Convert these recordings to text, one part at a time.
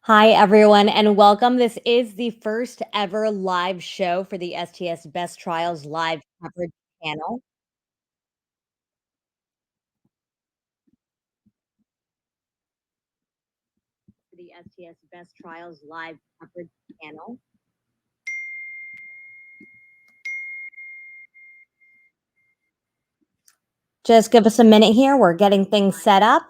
Hi, everyone, and welcome. This is the first ever live show for the STS Best Trials live coverage channel. For the STS Best Trials live coverage channel. Just give us a minute here. We're getting things set up.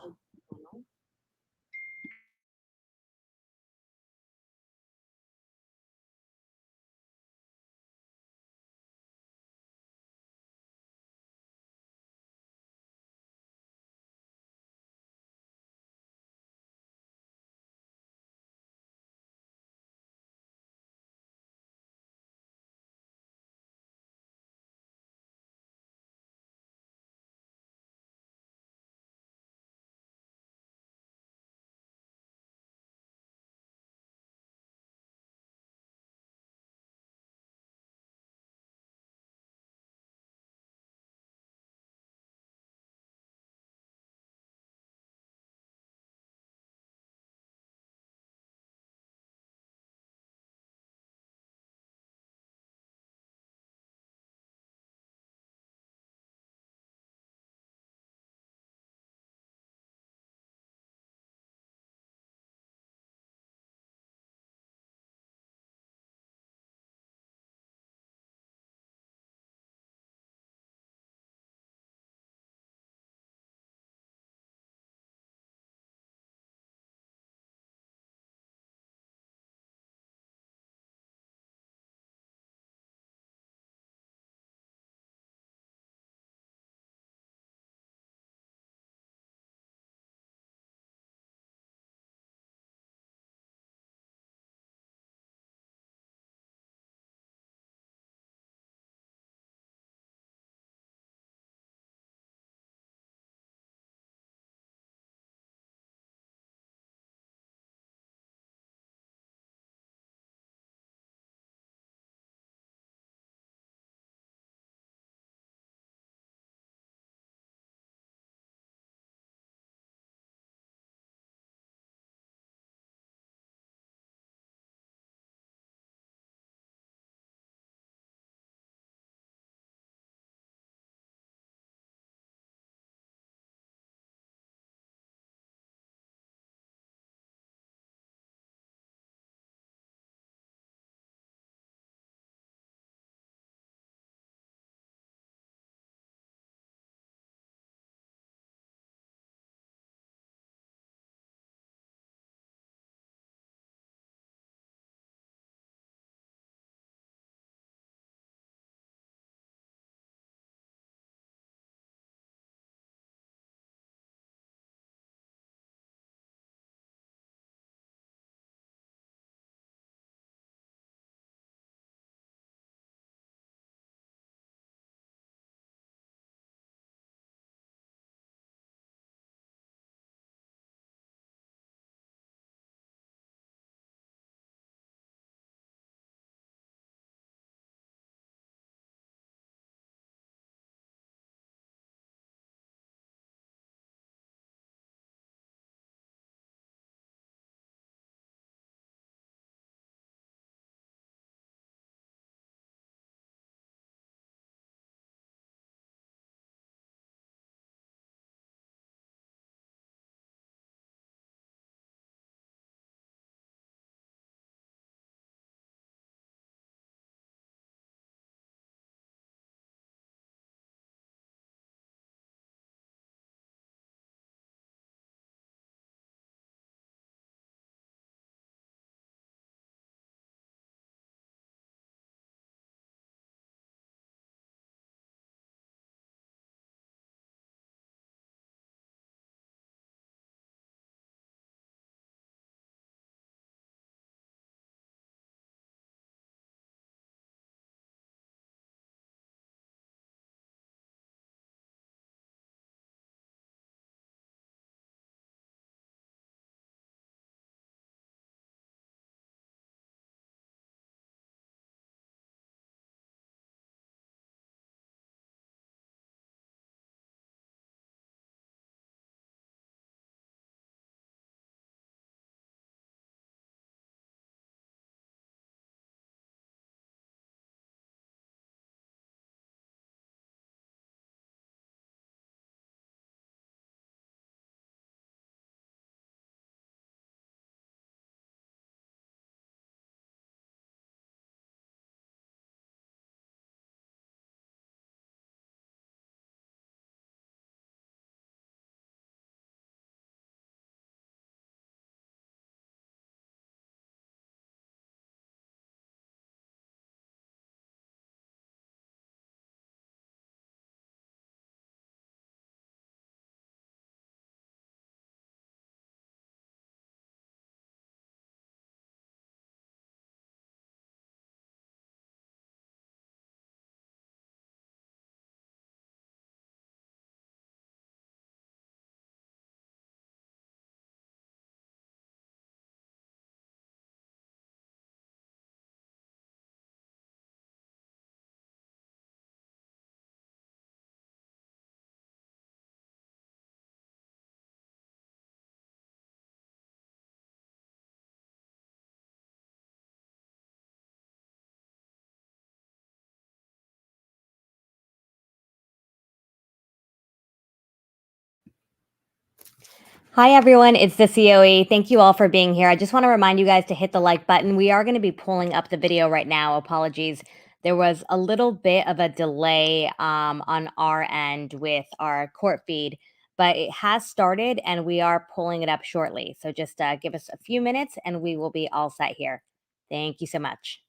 Hi, everyone. It's the COE. Thank you all for being here. I just want to remind you guys to hit the like button. We are going to be pulling up the video right now. Apologies. There was a little bit of a delay on our end with our court feed, but it has started and we are pulling it up shortly. So just give us a few minutes and we will be all set here. Thank you so much.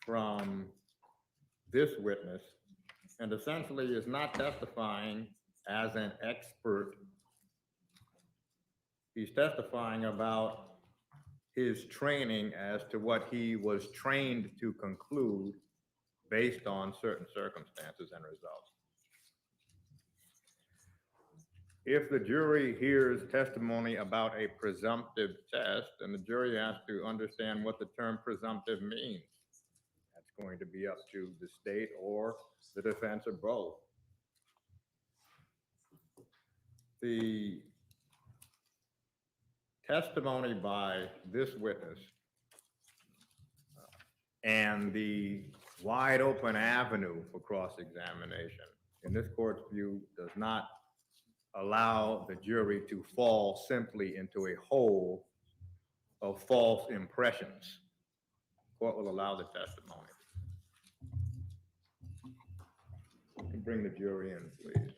From this witness, and essentially is not testifying as an expert. He's testifying about his training as to what he was trained to conclude based on certain circumstances and results. If the jury hears testimony about a presumptive test, then the jury has to understand what the term presumptive means. That's going to be up to the state or the defense or both. The testimony by this witness and the wide open avenue for cross-examination in this court's view does not allow the jury to fall simply into a hole of false impressions. The court will allow the testimony. You can bring the jury in, please.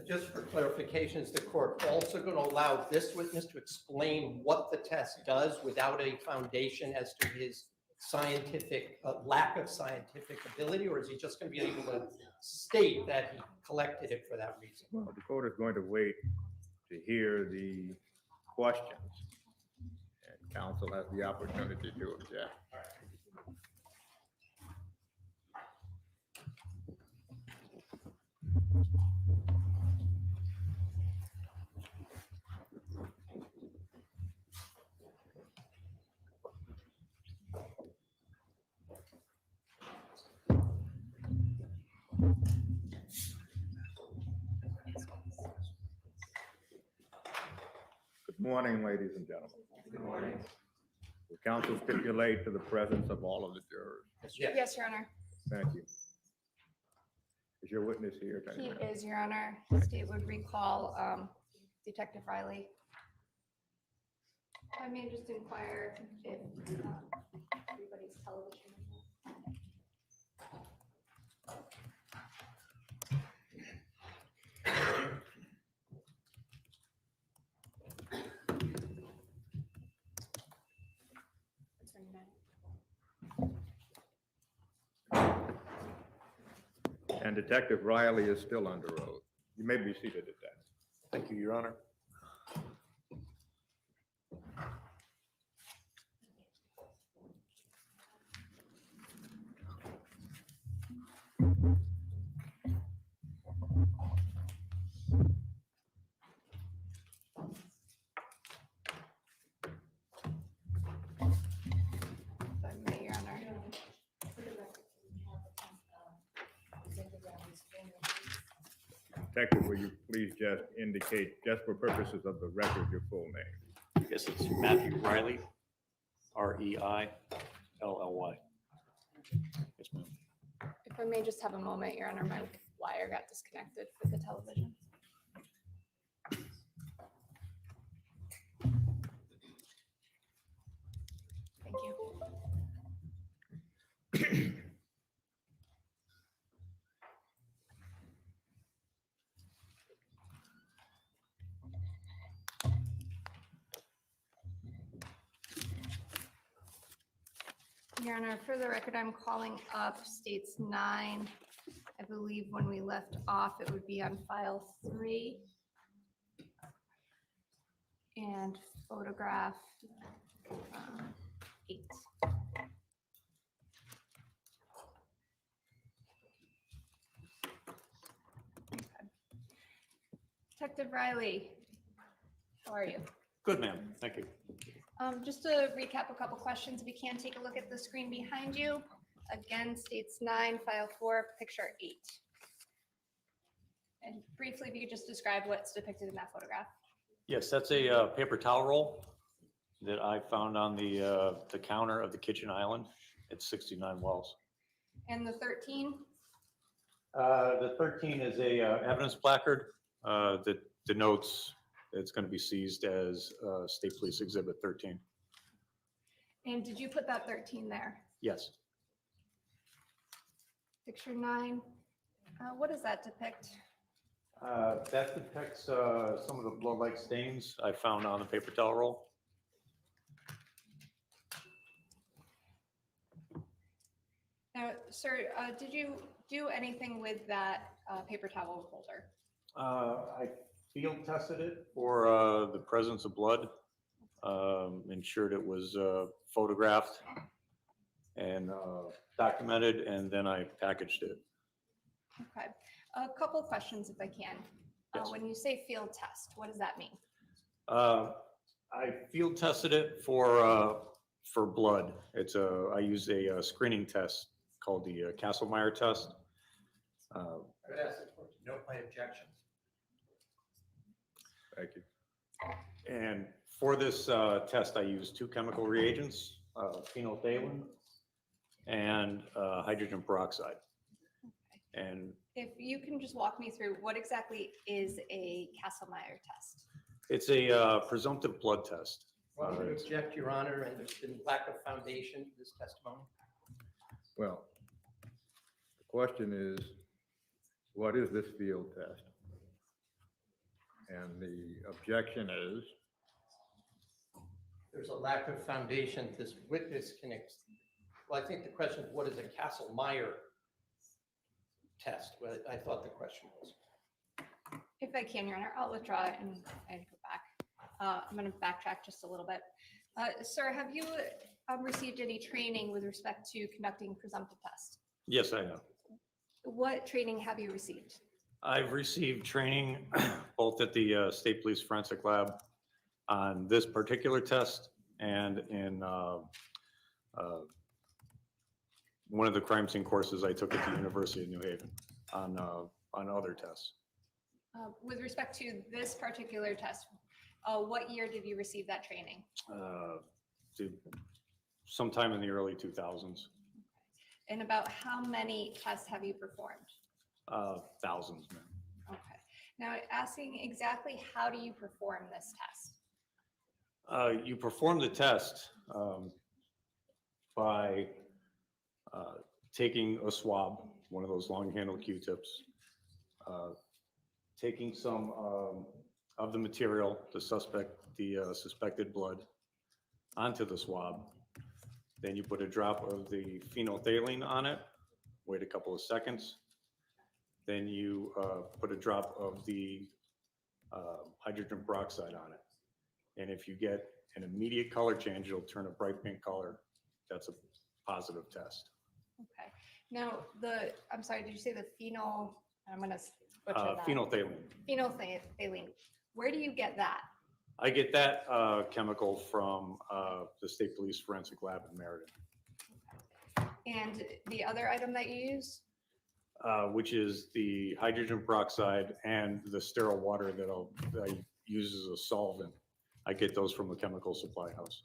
Just for clarification, is the court also going to allow this witness to explain what the test does without a foundation as to his scientific lack of scientific ability, or is he just going to be able to state that he collected it for that reason? Well, the court is going to wait to hear the questions, and counsel has the opportunity to object. Good morning, ladies and gentlemen. Good morning. Will counsel stipulate to the presence of all of the jurors? Yes, Your Honor. Thank you. Is your witness here? He is, Your Honor. State would recall Detective Riley. I may just inquire if everybody's television. And Detective Riley is still under oath. You may be seated at that. Thank you, Your Honor. Your Honor. Detective, will you please just indicate, just for purposes of the record, your full name? Yes, it's Matthew Riley, R-E-I-L-L-Y. Yes, ma'am. If I may just have a moment, Your Honor, my wire got disconnected with the television. Thank you. Your Honor, for the record, I'm calling up states 9. I believe when we left off, it would be on file 3. And photograph 8. Okay. Detective Riley, how are you? Good, ma'am. Thank you. Just to recap a couple questions, if you can take a look at the screen behind you. Again, states 9, file 4, picture 8. And briefly, if you could just describe what's depicted in that photograph. Yes, that's a paper towel roll that I found on the counter of the kitchen island at 69 Wells. And the 13? The 13 is a evidence placard that denotes it's going to be seized as State Police Exhibit 13. And did you put that 13 there? Yes. Picture 9, what does that depict? That depicts some of the blood-like stains I found on the paper towel roll. Now, sir, did you do anything with that paper towel holder? I field tested it for the presence of blood, ensured it was photographed and documented, and then I packaged it. Okay, a couple of questions if I can. Yes. When you say field test, what does that mean? I field tested it for blood. I use a screening test called the Castlemeyer test. I would ask the court to note my objections. Thank you. And for this test, I use 2 chemical reagents, phenolphthalein and hydrogen peroxide. And If you can just walk me through what exactly is a Castlemeyer test? it's a presumptive blood test. Well, I would object, Your Honor, and there's been lack of foundation to this testimony. Well, the question is, what is this field test? And the objection is, There's a lack of foundation. This witness can, well, I think the question is, what is a Castlemeyer test? Well, I thought the question was. If I can, Your Honor, I'll withdraw it and go back. I'm going to backtrack just a little bit. Sir, have you received any training with respect to conducting presumptive tests? Yes, I have. What training have you received? I've received training both at the State Police Forensic Lab on this particular test and in one of the crime scene courses I took at the University of New Haven on other tests. With respect to this particular test, what year did you receive that training? Sometime in the early 2000s. And about how many tests have you performed? Thousands, man. Okay. Now, asking exactly how do you perform this test? You perform the test by taking a swab, one of those long-handled Q-tips, taking some of the material, the suspected blood, onto the swab. Then you put a drop of the phenolphthalein on it, wait a couple of seconds. Then you put a drop of the hydrogen peroxide on it. And if you get an immediate color change, it'll turn a bright pink color. That's a positive test. Okay. Now, I'm sorry, did you say the phenol? I'm going to butcher that. Phenolphthalein. Phenolphthalein. Where do you get that? I get that chemical from the State Police Forensic Lab in Meriden. And the other item that you use? Which is the hydrogen peroxide and the sterile water that I use as a solvent. I get those from a chemical supply house.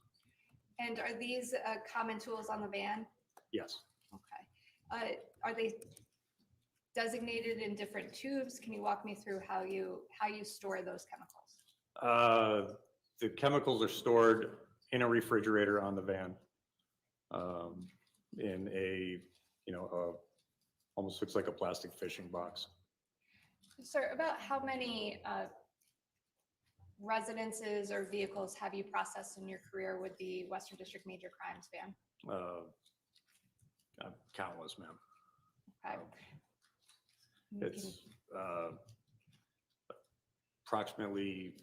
And are these common tools on the van? Yes. Okay. Are they designated in different tubes? Can you walk me through how you store those chemicals? The chemicals are stored in a refrigerator on the van, in a almost looks like a plastic fishing box. Sir, about how many residences or vehicles have you processed in your career with the Western District Major Crimes van? Countless, ma'am. Okay. You It's can- approximately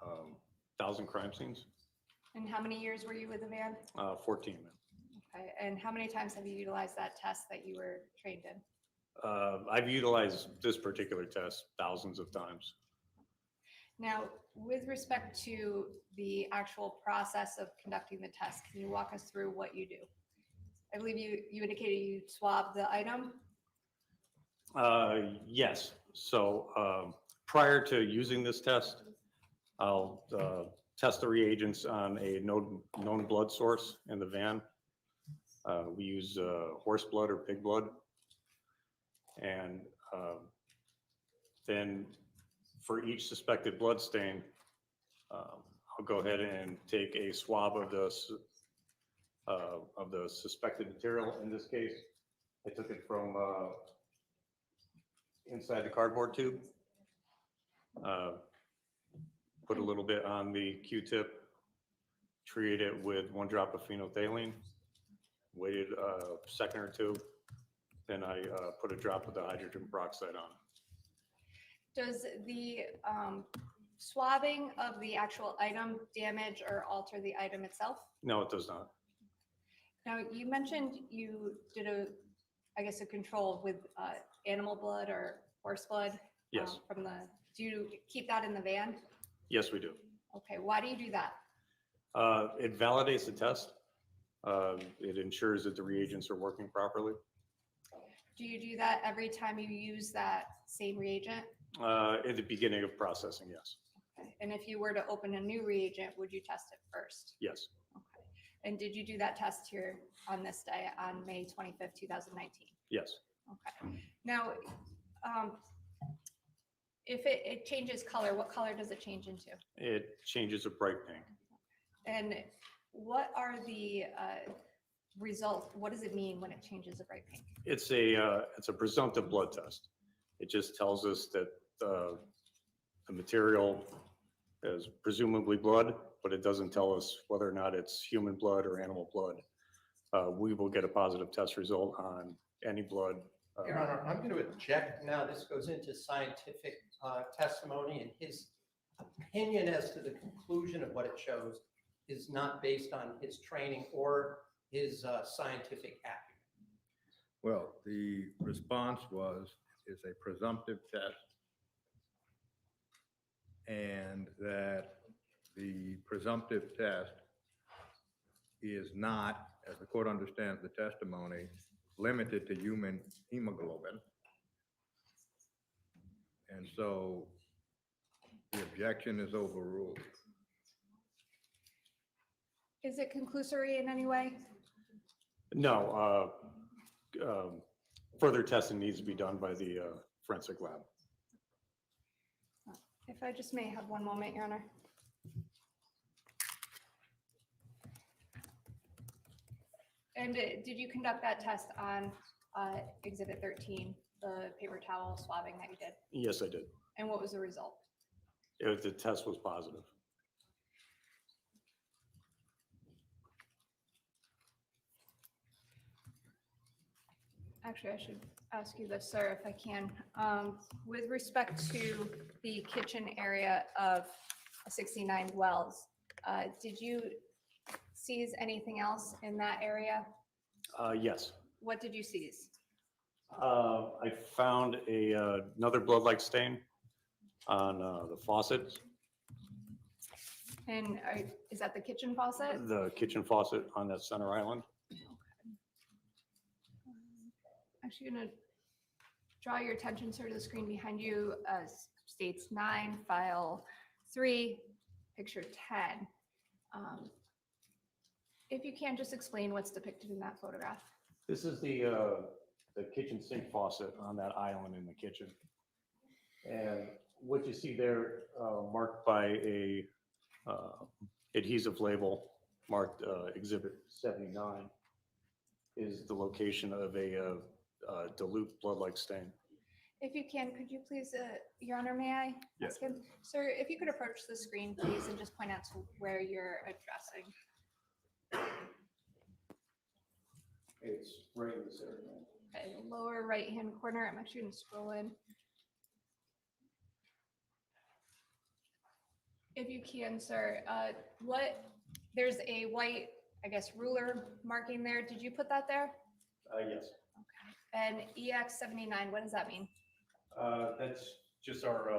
1,000 crime scenes, And how many years were you with the van? 14, ma'am. Okay, and how many times have you utilized that test that you were trained in? I've utilized this particular test thousands of times. Now, with respect to the actual process of conducting the test, can you walk us through what you do? I believe you indicated you swab the item. Yes, so prior to using this test, I'll test the reagents on a known blood source in the van. We use horse blood or pig blood. And then for each suspected blood stain, I'll go ahead and take a swab of the suspected material. In this case, I took it from inside the cardboard tube. Put a little bit on the Q-tip, treated it with 1 drop of phenolphthalein, waited a second or two, then I put a drop of the hydrogen peroxide on. Does the swabbing of the actual item damage or alter the item itself? No, it does not. Now, you mentioned you did a control with animal blood or horse blood. Yes. Do you keep that in the van? Yes, we do. Okay, why do you do that? It validates the test. It ensures that the reagents are working properly. Do you do that every time you use that same reagent? At the beginning of processing, yes. Okay. And if you were to open a new reagent, would you test it first? Yes. Okay. And did you do that test here on this day on May 25th, 2019? Yes. Okay. Now, if it changes color, what color does it change into? It changes a bright pink. And what are the results? What does it mean when it changes a bright pink? It's a presumptive blood test. It just tells us that the material is presumably blood, but it doesn't tell us whether or not it's human blood or animal blood. We will get a positive test result on any blood. Your Honor, I'm going to object now. This goes into scientific testimony, and his opinion as to the conclusion of what it shows is not based on his training or his scientific acumen. Well, the response is a presumptive test, and that the presumptive test is not, as the court understands the testimony, limited to human hemoglobin. And so the objection is overruled. Is it conclusory in any way? No, further testing needs to be done by the forensic lab. If I just may have one moment, Your Honor. And did you conduct that test on Exhibit 13, the paper towel swabbing that you did? Yes, I did. And what was the result? The test was positive. Actually, I should ask you this, sir, if I can. With respect to the kitchen area of 69 Wells, did you seize anything else in that area? Yes. What did you seize? I found another blood-like stain on the faucet, And is that the kitchen faucet? the kitchen faucet on that center island. Actually gonna draw your attention, sir, to the screen behind you, states 9, file 3, picture 10. If you can, just explain what's depicted in that photograph. This is the kitchen sink faucet on that island in the kitchen. And what you see there, marked by a adhesive label marked Exhibit 79, is the location of a dilute blood-like stain. If you can, could you please, Your Honor, may I Yes. ask him? Sir, if you could approach the screen, please, and just point out to where you're addressing. It's right in this area. Okay, lower right-hand corner. I'm actually going to scroll in. If you can, sir, there's a white, I guess, ruler marking there. Did you put that there? Yes. And EX79, what does that mean? That's just our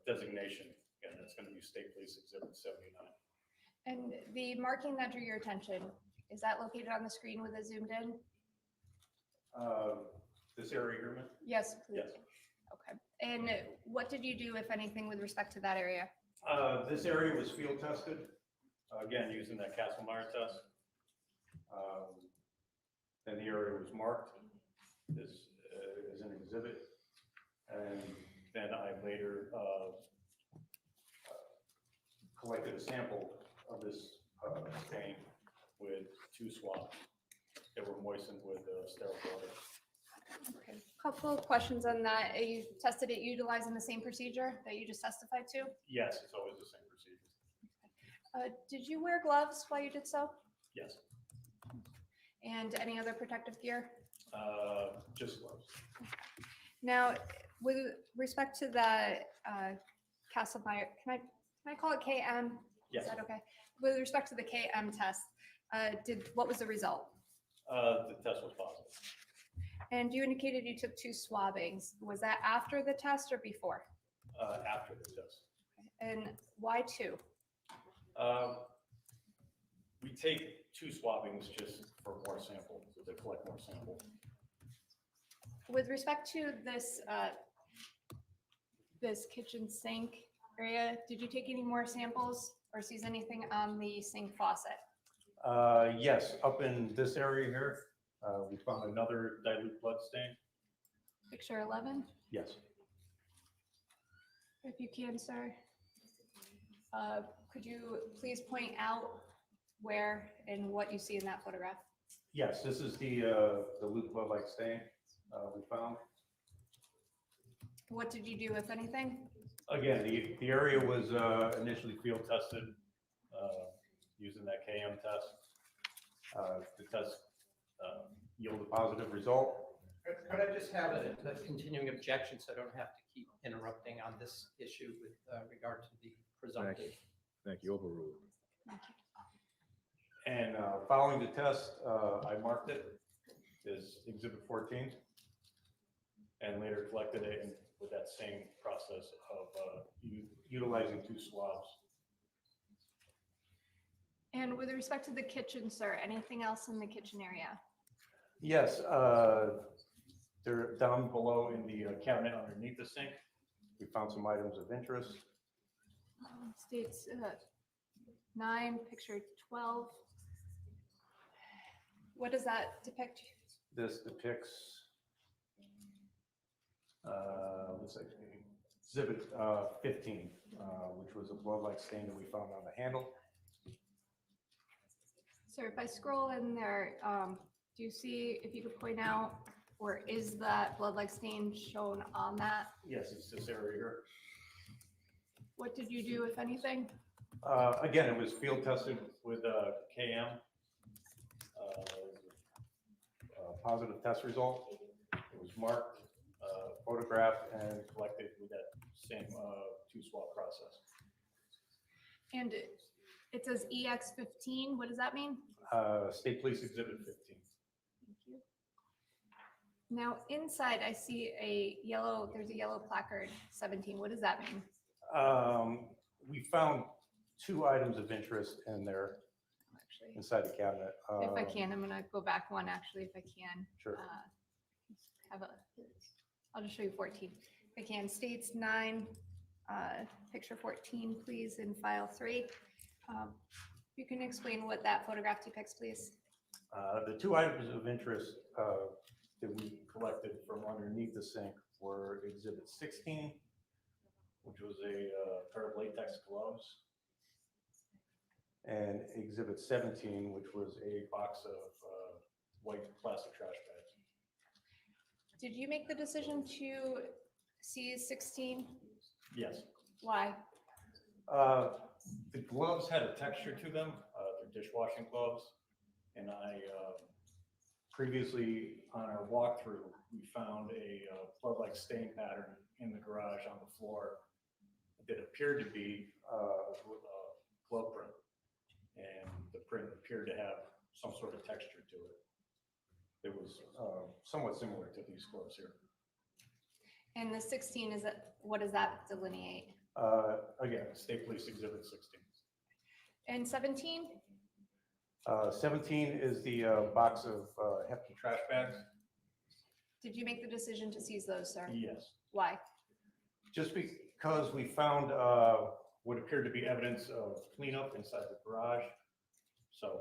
designation. Again, that's going to be State Police Exhibit 79. And the marking that drew your attention, is that located on the screen with it zoomed in? This area here, ma'am? Yes, please. Yes. Okay. And what did you do, if anything, with respect to that area? This area was field tested, again, using that Castlemeyer test. Then the area was marked as an exhibit. And then I later collected a sample of this stain with 2 swabs that were moistened with sterile water. Okay. Couple of questions on that. You tested it utilizing the same procedure that you just testified to? Yes, it's always the same procedure. Did you wear gloves while you did so? Yes, And any other protective gear? just gloves. Now, with respect to the Castlemeyer, can I call it KM? Yes. Is that okay? With respect to the KM test, what was the result? The test was positive. And you indicated you took 2 swabbings. Was that after the test or before? After the test. And why 2? We take 2 swabbings just for more sample, to collect more sample. With respect to this this kitchen sink area, did you take any more samples or seize anything on the sink faucet? Yes, up in this area here, we found another dilute blood stain. Picture 11, Yes. if you can, sir. Could you please point out where and what you see in that photograph? Yes, this is the dilute blood-like stain we found. What did you do, if anything? Again, the area was initially field tested using that KM test. The test yielded a positive result. Could I just have a continuing objection so I don't have to keep interrupting on this issue with regard to the presumptive? Thank you, overruled. And following the test, I marked it as Exhibit 14 and later collected it with that same process of utilizing 2 swabs. And with respect to the kitchen, sir, anything else in the kitchen area? Yes, they're down below in the cabinet underneath the sink. We found some items of interest. States 9, picture 12. What does that depict? This depicts, looks like Exhibit 15, which was a blood-like stain that we found on the handle. Sir, if I scroll in there, do you see, if you could point out, or is that blood-like stain shown on that? Yes, it's this area here. What did you do, if anything? Again, it was field tested with KM. Positive test result. It was marked, photographed, and collected with that same 2 swab process. And it says EX15, what does that mean? State Police Exhibit 15. Thank you. Now, inside, I see there's a yellow placard, 17. What does that mean? We found 2 items of interest in there Actually, inside the cabinet. if I can, I'm gonna go back one, actually, if I can. Sure. I'll just show you 14. If I can, states 9, picture 14, please, in file 3. You can explain what that photograph depicts, please. The 2 items of interest that we collected from underneath the sink were Exhibit 16, which was a pair of latex gloves, and Exhibit 17, which was a box of white plastic trash bags. Did you make the decision to seize 16? Yes. Why? The gloves had a texture to them. They're dishwashing gloves, and I Previously, on our walkthrough, we found a blood-like stain pattern in the garage on the floor that appeared to be a glove print. And the print appeared to have some sort of texture to it. It was somewhat similar to these gloves here. And the 16, is it, what does that delineate? Again, State Police Exhibit 16. And 17? 17 is the box of hefty trash bags. Did you make the decision to seize those, sir? Yes. Why? Just because we found what appeared to be evidence of cleanup inside the garage. So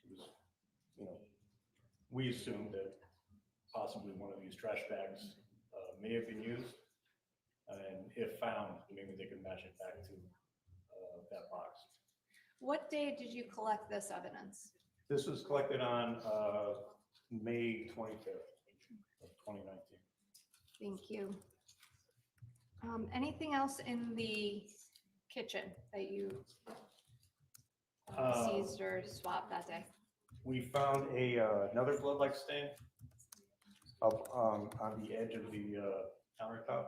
it was, we assumed that possibly one of these trash bags may have been used. And if found, maybe they could match it back to that box. What day did you collect this evidence? This was collected on May 25th of 2019. Thank you. Anything else in the kitchen that you seized or swapped that day? We found another blood-like stain up on the edge of the countertop.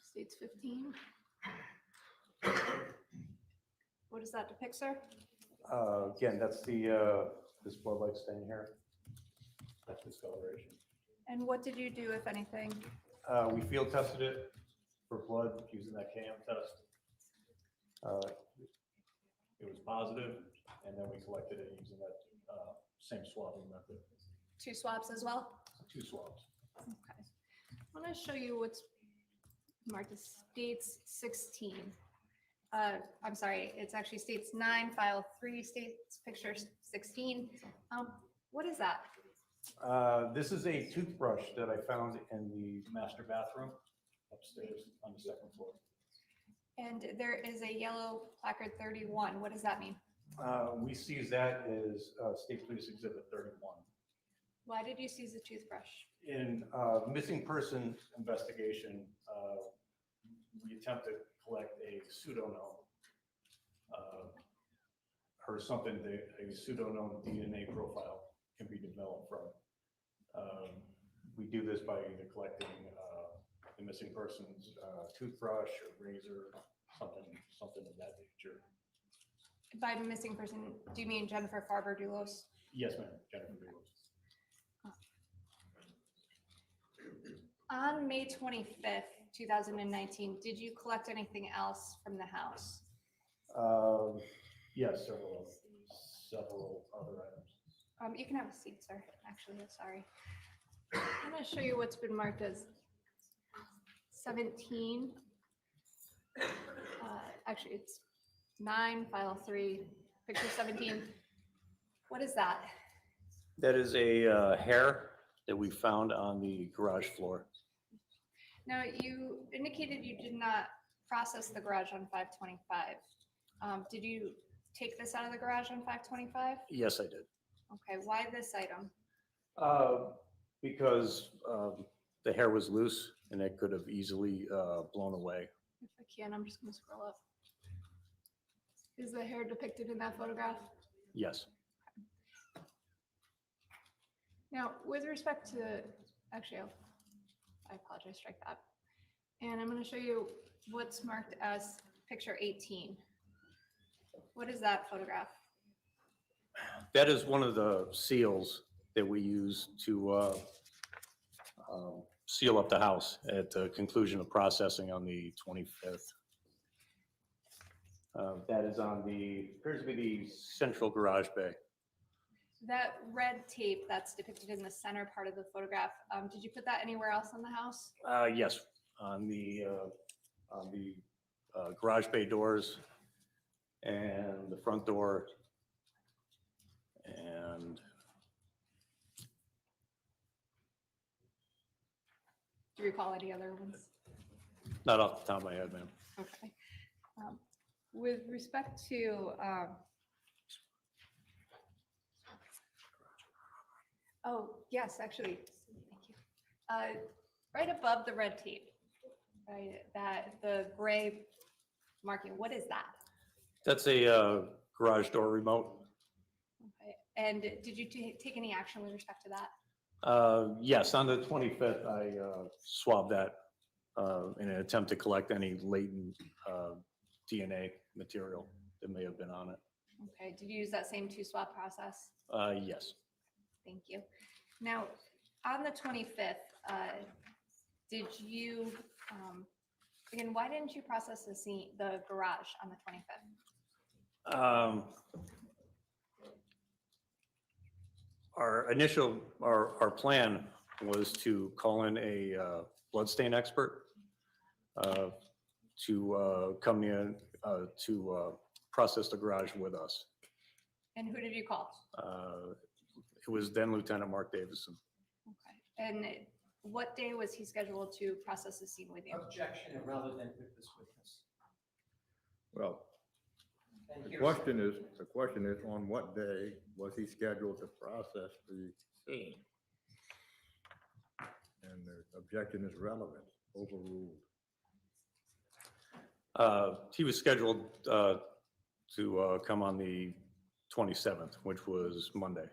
States 15. What does that depict, sir? Again, that's the this blood-like stain here. That's discoloration. And what did you do, if anything? We field tested it for blood using that KM test. It was positive, and then we collected it using that same swabbing method. 2 swabs as well? 2 swabs. Okay. I want to show you what's marked as states 16. I'm sorry, it's actually states 9, file 3, states picture 16. What is that? This is a toothbrush that I found in the master bathroom upstairs on the 2nd floor. And there is a yellow placard 31. What does that mean? We seized that as State Police Exhibit 31. Why did you seize the toothbrush? In missing person investigation, we attempt to collect a pseudonym or something that a pseudonym DNA profile can be developed from. We do this by either collecting the missing person's toothbrush or razor, something of that nature. By missing person, do you mean Jennifer Farber Dulos? Yes, ma'am, Jennifer Dulos. On May 25th, 2019, did you collect anything else from the house? Yes, several other items. You can have a seat, sir. Actually, I'm sorry. I'm going to show you what's been marked as 17. Actually, it's 9, file 3, picture 17. What is that? That is a hair that we found on the garage floor. Now, you indicated you did not process the garage on 525. Did you take this out of the garage on 525? Yes, I did. Okay, why this item? Because the hair was loose and it could have easily blown away. If I can, I'm just going to scroll up. Is the hair depicted in that photograph? Yes. Now, with respect to, actually, I apologize, strike that. And I'm going to show you what's marked as picture 18. What is that photograph? That is one of the seals that we use to seal up the house at the conclusion of processing on the 25th. That is on appears to be the central garage bay. That red tape that's depicted in the center part of the photograph, did you put that anywhere else in the house? Yes, on the garage bay doors and the front door. And Do you recall any other ones? not off the top of my head, ma'am. Okay. With respect to, oh, yes, actually, thank you. Right above the red tape, right, the gray marking, what is that? That's a garage door remote. Okay. And did you take any action with respect to that? Yes, on the 25th, I swabbed that in an attempt to collect any latent DNA material that may have been on it. Okay, did you use that same two-swab process? Yes. Thank you. Now, on the 25th, did you, again, why didn't you process the garage on the 25th? Our plan was to call in a bloodstain expert to come in to process the garage with us. And who did you call? It was then Lieutenant Mark Davison. Okay. And what day was he scheduled to process the scene with you? Objection rather than with this witness. Well, And the here's- question is, on what day was he scheduled to process the scene? And the objection is relevant, overruled. He was scheduled to come on the 27th, which was Monday.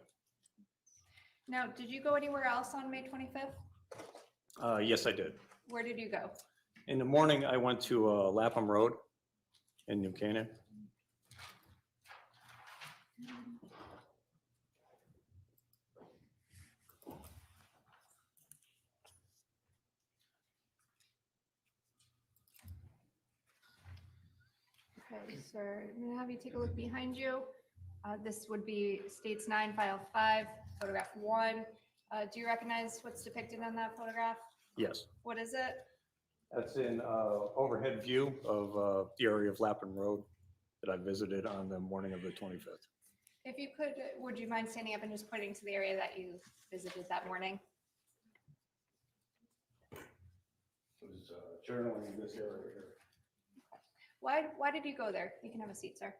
Now, did you go anywhere else on May 25th? Yes, I did. Where did you go? In the morning, I went to Lapham Road in New Canaan. Okay, sir, I'm gonna have you take a look behind you. This would be States 9, File 5, Photograph 1. Do you recognize what's depicted on that photograph? Yes. What is it? That's an overhead view of the area of Lapham Road that I visited on the morning of the 25th. If you could, would you mind standing up and just pointing to the area that you visited that morning? It was journaling in this area here. Why did you go there? You can have a seat, sir.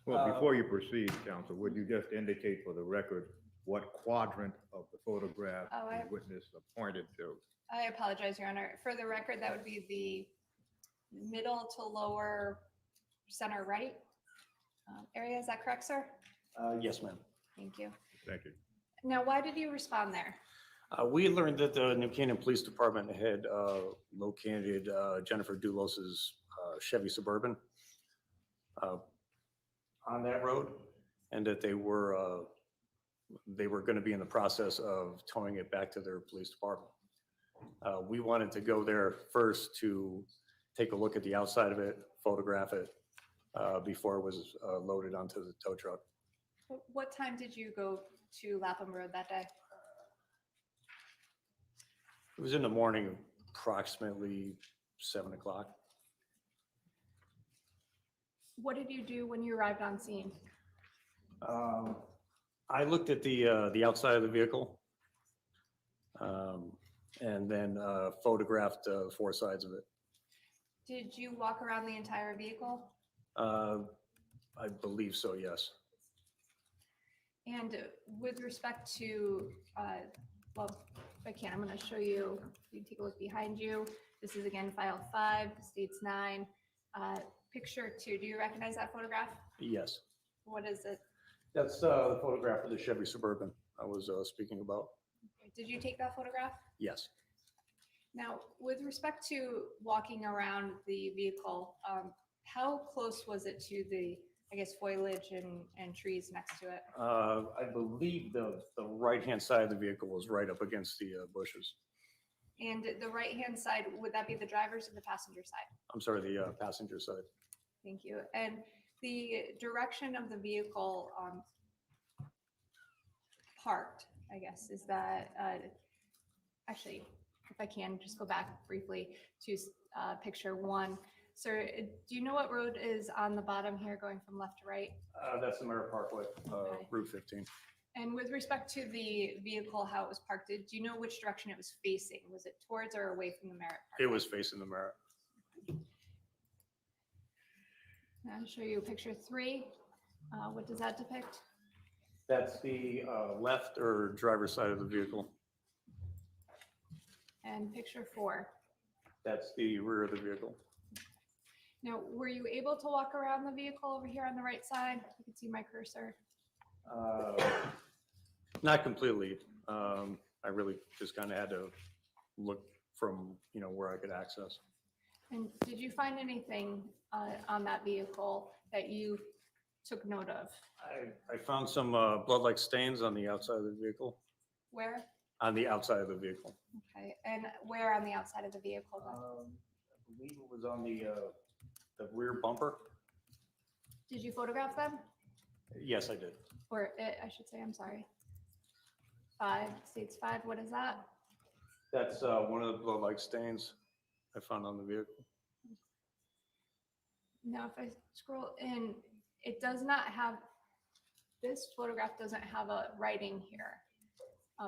Well, before you proceed, counsel, would you just indicate for the record what quadrant of the photograph Oh, the witness pointed to? I apologize, Your Honor. For the record, that would be the middle to lower center right area. Is that correct, sir? Yes, ma'am. Thank you. Thank you. Now, why did you respond there? We learned that the New Canaan Police Department had located Jennifer Dulos's Chevy Suburban on that road, and that they were going to be in the process of towing it back to their police department. We wanted to go there first to take a look at the outside of it, photograph it before it was loaded onto the tow truck. What time did you go to Lapham Road that day? It was in the morning, approximately 7 o'clock. What did you do when you arrived on scene? I looked at the outside of the vehicle and then photographed the four sides of it. Did you walk around the entire vehicle? I believe so, yes. And with respect to, well, if I can, I'm going to show you, you can take a look behind you. This is again file 5, States 9, picture 2. Do you recognize that photograph? Yes. What is it? That's the photograph of the Chevy Suburban I was speaking about. Did you take that photograph? Yes. Now, with respect to walking around the vehicle, how close was it to the, I guess, foliage and trees next to it? I believe the right-hand side of the vehicle was right up against the bushes. And the right-hand side, would that be the driver's or the passenger side? I'm sorry, the passenger side. Thank you. And the direction of the vehicle parked, I guess, is that, actually, if I can, just go back briefly to picture 1. Sir, do you know what road is on the bottom here going from left to right? That's the Merritt Parkway, Okay. Route 15. And with respect to the vehicle, how it was parked, do you know which direction it was facing? Was it towards or away from the Merritt Parkway? It was facing the Merritt. Now I'll show you picture 3. What does that depict? That's the left or driver's side of the vehicle. And picture 4. That's the rear of the vehicle. Now, were you able to walk around the vehicle over here on the right side? You can see my cursor. Not completely. I really just kind of had to look from, where I could access. And did you find anything on that vehicle that you took note of? I found some blood-like stains on the outside of the vehicle. Where? On the outside of the vehicle. Okay, and where on the outside of the vehicle? then? I believe it was on the rear bumper. Did you photograph them? Yes, I did. Or I should say, I'm sorry. 5, states 5, what is that? That's one of the blood-like stains I found on the vehicle. Now, if I scroll in, it does not have, this photograph doesn't have a writing here.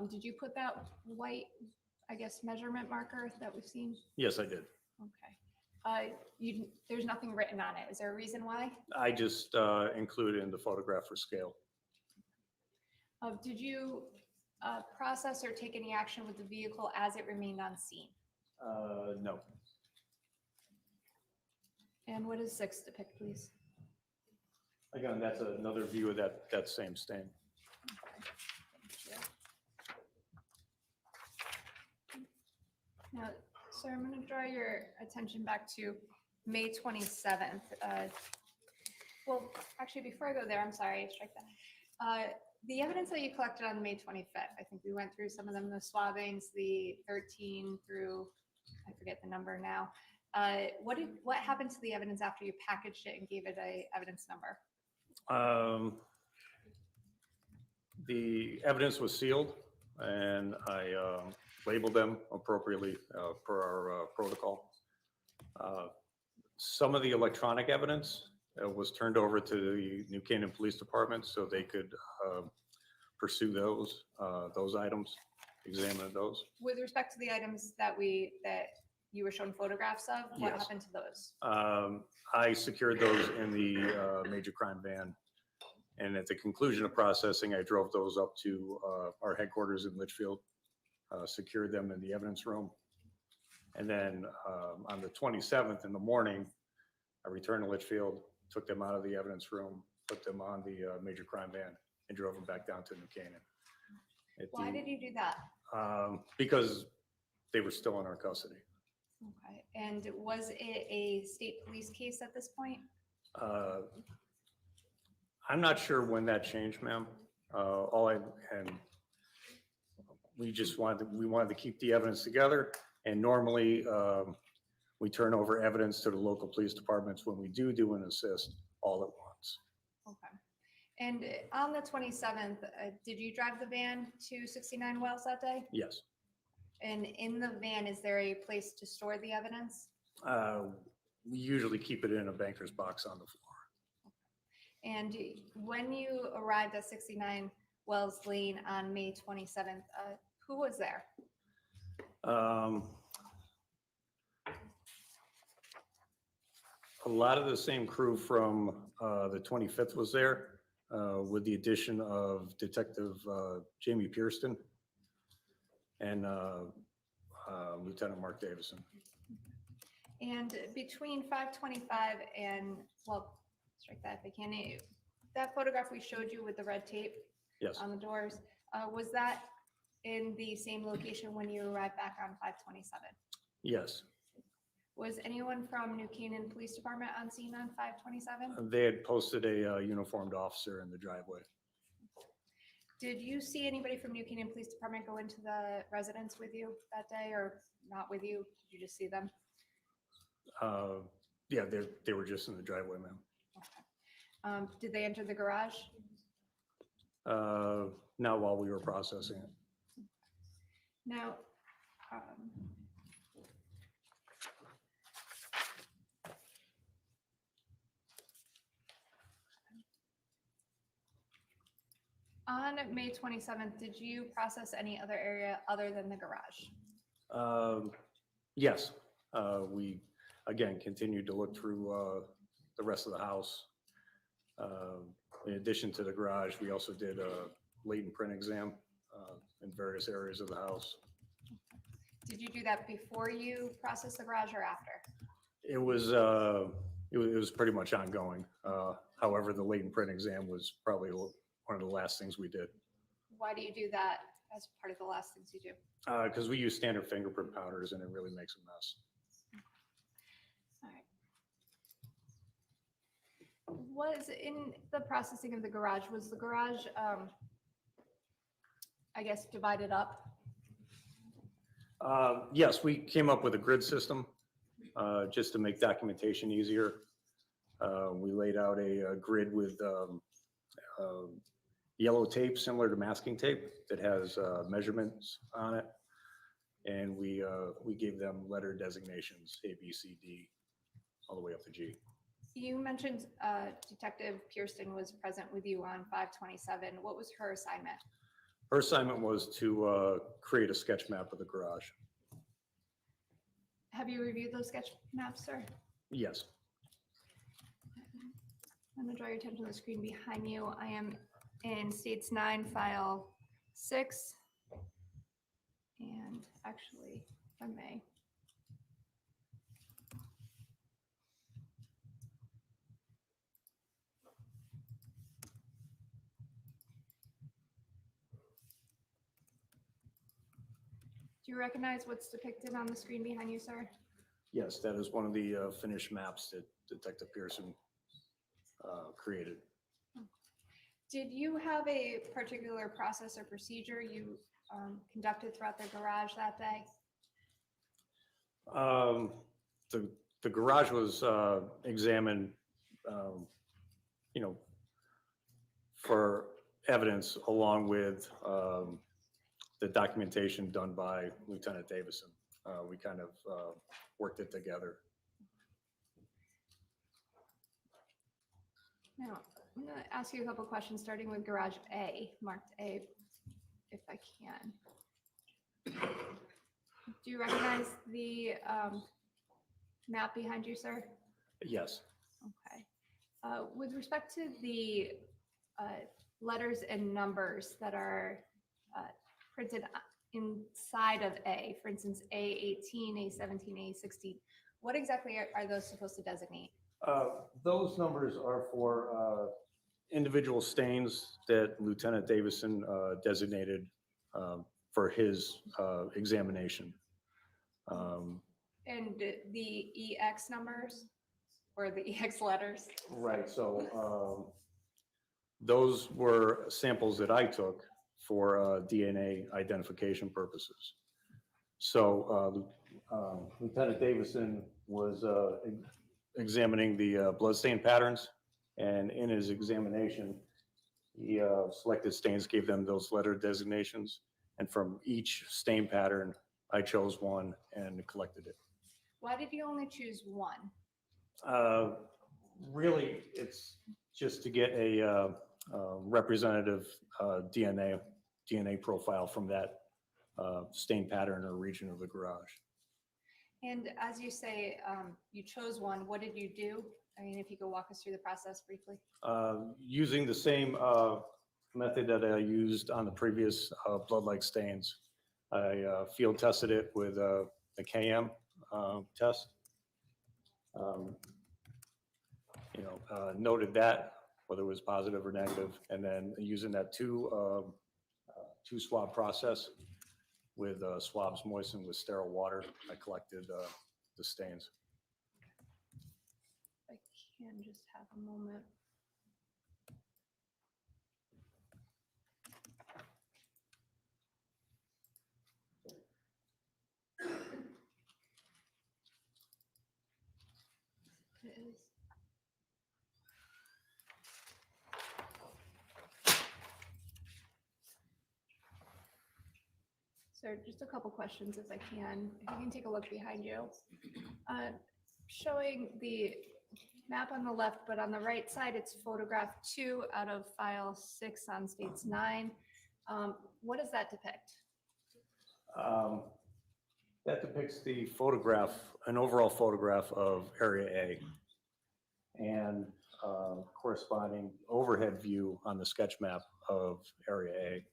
Did you put that white, I guess, measurement marker that we've seen? Yes, I did. Okay. There's nothing written on it. Is there a reason why? I just included in the photograph for scale. Did you process or take any action with the vehicle as it remained on scene? No. And what does 6 depict, please? Again, that's another view of that same stain. Okay, thank you. Now, sir, I'm going to draw your attention back to May 27th. Well, actually, before I go there, I'm sorry, strike that. The evidence that you collected on May 25th, I think we went through some of them, the swabbings, the 13 through, I forget the number now. What happened to the evidence after you packaged it and gave it a evidence number? The evidence was sealed, and I labeled them appropriately per our protocol. Some of the electronic evidence was turned over to the New Canaan Police Department so they could pursue those items, examine those. With respect to the items that you were shown photographs of, what Yes. happened to those? I secured those in the major crime van. And at the conclusion of processing, I drove those up to our headquarters in Litchfield, secured them in the evidence room. And then on the 27th in the morning, I returned to Litchfield, took them out of the evidence room, put them on the major crime van, and drove them back down to New Canaan. Why did you do that? Because they were still in our custody. Okay, and was it a state police case at this point? I'm not sure when that changed, ma'am. We wanted to keep the evidence together, and normally we turn over evidence to the local police departments when we do an assist all at once. Okay. And on the 27th, did you drive the van to 69 Wells that day? Yes. And in the van, is there a place to store the evidence? We usually keep it in a banker's box on the floor. And when you arrived at 69 Wells Lane on May 27th, who was there? A lot of the same crew from the 25th was there, with the addition of Detective Jamie Pierston and Lieutenant Mark Davison. And between 525 and, well, strike that if I can, that photograph we showed you with the red tape Yes. on the doors, was that in the same location when you arrived back on 527? Yes. Was anyone from New Canaan Police Department on scene on 527? They had posted a uniformed officer in the driveway. Did you see anybody from New Canaan Police Department go into the residence with you that day, or not with you? Did you just see them? Yeah, they were just in the driveway, ma'am. Did they enter the garage? Not while we were processing it. Now, on May 27th, did you process any other area other than the garage? Yes, we again continued to look through the rest of the house. In addition to the garage, we also did a latent print exam in various areas of the house. Did you do that before you processed the garage or after? It was pretty much ongoing. However, the latent print exam was probably one of the last things we did. Why do you do that as part of the last things you do? Because we use standard fingerprint powders and it really makes a mess. All right. Was in the processing of the garage, was the garage, I guess, divided up? Yes, we came up with a grid system just to make documentation easier. We laid out a grid with yellow tape similar to masking tape that has measurements on it. And we gave them letter designations, A, B, C, D, all the way up to G. You mentioned Detective Pearson was present with you on 5/27. What was her assignment? Her assignment was to create a sketch map of the garage. Have you reviewed those sketch maps, sir? Yes. I'm gonna draw your attention to the screen behind you. I am in States 9, File 6. And actually, if I may. Do you recognize what's depicted on the screen behind you, sir? Yes, that is one of the finished maps that Detective Pearson created. Did you have a particular process or procedure you conducted throughout the garage that day? The garage was examined, for evidence along with the documentation done by Lieutenant Davison. We kind of worked it together. Now, I'm going to ask you a couple questions, starting with garage A, marked A, if I can. Do you recognize the map behind you, sir? Yes. Okay. With respect to the letters and numbers that are printed inside of A, for instance, A18, A17, A16, what exactly are those supposed to designate? Those numbers are for individual stains that Lieutenant Davison designated for his examination. And the EX numbers or the EX letters? Right, so those were samples that I took for DNA identification purposes. So Lieutenant Davison was examining the bloodstain patterns, and in his examination, he selected stains, gave them those letter designations, and from each stain pattern, I chose one and collected it. Why did you only choose one? Really, it's just to get a representative DNA profile from that stain pattern or region of the garage. And as you say, you chose one. What did you do? I mean, if you could walk us through the process briefly. Using the same method that I used on the previous blood-like stains. I field tested it with the KM test. Noted that, whether it was positive or negative, and then using that two swab process with swabs moistened with sterile water, I collected the stains. I can just have a moment. It is. So just a couple questions if I can. If you can take a look behind you. Showing the map on the left, but on the right side, it's photograph 2 out of file 6 on States 9. What does that depict? That depicts the photograph, an overall photograph of Area A, and corresponding overhead view on the sketch map of Area A.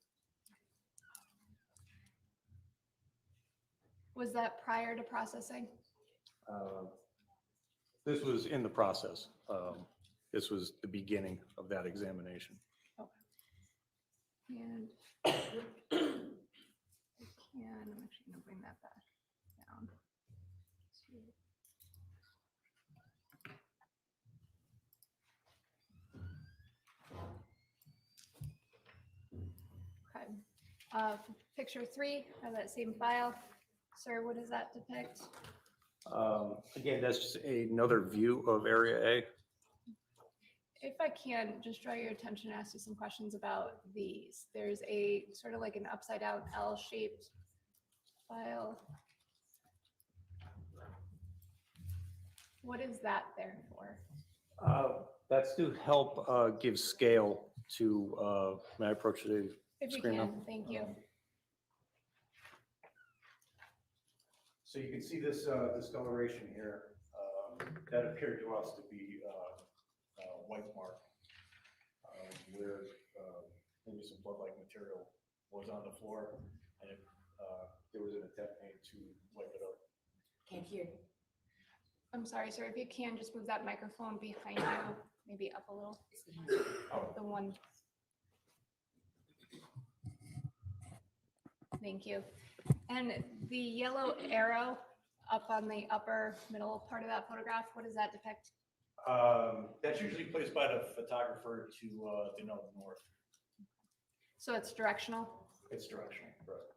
Was that prior to processing? This was in the process. This was the beginning of that examination. Okay. And I can, I'm actually gonna bring that back down. Okay. Picture 3 of that same file. Sir, what does that depict? Again, that's just another view of Area A. If I can, just draw your attention, ask you some questions about these. There's a sort of like an upside down L-shaped file. What is that there for? That's to help give scale to, may I approach the If you screen now? can, thank you. So you can see this discoloration here, that appeared to us to be white mark, where maybe some blood-like material was on the floor, and there was an attempt made to wipe it up. Can't hear. I'm sorry, sir, if you can, just move that microphone behind you, maybe up a little. The one. Thank you. And the yellow arrow up on the upper middle part of that photograph, what does that depict? That's usually placed by the photographer to denote north. So it's directional. It's directional, correct.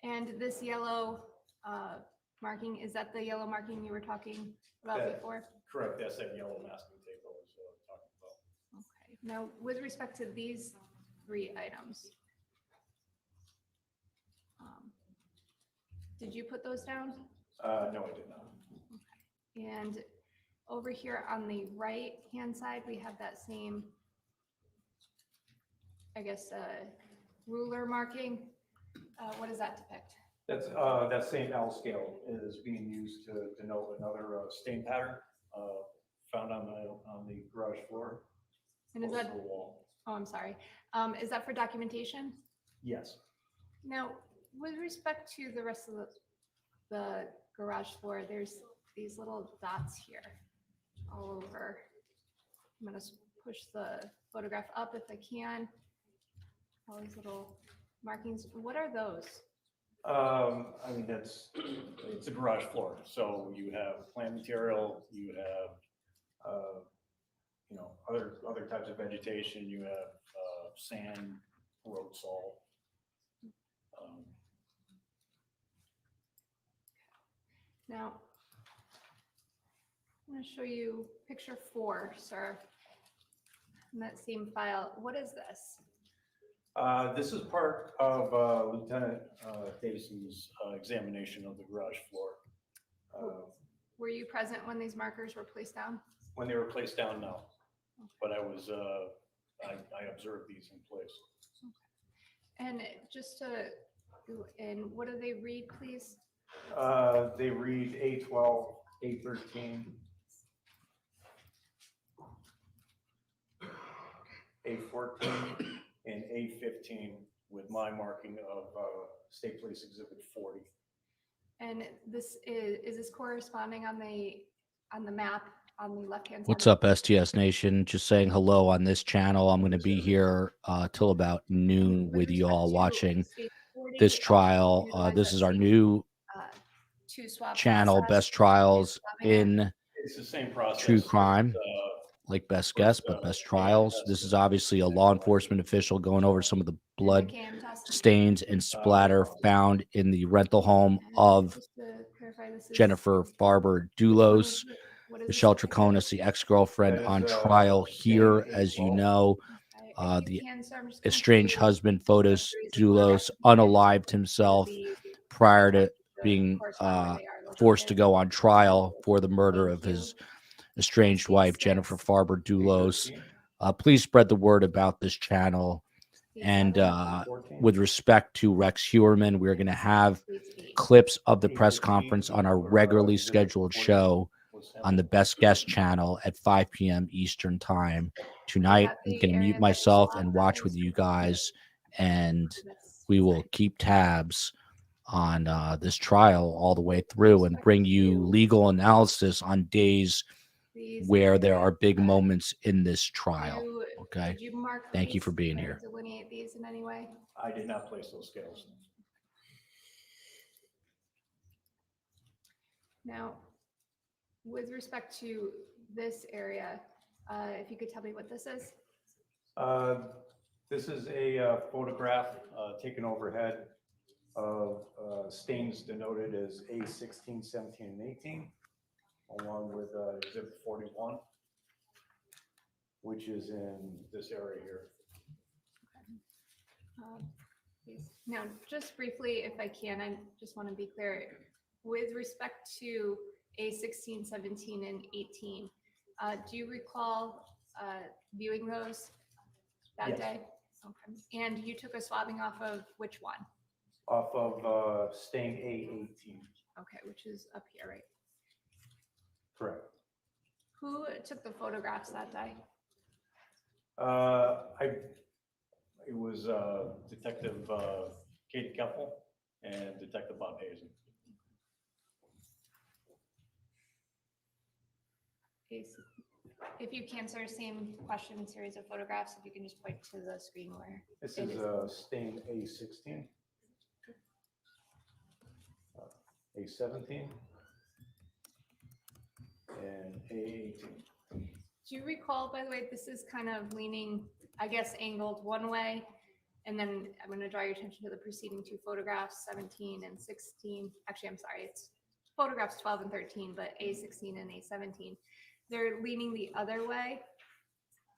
And this yellow marking, is that the yellow marking you were talking about That- before? Correct, that's that yellow masking tape I was talking about. Okay. Now, with respect to these 3 items, did you put those down? No, I did not. And over here on the right-hand side, we have that same, I guess, ruler marking. What does that depict? That's, that same L scale is being used to denote another stain pattern found on the garage floor. And is close that, to the wall. oh, I'm sorry. Is that for documentation? Yes. Now, with respect to the rest of the garage floor, there's these little dots here all over. I'm gonna push the photograph up if I can. All these little markings. What are those? I mean, it's a garage floor, so you have plant material, you have, you know, other types of vegetation, you have sand, road salt. Now, I'm going to show you picture 4, sir. In that same file, what is this? This is part of Lieutenant Davison's examination of the garage floor. Were you present when these markers were placed down? When they were placed down, no, but I was, I observed these in place. And just to go in, what do they read, please? They read A12, A13, A14, and A15 with my marking of State Police Exhibit 40. And this is this corresponding on the map on the left-hand side? What's up, STS Nation? Just saying hello on this channel. I'm going to be here till about noon with you all watching this trial. This is our new channel, Best Trials in It's the same process. True Crime, It's, like Best Guess, but Best Trials. This is obviously a law enforcement official going over some of the blood stains and splatter found in the rental home of Jennifer Farber Dulos. Michelle Troconis, the ex-girlfriend on trial here, as you know. The estranged husband, Fotis Dulos, unalived himself prior to being forced to go on trial for the murder of his estranged wife, Jennifer Farber Dulos. Please spread the word about this channel. And with respect to Rex Hewerman, we're going to have clips of the press conference on our regularly scheduled show on the Best Guest channel at 5 p.m. Eastern time. Tonight, I'm going to mute myself and watch with you guys, and we will keep tabs on this trial all the way through and bring you legal analysis on days where there are big moments in this trial. Okay. Did you mark? Thank you these for being or here. Delineate these in any way? I did not place those scales. Now, with respect to this area, if you could tell me what this is? This is a photograph taken overhead of stains denoted as A16, 17, and 18, along with exhibit 41, which is in this area here. Please. Now, just briefly, if I can, I just want to be clear. With respect to A16, 17, and 18, do you recall viewing those that Yes. day? Okay. And you took a swabbing off of which one? Off of stain A18. Okay, which is up here, right? Correct. Who took the photographs that day? It was Detective Katie Keppel and Detective Bob Hazen. If you can, sir, same question, series of photographs, if you can just point to the screen where. This it is stain A16, A17, and A18. Do you recall, by the way, this is kind of leaning, I guess, angled one way. And then I'm going to draw your attention to the preceding two photographs, 17 and 16. Actually, I'm sorry, it's photographs 12 and 13, but A16 and A17. They're leaning the other way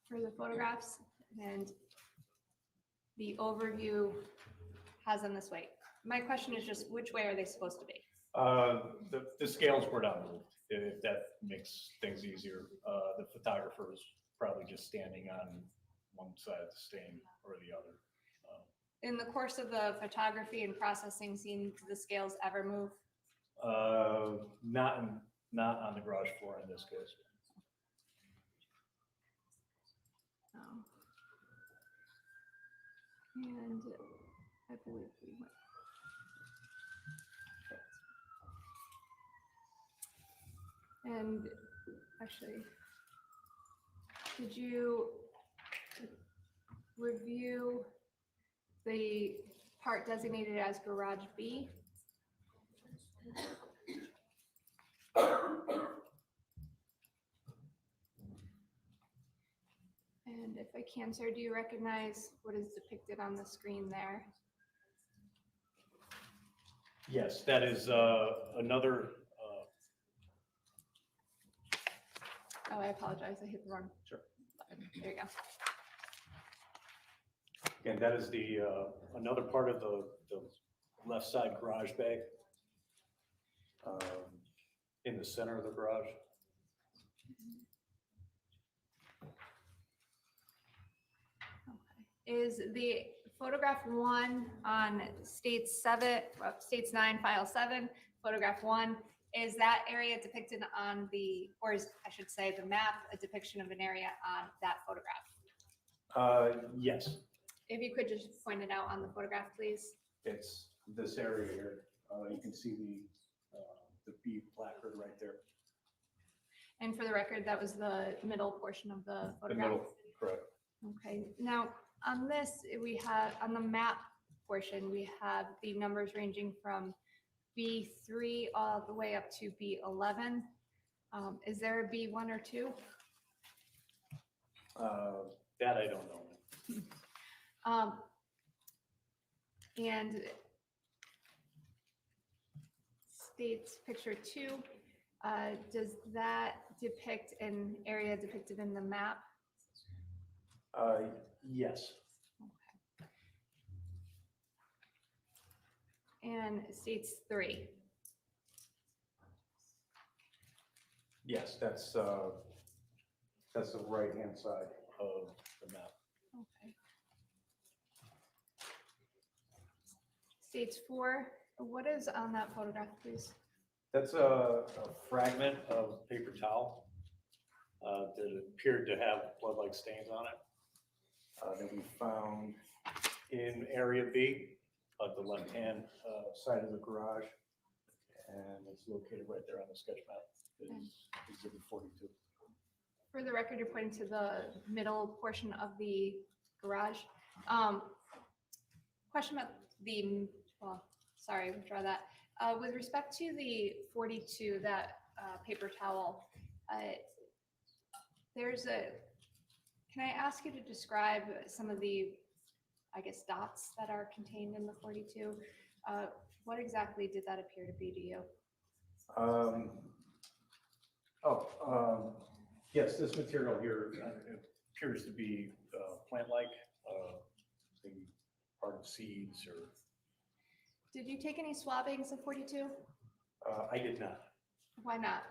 for the photographs, and the overview has them this way. My question is just, which way are they supposed to be? The scales were not moved, if that makes things easier. The photographer is probably just standing on one side of the stain or the other. In the course of the photography and processing scene, do the scales ever move? Not on the garage floor in this case. Oh. And I believe we went. And actually, did you review the part designated as garage B? And if I can, sir, do you recognize what is depicted on the screen there? Yes, that is another. Oh, I apologize. I hit the wrong Sure. button. There you go. Again, that is the another part of the left side garage bay in the center of the garage. Is the photograph 1 on states 9, file 7, photograph 1, is that area depicted on the, or is, I should say, the map, a depiction of an area on that photograph? Yes, If you could just point it out on the photograph, please. it's this area here. You can see the B placard right there. And for the record, that was the middle portion of the The photograph. middle, correct. Okay, now on this, we have, on the map portion, we have the numbers ranging from B3 all the way up to B11. Is there a B1 or 2? That I don't know. And states picture 2, does that depict an area depicted in the map? Yes, And states 3. yes, that's the right-hand side of the map. Okay. States 4, what is on that photograph, please? That's a fragment of paper towel that appeared to have blood-like stains on it that we found in area B at the left-hand side of the garage. And it's located right there on the sketch map. It's exhibit 42. For the record, you're pointing to the middle portion of the garage. Question about the, well, sorry, withdraw that. With respect to the 42, that paper towel, can I ask you to describe some of the, I guess, dots that are contained in the 42? What exactly did that appear to be to you? Yes, this material here appears to be plant-like, maybe part of seeds or. Did you take any swabbings of 42? I did not, Why not?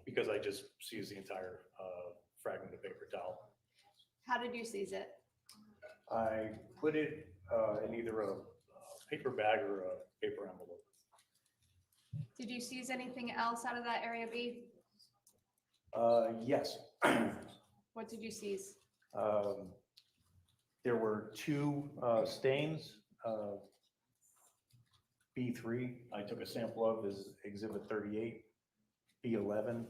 because I just seized the entire fragment of paper towel. How did you seize it? I put it in either a paper bag or a paper envelope. Did you seize anything else out of that area B? Yes. What did you seize? There were two stains. B3, I took a sample of as exhibit 38. B11,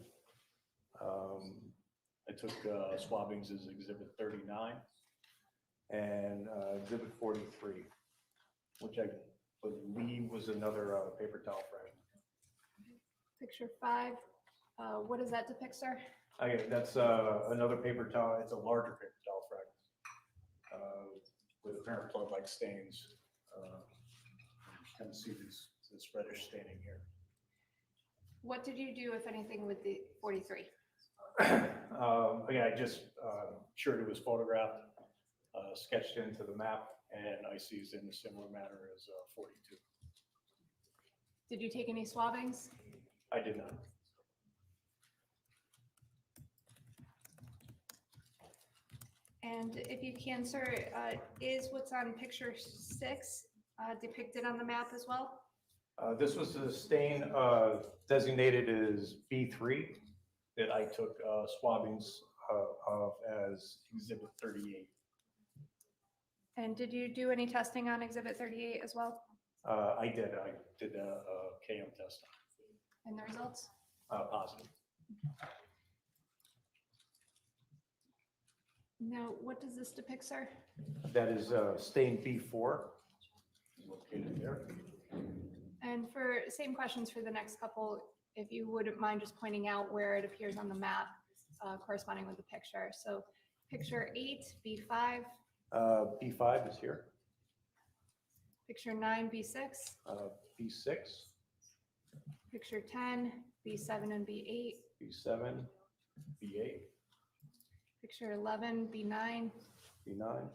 I took swabbings as exhibit 39. And exhibit 43, which I believe was another paper towel fragment. Picture 5. What does that depict, sir? Okay, that's another paper towel. It's a larger paper towel fragment with apparent blood-like stains. You can see this reddish staining here. What did you do, if anything, with the 43? Again, I just ensured it was photographed, sketched into the map, and I seized in a similar manner as 42. Did you take any swabbings? I did not. And if you can, sir, is what's on picture 6 depicted on the map as well? This was a stain designated as B3 that I took swabbings of as exhibit 38. And did you do any testing on exhibit 38 as well? I did a KM test. And the results? Positive. Now, what does this depict, sir? That is stain B4 located there. And for same questions for the next couple, if you wouldn't mind just pointing out where it appears on the map corresponding with the picture. So picture 8, B5. B5 is here. Picture 9, B6. B6. Picture 10, B7 and B8. B7, B8, Picture 11, B9. B9.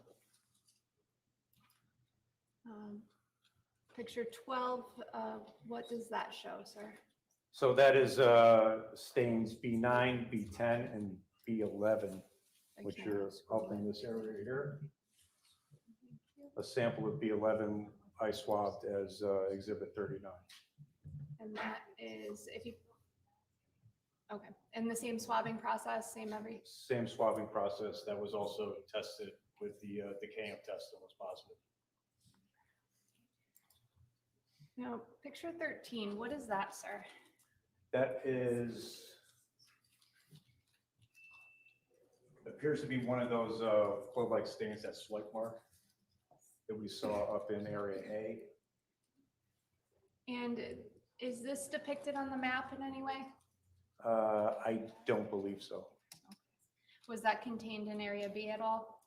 Picture 12, what does that show, sir? So that is stains B9, B10, and B11, which are up in this area here. A sample of B11 I swabbed as exhibit 39. And that is, if you, okay, and the same swabbing process, same every, Same swabbing process that was also tested with the KM test that was positive. now, picture 13, what is that, sir? That is, appears to be one of those blood-like stains, that swipe mark that we saw up in area A. And is this depicted on the map in any way? I don't believe so. Was that contained in area B at all?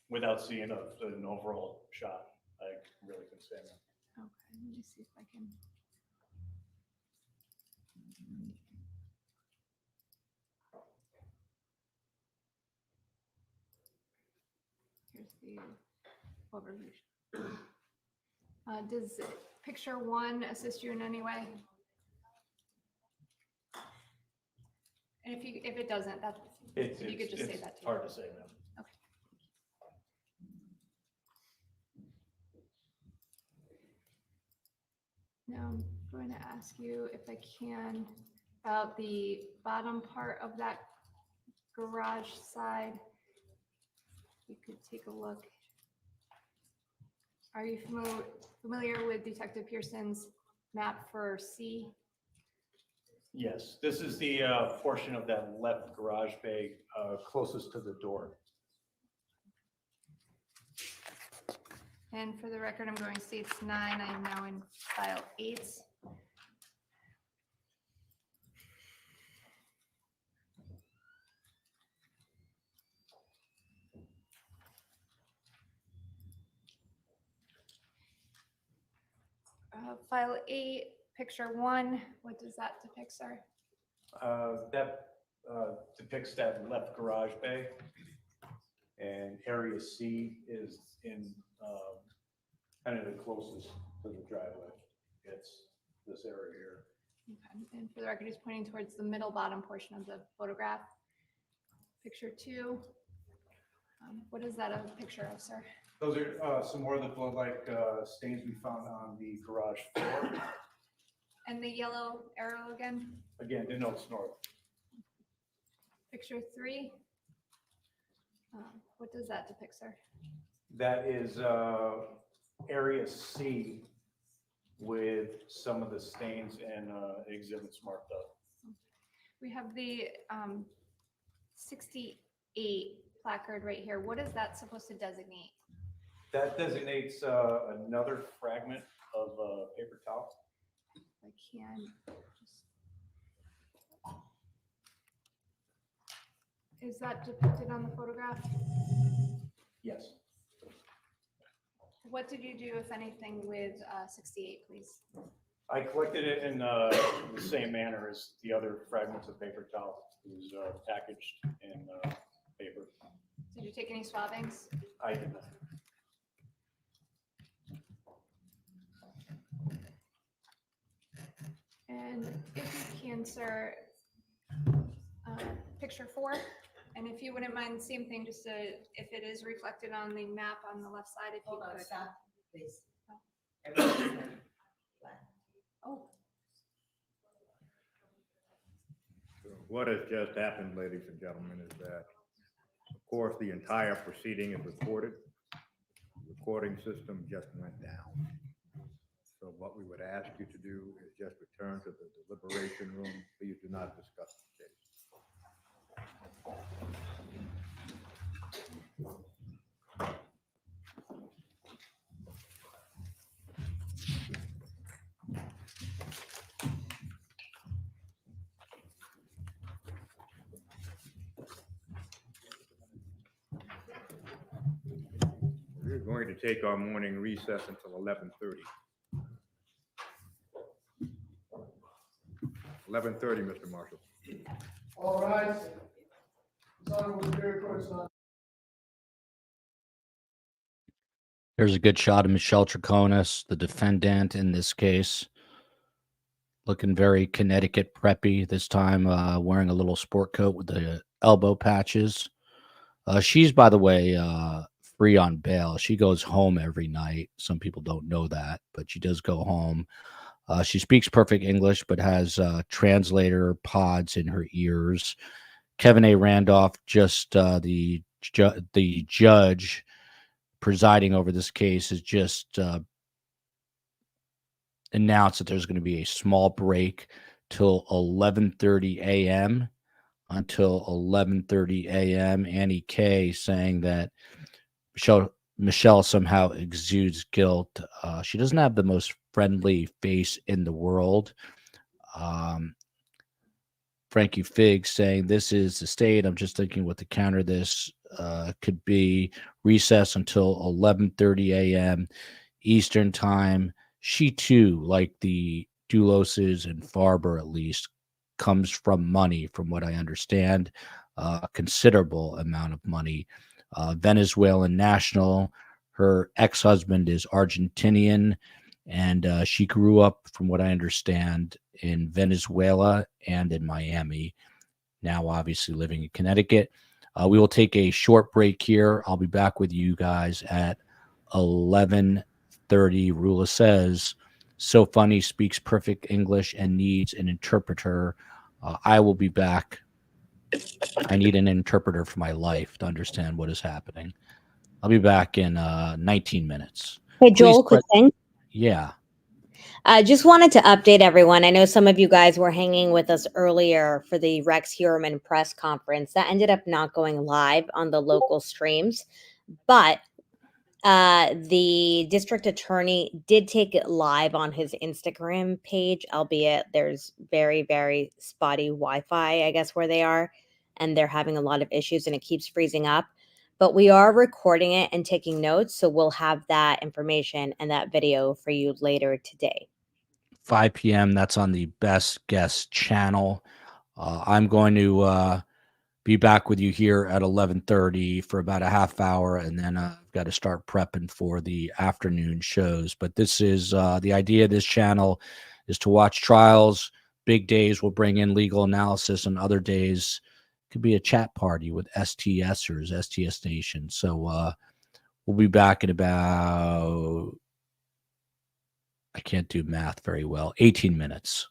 Without seeing an overall shot, I really can say that. Okay, let me see if I can. Here's the overview. Does picture 1 assist you in any way? And if it doesn't, that's, if you could just say that too. Hard to say now. Now I'm going to ask you, if I can, about the bottom part of that garage side. You could take a look. Are you familiar with Detective Pearson's map for C? Yes, this is the portion of that left garage bay closest to the door. And for the record, I'm going states 9. I am now in file 8. File 8, picture 1. What does that depict, sir? That depicts that left garage bay. And area C is in kind of the closest to the driveway. It's this area here. Okay. And for the record, he's pointing towards the middle bottom portion of the photograph. Picture 2. What is that a picture of, sir? Those are some more of the blood-like stains we found on the garage floor. And the yellow arrow again? Again, denotes north. Picture 3. What does that depict, sir? That is area C with some of the stains and exhibits marked up. We have the 68 placard right here. What is that supposed to designate? That designates another fragment of paper towel. I can just... Is that depicted on the photograph? Yes. What did you do, if anything, with 68, please? I collected it in the same manner as the other fragments of paper towel. It was packaged in paper. Did you take any swabbings? I did not. And if you can, sir, picture 4. And if you wouldn't mind, same thing, just if it is reflected on the map on the left side, if you Hold on, could. stop, please. Oh. Everybody's not black. Oh, What has just happened, ladies and gentlemen, is that, of course, the entire proceeding is recorded. The recording system just went down. So what we would ask you to do is just return to the deliberation room. Please do not discuss the case. We're going to take our morning recess until 11:30. 11:30, Mr. Marshall. All right. Son was very close on. There's a good shot of Michelle Troconis, the defendant in this case, looking very Connecticut preppy this time, wearing a little sport coat with the elbow patches. She's, by the way, free on bail. She goes home every night. Some people don't know that, but she does go home. She speaks perfect English, but has translator pods in her ears. Kevin A. Randolph, just the judge presiding over this case, has just announced that there's going to be a small break till 11:30 a.m. until 11:30 a.m. Annie K saying that Michelle somehow exudes guilt. She doesn't have the most friendly face in the world. Frankie Figg saying, this is the state. I'm just thinking what to counter this. Could be recess until 11:30 a.m. Eastern time. She too, like the Duloses and Farber at least, comes from money, from what I understand, a considerable amount of money. Venezuelan national. Her ex-husband is Argentinian, and she grew up, from what I understand, in Venezuela and in Miami, now obviously living in Connecticut. We will take a short break here. I'll be back with you guys at 11:30. Rula says, so funny, speaks perfect English and needs an interpreter. I will be back. I need an interpreter for my life to understand what is happening. I'll be back in 19 minutes. Hey, Joel, Please quick thing. Yeah. Just wanted to update everyone. I know some of you guys were hanging with us earlier for the Rex Heuermann press conference. That ended up not going live on the local streams, but the district attorney did take it live on his Instagram page, albeit there's very, very spotty Wi-Fi, I guess, where they are, and they're having a lot of issues and it keeps freezing up. But we are recording it and taking notes, so we'll have that information and that video for you later today. 5 p.m. That's on the Best Guest channel. I'm going to be back with you here at 11:30 for about a half hour, and then I've got to start prepping for the afternoon shows. But this is the idea of this channel is to watch trials. Big days will bring in legal analysis, and other days could be a chat party with STSers, STS Nation. So we'll be back in about, I can't do math very well, 18 minutes.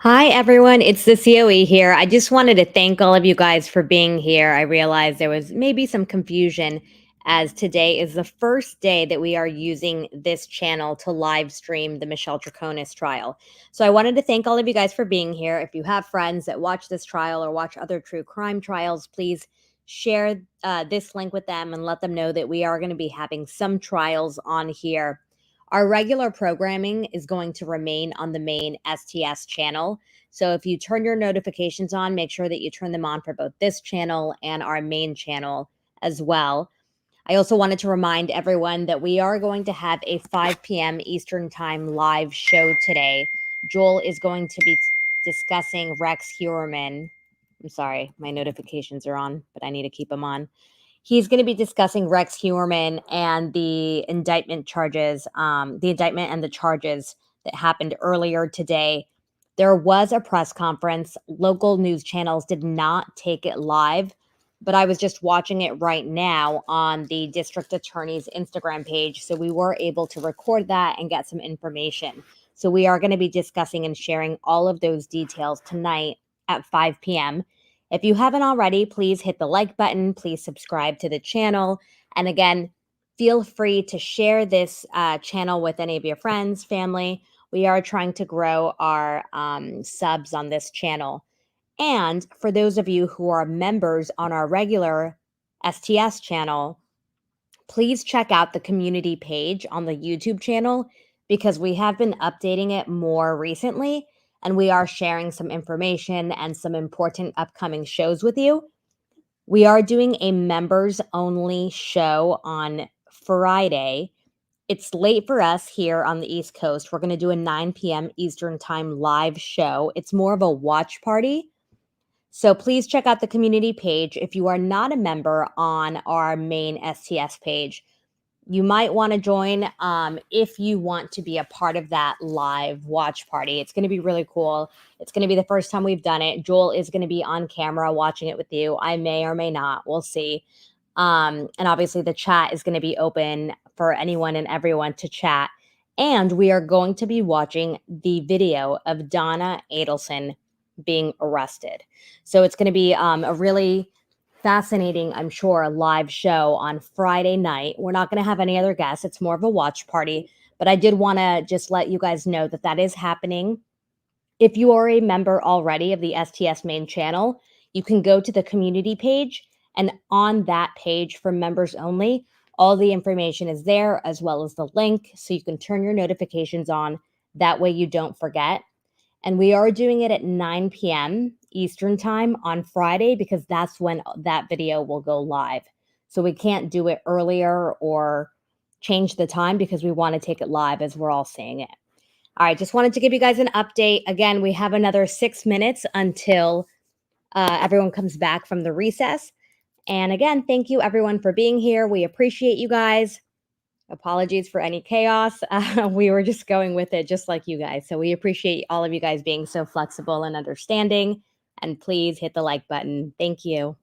Hi, everyone. It's the COE here. I just wanted to thank all of you guys for being here. I realized there was maybe some confusion as today is the first day that we are using this channel to live stream the Michelle Troconis trial. So I wanted to thank all of you guys for being here. If you have friends that watch this trial or watch other true crime trials, please share this link with them and let them know that we are going to be having some trials on here. Our regular programming is going to remain on the main STS channel. So if you turn your notifications on, make sure that you turn them on for both this channel and our main channel as well. I also wanted to remind everyone that we are going to have a 5 p.m. Eastern Time live show today. Joel is going to be discussing Rex Heuermann. I'm sorry, my notifications are on, but I need to keep them on. He's going to be discussing Rex Heuermann and the indictment charges, the indictment and the charges that happened earlier today. There was a press conference. Local news channels did not take it live, but I was just watching it right now on the district attorney's Instagram page. So we were able to record that and get some information. So we are going to be discussing and sharing all of those details tonight at 5 p.m. If you haven't already, please hit the like button. Please subscribe to the channel. And again, feel free to share this channel with any of your friends, family. We are trying to grow our subs on this channel. And for those of you who are members on our regular STS channel, please check out the community page on the YouTube channel because we have been updating it more recently and we are sharing some information and some important upcoming shows with you. We are doing a members only show on Friday. It's late for us here on the East Coast. We're going to do a 9 p.m. Eastern Time live show. It's more of a watch party. So please check out the community page. If you are not a member on our main STS page, you might want to join if you want to be a part of that live watch party. It's going to be really cool. It's going to be the first time we've done it. Joel is going to be on camera watching it with you. I may or may not. We'll see. And obviously the chat is going to be open for anyone and everyone to chat. And we are going to be watching the video of Donna Adelson being arrested. So it's going to be a really fascinating, I'm sure, live show on Friday night. We're not going to have any other guests. It's more of a watch party. But I did want to just let you guys know that that is happening. If you are a member already of the STS main channel, you can go to the community page. And on that page for members only, all the information is there as well as the link. So you can turn your notifications on. That way you don't forget. And we are doing it at 9 p.m. Eastern Time on Friday because that's when that video will go live. So we can't do it earlier or change the time because we want to take it live as we're all seeing it. All right, just wanted to give you guys an update. Again, we have another 6 minutes until everyone comes back from the recess. And again, thank you everyone for being here. We appreciate you guys. Apologies for any chaos. We were just going with it just like you guys. So we appreciate all of you guys being so flexible and understanding. And please hit the like button. Thank you.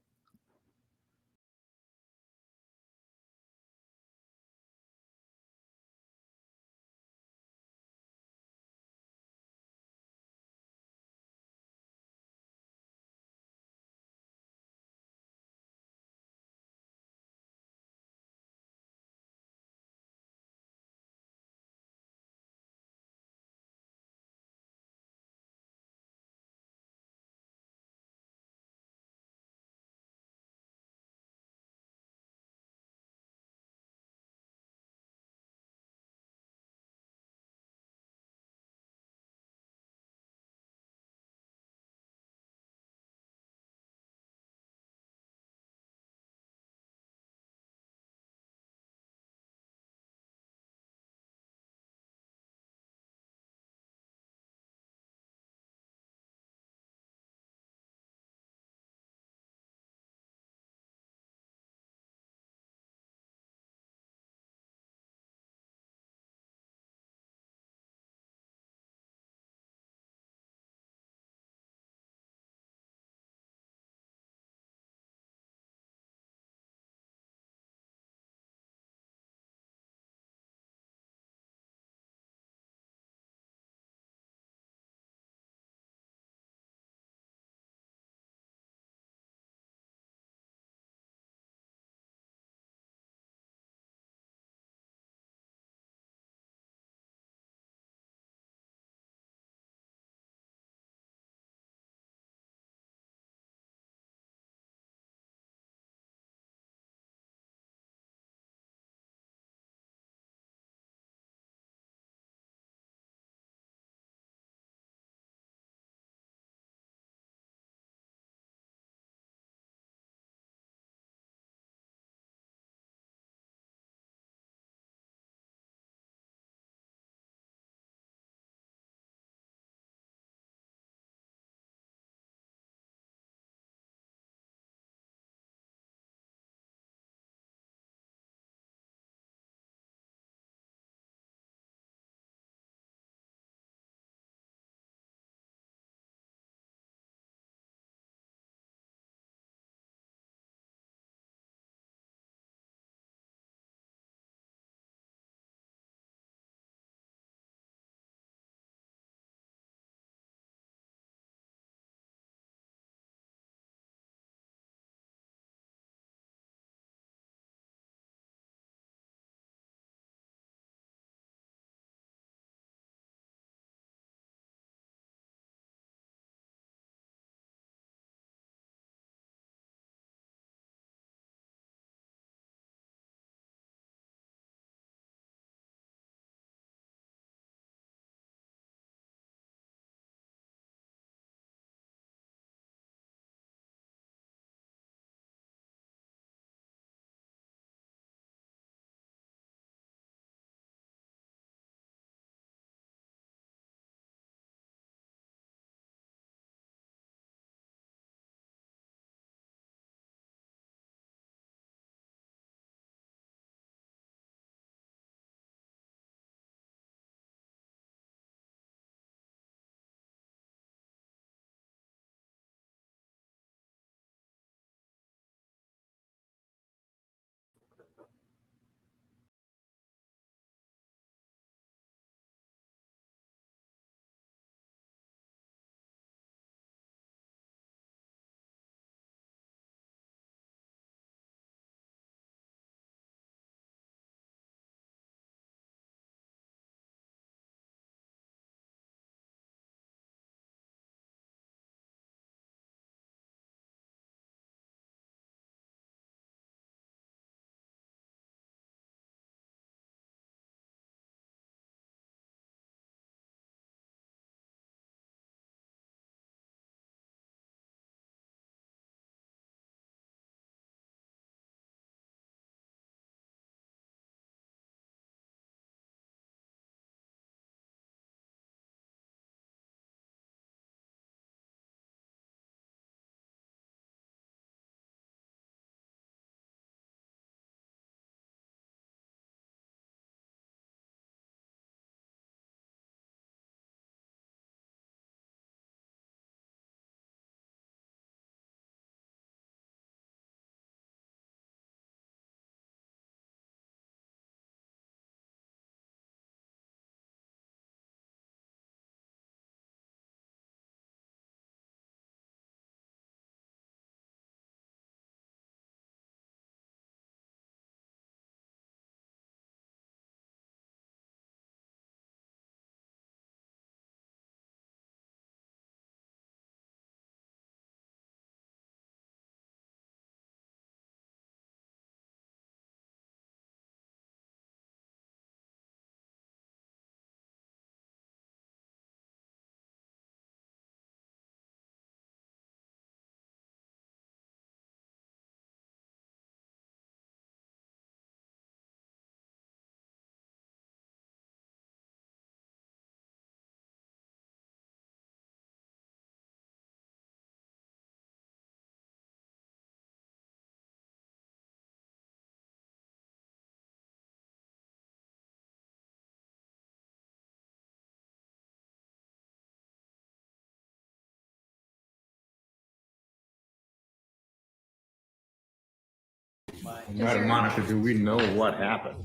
Madam Monitor, do we know what happened?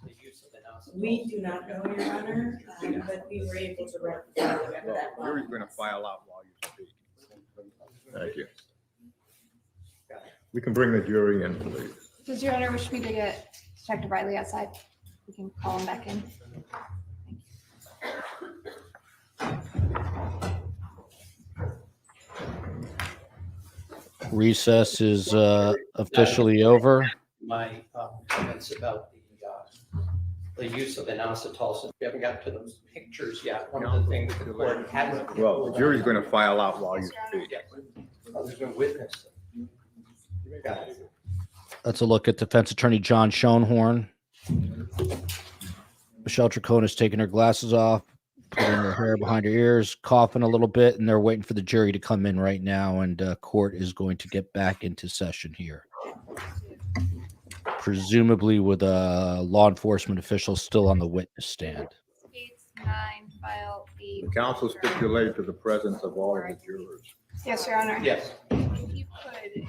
The use of the nozzle. We do not know, Your Honor, but we were able to rectify whatever that Well, jury's was. going to file out while you speak. Thank you. We can bring the jury in, please. Does Your Honor wish me to get Detective Riley outside? We can call him back in. Recess is officially over. My comments about the use of inositol, since we haven't got to those pictures yet, one of the things the court hasn't. Well, the jury's going to file out while you speak. Yeah. Oh, there's no witness. Got it. Let's a look at defense attorney John Schoenhorn. Michelle Troconis taking her glasses off, putting her hair behind her ears, coughing a little bit, and they're waiting for the jury to come in right now, and court is going to get back into session here. Presumably with a law enforcement official still on the witness stand. States 9, file 8. The counsel stipulated to the presence of all of the jurors. Yes, Your Honor. Yes. If you could you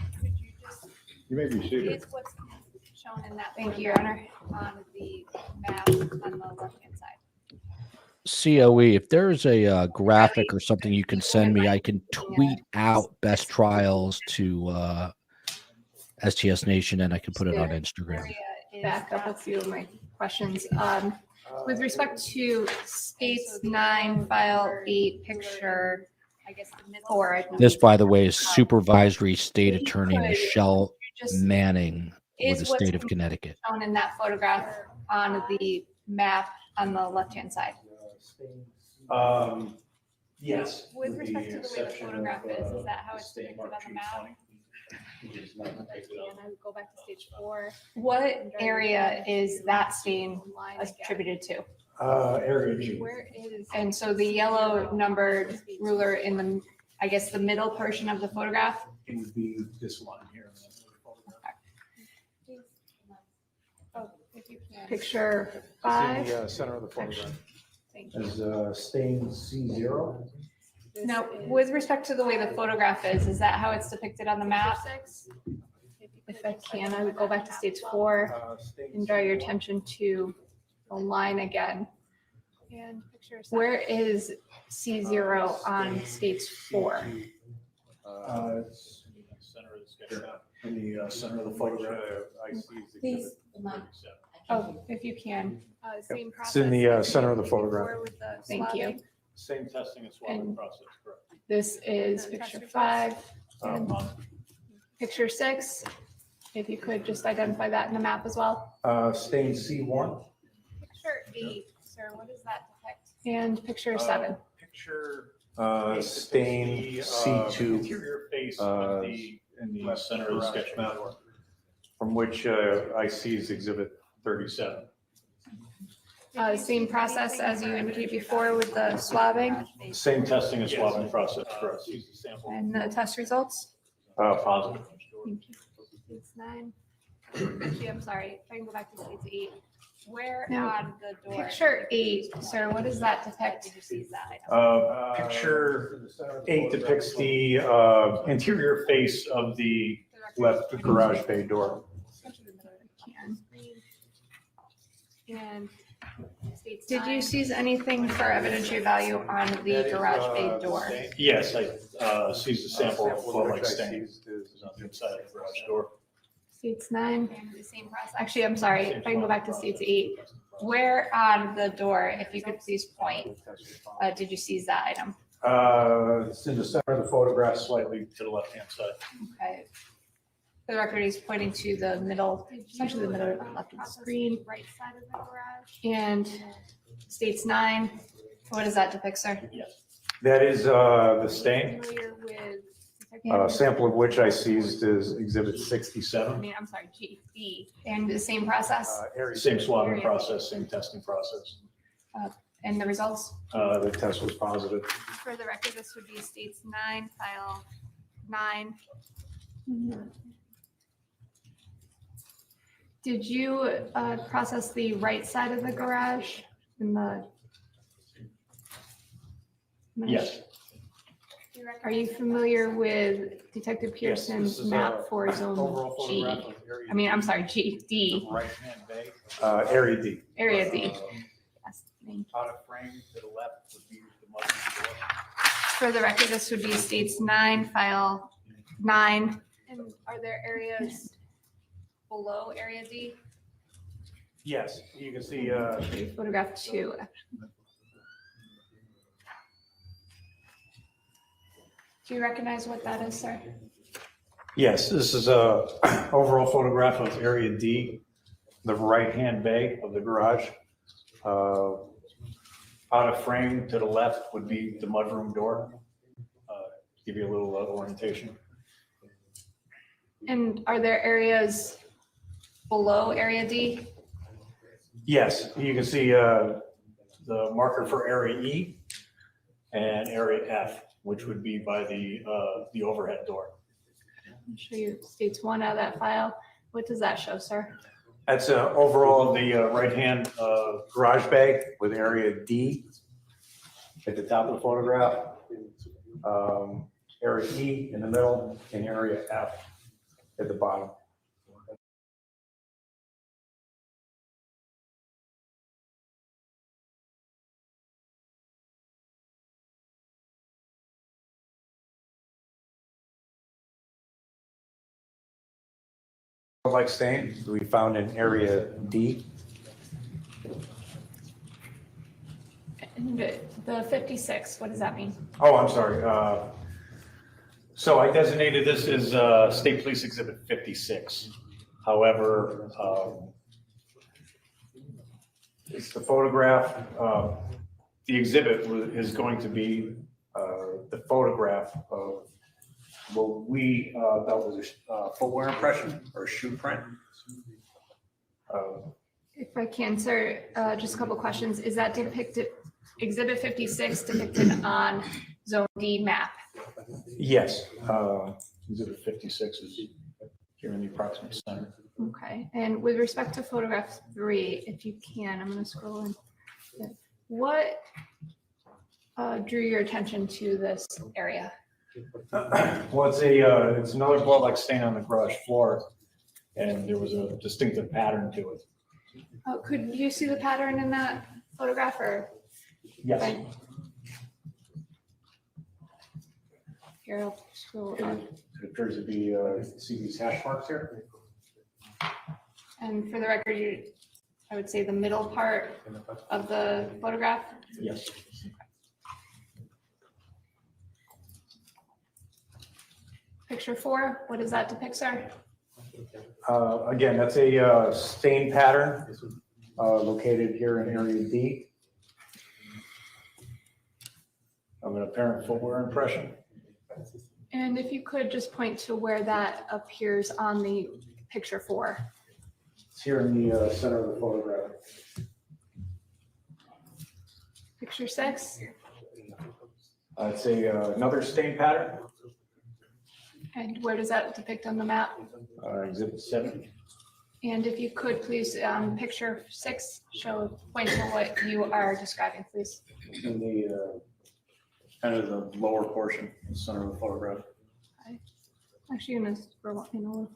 just, You may be seated. is what's shown in that. Thank you, Your Honor. On the map on the left-hand side. COE, if there's a graphic or something you can send me, I can tweet out best trials to STS Nation, and I can put it on Instagram. Back up a few of my questions. With respect to states 9, file 8, picture, I guess, 4. I believe. This, by the way, is supervisory state attorney Michelle Just Manning with the is what's state of Connecticut. shown in that photograph on the map on the left-hand side. Yes. With respect to the way the photograph is that how it's depicted on the map? And I would go back to stage 4. What area is that stain attributed to? Area G. Where is? And so the yellow numbered ruler in the, I guess, the middle portion of the photograph? It would be this one here. Oh, if you can. Picture 5. the center of the photograph. Thank you. Is stain C0? Now, with respect to the way the photograph is that how it's depicted on the map? If I can, I would go back to stage 4 and draw your attention to the line again. And where is C0 on stage 4? It's in the center of the photograph. I see Please, the mic. Oh, if you can. Same It's process. in the center of the photograph. Thank you. Same testing and swabbing process, correct. This is picture 5. And picture 6, if you could just identify that in the map as well. Stain C1. Picture 8, sir, what does that depict? And picture 7. Picture. Stain C2. Interior face in the center of the sketch map, from which I see is exhibit 37. Same process as you indicated before with the swabbing Same testing and swabbing process, correct. and the test results. Positive. Thank you. It's 9. Actually, I'm sorry, if I can go back to stage 8. Where on the door? Picture 8, sir, what does that depict? Did you see that? Picture 8 depicts the interior face of the left garage bay door. And did you seize anything for evidentiary value on the garage bay door? Yes, I seized a sample of flow-like stain on the inside of the garage door. States 9, the same process. Actually, I'm sorry, if I can go back to states 8. Where on the door, if you could please point, did you seize that item? It's in the center of the photograph, slightly to the left-hand side. Okay. For the record, he's pointing to the middle, essentially the middle left of the screen. Right side of the garage. And states 9, what does that depict, sir? That is the stain, Familiar with sample of which I seized is exhibit I 67. mean, I'm sorry, GB. And the same process Same swabbing process, same testing process. and the results? The test was positive. For the record, this would be states 9, file 9. Did you process the right side of the garage in the? Yes. Are you familiar with Detective Yes, Pearson's this is map a for zone overall G? photograph of area I mean, I'm D. sorry, D, Right-hand bay. Area D. area D. Uh, That's the name. Out of frame to the left would be the mother door. For the record, this would be states 9, file 9. And are there areas below area D? Yes, you can see, Photograph 2. Do you recognize what that is, sir? yes, this is a overall photograph of area D, the right-hand bay of the garage. Out of frame to the left would be the mudroom door. Give you a little orientation. And are there areas below area D? Yes, you can see the marker for area E and area F, which would be by the overhead door. I'll show you states 1 out of that file. What does that show, sir? That's overall the right-hand garage bay with area D at the top of the photograph. Area E in the middle and area F at the bottom. Like stain we found in area D. And the 56, what does that mean? Oh, I'm sorry. So I designated this as State Police Exhibit 56. However, it's the photograph. The exhibit is going to be the photograph of what we thought was a footwear impression or a shoe print. If I can, sir, just a couple questions. Is that depicted, Exhibit 56 depicted on Zone D map? Yes, Exhibit 56 is here in the approximate center. Okay, and with respect to photograph 3, if you can, I'm gonna scroll in. What drew your attention to this area? Well, it's another blood-like stain on the garage floor, and there was a distinctive pattern to it. Could you see the pattern in that photograph or? Yes. Okay. Here, I'll scroll on. It appears to be, see these hash marks here? And for the record, I would say the middle part of the photograph. Yes. Picture 4, what does that depict, sir? Again, that's a stain pattern located here in area D. Of an apparent footwear impression. And if you could just point to where that appears on the picture 4. It's here in the center of the photograph. Picture 6. It's another stain pattern, And where does that depict on the map? Exhibit 7. And if you could please, picture 6, point to what you are describing, please. In the kind of the lower portion, the center of the photograph. Actually, I'm gonna scroll in a little.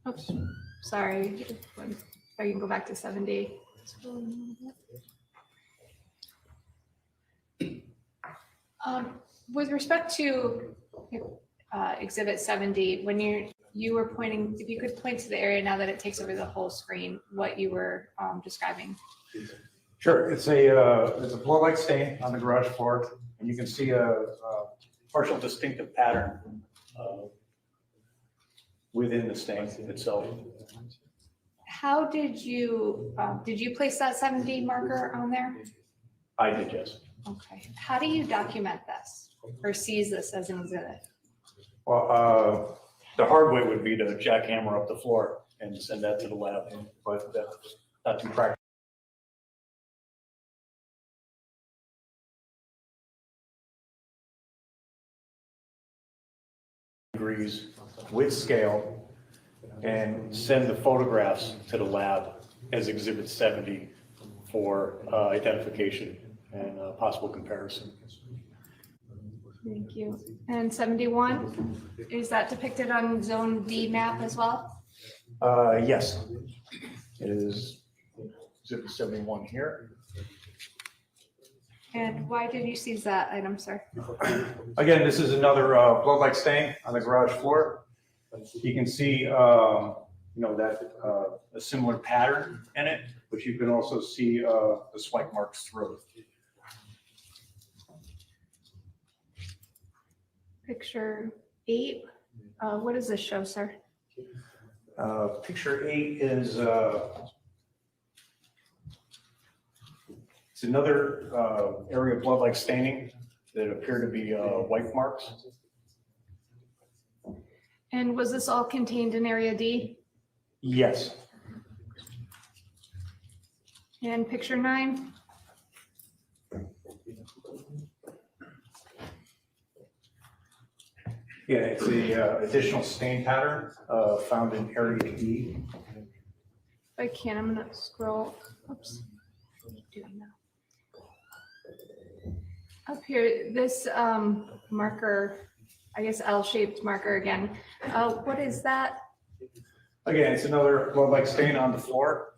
Oops, sorry. If I can go back to 7D. Scroll in a little bit. With respect to Exhibit 7D, when you were pointing, if you could point to the area now that it takes over the whole screen, what you were describing. Sure, it's a blood-like stain on the garage floor, and you can see a partial distinctive pattern within the stain itself. How did you place that 7D marker on there? I did, yes. Okay, how do you document this or seize this as an exhibit? Well, the hard way would be to jackhammer up the floor and send that to the lab, but that's not too practical. Degrees with scale and send the photographs to the lab as Exhibit 70 for identification and possible comparison. Thank you. And 71, is that depicted on Zone D map as well? Yes. It is exhibit 71 here. And why did you seize that item, sir? Again, this is another blood-like stain on the garage floor. You can see, that a similar pattern in it, but you can also see the swipe marks through it. Picture 8, what does this show, sir? Picture 8 is it's another area of blood-like staining that appear to be wipe marks. And was this all contained in Area D? Yes. And picture 9? Yeah, it's the additional stain pattern found in area D. If I can, I'm gonna scroll. Oops. What are you doing now? Up here, this marker, I guess L-shaped marker again. What is that? Again, it's another blood-like stain on the floor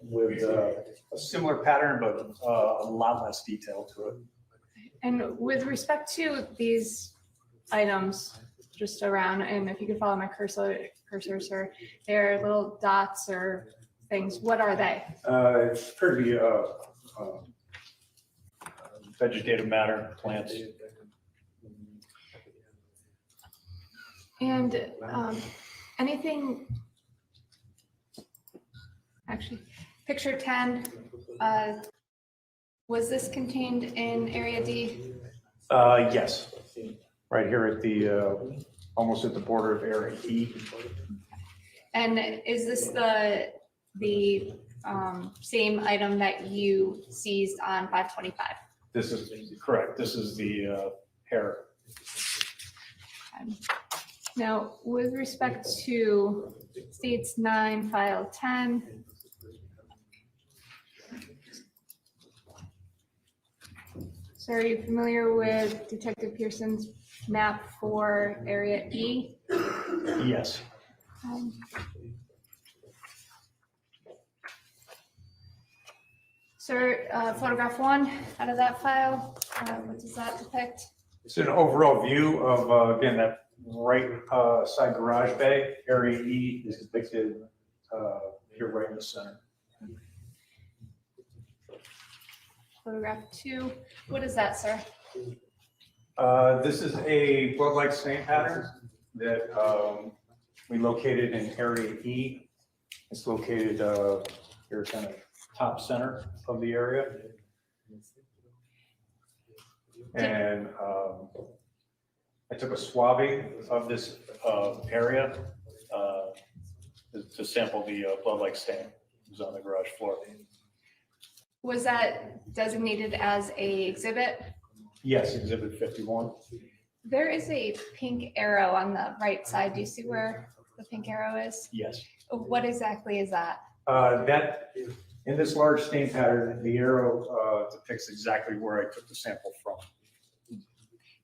with a similar pattern, but a lot less detail to it. And with respect to these items just around, and if you could follow my cursor, sir, they're little dots or things. What are they? It's pretty vegetative matter, plants. And anything, actually, picture 10, was this contained in Area D? Yes, right here at the almost at the border of area E. And is this the same item that you seized on 525? This is correct. This is the hair. Now, with respect to States 9, File 10, so are you familiar with Detective Pearson's map for Area E? Yes. Sir, photograph 1 out of that file, what does that depict? It's an overall view of, again, that right side garage bay. Area E is depicted here right in the center. Photograph 2, what is that, sir? This is a blood-like stain pattern that we located in area E. It's located here kind of top center of the area. And I took a swabbing of this area to sample the blood-like stain that was on the garage floor. Was that designated as a exhibit? Yes, exhibit 51. There is a pink arrow on the right side. Do you see where the pink arrow is? Yes. What exactly is that? That in this large stain pattern, the arrow depicts exactly where I took the sample from.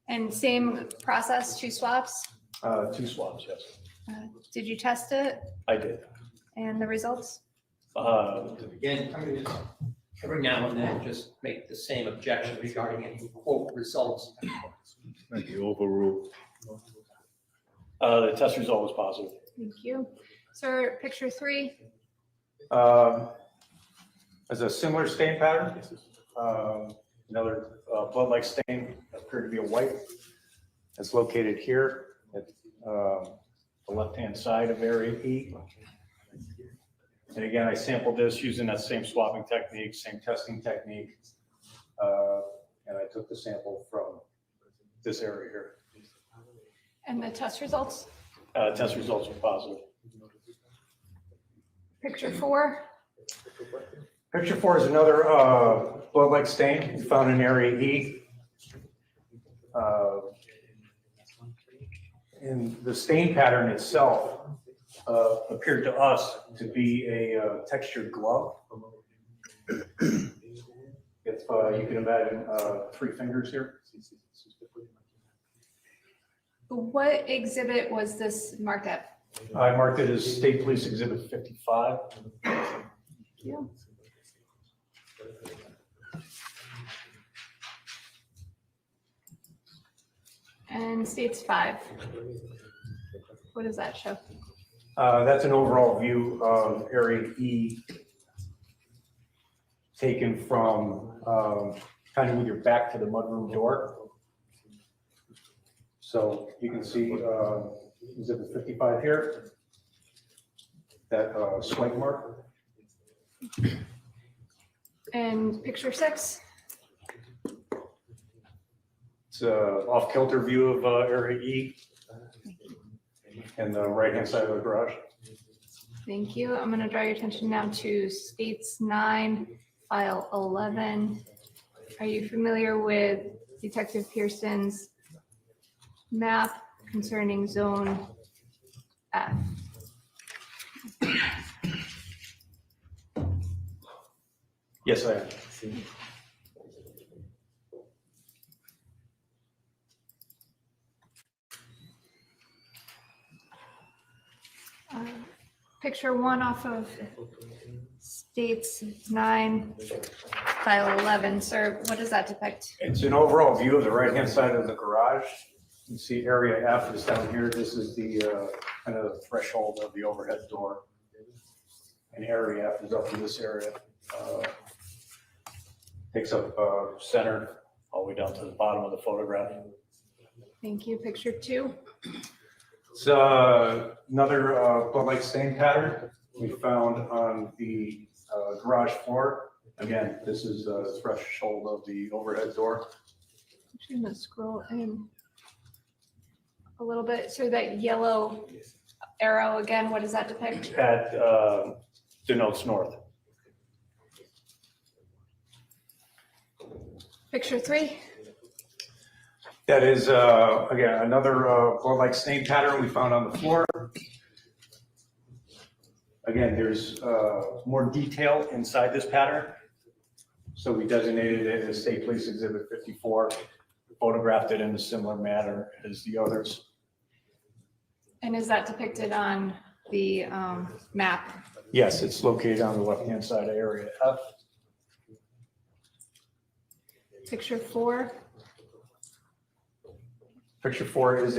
And same process, 2 swabs? 2 swabs, yes. Did you test it I did. and the results? Again, every now and then, just make the same objection regarding any quote results. Thank you, overruled. The test result was positive. Thank you. Sir, picture 3. As a similar stain pattern, another blood-like stain appeared to be a white. It's located here at the left-hand side of area E. And again, I sampled this using that same swabbing technique, same testing technique. And I took the sample from this area here. And the test results? Test results were positive. Picture 4. Picture 4 is another blood-like stain found in area E. And the stain pattern itself appeared to us to be a textured glove. If you can imagine 3 fingers here. What exhibit was this marked at? I marked it as State Police Exhibit 55. Yeah. And states 5. What does that show? That's an overall view of Area E, taken from kind of with your back to the mudroom door. So you can see Exhibit 55 here, that swipe mark. And picture 6? It's an off-kilter view of Area E and the right-hand side of the garage. Thank you. I'm going to draw your attention now to states 9, file 11. Are you familiar with Detective Pearson's map concerning zone F? Yes, I am. Picture 1 off of states 9, file 11. Sir, what does that depict? It's an overall view of the right-hand side of the garage. You can see Area F is down here. This is the kind of threshold of the overhead door. And Area F is up in this area. Takes up center all the way down to the bottom of the photograph. Thank you. Picture 2. It's another blood-like stain pattern we found on the garage floor. Again, this is the threshold of the overhead door. I'm going to scroll in a little bit. So that yellow arrow again, what does that depict? That denotes north. Picture 3. That is, again, another blood-like stain pattern we found on the floor. Again, there's more detail inside this pattern. So we designated it as State Police Exhibit 54, photographed it in a similar manner as the others. And is that depicted on the map? Yes, it's located on the left-hand side of Area F. Picture 4. Picture 4 is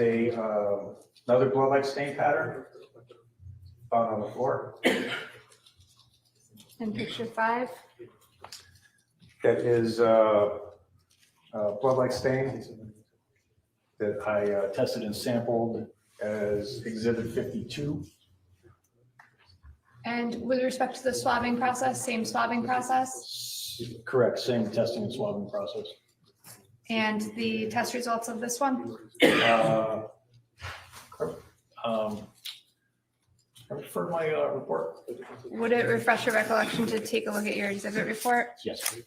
another blood-like stain pattern found on the floor. And picture 5. That is blood-like stain that I tested and sampled as Exhibit 52. And with respect to the swabbing process, same swabbing process? Correct, same testing and swabbing process. And the test results of this one? I refer to my report. Would it refresh your recollection to take a look at your exhibit report? Yes.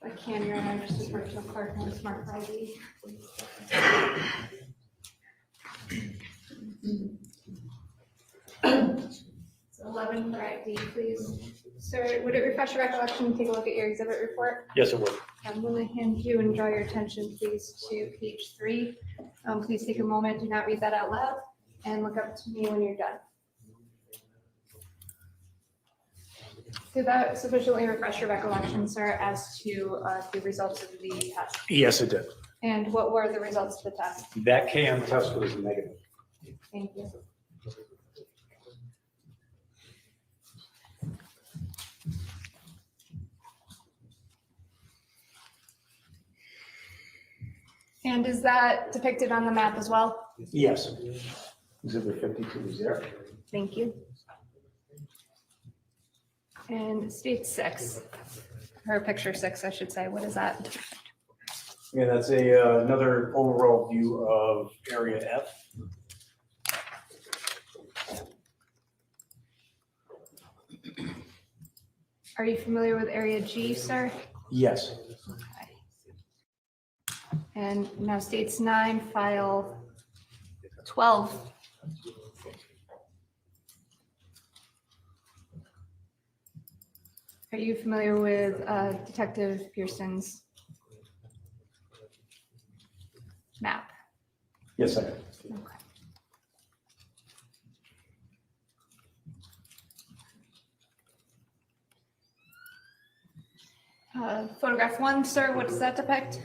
I can, Your Honor, just refer to a clerk on smart ID. It's 11 for ID, please. Sir, would it refresh your recollection to take a look at your exhibit report? Yes, it would. I'm going to hand you and draw your attention, please, to page 3. Please take a moment, do not read that out loud, and look up to me when you're done. Did that sufficiently refresh your recollection, sir, as to the results of the test? Yes, it did. And what were the results of the test? That KM test was negative. Thank you. And is that depicted on the map as well? Yes. Exhibit 52 is there. Thank you. And state 6, or picture 6, I should say. What is that? Yeah, that's another overall view of Area F. Are you familiar with area G, sir? Yes. Okay. And now states 9, file 12. Are you familiar with Detective Pearson's map? Yes, I am. Okay. Photograph 1, sir, what does that depict?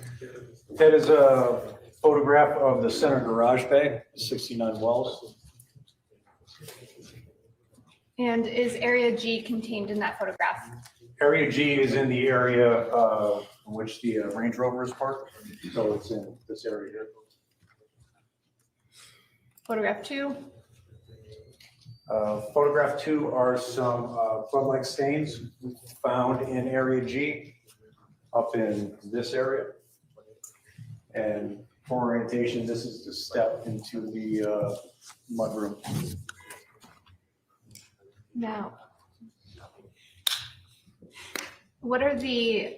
That is a photograph of the center garage bay, 69 Wells. And is area G contained in that photograph? Area G is in the area in which the Range Rover is parked, so it's in this area here. Photograph 2? Photograph 2 are some blood-like stains found in area G up in this area. And for orientation, this is the step into the mudroom. Now, what are the,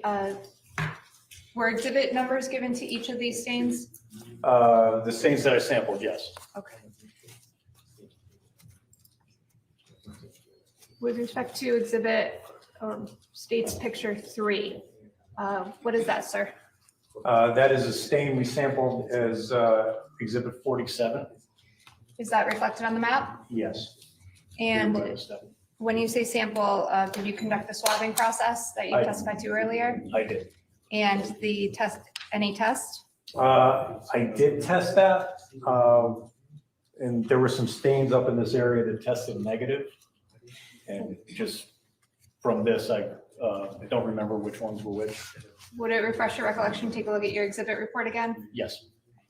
were exhibit numbers given to each of these stains? The stains that I sampled, yes. Okay. With respect to exhibit or states picture 3, what is that, sir? That is a stain we sampled as exhibit 47. Is that reflected on the map? Yes. And when you say sample, did you conduct the swabbing process that you I- testified to earlier? I did. And the test, any test? I did test that, and there were some stains up in this area that tested negative. And just from this, I don't remember which ones were which. Would it refresh your recollection? Take a look at your exhibit report again, Yes.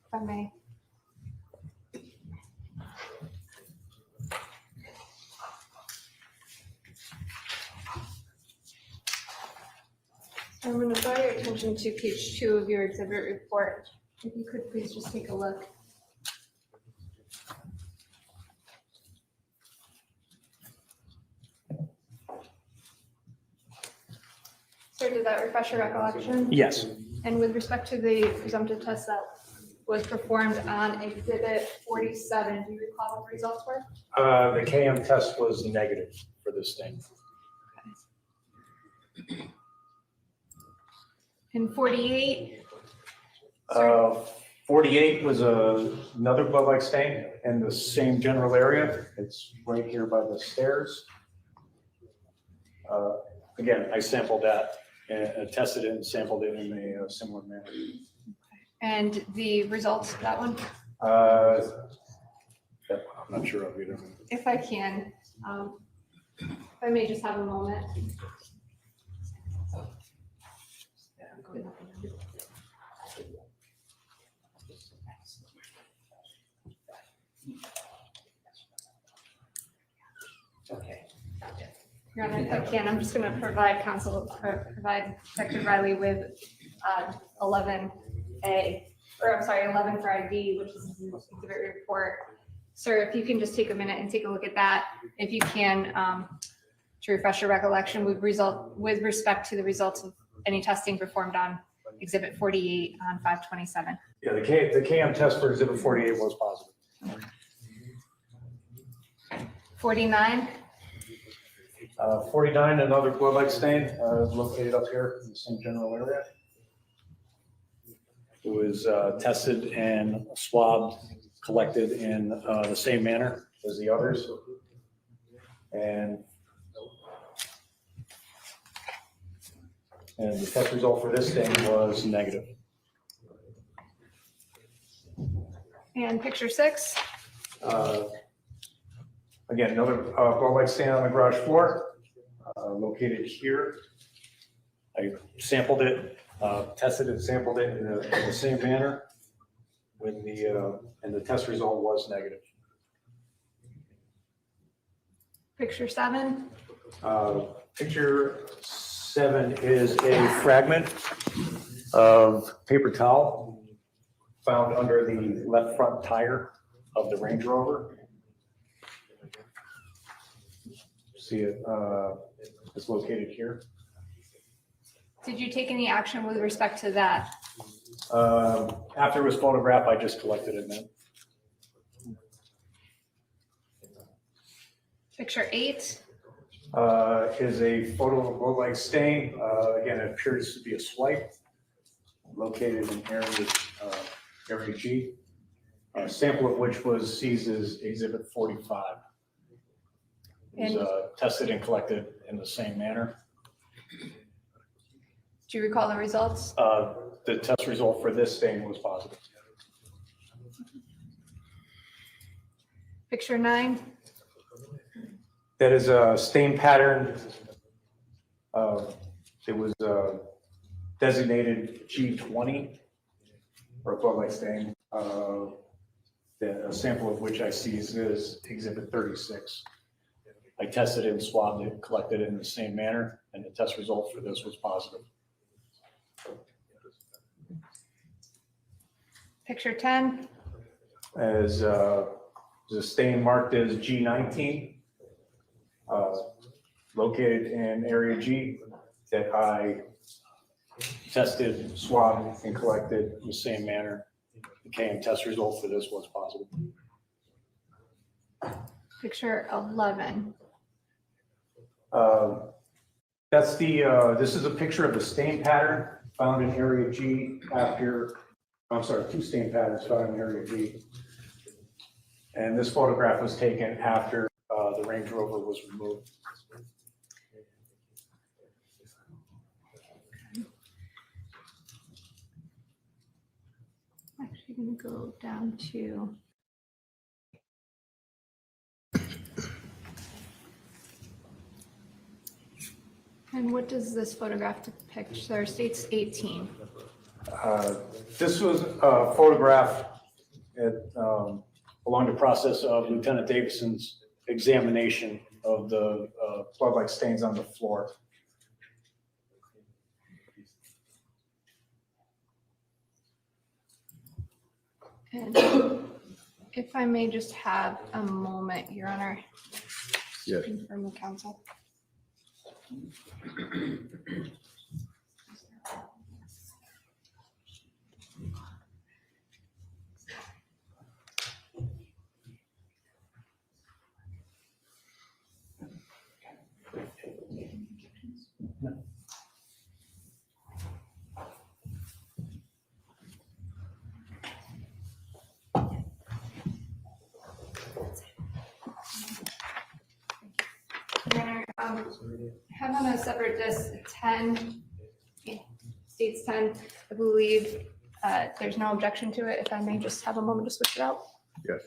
if I may. I'm going to draw your attention to page 2 of your exhibit report. If you could please just take a look. Sir, did that refresh your recollection? Yes. And with respect to the presumptive test that was performed on exhibit 47, do you recall what the results were? The KM test was negative for this stain. And 48, 48 was another blood-like stain in the same general area. It's right here by the stairs. Again, I sampled that and tested it and sampled it in a similar manner. and the results, that one, That I'm not sure of either. if I can, if I may just have a moment. Okay. Your Honor, if I can, I'm just going to provide provide Detective Riley with 11A, or I'm sorry, 11 for ID, which is his exhibit report. Sir, if you can just take a minute and take a look at that, if you can, to refresh your recollection with respect to the results of any testing performed on exhibit 48 on 5/27. Yeah, the KM test for exhibit 48 was positive. 49, 49, another blood-like stain, located up here in the same general area. It was tested and swabbed, collected in the same manner as the others. And the test result for this stain was negative. and picture 6, Again, another blood-like stain on the garage floor, located here. I sampled it, tested and sampled it in the same manner when and the test result was negative. picture 7, Picture 7 is a fragment of paper towel found under the left front tire of the Range Rover. See it is located here. Did you take any action with respect to that? After it was photographed, I just collected it then. Picture 8. Is a photo of a blood-like stain. Again, it appears to be a swipe located in area G. A sample of which was seized as Exhibit 45. It was tested and collected in the same manner. Do you recall the results? The test result for this stain was positive. Picture 9. That is a stain pattern. It was designated G20 for a blood-like stain. A sample of which I seized is Exhibit 36. I tested it and swabbed it, collected it in the same manner, and the test result for this was positive. Picture 10. As a stain marked as G19, located in area G, that I tested, swabbed, and collected in the same manner. The KM test result for this was positive. Picture 11. That's the, this is a picture of the stain pattern found in area G after, I'm sorry, 2 stain patterns found in area G. And this photograph was taken after the Range Rover was removed. Actually going to go down to and what does this photograph depict? There states 18. This was photographed at, along the process of Lieutenant Davison's examination of the blood-like stains on the floor. And if I may just have a moment, Your Honor. Yes. Confirm with counsel. Have on a separate disc 10, states 10, I believe there's no objection to it. If I may just have a moment to switch it out. Yes.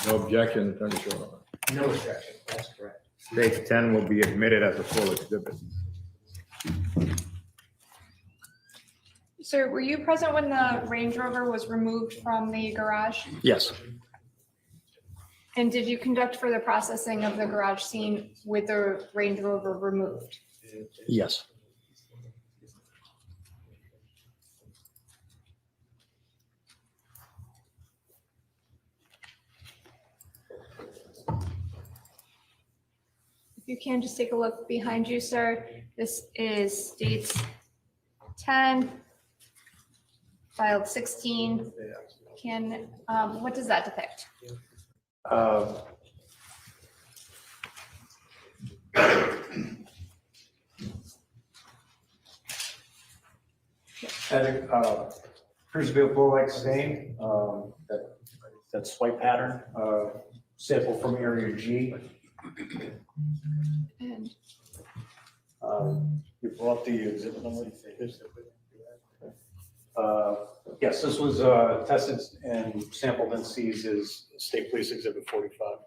No objection, Attorney Shaw. No objection, that's correct. Stage 10 will be admitted as a full exhibit. Sir, were you present when the Range Rover was removed from the garage? Yes. And did you conduct further processing of the garage scene with the Range Rover removed? Yes. If you can, just take a look behind you, sir. This is states 10, filed 16. Can, what does that depict? Appears to be a blow-like stain, that swipe pattern, sample from area G. And You brought the exhibit number? Yes, this was tested and sampled and seized as State Police Exhibit 45.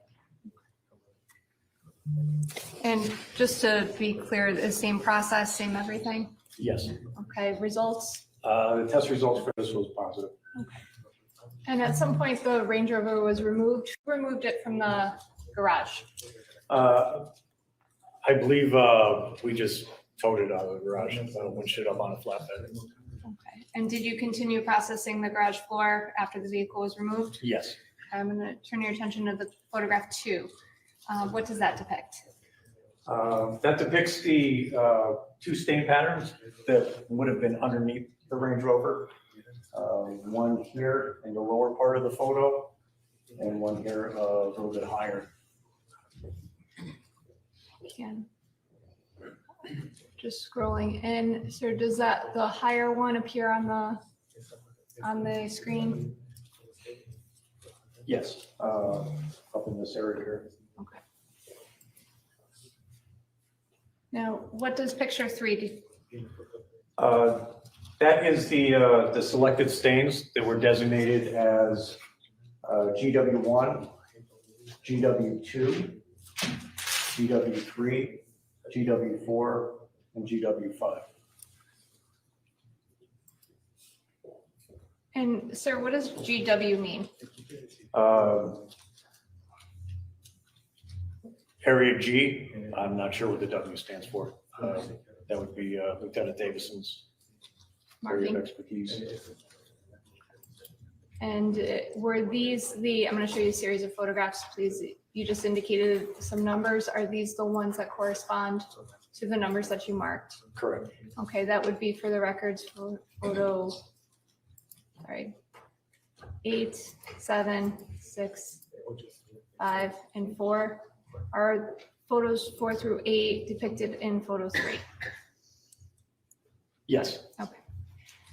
And just to be clear, the same process, same everything? Yes. Okay, results? The test results for this was positive. And at some point, the Range Rover was removed. Who removed it from the garage? I believe we just towed it out of the garage and winched it up on a flatbed. Okay. And did you continue processing the garage floor after the vehicle was removed? Yes. I'm going to turn your attention to the photograph 2. What does that depict? That depicts the two stain patterns that would have been underneath the Range Rover. One here in the lower part of the photo, and one here a little bit higher. Again. Just scrolling in. So does that, the higher one appear on the screen? Yes, up in this area here. Okay. Now, what does picture 3 do? That is the selected stains that were designated as GW1, GW2, GW3, GW4, and GW5. And sir, what does GW mean? Area G, I'm not sure what the W stands for. That would be Lieutenant Davison's area of Marking. expertise. And were these I'm going to show you a series of photographs, please. You just indicated some numbers. Are these the ones that correspond to the numbers that you marked? Correct. Okay, that would be for the records for photo, 8, 7, 6, 5, and 4. Are photos 4 through 8 depicted in photo 3? Yes. Okay.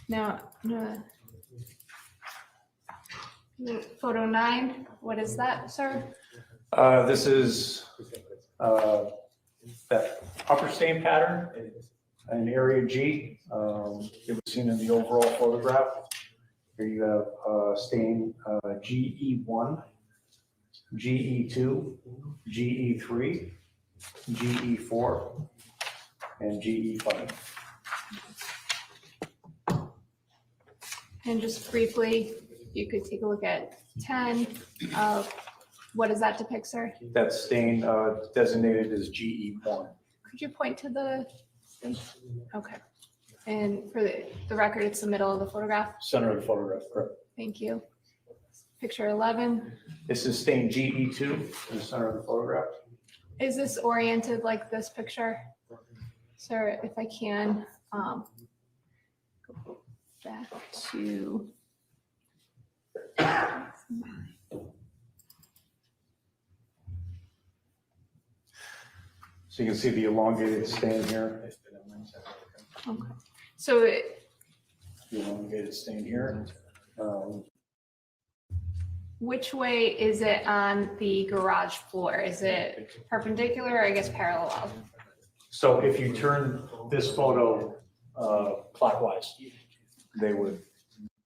Now, photo 9, what is that, sir? This is that upper stain pattern in area G. It was seen in the overall photograph. Here you have stain GE1, GE2, GE3, GE4, and GE5. And just briefly, you could take a look at 10. What does that depict, sir? That stain designated as GE1. Could you point to the, okay. And for the record, it's the middle of the photograph. Center of the photograph, correct. Thank you. Picture 11. This is stain GE2 in the center of the photograph. Is this oriented like this picture? Sir, if I can, go back to. So you can see the elongated stain here. Okay. So The elongated stain here. which way is it on the garage floor? Is it perpendicular or I guess parallel? So if you turn this photo clockwise, they would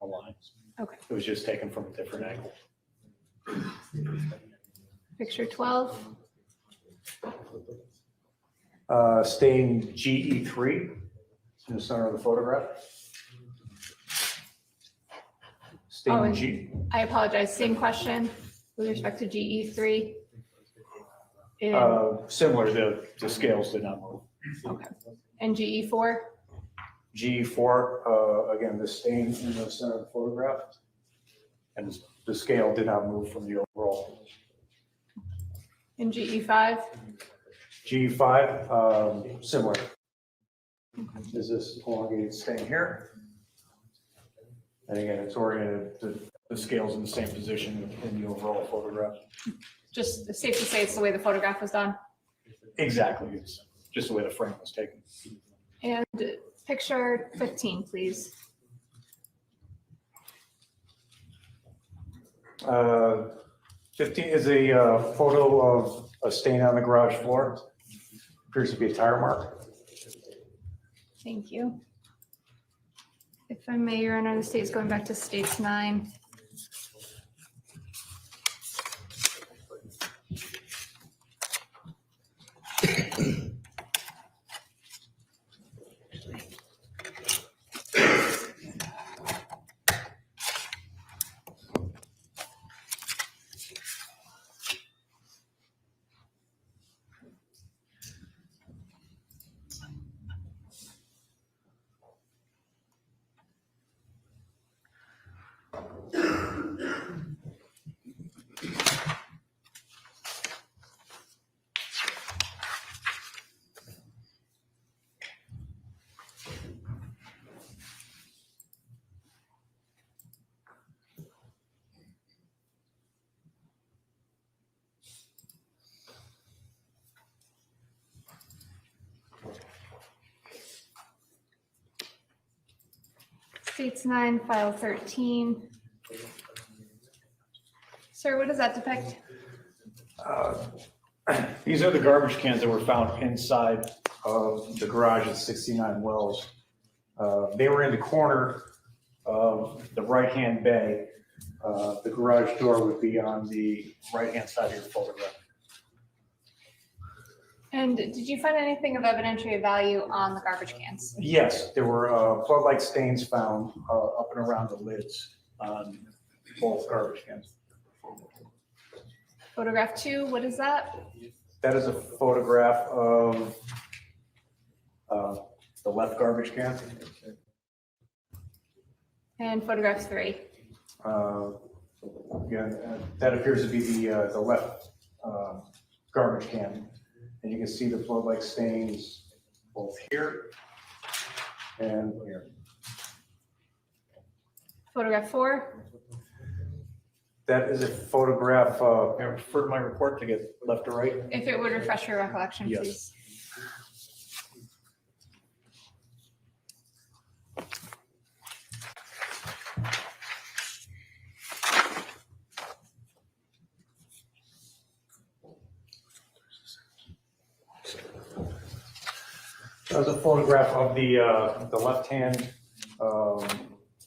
align. Okay. It was just taken from a different angle. Picture 12. Stain GE3 in the center of the photograph. Oh, Stain and G. I apologize. Same question with respect to GE3. Similar, the scales did not move. Okay. And GE4? GE4, again, the stain in the center of the photograph. And the scale did not move from the overall. And GE5? GE5, similar. Is this elongated stain here? And again, it's oriented, the scale's in the same position in the overall photograph. Just safe to say it's the way the photograph was done. Exactly, it's just the way the frame was taken. And picture 15, please. 15 is a photo of a stain on the garage floor. Appears to be a tire mark. Thank you. If I may, Your Honor, the state's going back to states 9. States 9, file 13. Sir, what does that depict? These are the garbage cans that were found inside of the garage at 69 Wells. They were in the corner of the right-hand bay. The garage door would be on the right-hand side of your photograph. And did you find anything of evidentiary value on the garbage cans? Yes, there were blood-like stains found up and around the lids on both garbage cans. Photograph 2, what is that? That is a photograph of the left garbage can. And photograph 3. Yeah, that appears to be the left garbage can. And you can see the blood-like stains both here and here. Photograph 4. That is a photograph, I refer to my report to get left to right. If it would refresh your recollection, Yes. please. That was a photograph of the left-hand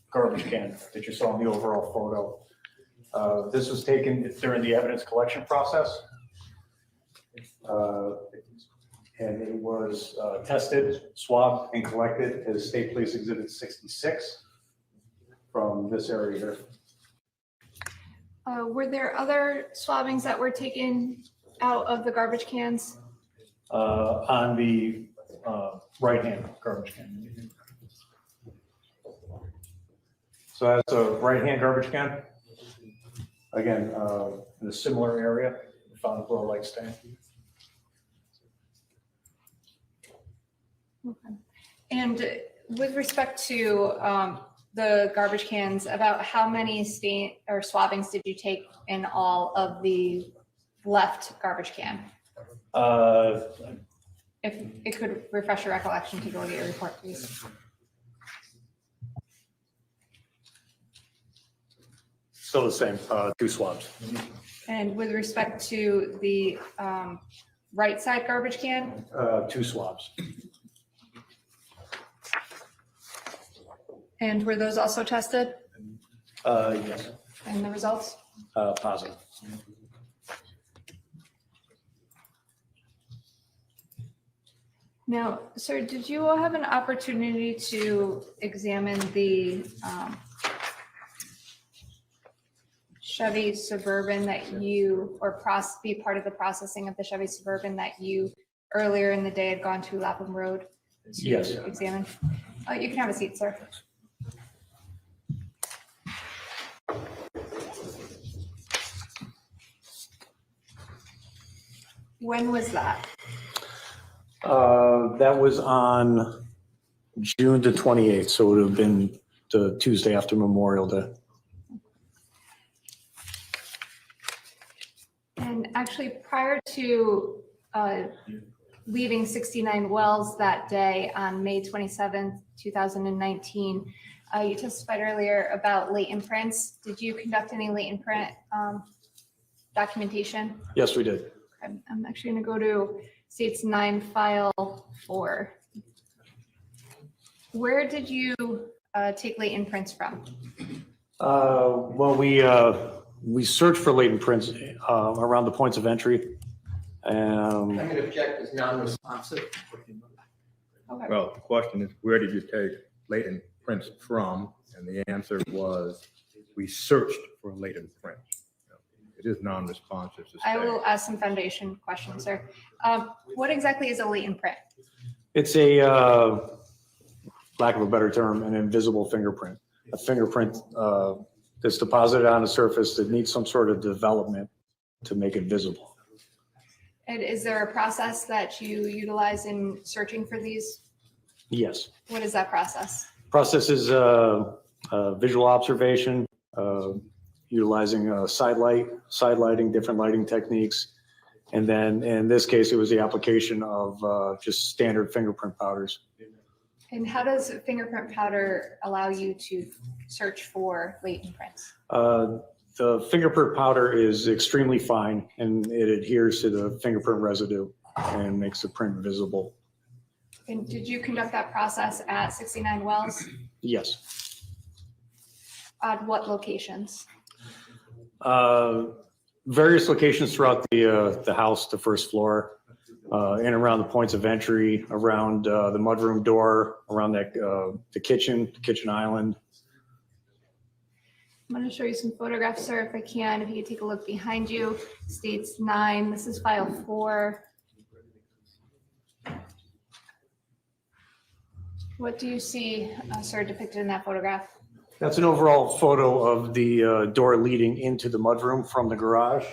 garbage can that you saw in the overall photo. This was taken during the evidence collection process. And it was tested, swabbed, and collected as State Police Exhibit 66 from this area here. Were there other swabbings that were taken out of the garbage cans? On the right-hand garbage can. So that's a right-hand garbage can. Again, in a similar area, we found a blood-like stain. Okay. And with respect to the garbage cans, about how many stain or swabbings did you take in all of the left garbage can? If it could refresh your recollection to go to your report, please. Still the same, 2 swabs. And with respect to the right side garbage can, 2 swabs. and were those also tested? Yes, And the results? positive. Now, sir, did you all have an opportunity to examine the Chevy Suburban that you, or be part of the processing of the Chevy Suburban that you earlier in the day had gone to Lapham Road to Yes. examine? You can have a seat, sir. When was that? That was on June the 28th, so it would have been the Tuesday after Memorial Day. And actually, prior to leaving 69 Wells that day on May 27th, 2019, you testified earlier about latent prints. Did you conduct any latent print documentation? Yes, we did. I'm actually going to go to States 9 file 4. Where did you take latent prints from? Well, we searched for latent prints around the points of entry. I'm going to object as non-responsive. Okay. Well, the question is, where did you take latent prints from? And the answer was, we searched for latent prints. It is non-responsive to I say. will ask some foundation questions, sir. What exactly is a latent print? It's a, lack of a better term, an invisible fingerprint. A fingerprint that's deposited on a surface that needs some sort of development to make it visible. And is there a process that you utilize in searching for these? Yes. What is that process? Process is visual observation, utilizing side lighting, different lighting techniques. And then in this case, it was the application of just standard fingerprint powders. And how does fingerprint powder allow you to search for latent prints? The fingerprint powder is extremely fine and it adheres to the fingerprint residue and makes the print visible. And did you conduct that process at 69 Wells? Yes. At what locations? Various locations throughout the house, the first floor, and around the points of entry, around the mudroom door, around that the kitchen island. I'm going to show you some photographs, sir, if I can. If you could take a look behind you, states 9. This is file 4. What do you see, sir, depicted in that photograph? That's an overall photo of the door leading into the mudroom from the garage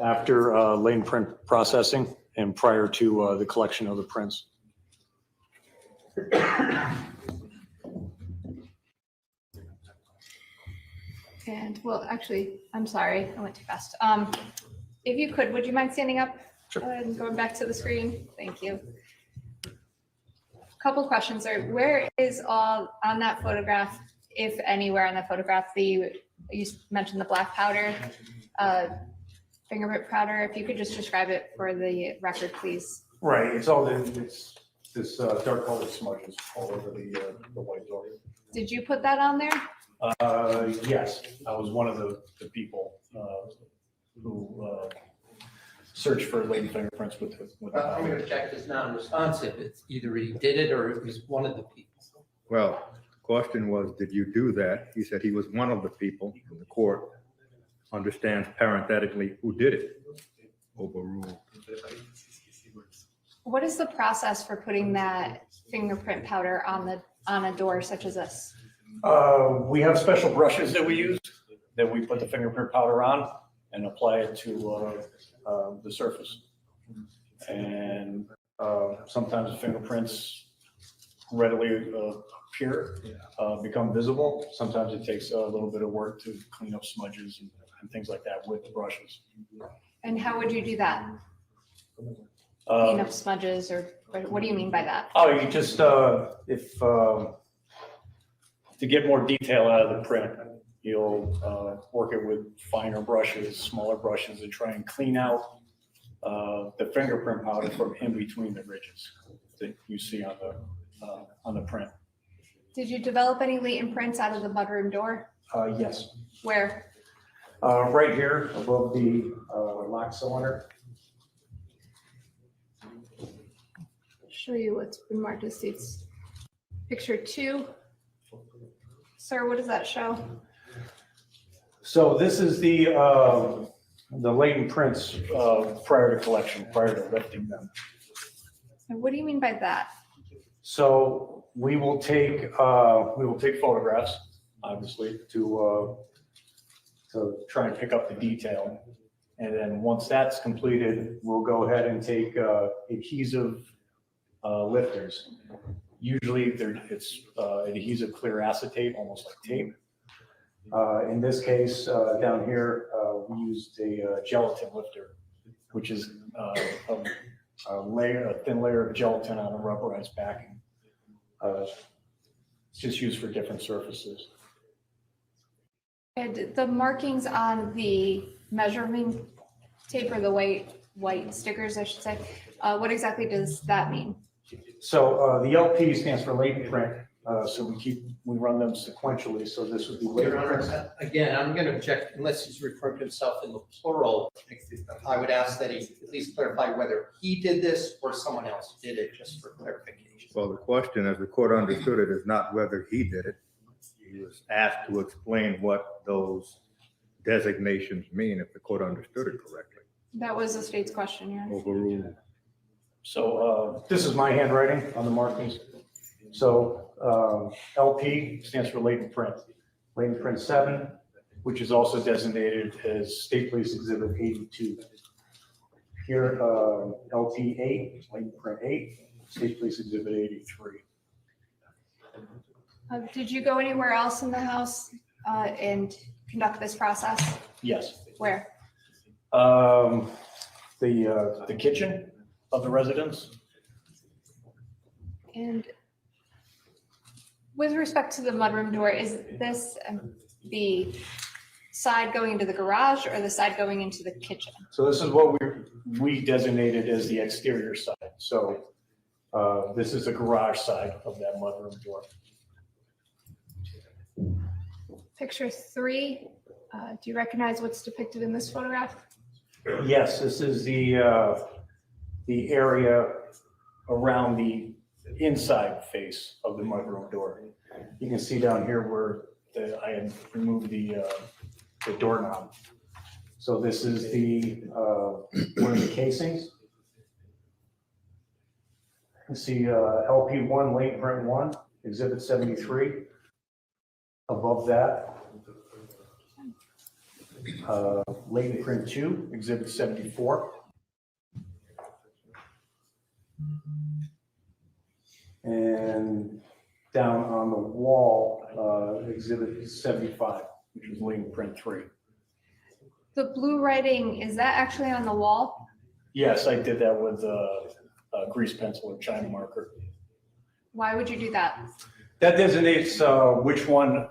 after latent print processing and prior to the collection of the prints. And well, actually, I'm sorry, I went too fast. If you could, would you mind standing up? Sure. And going back to the screen? Thank you. Couple questions, sir. Where is all on that photograph, if anywhere on that photograph, you mentioned the black powder, fingerprint powder. If you could just describe it for the record, please. Right, it's this dark colored smudges all over the white door. Did you put that on there? Yes, I was one of the people who searched for latent fingerprints with the I'm going to check this non-responsive. It's either he did it or it was one of the people. Well, the question was, did you do that? He said he was one of the people, and the court understands parenthetically who did it. Overruled. What is the process for putting that fingerprint powder on a door such as this? We have special brushes that we use that we put the fingerprint powder on and apply it to the surface. And sometimes the fingerprints readily appear, become visible. Sometimes it takes a little bit of work to clean up smudges and things like that with the brushes. And how would you do that? Clean up smudges, or what do you mean by that? Oh, you just, if, to get more detail out of the print, you'll work it with finer brushes, smaller brushes, and try and clean out the fingerprint powder from in between the ridges that you see on the print. Did you develop any latent prints out of the mudroom door? Yes. Where? Right here above the lock cylinder. Show you what's been marked as states. Picture 2. Sir, what does that show? So this is the latent prints prior to collection, prior to lifting them. And what do you mean by that? So we will take photographs, obviously, to try and pick up the detail. And then once that's completed, we'll go ahead and take adhesive lifters. Usually it's adhesive clear acetate, almost like tape. In this case, down here, we used a gelatin lifter, which is a thin layer of gelatin on a rubberized backing. It's just used for different surfaces. And the markings on the measuring tape, or the white stickers, I should say, what exactly does that mean? So the LP stands for latent print. So we run them sequentially. So this would be latent Your print. Honor, again, I'm going to object, unless he's referring to himself in the plural. I would ask that he at least clarify whether he did this or someone else did it, just for clarification. Well, the question, as the court understood it, is not whether he did it. He was asked to explain what those designations mean, if the court understood it correctly. That was the state's question, Your Honor. Overruled. So this is my handwriting on the markings. So LP stands for latent print. Latent print 7, which is also designated as State Police Exhibit 82. Here, LP 8, latent print 8, State Police Exhibit 83. Did you go anywhere else in the house and conduct this process? Yes. Where? The kitchen of the residence. And with respect to the mudroom door, is this the side going into the garage or the side going into the kitchen? So this is what we designated as the exterior side. So this is the garage side of that mudroom door. Picture 3, do you recognize what's depicted in this photograph? Yes, this is the area around the inside face of the mudroom door. You can see down here where I had removed the doorknob. So this is one of the casings. You see LP1, late print 1, exhibit 73. Above that, latent print 2, exhibit 74. And down on the wall, exhibit 75, which is latent print 3. The blue writing, is that actually on the wall? Yes, I did that with a grease pencil or China marker. Why would you do that? That designates which one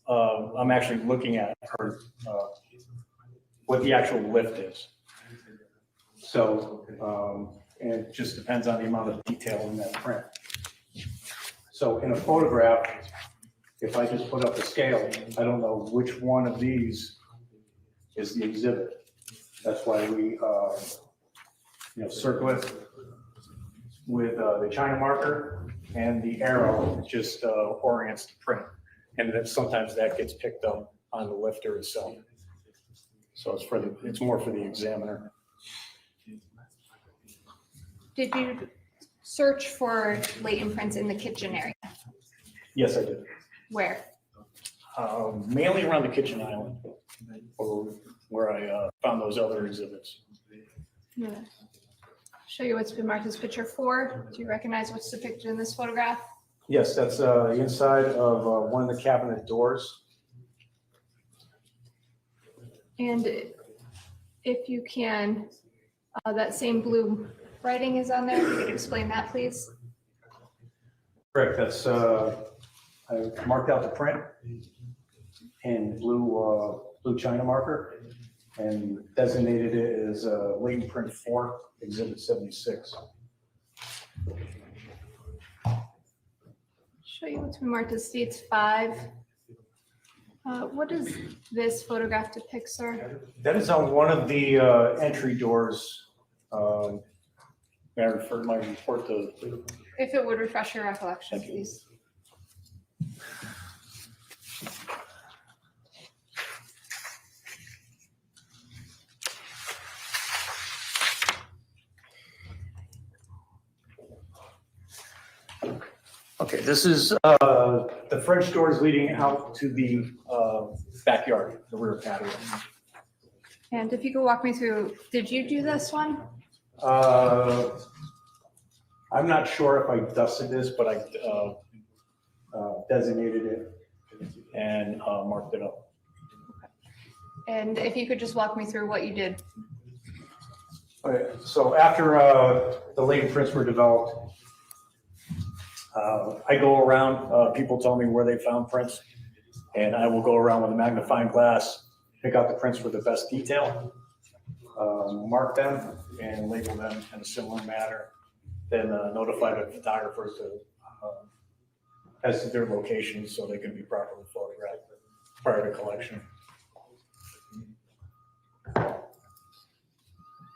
I'm actually looking at, or what the actual lift is. So, and it just depends on the amount of detail in that print. So in a photograph, if I just put up a scale, I don't know which one of these is the exhibit. That's why we circle it with the China marker, and the arrow just orients the print. And then sometimes that gets picked up on the lifter itself. So it's more for the examiner. Did you search for latent prints in the kitchen area? Yes, I did. Where? Mainly around the kitchen island, or where I found those other exhibits. Show you what's been marked as picture 4. Do you recognize what's depicted in this photograph? Yes, that's the inside of one of the cabinet doors. And if you can, that same blue writing is on there. If you could explain that, please. Correct. That's I marked out the print in blue China marker and designated it as latent print 4, exhibit 76. Show you what's been marked as states 5. What does this photograph depict, sir? That is on one of the entry doors. May I refer my report to? If it would refresh your recollection, please. Okay, this is the French doors leading out to the backyard, the rear patio. And if you could walk me through, did you do this one? I'm not sure if I dusted this, but I designated it and marked it up. And if you could just walk me through what you did. Okay, so after the latent prints were developed, I go around, people tell me where they found prints, and I will go around with a magnifying glass, pick out the prints with the best detail, mark them and label them in a similar manner, then notify the photographers as to their locations so they can be properly photographed prior to collection.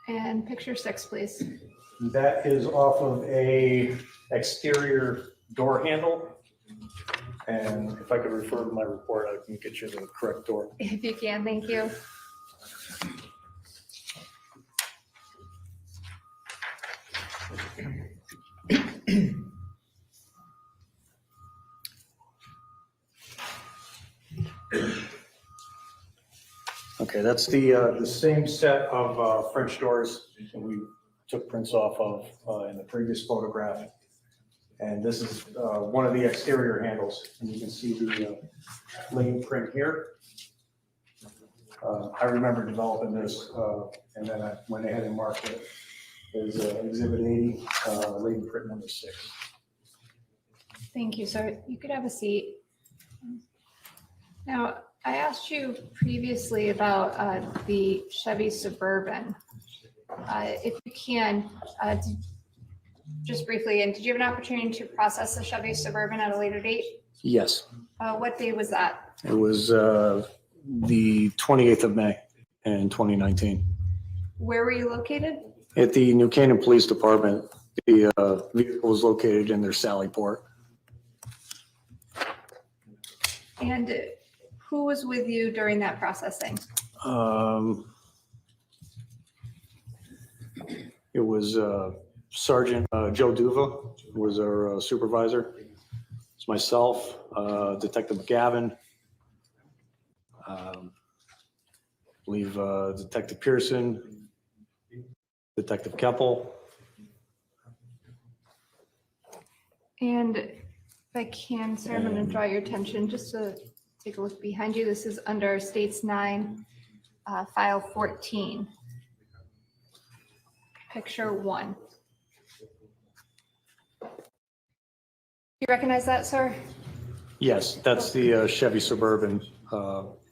And picture 6, please. That is off of a exterior door handle. And if I could refer to my report, I can get you the correct door. If you can, thank you. Okay, that's the same set of French doors that we took prints off of in the previous photograph. And this is one of the exterior handles. And you can see the latent print here. I remember developing this, and then I went ahead and marked it as Exhibit 80, latent print number 6. Thank you, sir. You could have a seat. Now, I asked you previously about the Chevy Suburban. If you can, just briefly, and did you have an opportunity to process the Chevy Suburban at a later date? Yes, What day was that? it was the 28th of May in 2019. Where were you located? At the New Canaan Police Department, the vehicle was located in their Sally Port. And who was with you during that processing? It was Sergeant Joe Duva was our supervisor. It's myself, Detective McGavin, I believe Detective Pearson, Detective Keppel. And if I can, sir, I'm going to draw your attention just to take a look behind you. This is under States 9, File 14. Picture 1. You recognize that, sir? Yes, that's the Chevy Suburban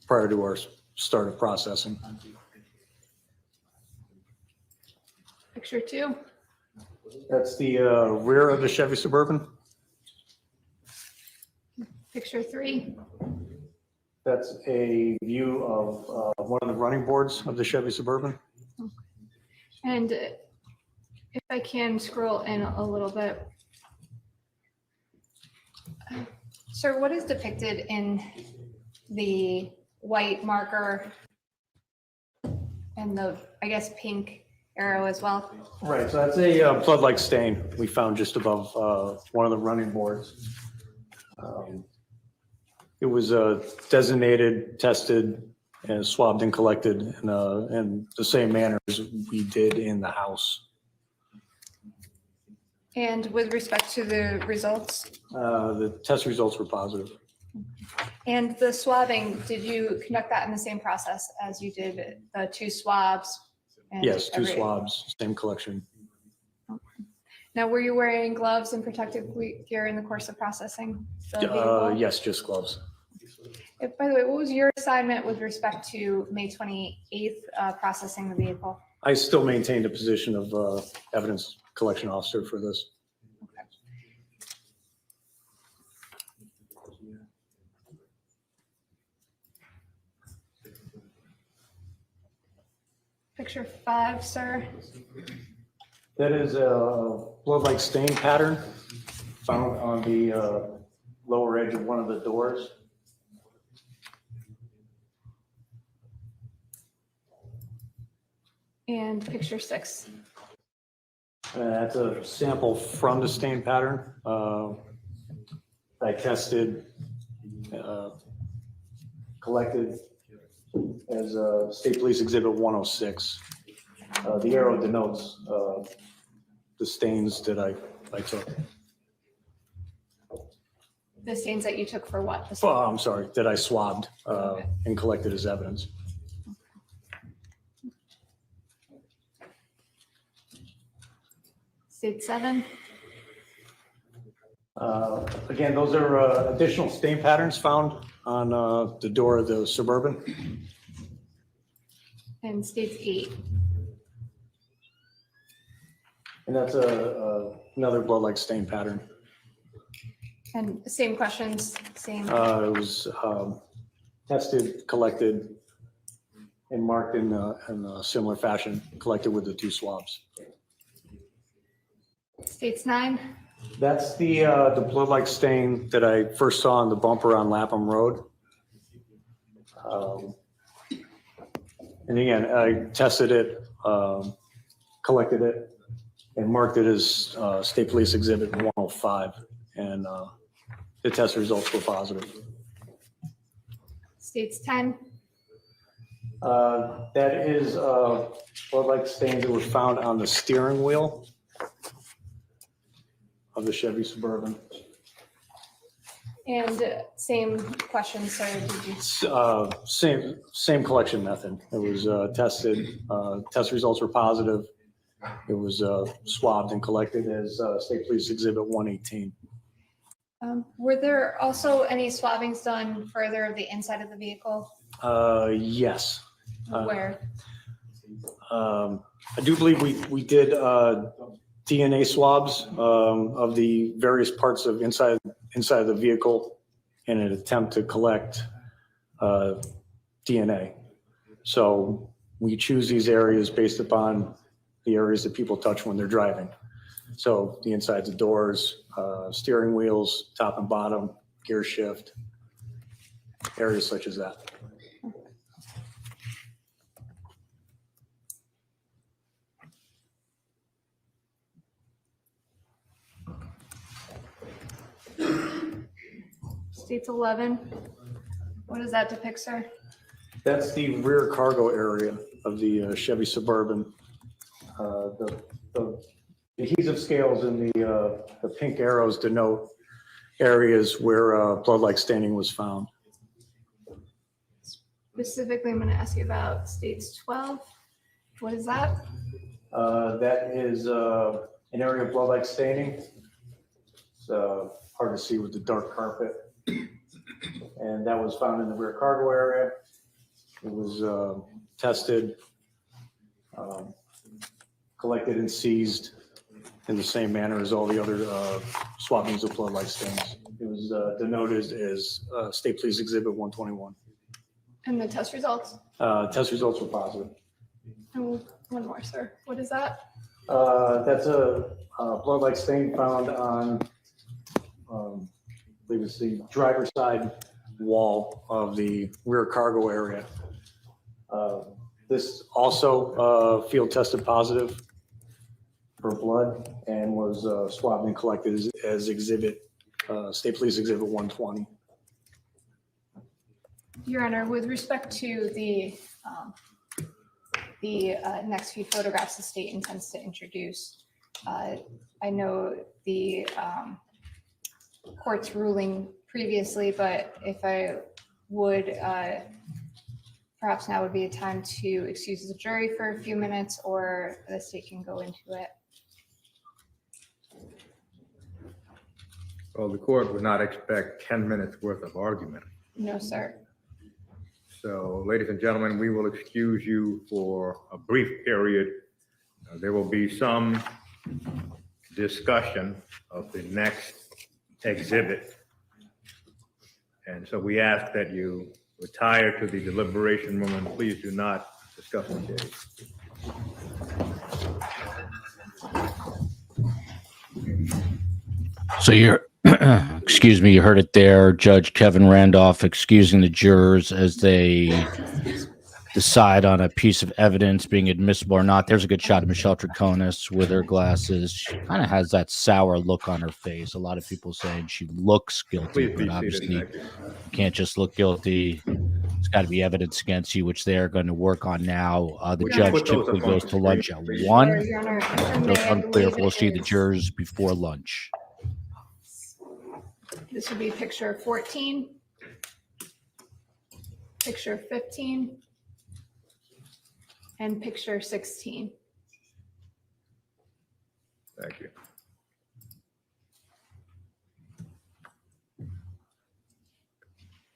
prior to our start of processing. Picture 2. That's the rear of the Chevy Suburban. Picture 3. That's a view of one of the running boards of the Chevy Suburban. And if I can scroll in a little bit. Sir, what is depicted in the white marker and the, I guess, pink arrow as well? Right, so that's a blood-like stain we found just above one of the running boards. It was designated, tested, and swabbed and collected in the same manner as we did in the house. And with respect to the results The test results were positive. and the swabbing, did you conduct that in the same process as you did the 2 swabs? and Yes, 2 every- swabs, same collection. Now, were you wearing gloves and protective gear in the course of processing the vehicle? Yes, just gloves. By the way, what was your assignment with respect to May 28th processing the vehicle? I still maintained a position of evidence collection officer for this. Picture 5, sir. That is a blood-like stain pattern found on the lower edge of one of the doors. And picture 6. That's a sample from the stain pattern. I tested, collected as State Police Exhibit 106. The arrow denotes the stains that I took. The stains that you took for what? Oh, I'm sorry, that I swabbed and collected as evidence. State 7. Again, those are additional stain patterns found on the door of the Suburban. And States 8. And that's another blood-like stain pattern. And same questions, same. It was tested, collected, and marked in a similar fashion, collected with the 2 swabs. States 9. That's the blood-like stain that I first saw on the bumper on Lapham Road. And again, I tested it, collected it, and marked it as State Police Exhibit 105. And the test results were positive. States 10. That is blood-like stains that were found on the steering wheel of the Chevy Suburban. And same question, sir. Did you? Same collection method. It was tested. Test results were positive. It was swabbed and collected as State Police Exhibit 118. Were there also any swabbings done further of the inside of the vehicle? Yes. Where? I do believe we did DNA swabs of the various parts of inside of the vehicle in an attempt to collect DNA. So we choose these areas based upon the areas that people touch when they're driving. So the insides of doors, steering wheels, top and bottom, gear shift, areas such as that. States 11. What does that depict, sir? That's the rear cargo area of the Chevy Suburban. The adhesive scales and the pink arrows denote areas where blood-like staining was found. Specifically, I'm going to ask you about states 12. What is that? That is an area of blood-like staining. It's hard to see with the dark carpet. And that was found in the rear cargo area. It was tested, collected and seized in the same manner as all the other swabbings of blood-like stains. It was denoted as State Police Exhibit 121. And the test results? Test results were positive. And one more, sir. What is that? That's a blood-like stain found on, I believe it's the driver's side wall of the rear cargo area. This also field tested positive for blood and was swabbed and collected as exhibit, State Police Exhibit 120. Your Honor, with respect to the next few photographs the state intends to introduce, I know the court's ruling previously, but if I would, perhaps now would be a time to excuse the jury for a few minutes, or the state can go into it. Well, the court would not expect 10 minutes worth of argument. No, sir. So, ladies and gentlemen, we will excuse you for a brief period. There will be some discussion of the next exhibit. And so we ask that you retire to the deliberation room and please do not discuss the case. So you're, excuse me, you heard it there. Judge Kevin Randolph excusing the jurors as they decide on a piece of evidence being admissible or not. There's a good shot of Michelle Troconis with her glasses. She kind of has that sour look on her face. A lot of people saying she looks guilty, Please but be obviously seated. you can't just look guilty. It's got to be evidence against you, which they're going to work on now. The Would you judge put those typically up on goes the to lunch at screen, please? 1. Your Honor, if I may, It's I unclear if believe we'll it see the is- jurors before lunch. This would be picture 14, picture 15, and picture 16. Thank you.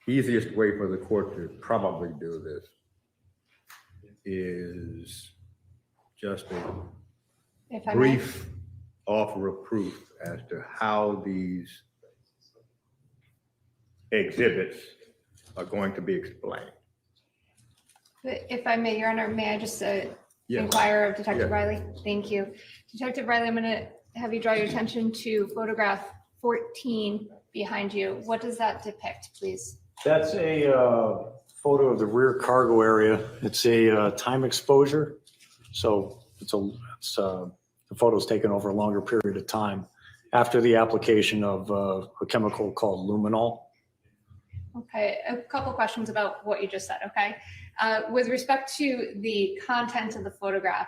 Easiest way for the court to probably do this is just a If I may, brief offer of proof as to how these exhibits are going to be explained. if I may, Your Honor, may I just Yes. inquire of Detective Yes. Riley? Thank you. Detective Riley, I'm going to have you draw your attention to photograph 14 behind you. What does that depict, please? That's a photo of the rear cargo area. It's a time exposure. So the photo's taken over a longer period of time after the application of a chemical called Luminol. Okay, a couple questions about what you just said, okay? With respect to the content of the photograph,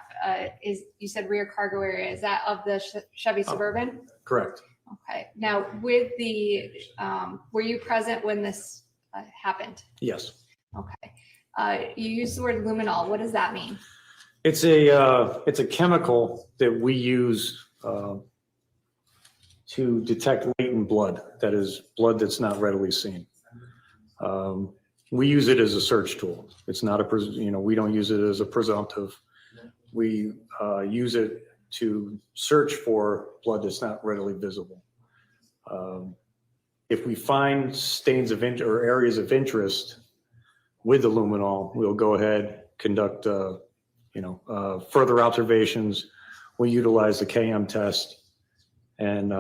you said rear cargo area, is that of the Chevy Suburban? Correct. Okay, now with the, were you present when this happened? Yes. Okay, you used the word luminol, what does that mean? It's a chemical that we use to detect latent blood, that is blood that's not readily seen. We use it as a search tool. It's not we don't use it as a presumptive. We use it to search for blood that's not readily visible. If we find stains of or areas of interest with the luminol, we'll go ahead, conduct further observations. We utilize the KM test, and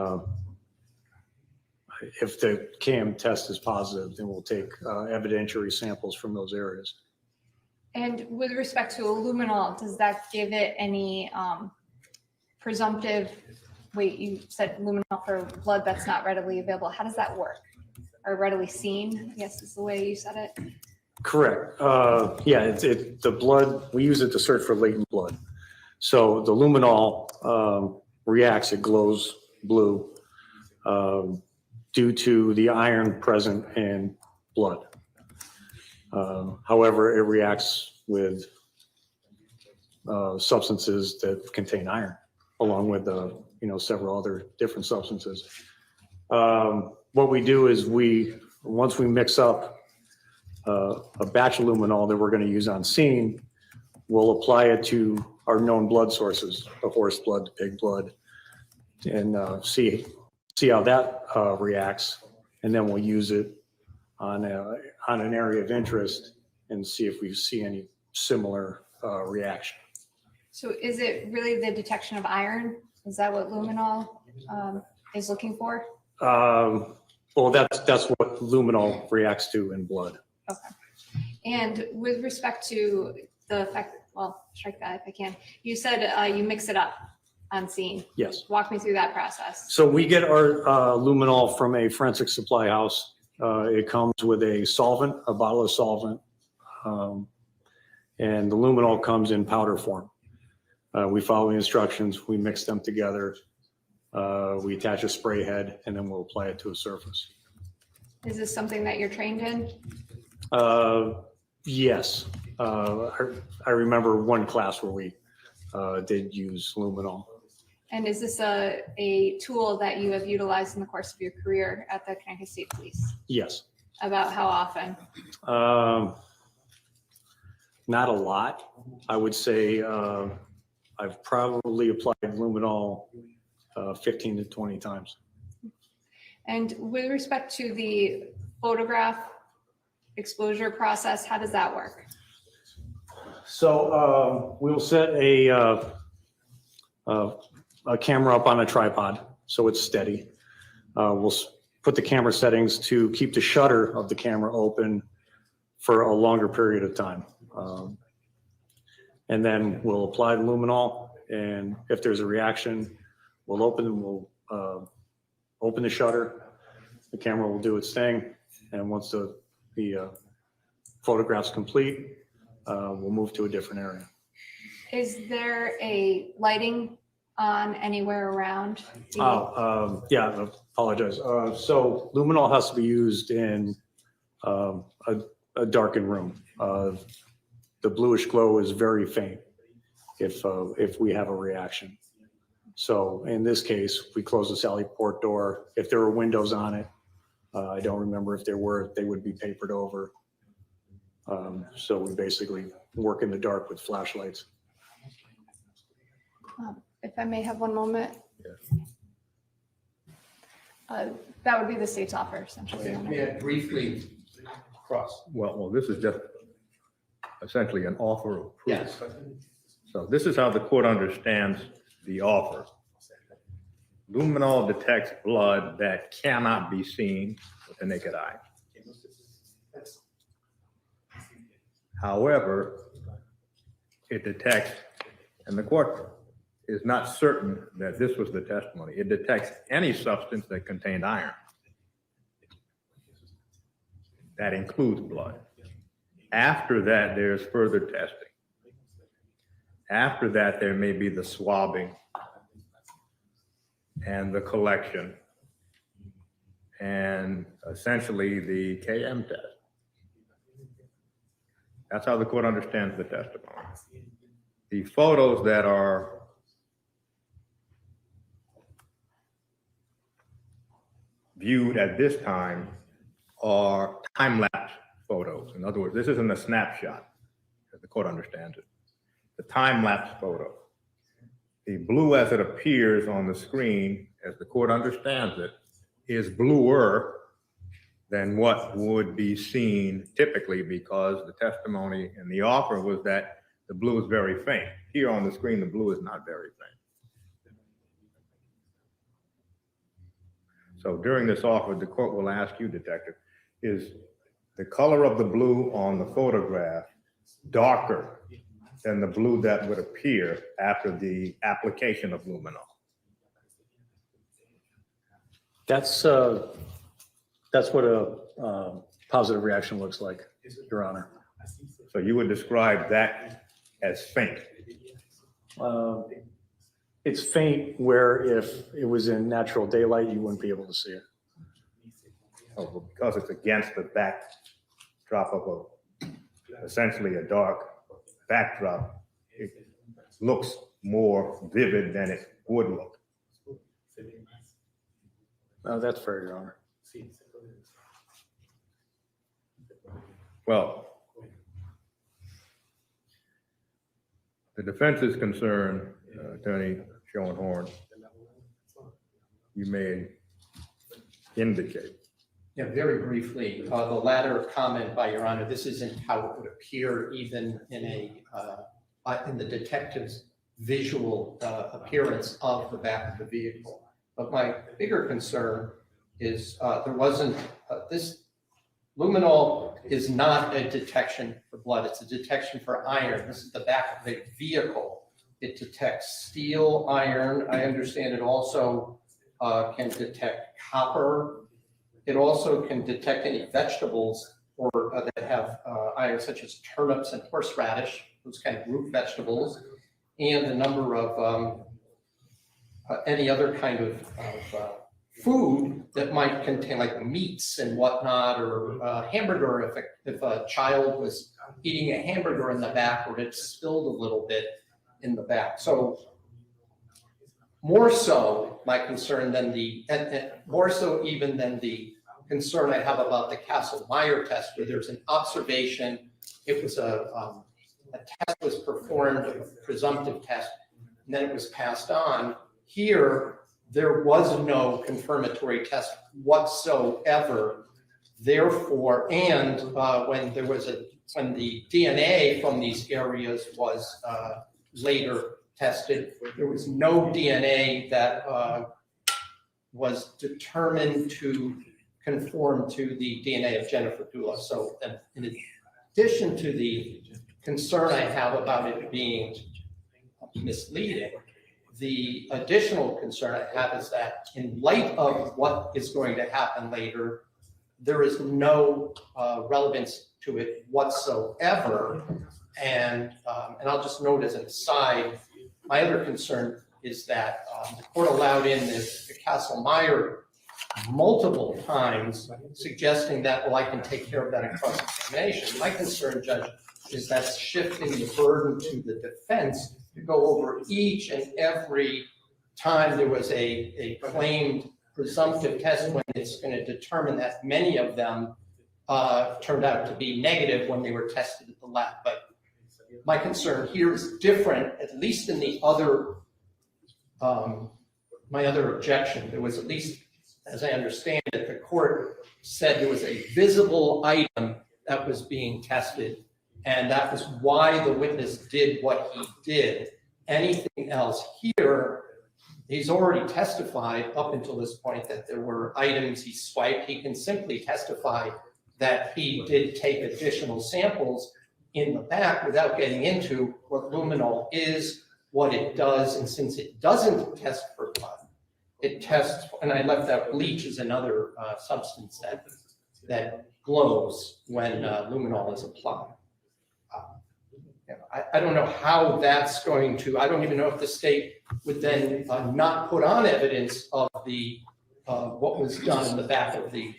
if the KM test is positive, then we'll take evidentiary samples from those areas. And with respect to a luminol, does that give it any presumptive, wait, you said luminol for blood that's not readily available. How does that work? Or readily seen, I guess is the way you said it? Correct. Yeah, the blood, we use it to search for latent blood. So the luminol reacts, it glows blue due to the iron present in blood. However, it reacts with substances that contain iron, along with several other different substances. What we do is once we mix up a batch of luminol that we're going to use on scene, we'll apply it to our known blood sources, the horse blood, the pig blood, and see how that reacts, and then we'll use it on an area of interest and see if we see any similar reaction. So is it really the detection of iron? Is that what luminol is looking for? Well, that's what luminol reacts to in blood. Okay. And with respect to the fact, well, strike that if I can. You said you mix it up on scene. Yes. Walk me through that process. So we get our luminol from a forensic supply house. It comes with a solvent, a bottle of solvent, and the luminol comes in powder form. We follow the instructions, we mix them together, we attach a spray head, and then we'll apply it to a surface. Is this something that you're trained in? Yes. I remember one class where we did use luminol. And is this a tool that you have utilized in the course of your career at the Connecticut State Police? Yes. About how often? Not a lot. I would say I've probably applied luminol 15 to 20 times. And with respect to the photograph exposure process, how does that work? So we'll set a camera up on a tripod so it's steady. We'll put the camera settings to keep the shutter of the camera open for a longer period of time. And then we'll apply the luminol, and if there's a reaction, we'll open the shutter, the camera will do its thing, and once the photograph's complete, we'll move to a different area. Is there a lighting on anywhere around? Yeah, I apologize. So luminol has to be used in a darkened room. The bluish glow is very faint if we have a reaction. So in this case, we close the sally port door. If there were windows on it, I don't remember if there were, they would be papered over. So we basically work in the dark with flashlights. If I may have one moment. That would be the state's offer, essentially. May I briefly cross? Well, this is just essentially an offer of proof. Yes. So this is how the court understands the offer. Luminol detects blood that cannot be seen with the naked eye. However, it detects, and the court is not certain that this was the testimony, it detects any substance that contained iron. That includes blood. After that, there's further testing. After that, there may be the swabbing and the collection and essentially the KM test. That's how the court understands the testimony. The photos that are viewed at this time are time-lapse photos. In other words, this isn't a snapshot, as the court understands it. The time-lapse photo. The blue as it appears on the screen, as the court understands it, is bluer than what would be seen typically, because the testimony and the offer was that the blue is very faint. Here on the screen, the blue is not very faint. So during this offer, the court will ask you, detective, is the color of the blue on the photograph darker than the blue that would appear after the application of luminol? That's what a positive reaction looks like, Your Honor. So you would describe that as faint? It's faint where if it was in natural daylight, you wouldn't be able to see it. Oh, well, because it's against the backdrop of essentially a dark backdrop, it looks more vivid than it would look. No, that's fair, Your Honor. Well, the defense is concerned, Attorney Schoenhorn, you may indicate. Yeah, very briefly, the latter comment by Your Honor, this isn't how it would appear even in in the detective's visual appearance of the back of the vehicle. But my bigger concern is there wasn't, this luminol is not a detection for blood, it's a detection for iron. This is the back of the vehicle. It detects steel, iron. I understand it also can detect copper. It also can detect any vegetables or that have iron, such as turnips and horseradish, those kind of root vegetables, and a number of any other kind of food that might contain like meats and whatnot, or hamburger if a child was eating a hamburger in the back or it spilled a little bit in the back. So more so my concern than more so even than the concern I have about the Kastle-Meyer test, where there's an observation, it was a test was performed, a presumptive test, and then it was passed on. Here, there was no confirmatory test whatsoever. Therefore, and when the DNA from these areas was later tested, there was no DNA that was determined to conform to the DNA of Jennifer Dulos. So in addition to the concern I have about it being misleading, the additional concern I have is that in light of what is going to happen later, there is no relevance to it whatsoever. And I'll just note as an aside, my other concern is that the court allowed in the Kastle-Meyer multiple times, suggesting that, well, I can take care of that in cross-examination. My concern, Judge, is that's shifting the burden to the defense to go over each and every time there was a claimed presumptive test when it's going to determine that many of them turned out to be negative when they were tested at the lab. But my concern here is different, at least in the other, my other objection. There was, at least as I understand it, the court said there was a visible item that was being tested, and that was why the witness did what he did. Anything else here, he's already testified up until this point that there were items he swiped. He can simply testify that he did take additional samples in the back without getting into what luminol is, what it does, and since it doesn't test for blood, it tests, and I left out bleach as another substance that glows when luminol is applied. I don't know how that's going to, I don't even know if the state would then not put on evidence of the what was done in the back of the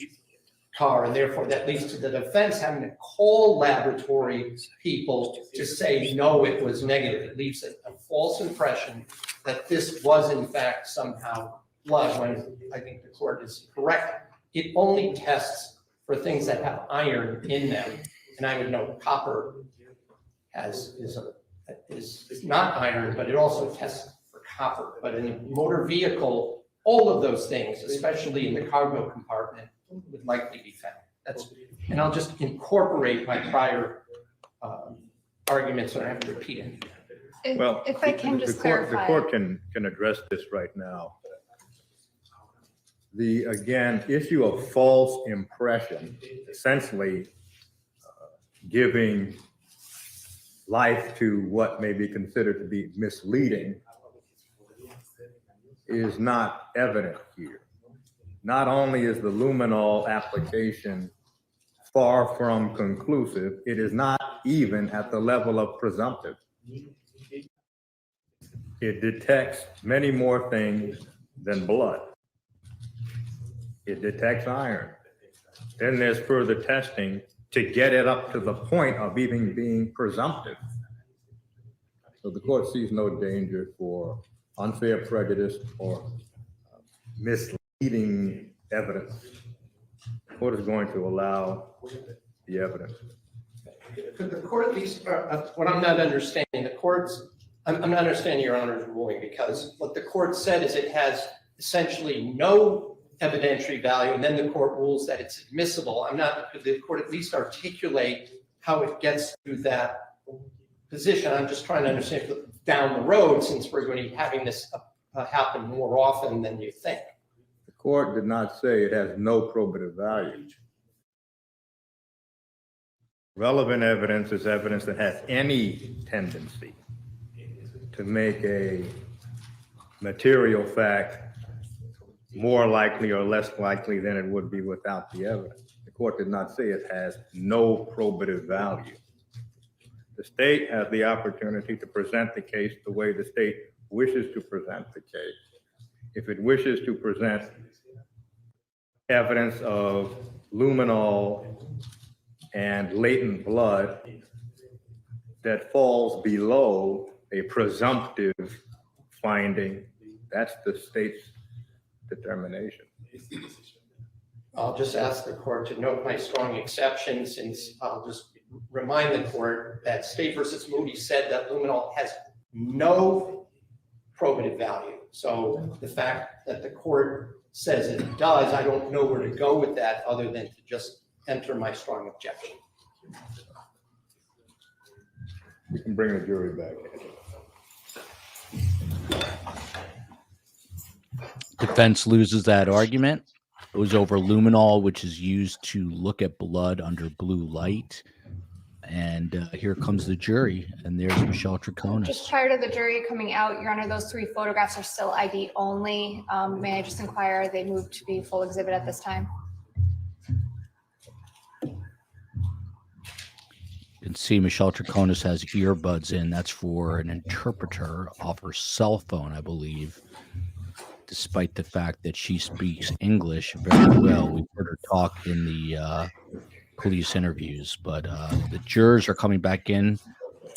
car, and therefore that leads to the defense having to call laboratory people to say, no, it was negative. It leaves a false impression that this was in fact somehow blood, when I think the court is correct it only tests for things that have iron in them. And I would know copper is not iron, but it also tests for copper. But in a motor vehicle, all of those things, especially in the cargo compartment, would likely be found. And I'll just incorporate my prior arguments so I don't have to repeat it. Well, If I can just the clarify. court can address this right now. The, again, issue of false impression, essentially giving life to what may be considered to be misleading, is not evident here. Not only is the luminol application far from conclusive, it is not even at the level of presumptive. It detects many more things than blood. It detects iron. Then there's further testing to get it up to the point of even being presumptive. So the court sees no danger for unfair prejudice or misleading evidence. The court is going to allow the evidence. Could the court at least, what I'm not understanding, I'm not understanding Your Honor's ruling, because what the court said is it has essentially no evidentiary value, and then the court rules that it's admissible. Could the court at least articulate how it gets to that position? I'm just trying to understand down the road, since we're going to be having this happen more often than you think. The court did not say it has no probative value. Relevant evidence is evidence that has any tendency to make a material fact more likely or less likely than it would be without the evidence. The court did not say it has no probative value. The state has the opportunity to present the case the way the state wishes to present the case. If it wishes to present evidence of luminol and latent blood that falls below a presumptive finding, that's the state's determination. I'll just ask the court to note my strong exception, since I'll just remind the court that State versus Moody said that luminol has no probative value. So the fact that the court says it does, I don't know where to go with that other than to just enter my strong objection. We can bring the jury back. Defense loses that argument. It was over luminol, which is used to look at blood under blue light. And here comes the jury, and there's Michelle Troconis. Just prior to the jury coming out, Your Honor, those 3 photographs are still ID only. May I just inquire, are they moved to be full exhibit at this time? You can see Michelle Troconis has earbuds in. That's for an interpreter off her cell phone, I believe, despite the fact that she speaks English very well. We've heard her talk in the police interviews, but the jurors are coming back in,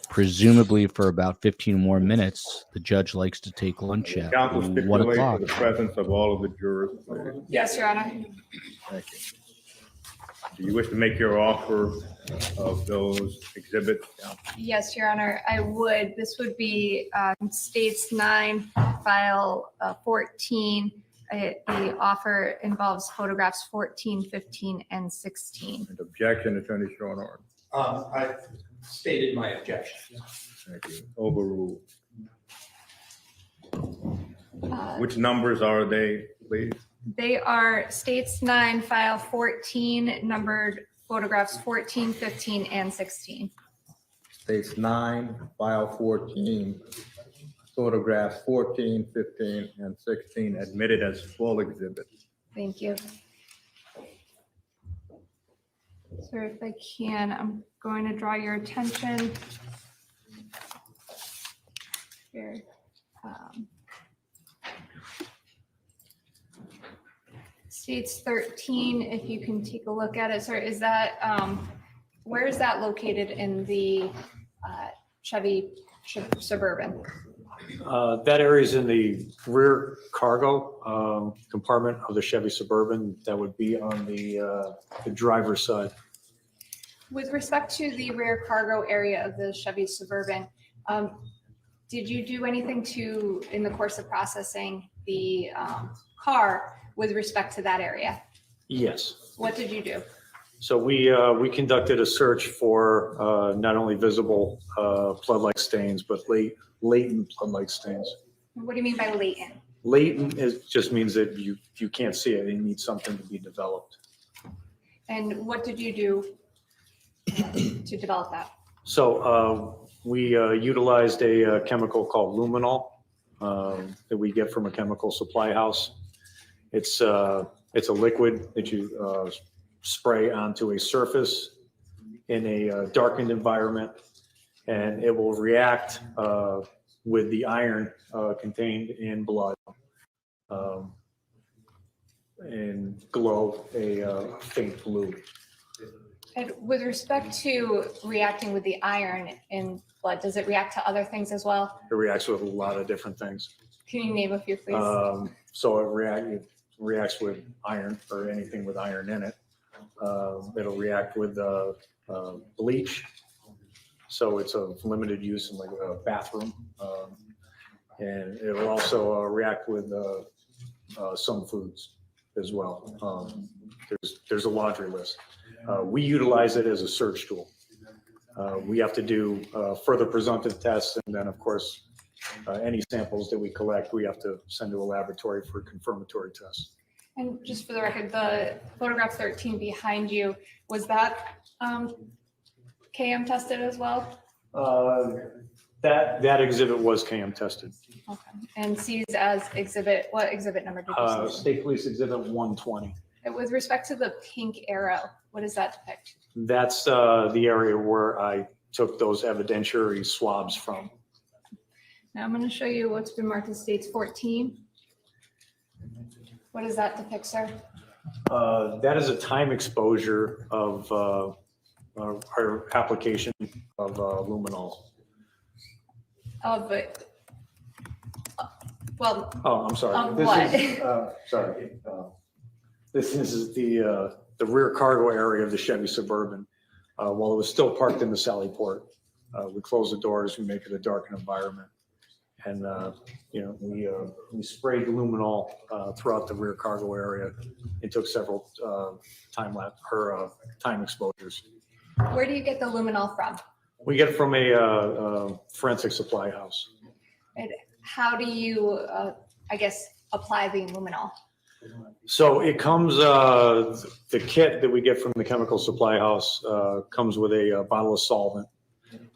presumably for about 15 more minutes. The judge likes to take lunch at Counsel 1 stipulate o'clock. for the presence of all of the jurors. Yes, Your Honor. Thank you. Do you wish to make your offer of those exhibits? Yes, Your Honor, I would. This would be States 9, file 14. The offer involves photographs 14, 15, and 16. And objection, Attorney Schornhorn. I stated my objection. Thank you. Overruled. Which numbers are they, please? They are States 9, file 14, numbered photographs 14, 15, and 16. States 9, file 14, photographs 14, 15, and 16 admitted as full exhibits. Thank you. Sir, if I can, I'm going to draw your attention here. States 13, if you can take a look at it, sir, is that, where is that located in the Chevy Suburban? That area is in the rear cargo compartment of the Chevy Suburban. That would be on the driver's side. With respect to the rear cargo area of the Chevy Suburban, did you do anything in the course of processing the car with respect to that area? Yes. What did you do? So we conducted a search for not only visible blood-like stains, but latent blood-like stains. What do you mean by latent? Latent just means that you can't see it. It needs something to be developed. And what did you do to develop that? So we utilized a chemical called Luminol that we get from a chemical supply house. It's a liquid that you spray onto a surface in a darkened environment, and it will react with the iron contained in blood and glow a faint blue. And with respect to reacting with the iron in blood, does it react to other things as well? It reacts with a lot of different things. Can you name a few, please? So it reacts with iron or anything with iron in it. It'll react with bleach. So it's of limited use in like a bathroom. And it'll also react with some foods as well. There's a laundry list. We utilize it as a search tool. We have to do further presumptive tests, and then of course, any samples that we collect, we have to send to a laboratory for confirmatory tests. And just for the record, the photograph 13 behind you, was that KM tested as well? That exhibit was KM tested. Okay. And seized as exhibit, what exhibit number did you see? State Police Exhibit 120. And with respect to the pink arrow, what does that depict? That's the area where I took those evidentiary swabs from. Now I'm going to show you what's been marked as states 14. What does that depict, sir? That is a time exposure of our application of luminol. Well, Oh, I'm sorry. Of This what? is, sorry. This is the rear cargo area of the Chevy Suburban. While it was still parked in the Sally Port, we closed the doors, we make it a darkened environment. And, we sprayed the luminol throughout the rear cargo area. It took several time exposures. where do you get the luminol from? We get it from a forensic supply house. And how do you, apply the luminol? So it comes, the kit that we get from the chemical supply house comes with a bottle of solvent,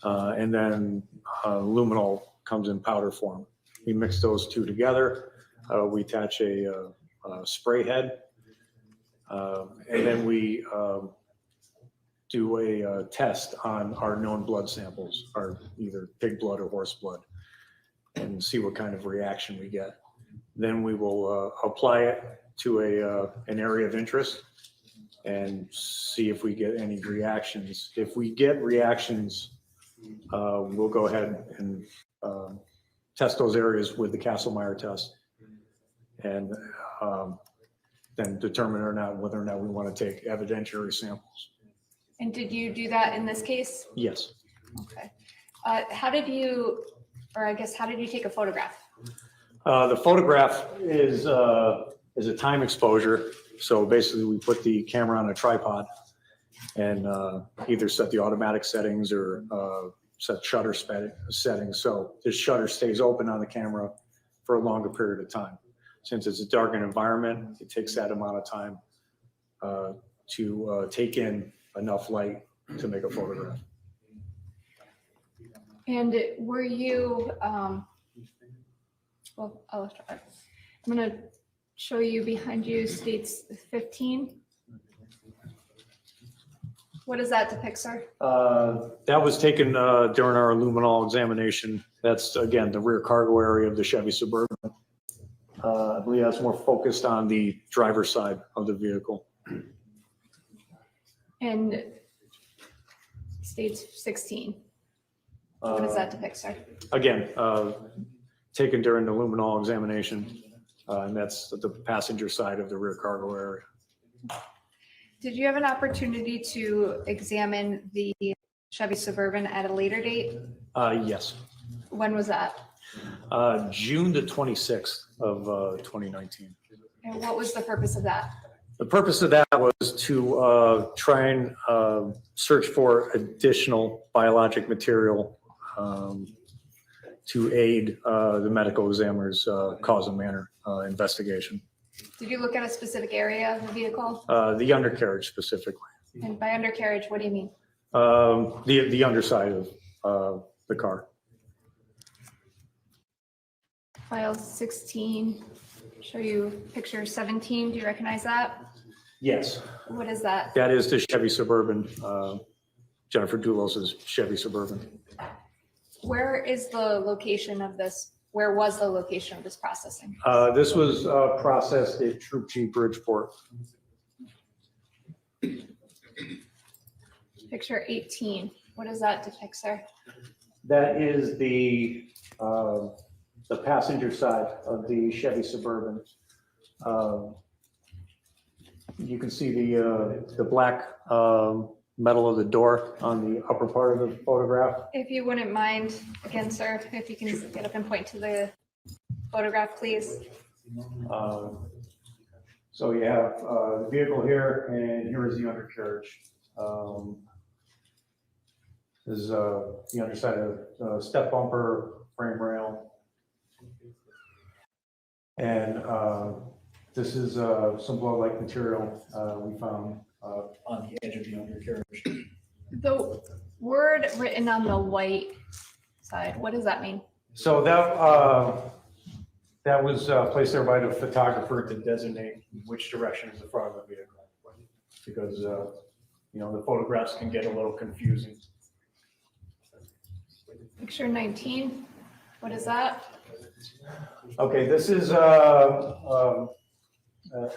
and then luminol comes in powder form. We mix those two together. We attach a spray head, and then we do a test on our known blood samples, our either pig blood or horse blood, and see what kind of reaction we get. Then we will apply it to an area of interest and see if we get any reactions. If we get reactions, we'll go ahead and test those areas with the Kastle-Meyer test, and then determine whether or not we want to take evidentiary samples. And did you do that in this case? Yes. Okay. How did you take a photograph? The photograph is a time exposure. So basically we put the camera on a tripod and either set the automatic settings or set shutter settings. So the shutter stays open on the camera for a longer period of time. Since it's a darkened environment, it takes that amount of time to take in enough light to make a photograph. And were you, I'm going to show you behind you states 15. What does that depict, sir? That was taken during our luminol examination. That's, again, the rear cargo area of the Chevy Suburban. I believe that's more focused on the driver's side of the vehicle. And states 16. What does that depict, sir? Again, taken during the luminol examination, and that's the passenger side of the rear cargo area. Did you have an opportunity to examine the Chevy Suburban at a later date? Yes, When was that? June the 26th of 2019. And what was the purpose of that? The purpose of that was to try and search for additional biologic material to aid the medical examiner's cause and manner investigation. Did you look at a specific area of the vehicle? The undercarriage specifically, And by undercarriage, what do you mean? the underside of the car. File 16, show you picture 17. Do you recognize that? Yes, What is that? that is the Chevy Suburban, Jennifer Dulos's Chevy Suburban. Where is the location of this? Where was the location of this processing? This was processed at Troop G Bridgeport. Picture 18. What does that depict, sir? That is the passenger side of the Chevy Suburban. You can see the black metal of the door on the upper part of the photograph. If you wouldn't mind, again, sir, if you can get up and point to the photograph, please. So you have the vehicle here, and here is the undercarriage. This is the underside of the step bumper, frame rail. And this is some blow-like material we found on the edge of the undercarriage. The word written on the white side, what does that mean? So that was placed there by the photographer to designate which direction is the front of the vehicle, because you know, the photographs can get a little confusing. Picture 19, what is that? Okay, this is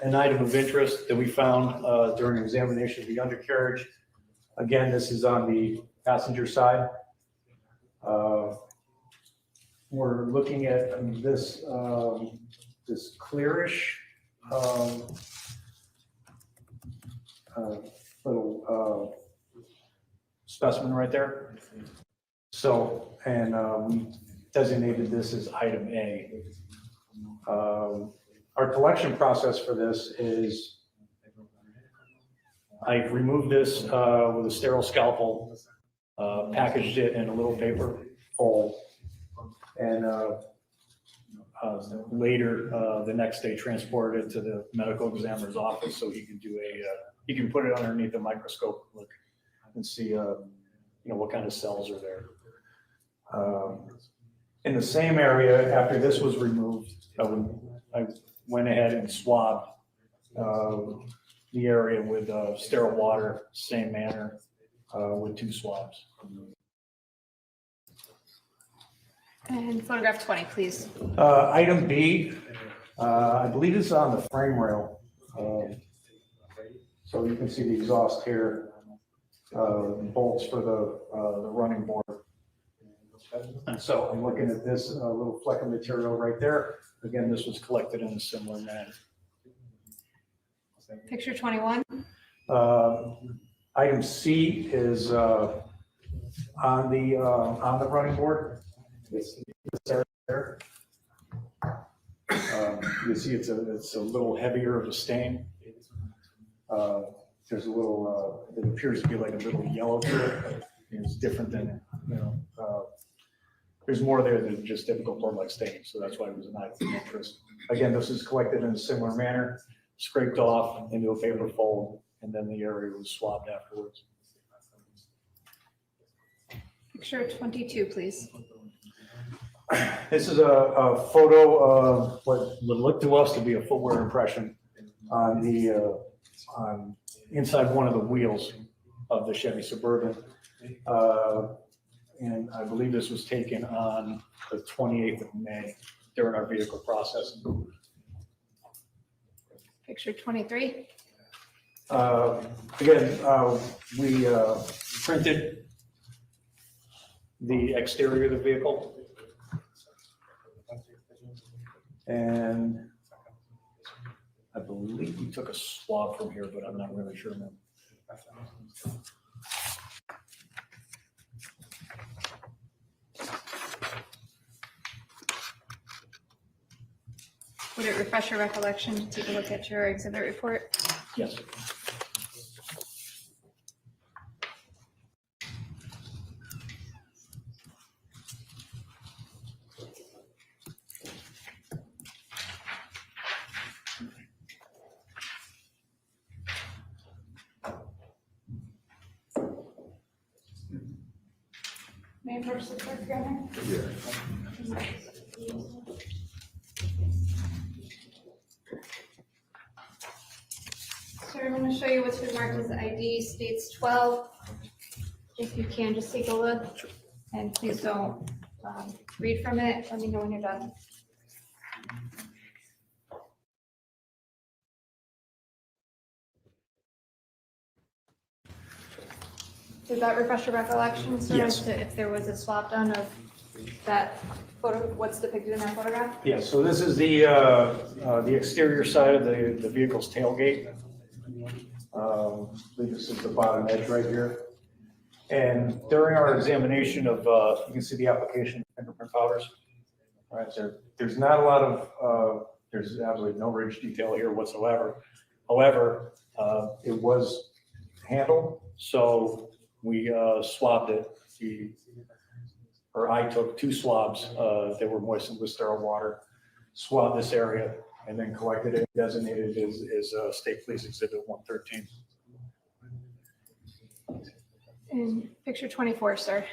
an item of interest that we found during examination of the undercarriage. Again, this is on the passenger side. We're looking at this this clearish little specimen right there. So, and we designated this as item A. Our collection process for this is I've removed this with a sterile scalpel, packaged it in a little paper fold, and later the next day transported it to the medical examiner's office so he can do he can put it underneath a microscope, look and see you know, what kind of cells are there. In the same area, after this was removed, I went ahead and swabbed the area with sterile water, same manner, with 2 swabs. And photograph 20, please. Item B, I believe it's on the frame rail. So you can see the exhaust here, bolts for the running board. And so I'm looking at this little fleck of material right there. Again, this was collected in a similar manner. Picture 21. Item C is on the running board. This area there. You can see it's a little heavier of a stain. There's a little, it appears to be like a little yellow to it. It's different than, you know, there's more there than just typical blood-like staining, so that's why it was an item of interest. Again, this is collected in a similar manner, scraped off into a paper fold, and then the area was swabbed afterwards. Picture 22, please. This is a photo of what would look to us to be a footwear impression on the inside one of the wheels of the Chevy Suburban. And I believe this was taken on the 28th of May during our vehicle processing. Picture 23. Again, we printed the exterior of the vehicle. And I believe we took a swab from here, but I'm not really sure now. Would it refresh your recollection to take a look at your exhibit report? Yes. May I approach the clerk, Your Honor? So I'm going to show you what's been marked as ID, states 12. If you can, just take a look, and please don't read from it. Let me know when you're done. Did that refresh your recollection, sir, Yes. as to if there was a swap done of that photo, what's depicted in that photograph? Yeah, so this is the exterior side of the vehicle's tailgate. I believe this is the bottom edge right here. And during our examination of, you can see the application fingerprint powders. All right, so there's not a lot of, there's absolutely no ridge detail here whatsoever. However, it was handled, so we swabbed it. I took 2 swabs that were moistened with sterile water, swabbed this area, and then collected it, designated it as State Police Exhibit 113. In picture 24, sir.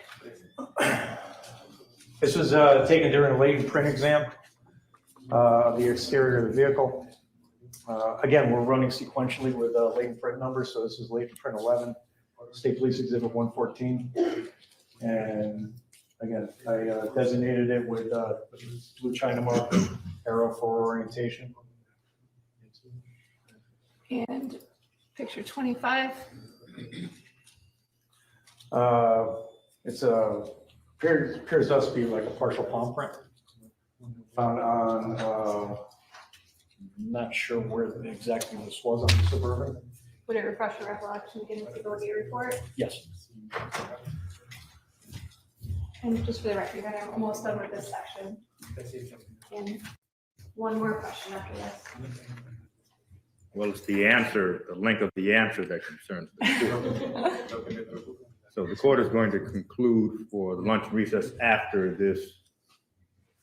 This was taken during a latent print exam of the exterior of the vehicle. Again, we're running sequentially with latent print numbers, so this is latent print 11, State Police Exhibit 114. And again, I designated it with blue China mark, arrow for orientation. And picture 25. It's appears to us to be like a partial palm print found on, not sure where exactly this was on the Suburban. Would it refresh your recollection again to go to your report? Yes. And just for the record, I'm almost done with this section. And one more question after this. Well, it's the answer, the length of the answer that concerns the court. So the court is going to conclude for the lunch recess after this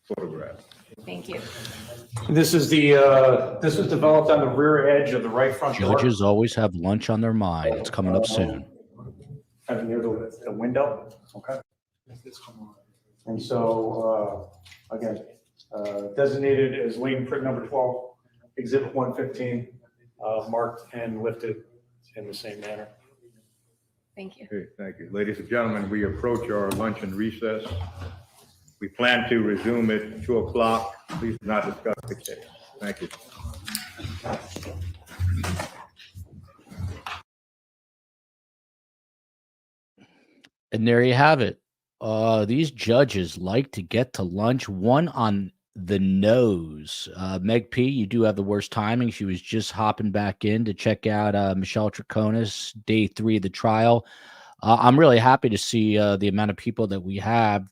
photograph. Thank you. This is this was developed on the rear edge of the right front door. Judges always have lunch on their mind. It's coming up soon. Kind of near the window, okay? And so, again, designated as latent print number 12, Exhibit 115, marked and lifted in the same manner. Thank you. Okay, thank you. Ladies and gentlemen, we approach our lunch and recess. We plan to resume at 2 o'clock. Please do not discuss the case. Thank you. And there you have it. These judges like to get to lunch one on the nose. Meg P, you do have the worst timing. She was just hopping back in to check out Michelle Troconis, day 3 of the trial. I'm really happy to see the amount of people that we have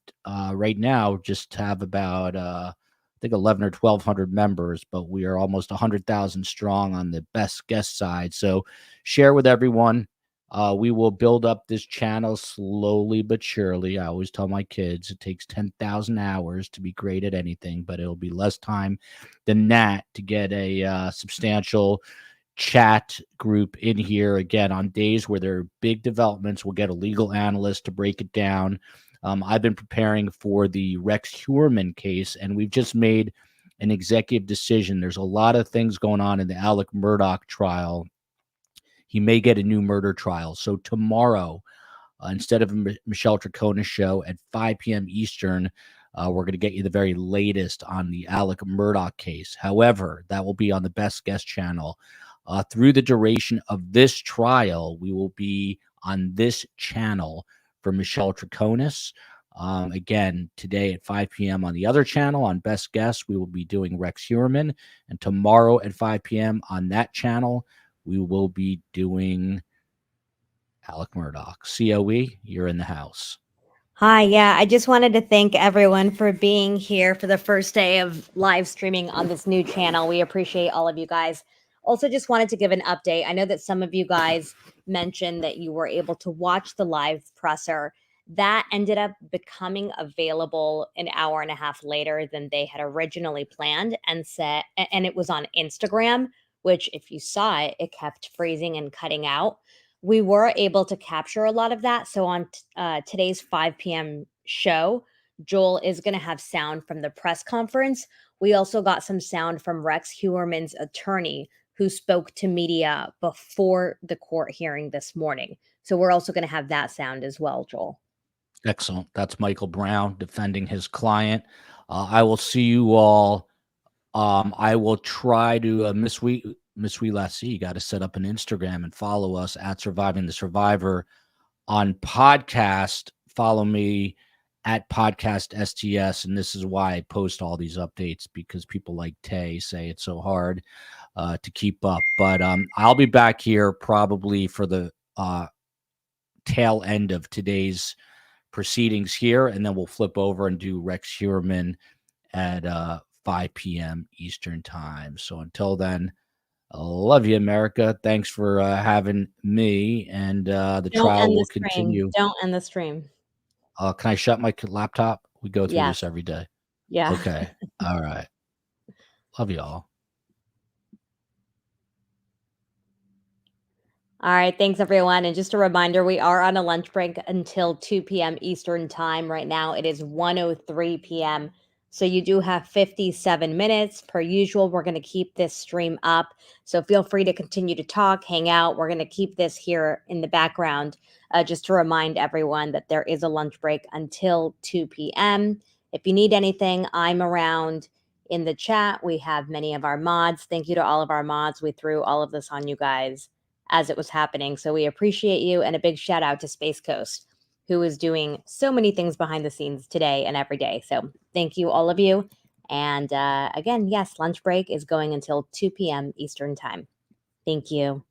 right now. Just have about, I think 11 or 1,200 members, but we are almost 100,000 strong on the best guest side. So share with everyone. We will build up this channel slowly but surely. I always tell my kids it takes 10,000 hours to be great at anything, but it'll be less time than that to get a substantial chat group in here. Again, on days where there are big developments, we'll get a legal analyst to break it down. I've been preparing for the Rex Heuermann case, and we've just made an executive decision. There's a lot of things going on in the Alec Murdaugh trial. He may get a new murder trial. So tomorrow, instead of a Michelle Troconis show at 5 p.m. Eastern, we're going to get you the very latest on the Alec Murdaugh case. However, that will be on the Best Guest channel. Through the duration of this trial, we will be on this channel for Michelle Troconis. Again, today at 5 p.m. on the other channel on Best Guest, we will be doing Rex Heuermann. And tomorrow at 5 p.m. on that channel, we will be doing Alec Murdaugh. COE, you're in the house. Hi, yeah, I just wanted to thank everyone for being here for the first day of live streaming on this new channel. We appreciate all of you guys. Also, just wanted to give an update. I know that some of you guys mentioned that you were able to watch the live presser. That ended up becoming available an hour and a half later than they had originally planned and it was on Instagram, which if you saw it, it kept freezing and cutting out. We were able to capture a lot of that. So on today's 5 p.m. show, Joel is going to have sound from the press conference. We also got some sound from Rex Heuermann's attorney, who spoke to media before the court hearing this morning. So we're also going to have that sound as well, Joel. Excellent. That's Michael Brown defending his client. I will see you all. I will try to Miss Wee Lassie, you got to set up an Instagram and follow us at Surviving the Survivor. On podcast, follow me at podcast STS. And this is why I post all these updates, because people like Tay say it's so hard to keep up. But I'll be back here probably for the tail end of today's proceedings here, and then we'll flip over and do Rex Heuermann at 5 p.m. Eastern time. So until then, I love you, America. Thanks for having me, and the trial will continue. Don't end the stream. Can I shut my laptop? We go through Yes. this every day. Yeah. Okay. All right. Love you all. All right. Thanks, everyone. And just a reminder, we are on a lunch break until 2 p.m. Eastern time. Right now, it is 1:03 p.m. So you do have 57 minutes. Per usual, we're going to keep this stream up. So feel free to continue to talk, hang out. We're going to keep this here in the background just to remind everyone that there is a lunch break until 2 p.m. If you need anything, I'm around in the chat. We have many of our mods. Thank you to all of our mods. We threw all of this on you guys as it was happening. So we appreciate you, and a big shout out to Space Coast, who is doing so many things behind the scenes today and every day. So thank you, all of you. And again, yes, lunch break is going until 2 p.m. Eastern time. Thank you.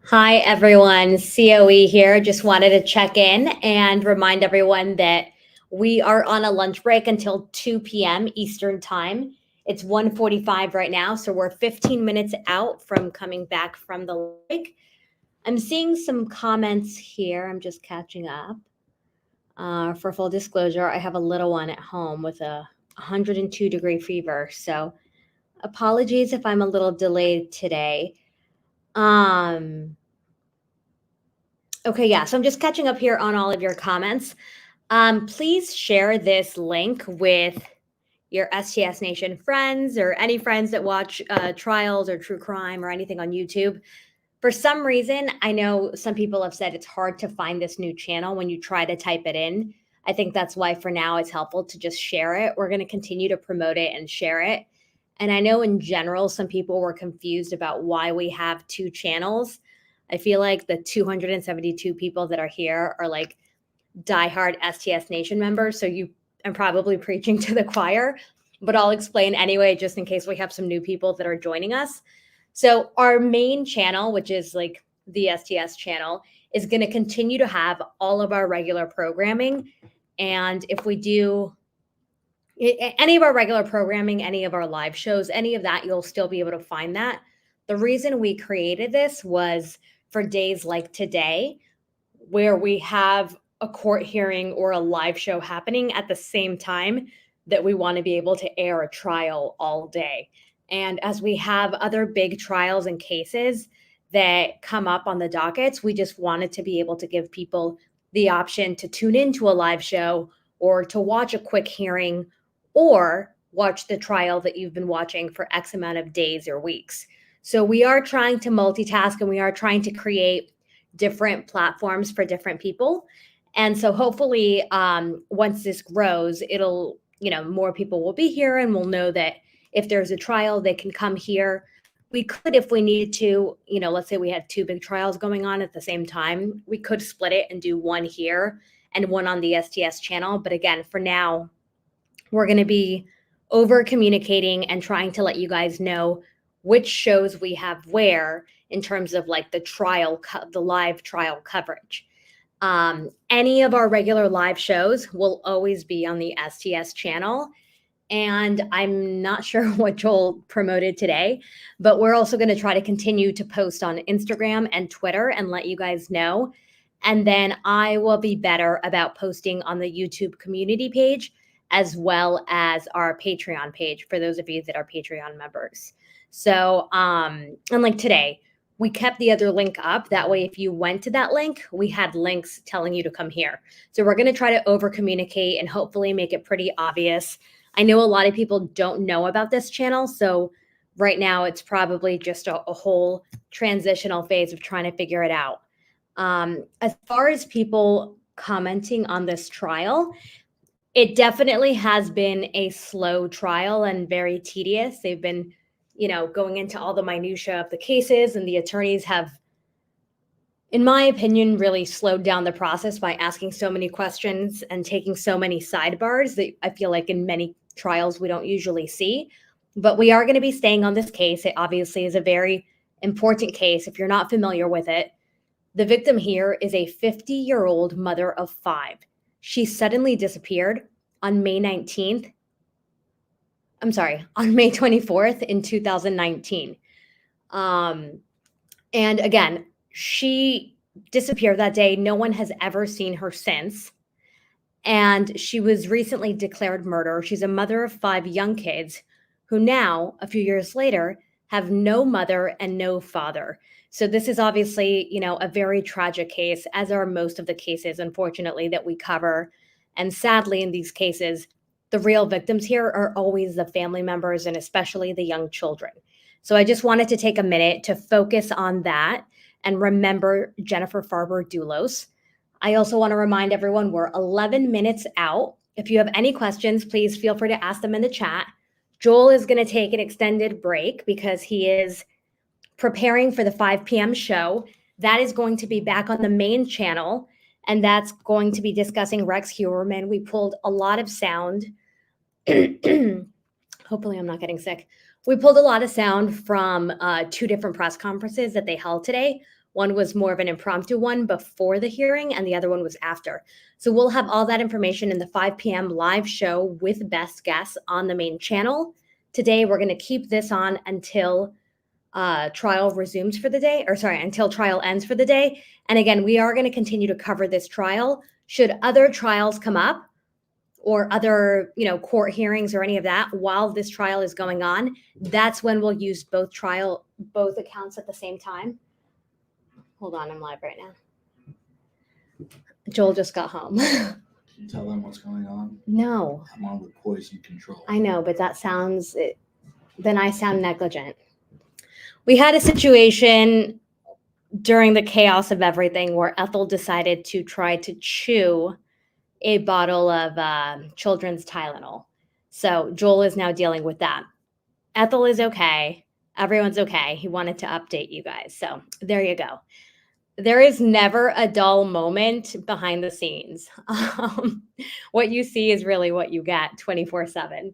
Hi, everyone. COE here. Just wanted to check in and remind everyone that we are on a lunch break until 2 p.m. Eastern Time. It's 1:45 right now, so we're 15 minutes out from coming back from the break. I'm seeing some comments here. I'm just catching up. For full disclosure, I have a little one at home with a 102-degree fever, so apologies if I'm a little delayed today. Okay, yeah, so I'm just catching up here on all of your comments. Please share this link with your STS Nation friends or any friends that watch trials or true crime or anything on YouTube. For some reason, I know some people have said it's hard to find this new channel when you try to type it in. I think that's why for now it's helpful to just share it. We're going to continue to promote it and share it. And I know in general, some people were confused about why we have two channels. I feel like the 272 people that are here are like diehard STS Nation members. So I'm probably preaching to the choir, but I'll explain anyway, just in case we have some new people that are joining us. So our main channel, which is like the STS channel, is going to continue to have all of our regular programming. And if we do any of our regular programming, any of our live shows, any of that, you'll still be able to find that. The reason we created this was for days like today, where we have a court hearing or a live show happening at the same time that we want to be able to air a trial all day. And as we have other big trials and cases that come up on the dockets, we just wanted to be able to give people the option to tune into a live show or to watch a quick hearing or watch the trial that you've been watching for X amount of days or weeks. So we are trying to multitask and we are trying to create different platforms for different people. And so hopefully once this grows, it'll, more people will be here and we'll know that if there's a trial, they can come here. We could, if we needed to, let's say we had two big trials going on at the same time, we could split it and do one here and one on the STS channel. But again, for now, we're going to be over communicating and trying to let you guys know which shows we have where in terms of like the live trial coverage. Any of our regular live shows will always be on the STS channel. And I'm not sure what Joel promoted today, but we're also going to try to continue to post on Instagram and Twitter and let you guys know. And then I will be better about posting on the YouTube community page as well as our Patreon page for those of you that are Patreon members. So, and like today, we kept the other link up. That way, if you went to that link, we had links telling you to come here. So we're going to try to over communicate and hopefully make it pretty obvious. I know a lot of people don't know about this channel. So right now it's probably just a whole transitional phase of trying to figure it out. As far as people commenting on this trial, it definitely has been a slow trial and very tedious. They've been, going into all the minutia of the cases, and the attorneys have, in my opinion, really slowed down the process by asking so many questions and taking so many sidebars that I feel like in many trials we don't usually see. But we are going to be staying on this case. It obviously is a very important case. If you're not familiar with it, the victim here is a 50-year-old mother of 5. She suddenly disappeared on May 19th. I'm sorry, on May 24th in 2019. And again, she disappeared that day. No one has ever seen her since. And she was recently declared murder. She's a mother of 5 young kids who now, a few years later, have no mother and no father. So this is obviously, a very tragic case, as are most of the cases, unfortunately, that we cover. And sadly, in these cases, the real victims here are always the family members and especially the young children. So I just wanted to take a minute to focus on that and remember Jennifer Farber Dulos. I also want to remind everyone we're 11 minutes out. If you have any questions, please feel free to ask them in the chat. Joel is going to take an extended break because he is preparing for the 5 p.m. show. That is going to be back on the main channel, and that's going to be discussing Rex Heuermann. We pulled a lot of sound. Hopefully I'm not getting sick. We pulled a lot of sound from 2 different press conferences that they held today. One was more of an impromptu one before the hearing, and the other one was after. So we'll have all that information in the 5 p.m. live show with best guess on the main channel. Today, we're going to keep this on until trial resumes for the day, or sorry, until trial ends for the day. And again, we are going to continue to cover this trial. Should other trials come up or other, court hearings or any of that while this trial is going on, that's when we'll use both accounts at the same time. Hold on, I'm live right now. Joel just got home. Can you tell them what's going on? No. I'm on with poison control. I know, but then I sound negligent. We had a situation during the chaos of everything where Ethel decided to try to chew a bottle of children's Tylenol. So Joel is now dealing with that. Ethel is okay. Everyone's okay. He wanted to update you guys. So there you go. There is never a dull moment behind the scenes. What you see is really what you get 24/7.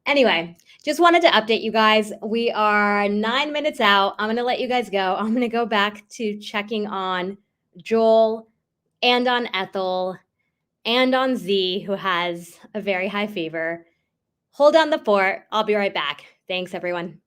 Anyway, just wanted to update you guys. We are 9 minutes out. I'm going to let you guys go. I'm going to go back to checking on Joel and on Ethel and on Z, who has a very high fever. Hold on the fort. I'll be right back. Thanks, everyone.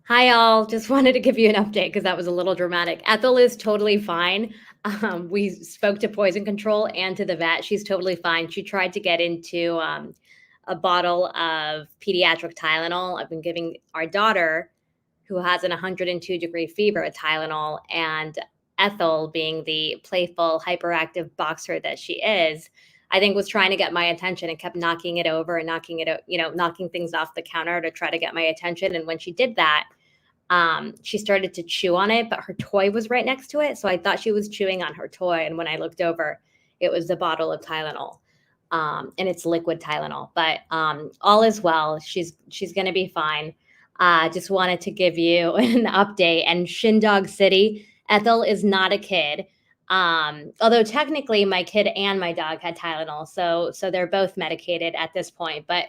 Hi, all. Just wanted to give you an update because that was a little dramatic. Ethel is totally fine. We spoke to poison control and to the vet. She's totally fine. She tried to get into a bottle of pediatric Tylenol. I've been giving our daughter, who has an 102-degree fever, a Tylenol, and Ethel, being the playful, hyperactive boxer that she is, I think was trying to get my attention and kept knocking it over and knocking things off the counter to try to get my attention. And when she did that, she started to chew on it, but her toy was right next to it. So I thought she was chewing on her toy. And when I looked over, it was the bottle of Tylenol. And it's liquid Tylenol, but all is well. She's going to be fine. Just wanted to give you an update. And Shindog City, Ethel is not a kid. Although technically my kid and my dog had Tylenol. So they're both medicated at this point, but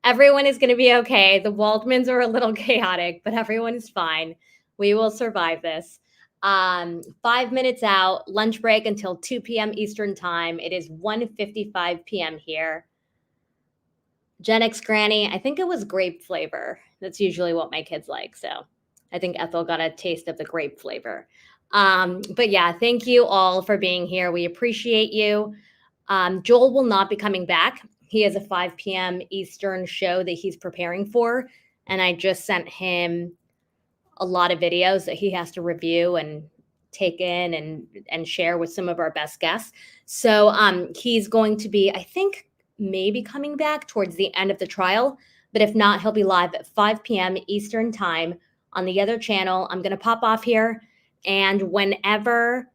Everyone is going to be okay. The Waldmans are a little chaotic, but everyone is fine. We will survive this. 5 minutes out, lunch break until 2 p.m. Eastern time. It is 1:55 p.m. here. Gen X Granny, I think it was grape flavor. That's usually what my kids like. So I think Ethel got a taste of the grape flavor. But yeah, thank you all for being here. We appreciate you. Joel will not be coming back. He has a 5 p.m. Eastern show that he's preparing for. And I just sent him a lot of videos that he has to review and take in and share with some of our best guests. So he's going to be, I think, maybe coming back towards the end of the trial. But if not, he'll be live at 5 p.m. Eastern time on the other channel. I'm going to pop off here. And whenever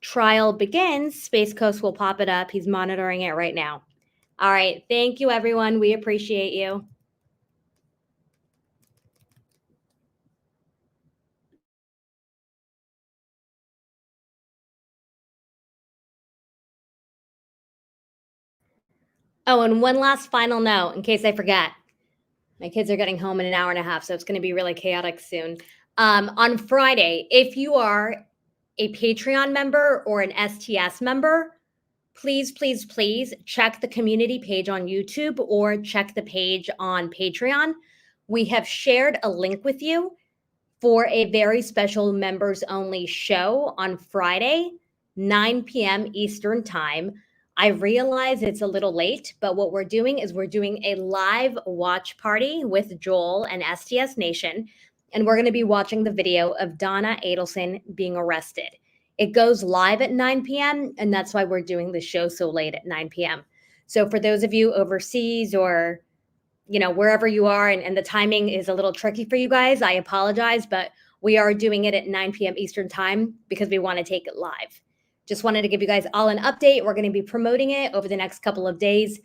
trial begins, Space Coast will pop it up. He's monitoring it right now. All right. Thank you, everyone. We appreciate you. Oh, and one last final note in case I forget. My kids are getting home in an hour and a half, so it's going to be really chaotic soon. On Friday, if you are a Patreon member or an STS member, please, please, please check the community page on YouTube or check the page on Patreon. We have shared a link with you for a very special members only show on Friday, 9 p.m. Eastern time. I realize it's a little late, but what we're doing is we're doing a live watch party with Joel and STS Nation, and we're going to be watching the video of Donna Adelson being arrested. It goes live at 9 p.m., and that's why we're doing the show so late at 9 p.m. So for those of you overseas or wherever you are and the timing is a little tricky for you guys, I apologize, but we are doing it at 9 p.m. Eastern time because we want to take it live. Just wanted to give you guys all an update. We're going to be promoting it over the next couple of days.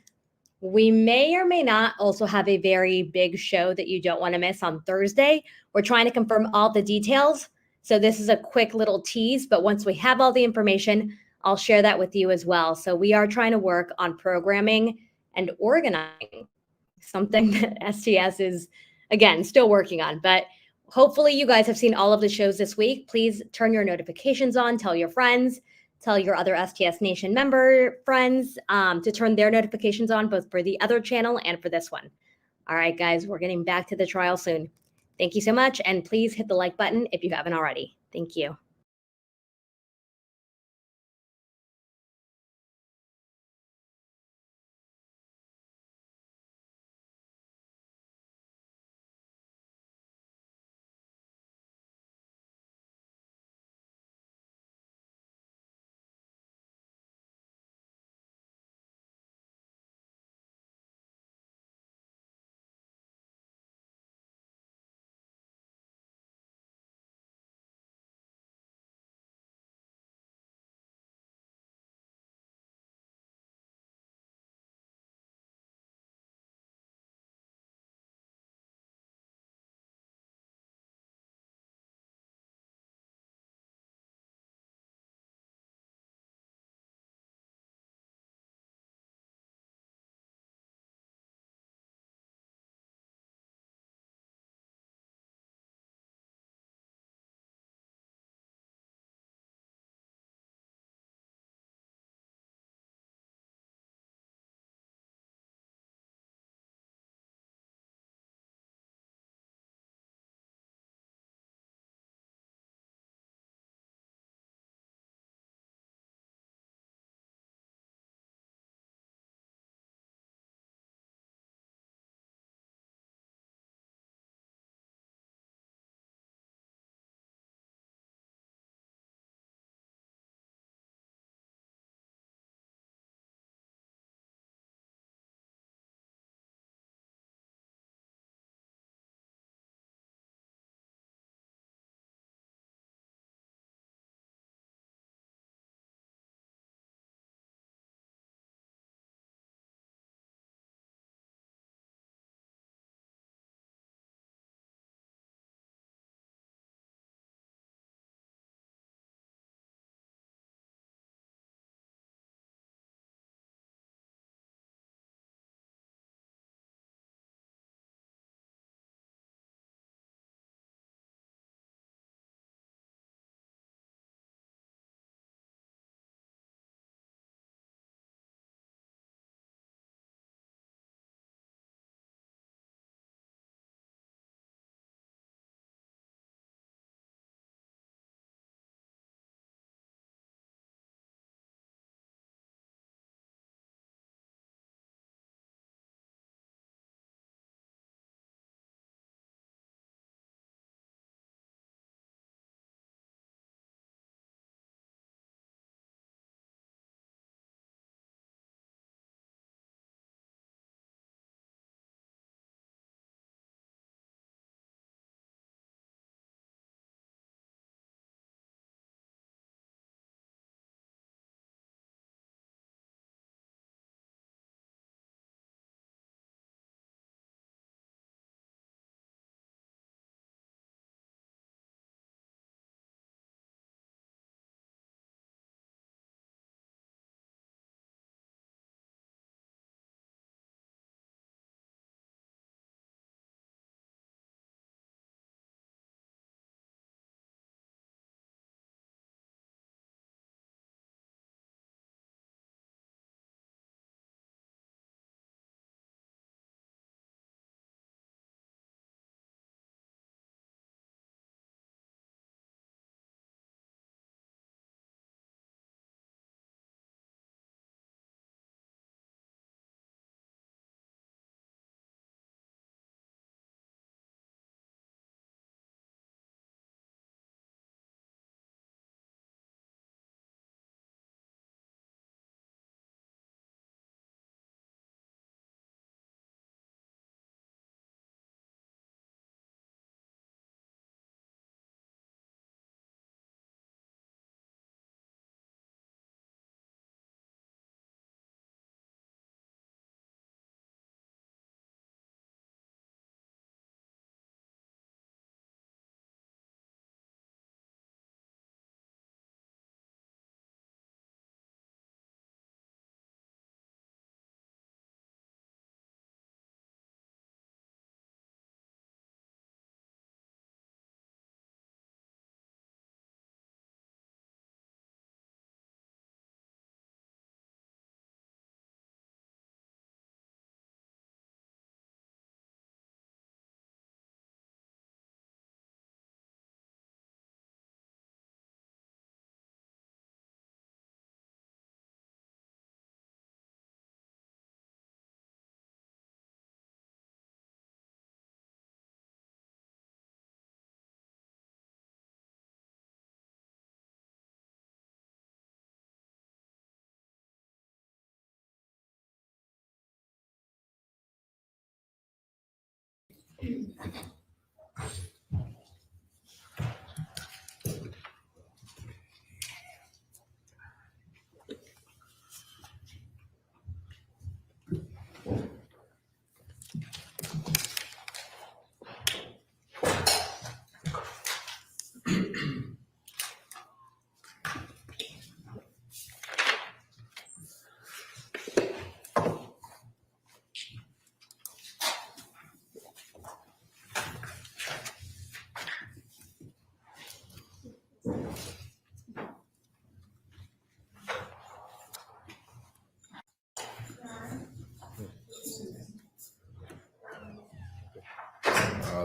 We may or may not also have a very big show that you don't want to miss on Thursday. We're trying to confirm all the details. So this is a quick little tease, but once we have all the information, I'll share that with you as well. So we are trying to work on programming and organizing, something that STS is, again, still working on. But hopefully you guys have seen all of the shows this week. Please turn your notifications on, tell your friends, tell your other STS Nation member friends to turn their notifications on, both for the other channel and for this one. All right, guys, we're getting back to the trial soon. Thank you so much. And please hit the like button if you haven't already. Thank you.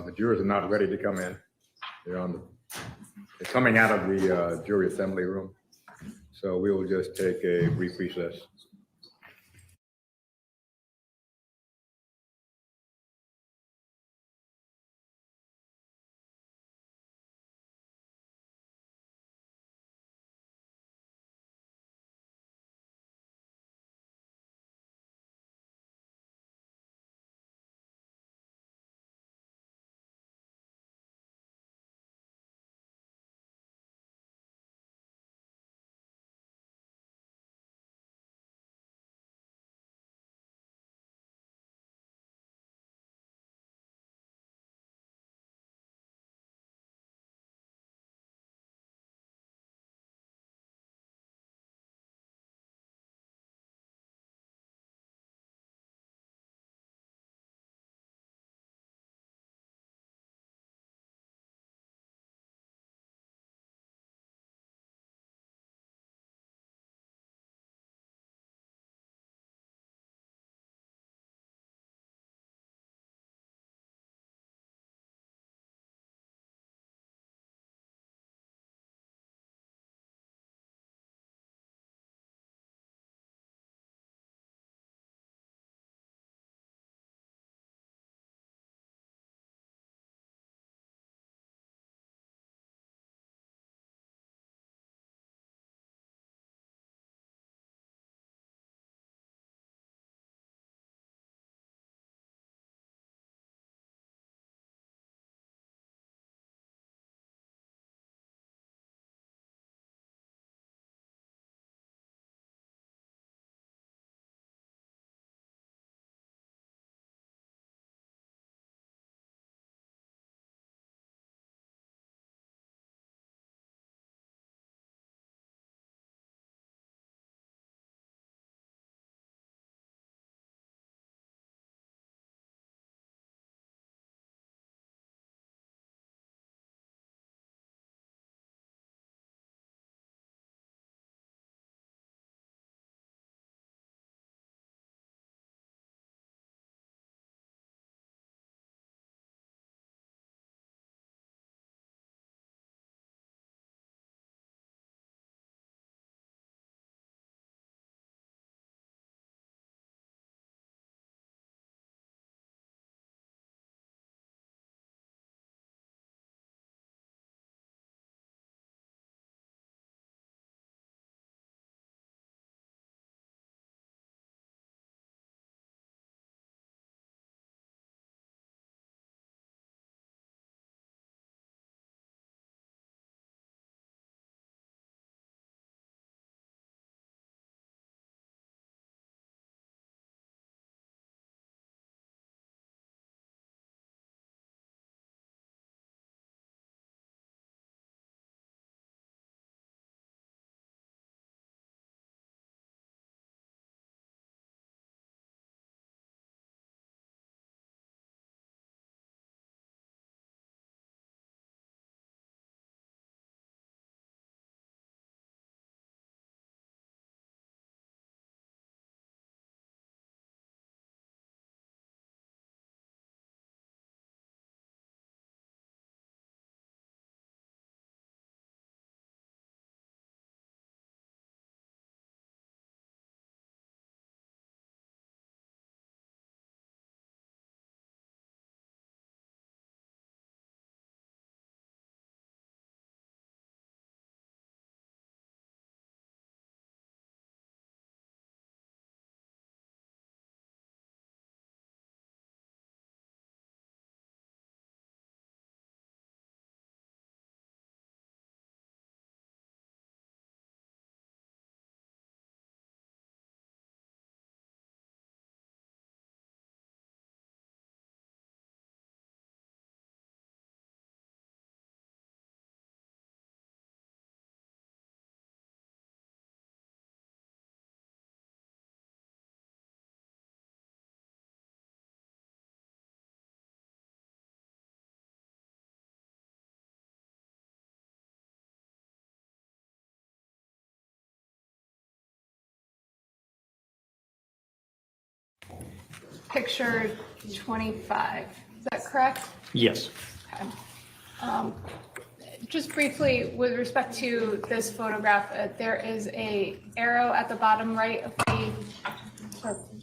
The jurors are not ready to come in. They're coming out of the jury assembly room. So we will just take a brief recess. picture 25. Is that correct? Yes. Okay. Just briefly, with respect to this photograph, there is a arrow at the bottom right of the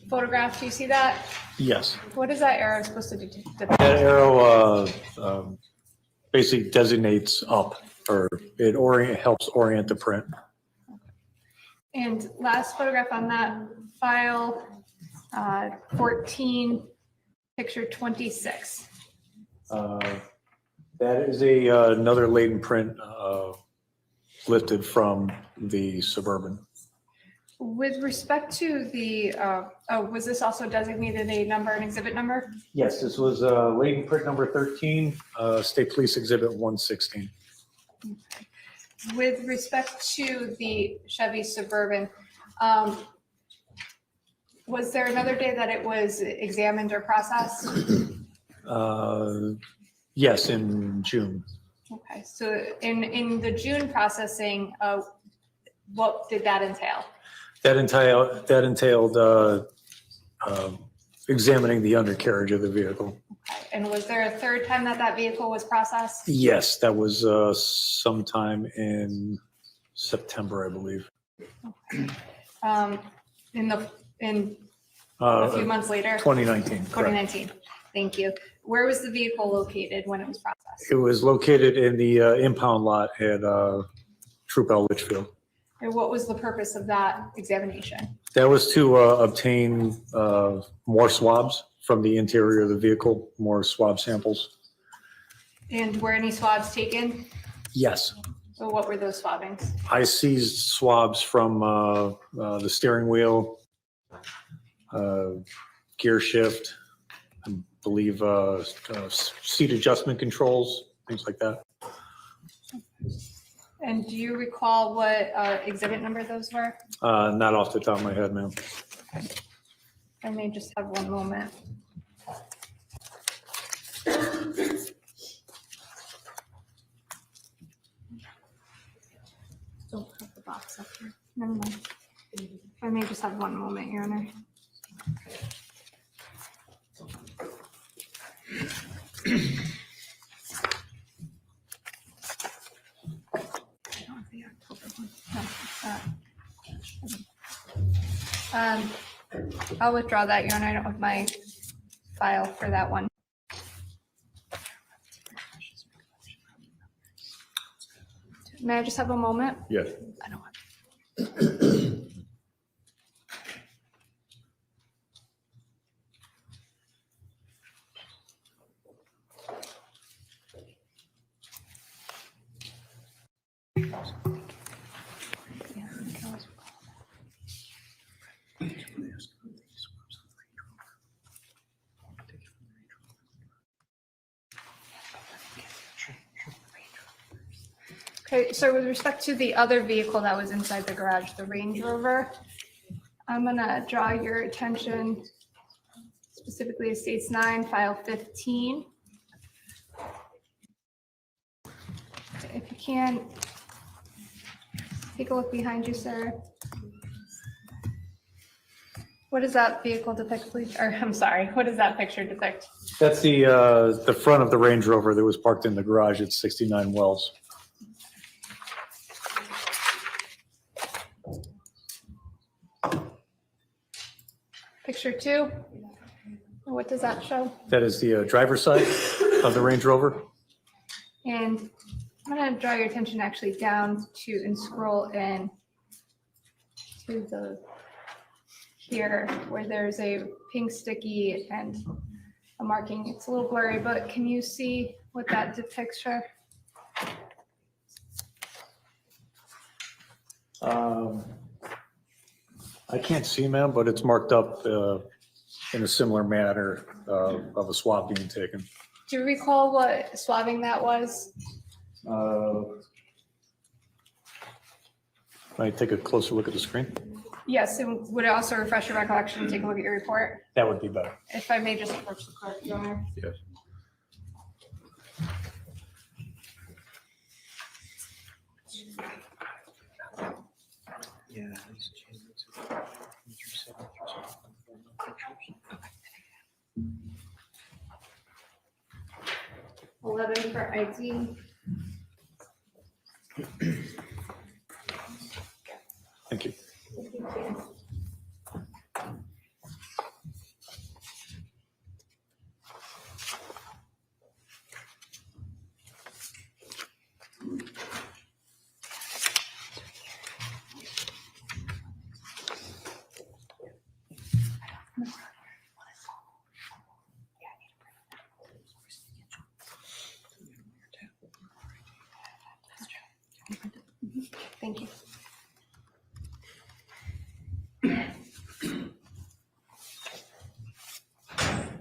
photograph. Do you see that? Yes. What is that arrow supposed to do? That arrow basically designates up, or it helps orient the print. And last photograph on that file, 14, picture 26. That is another latent print lifted from the Suburban. With respect to the, was this also designated a number, an exhibit number? Yes, this was latent print number 13, State Police Exhibit 116. With respect to the Chevy Suburban, was there another day that it was examined or processed? Yes, in June. Okay, so in the June processing, what did that entail? That entailed examining the undercarriage of the vehicle. Okay, and was there a third time that that vehicle was processed? Yes, that was sometime in September, I believe. Okay. In a few months later? 2019. correct. 2019, thank you. Where was the vehicle located when it was processed? It was located in the impound lot at Troop L Litchfield. And what was the purpose of that examination? That was to obtain more swabs from the interior of the vehicle, more swab samples. And were any swabs taken? Yes. So what were those swabbings? I seized swabs from the steering wheel, gear shift, I believe seat adjustment controls, things like that. And do you recall what exhibit number those were? Not off the top of my head, ma'am. I may just have one moment. Don't have the box up here. Never mind. I may just have one moment, Your Honor. I'll withdraw that, Your Honor. I don't have my file for that one. May I just have a moment? Yes. I don't want. Okay, so with respect to the other vehicle that was inside the garage, the Range Rover, I'm gonna draw your attention specifically to States 9, file 15. If you can, take a look behind you, sir. What does that vehicle depict, please? Or I'm sorry, what does that picture depict? That's the front of the Range Rover that was parked in the garage at 69 Wells. Picture 2, what does that show? That is the driver's side of the Range Rover. And I'm gonna draw your attention actually down to and scroll in to the here where there's a pink sticky and a marking. It's a little blurry, but can you see what that depicts, sir? I can't see, ma'am, but it's marked up in a similar manner of a swab being taken. Do you recall what swabbing that was? Can I take a closer look at the screen? Yes, and would it also refresh your recollection and take a look at your report? That would be better. If I may just approach the clerk, Your Honor. Yes. 11 for ID. Thank you. Thank you.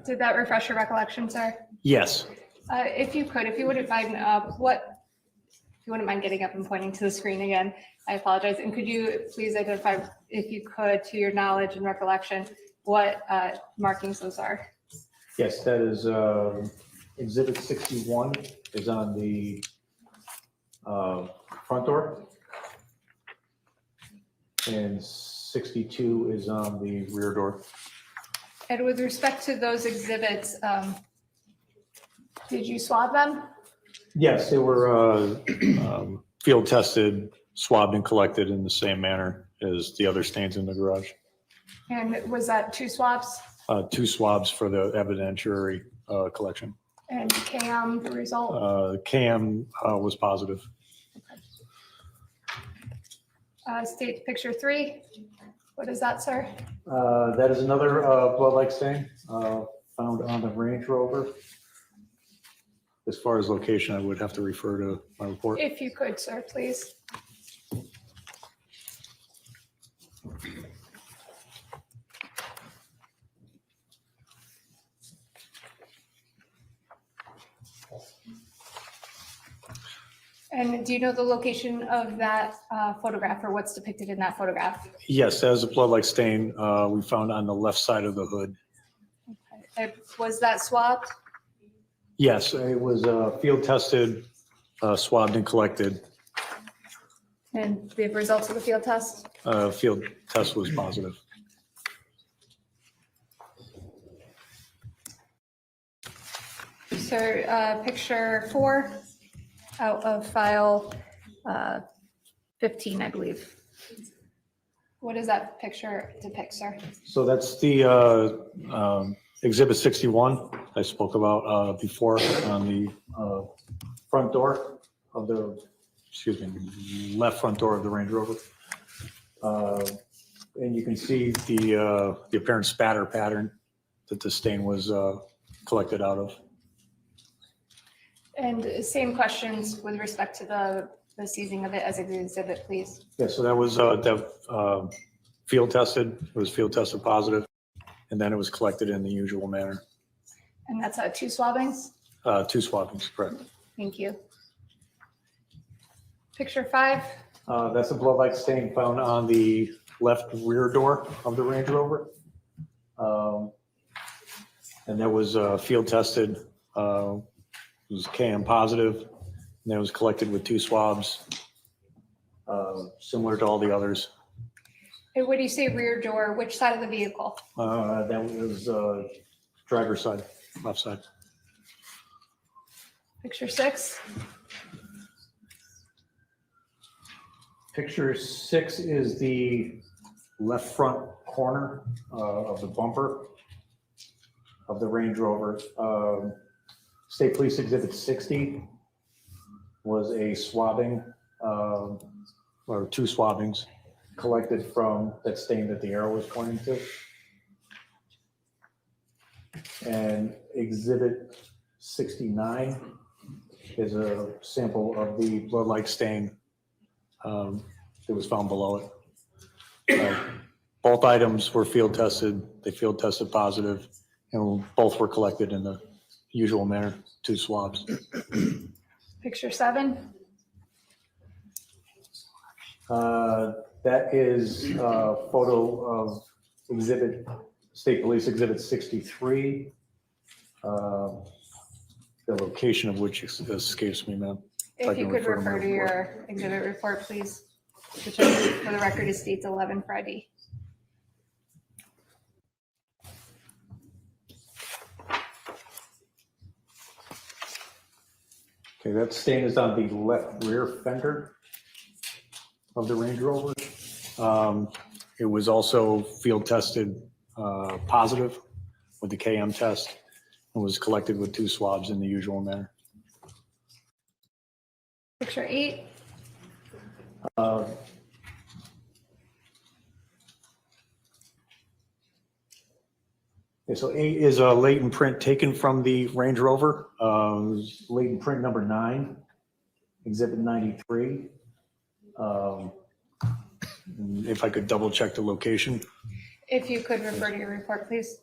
Did that refresh your recollection, sir? Yes. If you wouldn't mind, if you wouldn't mind getting up and pointing to the screen again, I apologize. And could you please identify, if you could, to your knowledge and recollection, what markings those are? Yes, that is Exhibit 61 is on the front door. And 62 is on the rear door. And with respect to those exhibits, did you swab them? Yes, they were field tested, swabbed and collected in the same manner as the other stains in the garage. And was that 2 swabs? 2 swabs for the evidentiary collection. And CAM, the result? CAM was positive. State picture 3. What is that, sir? That is another blood-like stain found on the Range Rover. As far as location, I would have to refer to my report. If you could, sir, please. And do you know the location of that photograph, or what's depicted in that photograph? Yes, that is a blood-like stain we found on the left side of the hood. Was that swabbed? Yes, it was field tested, swabbed and collected. And the results of the field test? Field test was positive. Sir, picture 4 out of file 15, I believe. What does that picture depict, sir? So that's the Exhibit 61 I spoke about before on the front door of the, left front door of the Range Rover. And you can see the apparent spatter pattern that the stain was collected out of. And same questions with respect to the seizing of it as an exhibit, please. Yeah, so that was field tested. It was field tested positive, and then it was collected in the usual manner. And that's 2 swabbings? 2 swabbings, correct. Thank you. Picture 5? That's a blood-like stain found on the left rear door of the Range Rover. And that was field tested. It was KM positive, and that was collected with 2 swabs, similar to all the others. And when you say rear door, which side of the vehicle? That was driver's side, left side. Picture 6? Picture 6 is the left front corner of the bumper of the Range Rover. State Police Exhibit 60 was a swabbing, or 2 swabbings collected from that stain that the arrow was pointing to. And Exhibit 69 is a sample of the blood-like stain that was found below it. Both items were field tested. They field tested positive, and both were collected in the usual manner, 2 swabs. Picture 7? That is a photo of State Police Exhibit 63. The location of which escapes me, ma'am. If you could refer to your exhibit report, please, which for the record is states 11 Friday. Okay, that stain is on the left rear fender of the Range Rover. It was also field tested positive with the KM test and was collected with 2 swabs in the usual manner. Picture 8. Okay, so 8 is a latent print taken from the Range Rover. Latent print number 9, exhibit 93. If I could double check the location. If you could refer to your report, please.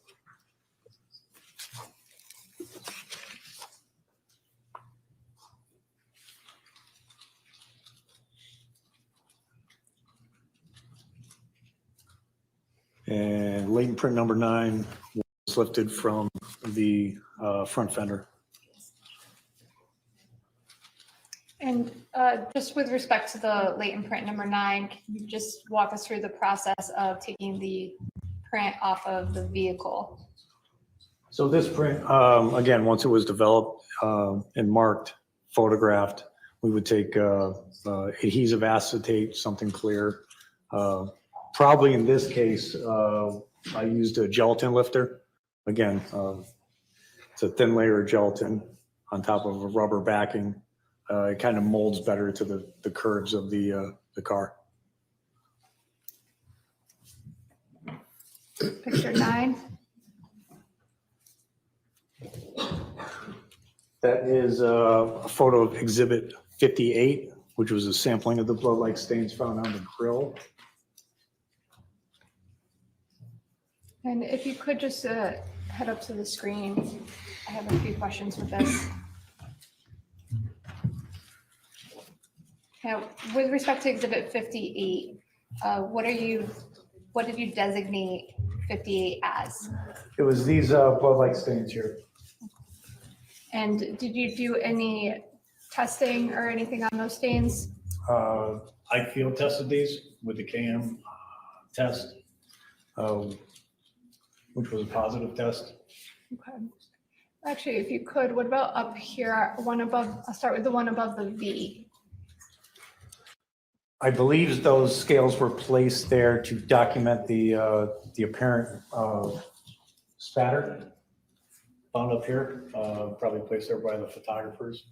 And latent print number 9 was lifted from the front fender. And just with respect to the latent print number 9, can you just walk us through the process of taking the print off of the vehicle? So this print, again, once it was developed and marked, photographed, we would take adhesive acetate, something clear. Probably in this case, I used a gelatin lifter. Again, it's a thin layer of gelatin on top of a rubber backing. It kind of molds better to the curves of the car. Picture 9. That is a photo of exhibit 58, which was a sampling of the blood-like stains found on the grill. And if you could just head up to the screen, I have a few questions with this. Now, with respect to exhibit 58, what did you designate 58 as? It was these blood-like stains here. And did you do any testing or anything on those stains? I field tested these with the KM test, which was a positive test. Okay. Actually, if you could, what about up here, one above, I'll start with the one above the V. I believe those scales were placed there to document the apparent spatter found up here, probably placed there by the photographers.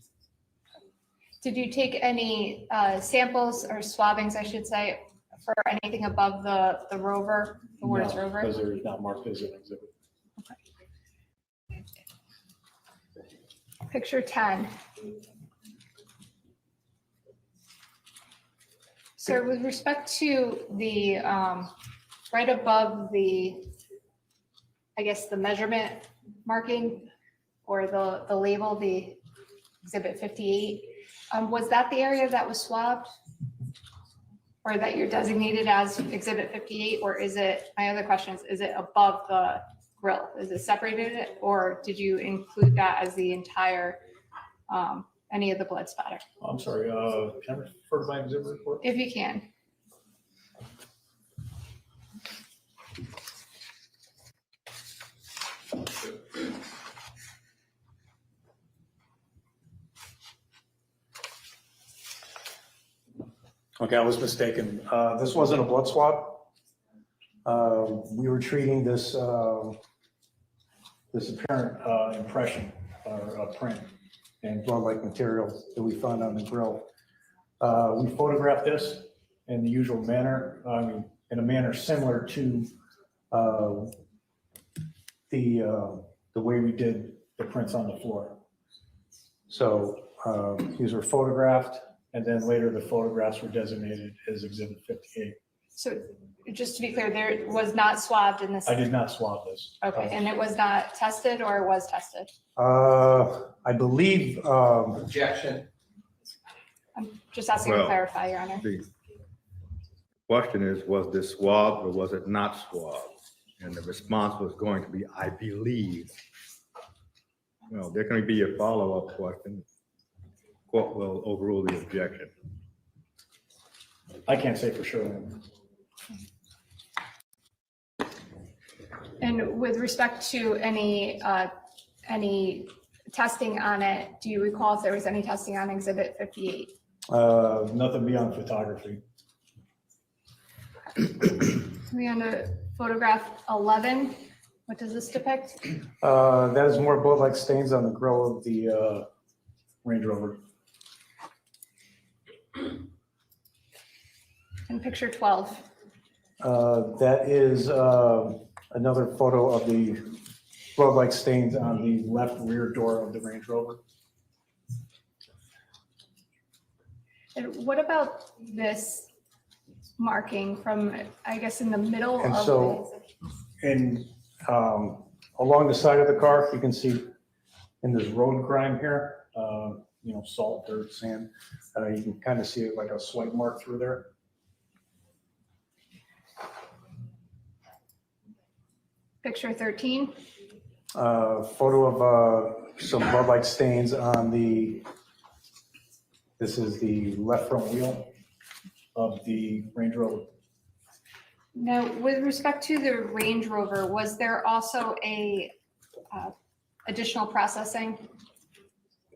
Did you take any samples or swabbings, I should say, for anything above the rover, the words No, rover? because they're not marked as an exhibit. Picture 10. So with respect to the, right above the, I guess, the measurement marking or the label, the exhibit 58, was that the area that was swabbed? Or that you're designated as exhibit 58, or is it, my other question is it above the grill? Is it separated, or did you include that as the entire, any of the blood spatter? I'm sorry, can I refer to my exhibit report? If you can. Okay, I was mistaken. This wasn't a blood swab. We were treating this this apparent impression or print and blood-like material that we found on the grill. We photographed this in the usual manner, in a manner similar to the way we did the prints on the floor. So these were photographed, and then later the photographs were designated as exhibit 58. So just to be clear, there was not swabbed in this? I did not swab this. Okay, and it was not tested, or it was tested? I believe, Objection. I'm just asking to Well, clarify, Your Honor. The question is, was this swabbed or was it not swabbed? And the response was going to be, I believe. Well, there can be a follow-up question. Court will overrule the objection. I can't say for sure. And with respect to any testing on it, do you recall if there was any testing on exhibit 58? Nothing beyond photography. We on to photograph 11. What does this depict? That is more blood-like stains on the grill of the Range Rover. And picture 12. That is another photo of the blood-like stains on the left rear door of the Range Rover. And what about this marking from, I guess, in the middle And of so, along the side of the car, you can see in this road grime here, salt, dirt, sand. You can kind of see it like a swipe mark through there. picture 13? Photo of some blood-like stains on this is the left front wheel of the Range Rover. Now, with respect to the Range Rover, was there also a additional processing?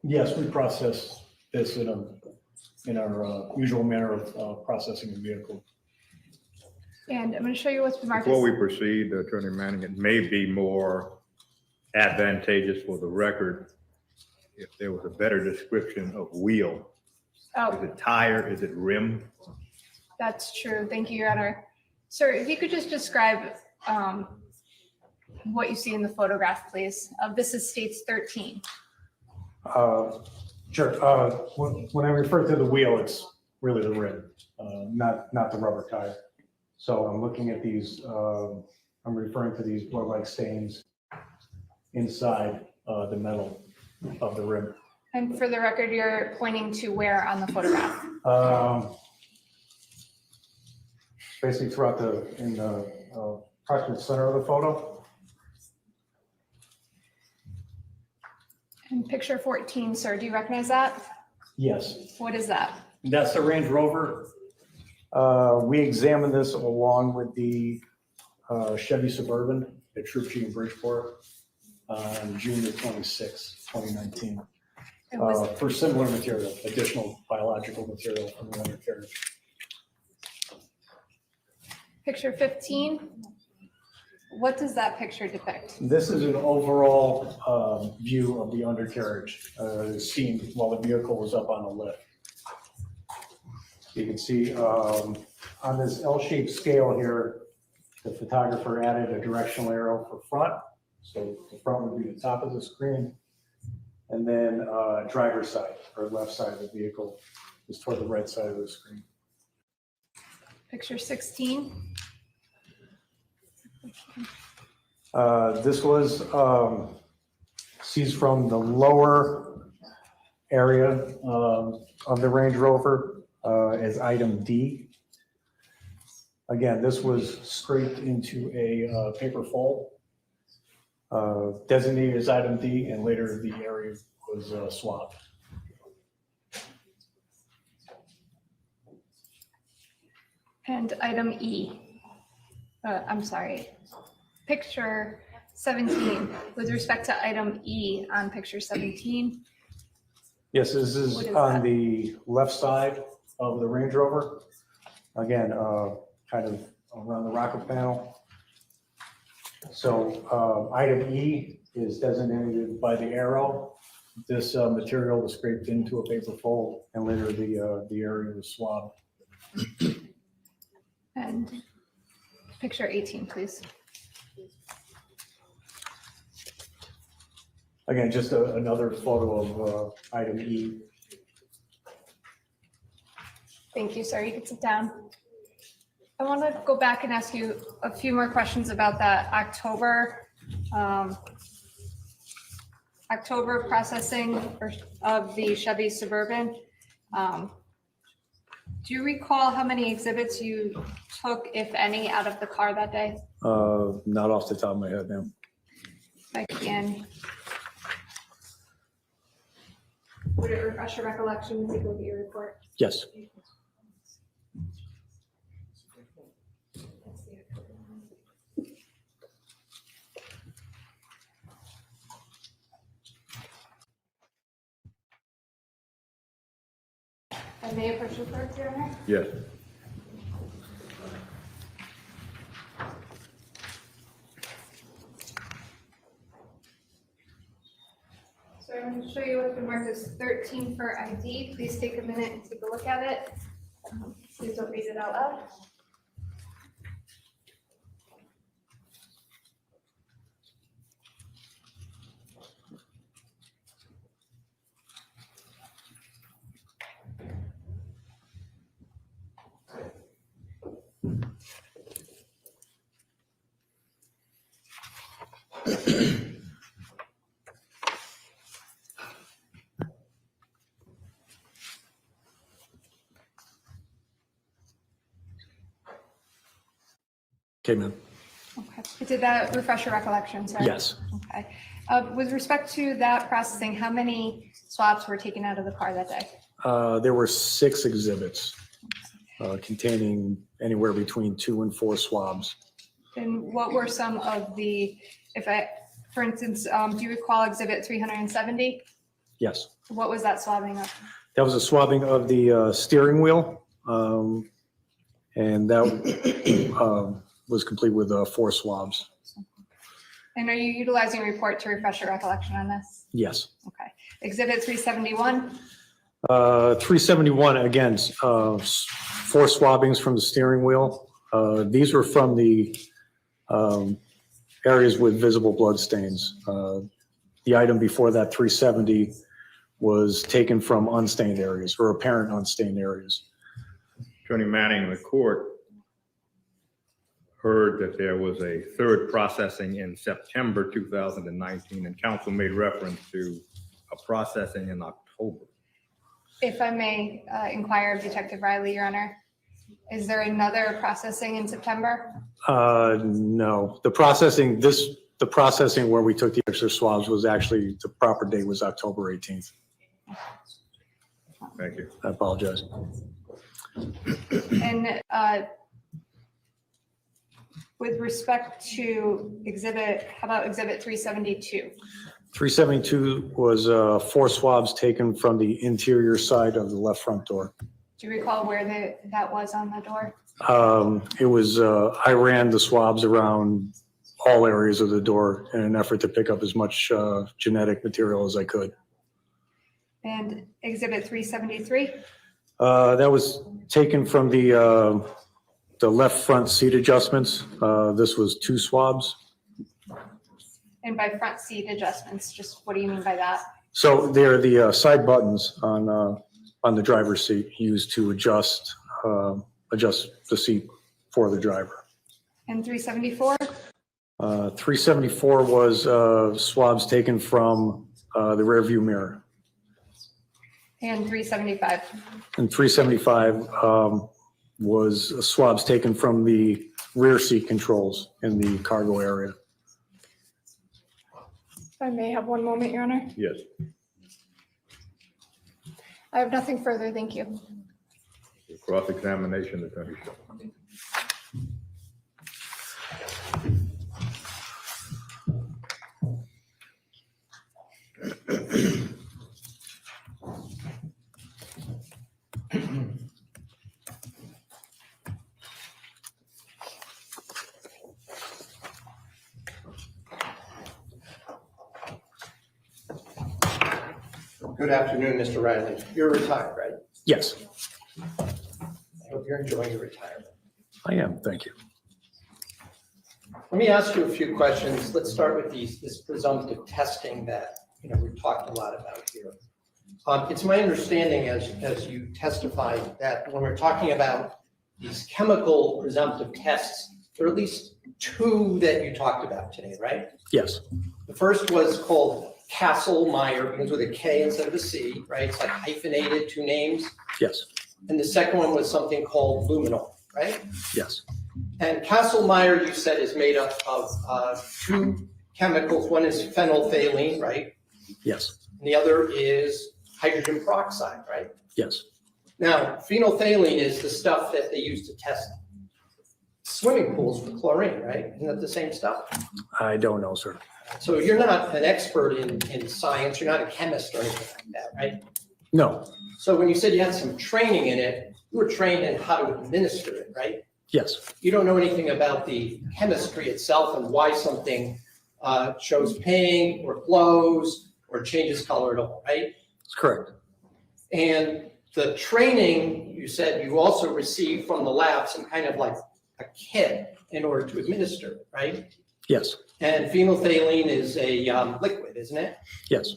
Yes, we process this in our usual manner of processing a vehicle. And I'm going to show you what's been marked. Before we proceed, Attorney Manning, it may be more advantageous for the record if there was a better description of wheel. Is Oh, it tire? Is it rim? that's true. Thank you, Your Honor. Sir, if you could just describe what you see in the photograph, please. This is states 13. Sure. When I refer to the wheel, it's really the rim, not the rubber tire. So I'm looking at these, I'm referring to these blood-like stains inside the metal of the rim. And for the record, you're pointing to where on the photograph? Basically throughout in the approximate center of the photo. And picture 14, sir, do you recognize that? Yes. What is that? That's the Range Rover. We examined this along with the Chevy Suburban at Troop G in Bridgeport on June the 26th, 2019. It was, For similar material, additional biological material from the undercarriage. picture 15. What does that picture depict? This is an overall view of the undercarriage seen while the vehicle was up on the lift. You can see on this L-shaped scale here, the photographer added a directional arrow for front. So the front would be the top of the screen. And then driver's side or left side of the vehicle is toward the right side of the screen. Picture 16. This was seized from the lower area of the Range Rover as item D. Again, this was scraped into a paper fold, designated as item D, and later the area was swapped. And item E. I'm sorry. Picture 17, with respect to item E on picture 17. Yes, this is What is on that? the left side of the Range Rover. Again, kind of around the rocker panel. So item E is designated by the arrow. This material was scraped into a paper fold, and later the area was swabbed. And picture 18, please. Again, just another photo of item E. Thank you, sir. You can sit down. I want to go back and ask you a few more questions about that October processing of the Chevy Suburban. Do you recall how many exhibits you took, if any, out of the car that day? Not off the top of my head, ma'am. If I can. Would it refresh your recollection as you go to your report? Yes. I may approach you first, Your Honor. Yes. So I'm going to show you what's been marked as 13 for ID. Please take a minute and take a look at it. Please don't read it out loud. Okay, ma'am. Okay. Did that refresh your recollection, sir? Yes. Okay. With respect to that processing, how many swabs were taken out of the car that day? There were 6 exhibits containing anywhere between 2 and 4 swabs. And what were some of the, for instance, do you recall exhibit 370? Yes. What was that swabbing of? That was a swabbing of the steering wheel. And that was complete with 4 swabs. And are you utilizing a report to refresh your recollection on this? Yes. Okay. Exhibit 371? 371, again, 4 swabbings from the steering wheel. These were from the areas with visible blood stains. The item before that, 370, was taken from unstained areas or apparent unstained areas. Attorney Manning, the court heard that there was a third processing in September 2019, and counsel made reference to a processing in October. If I may inquire of Detective Riley, Your Honor, is there another processing in September? No, the processing where we took the extra swabs was actually, the proper date was October 18th. Thank you. I apologize. And with respect to how about exhibit 372? 372 was 4 swabs taken from the interior side of the left front door. Do you recall where that was on the door? It was, I ran the swabs around all areas of the door in an effort to pick up as much genetic material as I could. And exhibit 373? That was taken from the left front seat adjustments. This was 2 swabs. And by front seat adjustments, just what do you mean by that? So they're the side buttons on the driver's seat used to adjust the seat for the driver. And 374? 374 was swabs taken from the rear view mirror. And 375? And 375 was swabs taken from the rear seat controls in the cargo area. If I may have one moment, Your Honor. Yes. I have nothing further, thank you. Cross-examination, Attorney Shaw. Good afternoon, Mr. Riley. You're retired, right? Yes, I hope you're enjoying your retirement. I am. Thank you. Let me ask you a few questions. Let's start with this presumptive testing that we've talked a lot about here. It's my understanding, as you testified, that when we're talking about these chemical presumptive tests, there are at least 2 that you talked about today, right? Yes, The first was called Kastle-Meyer, begins with a K instead of a C, right? It's like hyphenated, 2 names. yes, And the second one was something called Luminol, right? yes, And Kastle-Meyer, you said, is made up of 2 chemicals. One is phenolphthalein, right? yes, And the other is hydrogen peroxide, right? yes. Now, phenolphthalein is the stuff that they use to test swimming pools for chlorine, right? Isn't that the same stuff? I don't know, sir. So you're not an expert in science. You're not a chemist or anything like that, right? No, So when you said you had some training in it, you were trained in how to administer it, right? yes, You don't know anything about the chemistry itself and why something shows pink or glows or changes color at all, right? that's correct. And the training, you said you also received from the lab some kind of like a kit in order to administer it, right? Yes, And phenolphthalein is a liquid, isn't it? yes,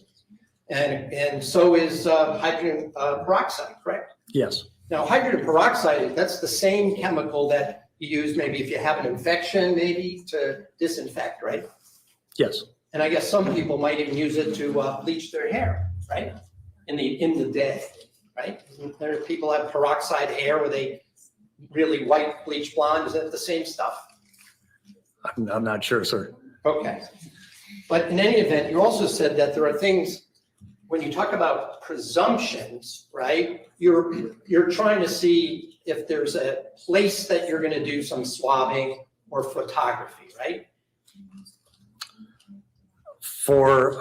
And so is hydrogen peroxide, correct? yes, Now, hydrogen peroxide, that's the same chemical that you use maybe if you have an infection, maybe to disinfect, right? yes, And I guess some people might even use it to bleach their hair, right? In the day, right? Isn't there people have peroxide hair where they really white bleach blonde? Is that the same stuff? I'm not sure, sir. Okay. But in any event, you also said that there are things, when you talk about presumptions, right? You're trying to see if there's a place that you're going to do some swabbing or photography, right? For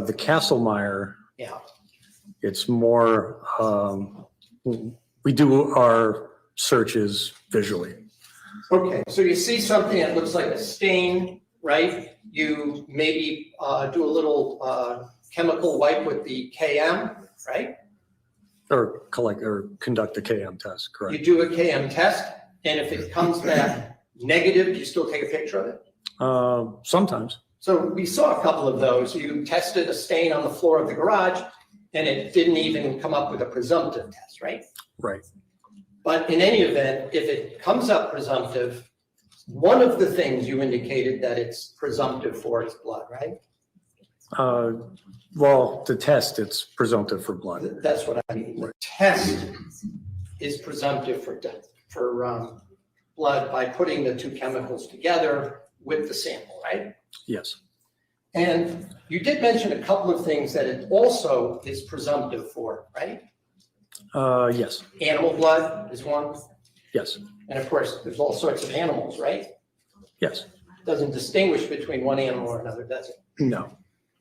the Castlemeyer, Yeah. it's more, we do our searches visually. Okay, so you see something that looks like a stain, right? You maybe do a little chemical wipe with the KM, right? Or conduct the KM test, You correct? do a KM test, and if it comes back negative, do you still take a picture of it? Sometimes, So we saw a couple of those. You tested a stain on the floor of the garage, and it didn't even come up with a presumptive test, right? right. But in any event, if it comes up presumptive, one of the things you indicated that it's presumptive for is blood, right? Well, the test, it's presumptive for blood. That's what I mean. The test is presumptive for blood by putting the two chemicals together with the sample, right? Yes, And you did mention a couple of things that it also is presumptive for, right? yes, Animal blood is one, yes, and of course, there's all sorts of animals, right? yes, Doesn't distinguish between one animal or another, does it? no.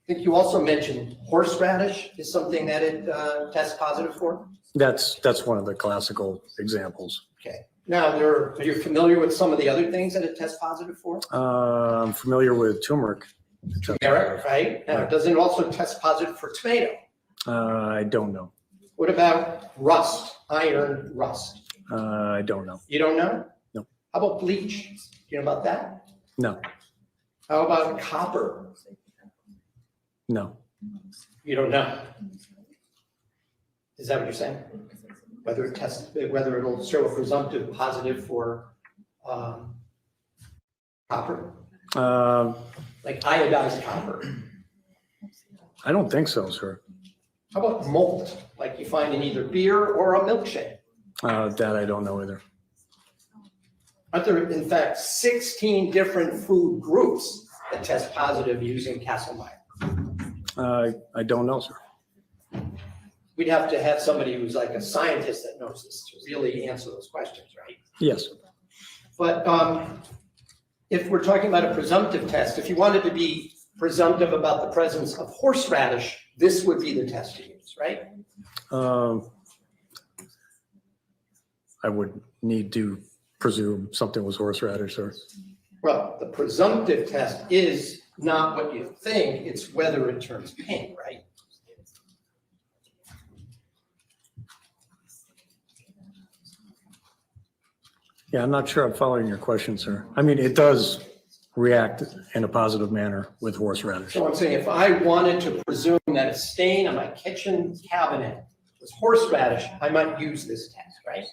I think you also mentioned horseradish is something that it tests positive for. That's one of the classical examples. Okay. Now, are you familiar with some of the other things that it tests positive for? I'm familiar with turmeric. Turmeric, right? Now, doesn't it also test positive for tomato? I don't know. What about rust, iron rust? I don't know. You don't know? No. How about bleach? Do you know about that? No, How about copper? no. You don't know. Is that what you're saying? Whether it'll show a presumptive positive for copper, like iodized copper. I don't think so, sir. How about malt, like you find in either beer or a milkshake? That I don't know either. Aren't there, in fact, 16 different food groups that test positive using Castlemeyer? I don't know, sir. We'd have to have somebody who's like a scientist that knows this to really answer those questions, right? Yes, But if we're talking about a presumptive test, if you wanted to be presumptive about the presence of horseradish, this would be the test to use, right? I would need to presume something was horseradish, sir. Well, the presumptive test is not what you think, it's whether it turns pink, right? Yeah, I'm not sure I'm following your question, sir. I mean, it does react in a positive manner with horseradish. So I'm saying if I wanted to presume that a stain on my kitchen cabinet was horseradish, I might use this test, right?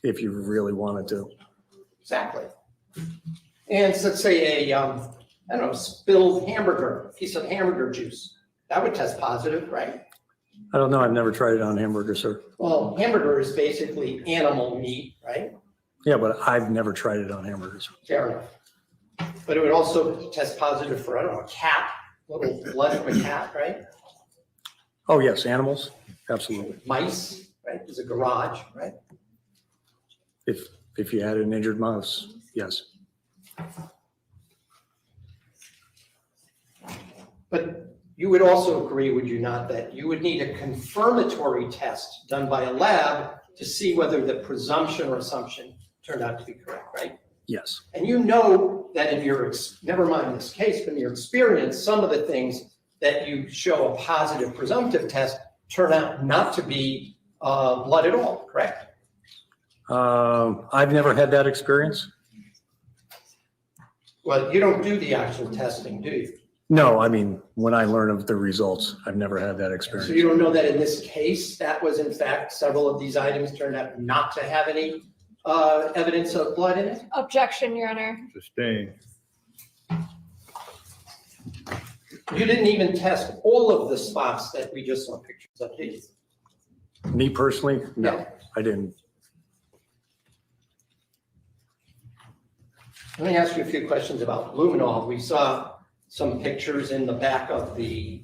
If you really wanted to. Exactly. And so let's say a, I don't know, spilled hamburger, piece of hamburger juice, that would test positive, right? I don't know. I've never tried it on hamburger, sir. Well, hamburger is basically animal meat, right? Yeah, but I've never tried it on hamburgers. Fair enough. But it would also test positive for, I don't know, a cat, little blood from a cat, right? Oh, yes, animals, absolutely. Mice, right? There's a garage, right? If you had an injured mouse, yes. But you would also agree, would you not, that you would need a confirmatory test done by a lab to see whether the presumption or assumption turned out to be correct, right? Yes. And you know that in your, never mind this case, but in your experience, some of the things that you show a positive presumptive test turn out not to be blood at all, correct? I've never had that experience. Well, you don't do the actual testing, do you? No, I mean, when I learn of the results, I've never had that So experience. you don't know that in this case, that was in fact, several of these items turned out not to have any evidence of blood in it? Objection, Your Honor. Sustained. You didn't even test all of the spots that we just saw pictures of, did you? Me personally, no, Yeah. I didn't. Let me ask you a few questions about luminol. We saw some pictures in the back of the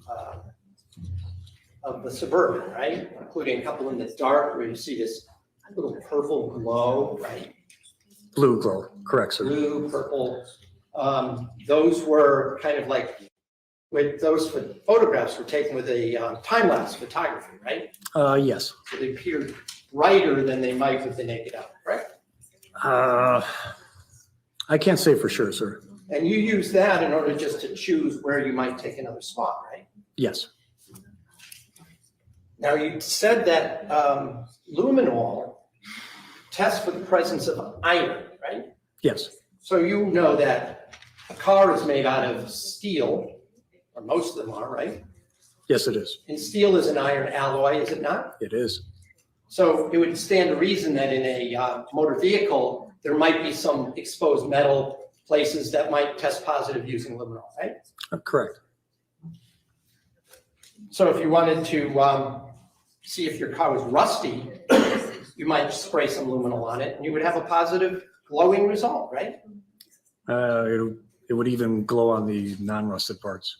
Suburban, right? Including a couple in the dark where you see this little purple glow, right? Blue glow, correct, sir. Blue, purple. Those were kind of like, with those photographs were taken with a time-lapse photography, right? Yes. So they appeared brighter than they might with the naked eye, correct? I can't say for sure, sir. And you use that in order just to choose where you might take another spot, right? Yes. Now, you said that luminol tests for the presence of iron, right? Yes. So you know that a car is made out of steel, or most of them are, right? Yes, it is. And steel is an iron alloy, is it not? It is. So it would stand to reason that in a motor vehicle, there might be some exposed metal places that might test positive using luminol, right? Correct. So if you wanted to see if your car was rusty, you might spray some luminol on it and you would have a positive glowing result, right? It would even glow on the non-rusted parts.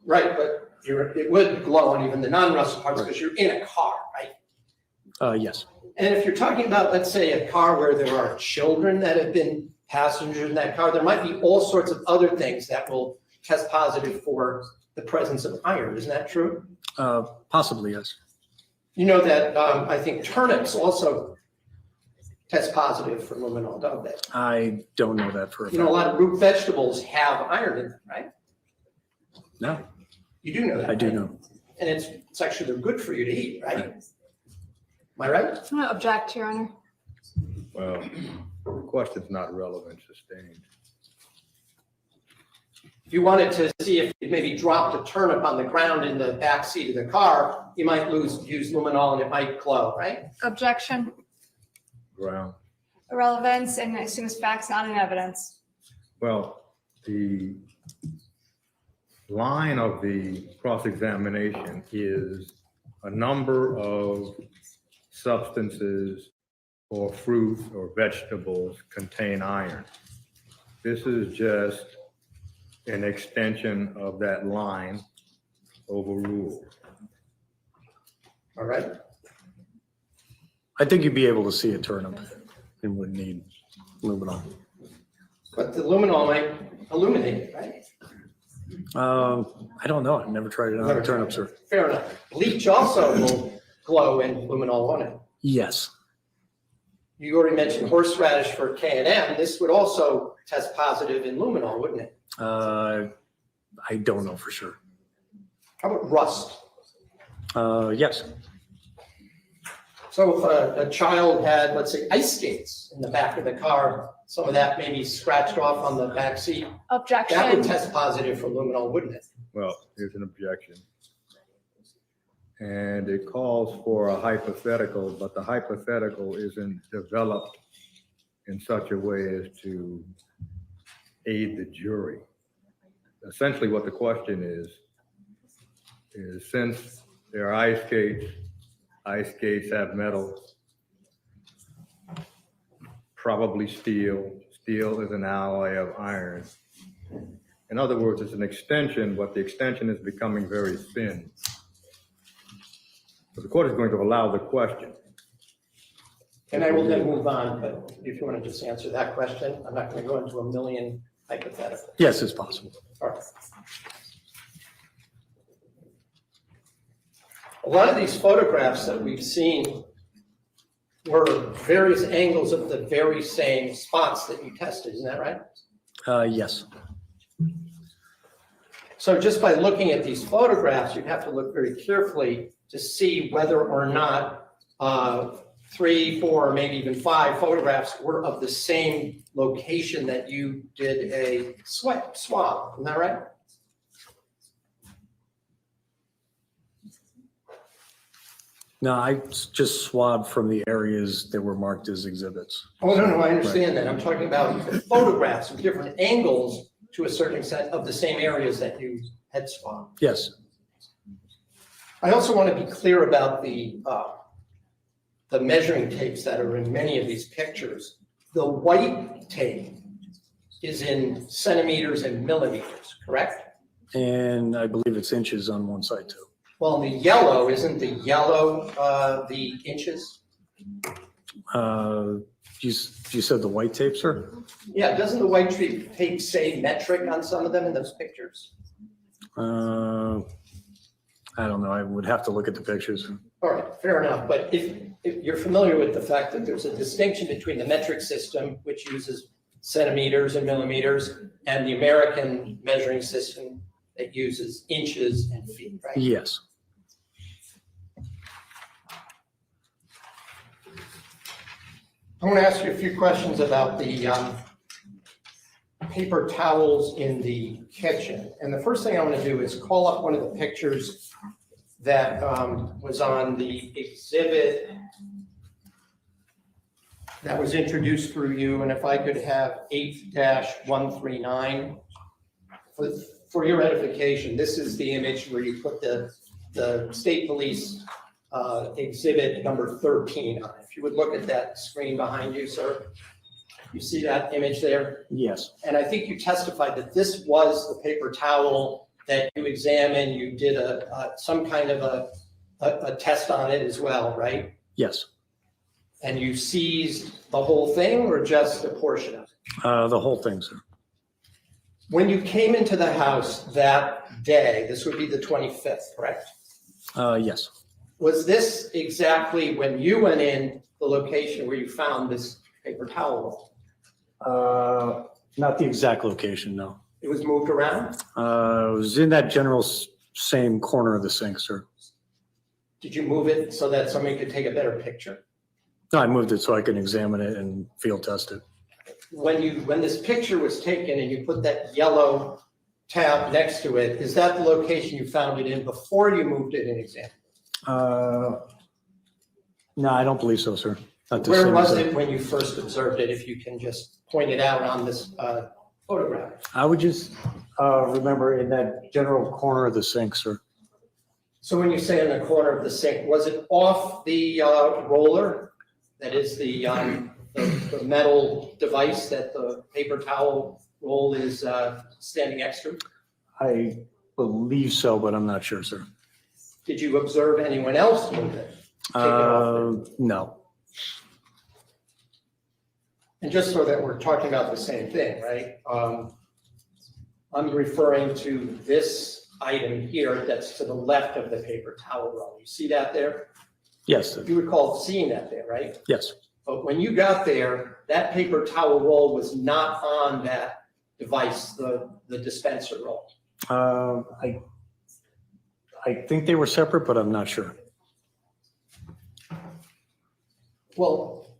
Right, but it would glow on even the non-rusted parts because you're in a car, right? Yes. And if you're talking about, let's say, a car where there are children that have been passengers in that car, there might be all sorts of other things that will test positive for the presence of iron. Isn't that true? Possibly, yes. You know that I think turnips also test positive for luminol, don't they? I don't know that for a You know, a fact. lot of root vegetables have iron in them, right? No, You do know that. I do right? know. And it's actually, they're good for you to eat, right? Am I right? I'm gonna object, Your Honor. Well, the question's not relevant, sustained. If you wanted to see if you maybe dropped a turnip on the ground in the back seat of the car, you might use luminol and it might glow, right? Objection, Ground. irrelevance, and as soon as facts, not in evidence. Well, the line of the cross-examination is a number of substances or fruits or vegetables contain iron. This is just an extension of that line overruled. All right. I think you'd be able to see a turnip and would need luminol. But the luminol might illuminate it, right? I don't know. I've never tried it on a turnip, sir. Fair enough. Bleach also will glow in luminol, won't it? Yes. You already mentioned horseradish for Canaan. This would also test positive in luminol, wouldn't it? I don't know for sure. How about rust? Yes. So if a child had, let's say, ice skates in the back of the car, some of that maybe scratched off on the back seat, that would Objection, test positive for luminol, wouldn't it? Well, here's an objection. And it calls for a hypothetical, but the hypothetical isn't developed in such a way as to aid the jury. Essentially what the question is since there are ice skates have metal, probably steel. Steel is an alloy of iron. In other words, it's an extension, but the extension is becoming very thin. So the court is going to allow the question. And I will then move on, but if you want to just answer that question, I'm not going to go into a million hypotheticals. Yes, it's possible. All right. A lot of these photographs that we've seen were various angles of the very same spots that you tested, isn't that right? Yes. So just by looking at these photographs, you'd have to look very carefully to see whether or not 3, 4, or maybe even 5 photographs were of the same location that you did a swab, isn't that right? No, I just swabbed from the areas that were marked as exhibits. Oh, no, I understand that. I'm talking about the photographs with different angles to a certain extent of the same areas that you had swabbed. Yes. I also want to be clear about the measuring tapes that are in many of these pictures. The white tape is in centimeters and millimeters, correct? And I believe it's inches on one side too. Well, the yellow, isn't the yellow the inches? You said the white tape, sir? Yeah, doesn't the white tape say metric on some of them in those pictures? I don't know. I would have to look at the pictures. All right, fair enough. But if you're familiar with the fact that there's a distinction between the metric system, which uses centimeters and millimeters, and the American measuring system that uses inches and feet, right? Yes. I want to ask you a few questions about the paper towels in the kitchen. And the first thing I want to do is call up one of the pictures that was on the exhibit that was introduced through you. And if I could have 8-139. For your edification, this is the image where you put the state police exhibit number 13 on it. If you would look at that screen behind you, sir, you see that image there? Yes. And I think you testified that this was the paper towel that you examined. You did some kind of a test on it as well, right? Yes. And you seized the whole thing or just a portion of it? The whole thing, sir. When you came into the house that day, this would be the 25th, correct? Yes. Was this exactly when you went in the location where you found this paper towel roll? Not the exact location, no. It was moved around? It was in that general same corner of the sink, sir. Did you move it so that somebody could take a better picture? No, I moved it so I could examine it and field test it. When this picture was taken and you put that yellow tab next to it, is that the location you found it in before you moved it and examined it? No, I don't believe so, sir. Not the Where same was exact- it when you first observed it, if you can just point it out on this photograph? I would just remember in that general corner of the sink, sir. So when you say in the corner of the sink, was it off the roller? That is the metal device that the paper towel roll is standing next to? I believe so, but I'm not sure, sir. Did you observe anyone else move it? Take it off No. And just so that we're talking about the same thing, right? I'm referring to this item here that's to the left of the paper towel roll. You see that there? Yes, sir. You recall seeing that there, right? Yes. But when you got there, that paper towel roll was not on that device, the dispenser roll. I think they were separate, but I'm not sure. Well,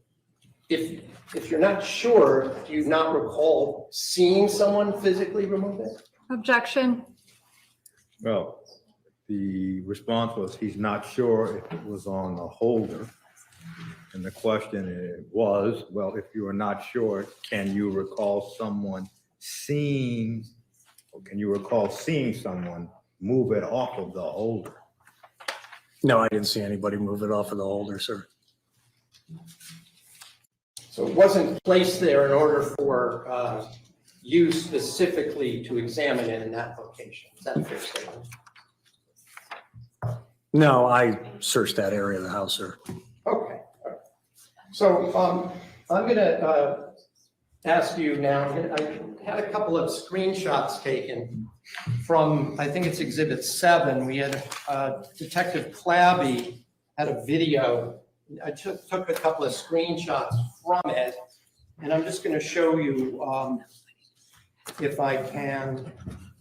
if you're not sure, do you not recall seeing someone physically remove it? Objection. Well, the response was he's not sure if it was on the holder. And the question was, well, if you are not sure, can you recall someone seeing, or can you recall seeing someone move it off of the holder? No, I didn't see anybody move it off of the holder, sir. So it wasn't placed there in order for you specifically to examine it in that location. Is that a fair statement? No, I searched that area of the house, sir. Okay. All right. So I'm going to ask you now, I had a couple of screenshots taken from, I think it's Exhibit 7, we had Detective Clabby had a video. I took a couple of screenshots from it, and I'm just going to show you if I can.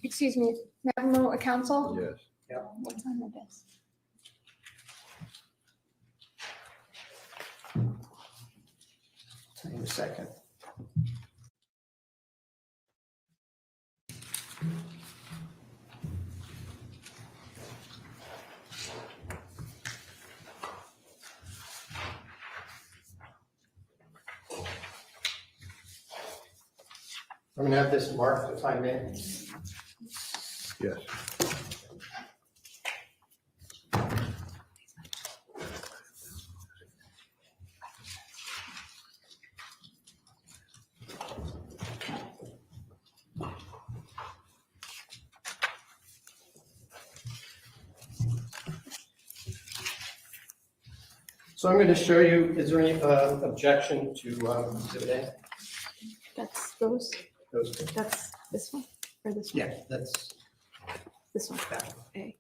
Excuse me, Madam Counsel? Yes. Yeah. What time is this? Tell you in a second. I'm going to have this marked if I may. Yes. So I'm going to show you, is there any objection to Exhibit A? That's those, Those, that's this one, or this one? yeah, that's, This one, that one. A.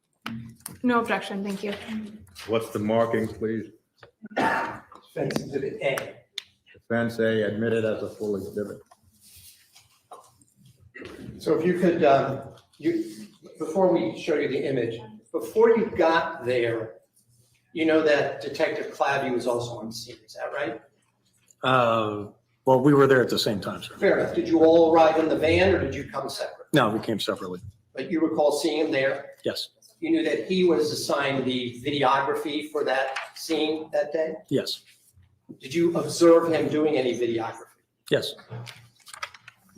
No objection, thank you. What's the marking, please? Fence Exhibit A. Defense A admitted as a full exhibit. So if you could, before we show you the image, before you got there, you know that Detective Clabby was also on scene, is that right? Well, we were there at the same time, sir. Fair enough. Did you all arrive in the van or did you come separate? No, we came separately. But you recall seeing him there? Yes, You knew that he was assigned the videography for that scene that day? yes, Did you observe him doing any videography? yes.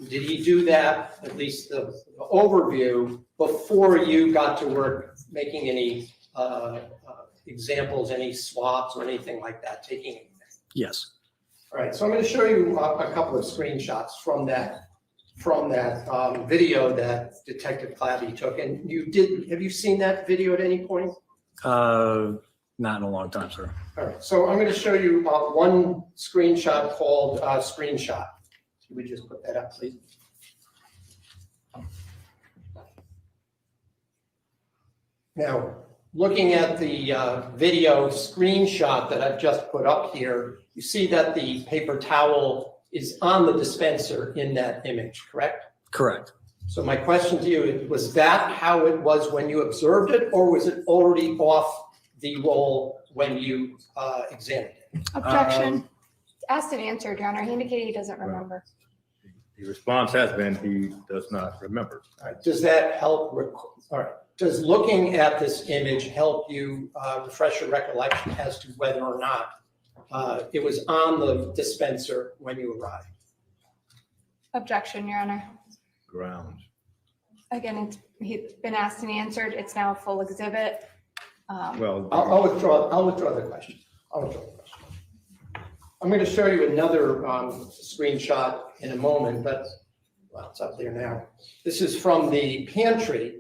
Did he do that, at least the overview, before you got to work making any examples, any swabs or anything like that, taking anything? Yes. All right, so I'm going to show you a couple of screenshots from that video that Detective Clabby took. And have you seen that video at any point? Not in a long time, sir. All right, so I'm going to show you one screenshot called Screenshot. Can we just put that up, please? Now, looking at the video screenshot that I've just put up here, you see that the paper towel is on the dispenser in that image, correct? Correct. So my question to you, was that how it was when you observed it, or was it already off the roll when you examined it? Objection. Asked and answered, Your Honor. He indicated he doesn't remember. The response has been he does not remember. All right, does that help? All right. Does looking at this image help you refresh your recollection as to whether or not it was on the dispenser when you arrived? Objection, Your Honor. Grounds. Again, he's been asked and answered. It's now a full exhibit. Well, I'll withdraw the question. I'm going to show you another screenshot in a moment, but, well, it's up there now. This is from the pantry.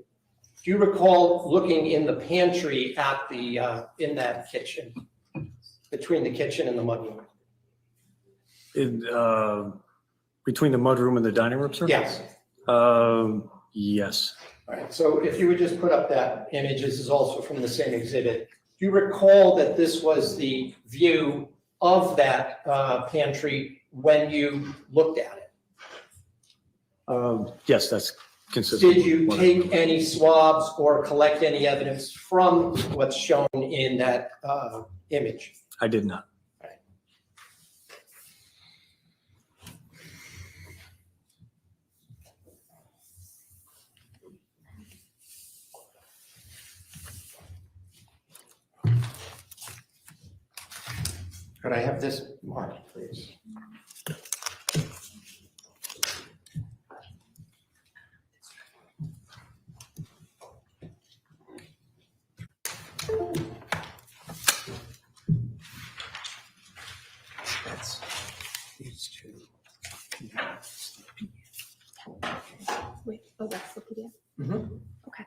Do you recall looking in the pantry at the, in that kitchen, between the kitchen and the mudroom? Between the mudroom and the dining room, sir? Yes. Yes. All right, so if you would just put up that image, this is also from the same exhibit. Do you recall that this was the view of that pantry when you looked at it? Yes, that's consistent. Did you take any swabs or collect any evidence from what's shown in that image? I did not. Could I have this marked, please? That's these two. Wait, oh, that's the PDF. Mhm. Okay.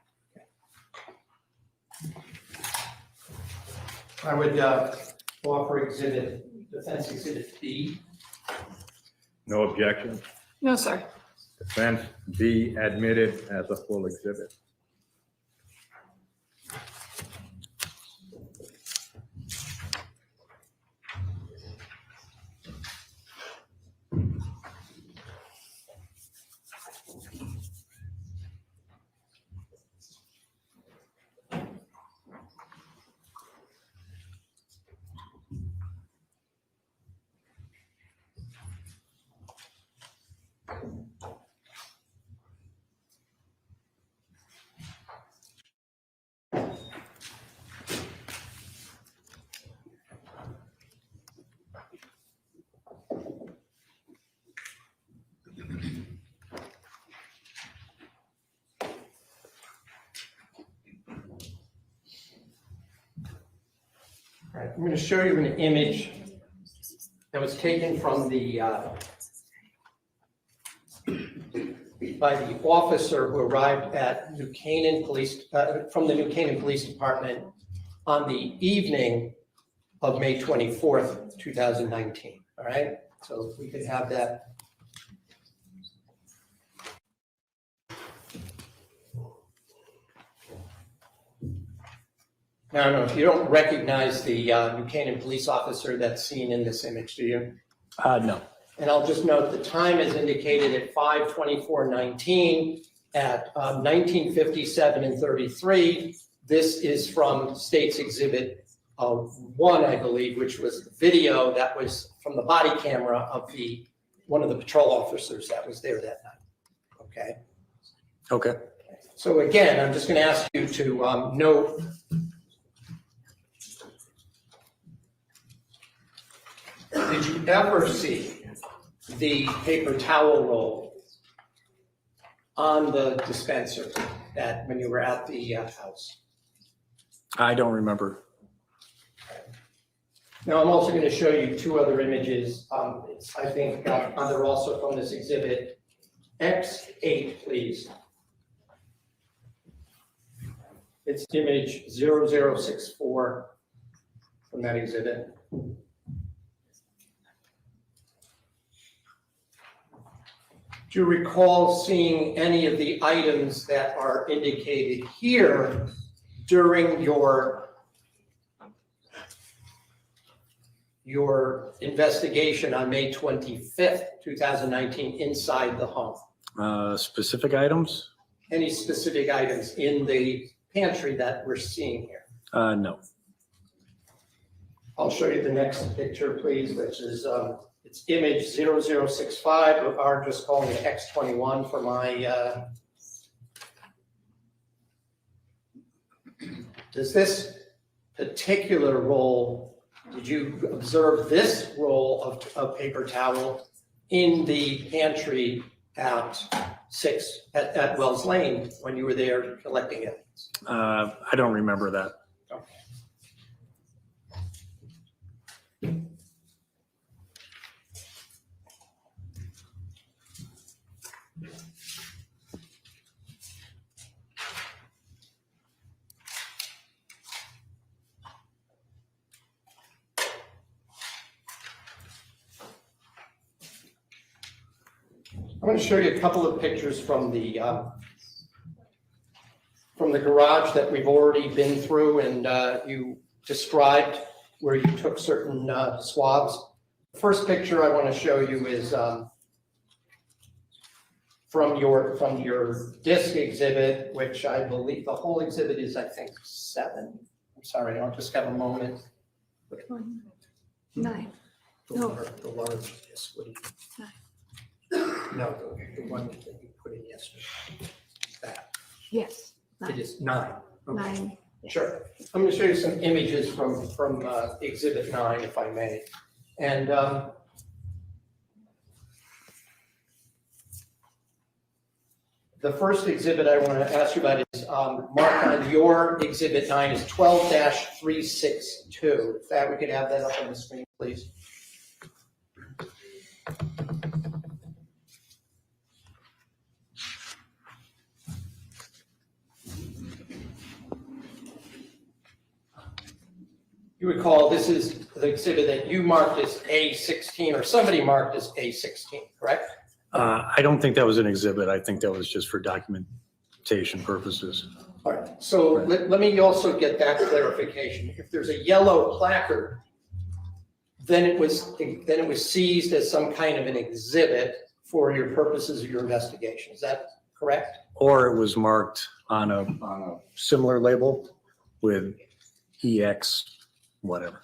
I would offer defense exhibit B. no objection. No, sir. Defense be admitted as a full exhibit. All right, I'm going to show you an image that was taken from the by the officer who arrived at New Canaan Police from the New Canaan Police Department on the evening of May 24th, 2019. All right, so if we could have that. Now, I don't know if you don't recognize the New Canaan police officer that's seen in this image, do you? No. And I'll just note the time is indicated at 5:24:19 at 19:57 and 33. This is from State's Exhibit 1, I believe, which was the video that was from the body camera of one of the patrol officers that was there that night. Okay. Okay. So again, I'm just going to ask you to note. Did you ever see the paper towel roll on the dispenser that when you were at the house? I don't remember. Now, I'm also going to show you two other images. I think they're also from this exhibit. X8, please. It's image 0064 from that exhibit. Do you recall seeing any of the items that are indicated here during your investigation on May 25th, 2019 inside the home? Specific items? Any specific items in the pantry that we're seeing here? No. I'll show you the next picture, please, which is it's image 0065, or just calling it X21 for my, does this particular roll, did you observe this roll of paper towel in the pantry at Wells Lane when you were there collecting evidence? I don't remember that. Okay. I'm going to show you a couple of pictures from the garage that we've already been through, and you described where you took certain swabs. The first picture I want to show you is from your disc exhibit, which I believe the whole exhibit is, I think, 7. I'm sorry, I'll just have a moment. Which one? 9. The large disc. What do you? 9. No, the one that you put in yesterday. That. Yes. It is 9. Okay. 9. Sure. I'm going to show you some images from Exhibit 9, if I may. And the first exhibit I want to ask you about is marked on your Exhibit 9 is 12-362. If that, we could have that up on the screen, please. You recall this is the exhibit that you marked as A16, or somebody marked as A16, correct? I don't think that was an exhibit. I think that was just for documentation purposes. All right, so let me also get that clarification. If there's a yellow placard, then it was seized as some kind of an exhibit for your purposes of your investigation. Is that correct? Or it was marked on a similar label with EX, whatever.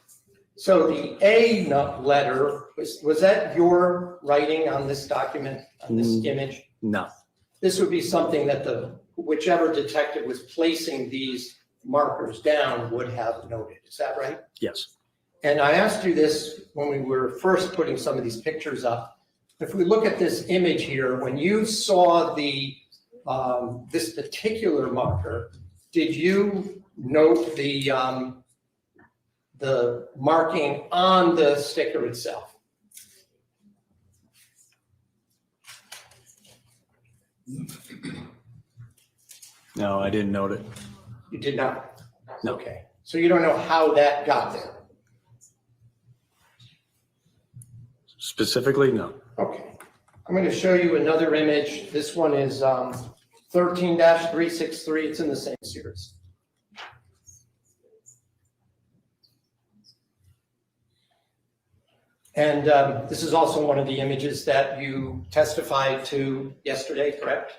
So the A letter, was that your writing on this document, on this image? No. This would be something that whichever detective was placing these markers down would have noted. Is that right? Yes. And I asked you this when we were first putting some of these pictures up. If we look at this image here, when you saw this particular marker, did you note the marking on the sticker itself? No, I didn't note it. You did not? No. Okay. So you don't know how that got there? Specifically, no. Okay. I'm going to show you another image. This one is 13-363. It's in the same series. And this is also one of the images that you testified to yesterday, correct?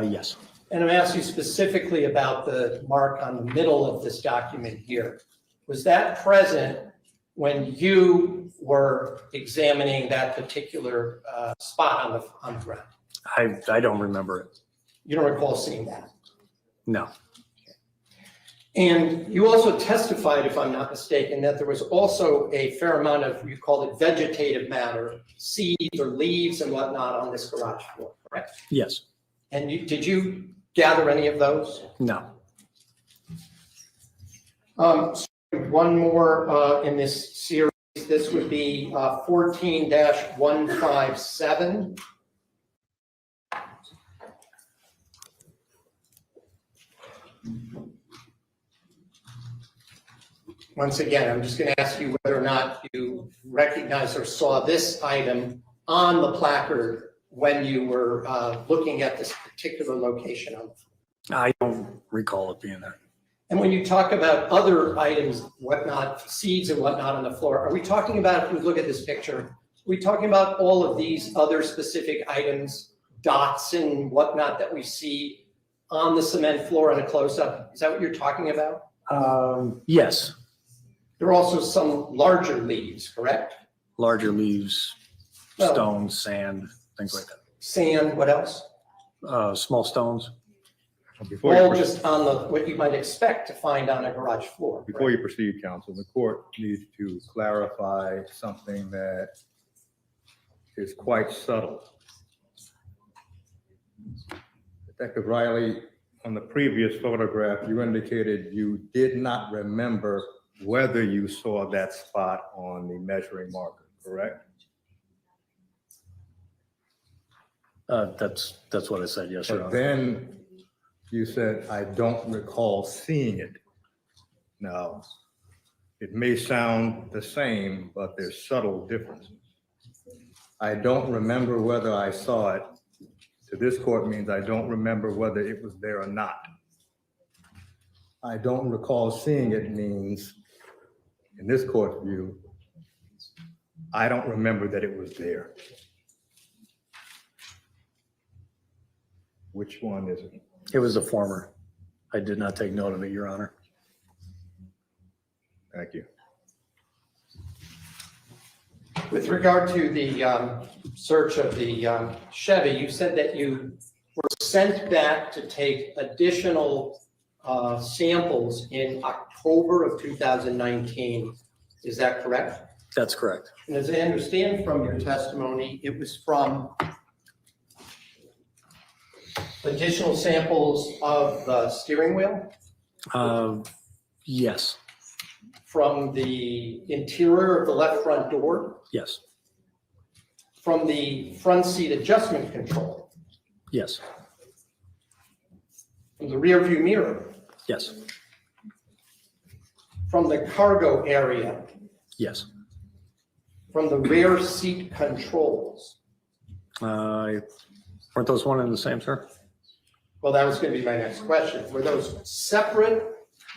Yes. And I'm asking you specifically about the mark on the middle of this document here. Was that present when you were examining that particular spot on the ground? I don't remember it. You don't recall seeing that? No. And you also testified, if I'm not mistaken, that there was also a fair amount of, you called it vegetative matter, seeds or leaves and whatnot on this garage floor, correct? Yes. And did you gather any of those? No. One more in this series, this would be 14-157. Once again, I'm just going to ask you whether or not you recognize or saw this item on the placard when you were looking at this particular location on the floor. I don't recall it being there. And when you talk about other items, whatnot, seeds and whatnot on the floor, are we talking about, if we look at this picture, are we talking about all of these other specific items, dots and whatnot that we see on the cement floor in a close-up? Is that what you're talking about? Yes. There are also some larger leaves, correct? Larger leaves, Well, stones, sand, things like that. Sand, what else? Small stones. Before you All proceed- just on what you might expect to find on a garage floor. Before you proceed, counsel, the court needs to clarify something that is quite subtle. Detective Riley, on the previous photograph, you indicated you did not remember whether you saw that spot on the measuring marker, correct? That's what I said, yes, Your But Honor. then you said, I don't recall seeing it. Now, it may sound the same, but there's subtle differences. I don't remember whether I saw it. To this court means I don't remember whether it was there or not. I don't recall seeing it means, in this court view, I don't remember that it was there. Which one is it? It was the former. I did not take note of it, Your Honor. Thank you. With regard to the search of the Chevy, you said that you were sent back to take additional samples in October of 2019. Is that correct? That's correct. And as I understand from your testimony, it was from additional samples of the steering wheel, Yes, from the interior of the left front door, yes, from the front seat adjustment control, yes, from the rear view mirror, yes, from the cargo area, yes, from the rear seat controls, Weren't those one and the same, sir? Well, that was going to be my next question. Were those separate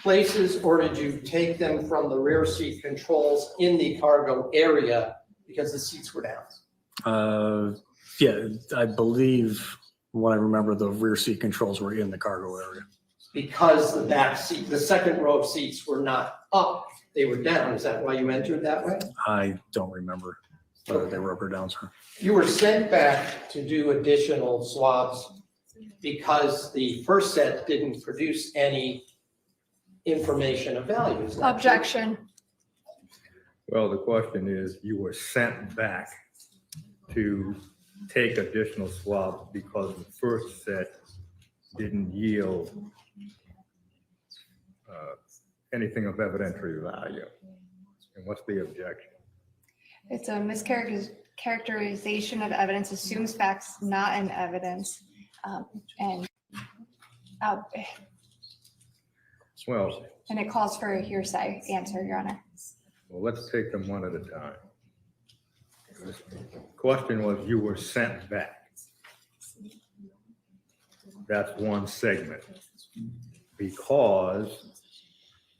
places, or did you take them from the rear seat controls in the cargo area because the seats were down? Yeah, I believe what I remember, the rear seat controls were in the cargo area. Because the back seat, the second row of seats were not up, they were down. Is that why you entered that way? I don't remember whether they were up or down, sir. You were sent back to do additional swabs because the first set didn't produce any information of value. Is that true? Objection. Well, the question is, you were sent back to take additional swabs because the first set didn't yield anything of evidentiary value. And what's the objection? It's a mischaracterization of evidence, assumes facts not in evidence. Well, And it calls for a hearsay answer, Your Honor. well, let's take them one at a time. The question was, you were sent back. That's one segment. Because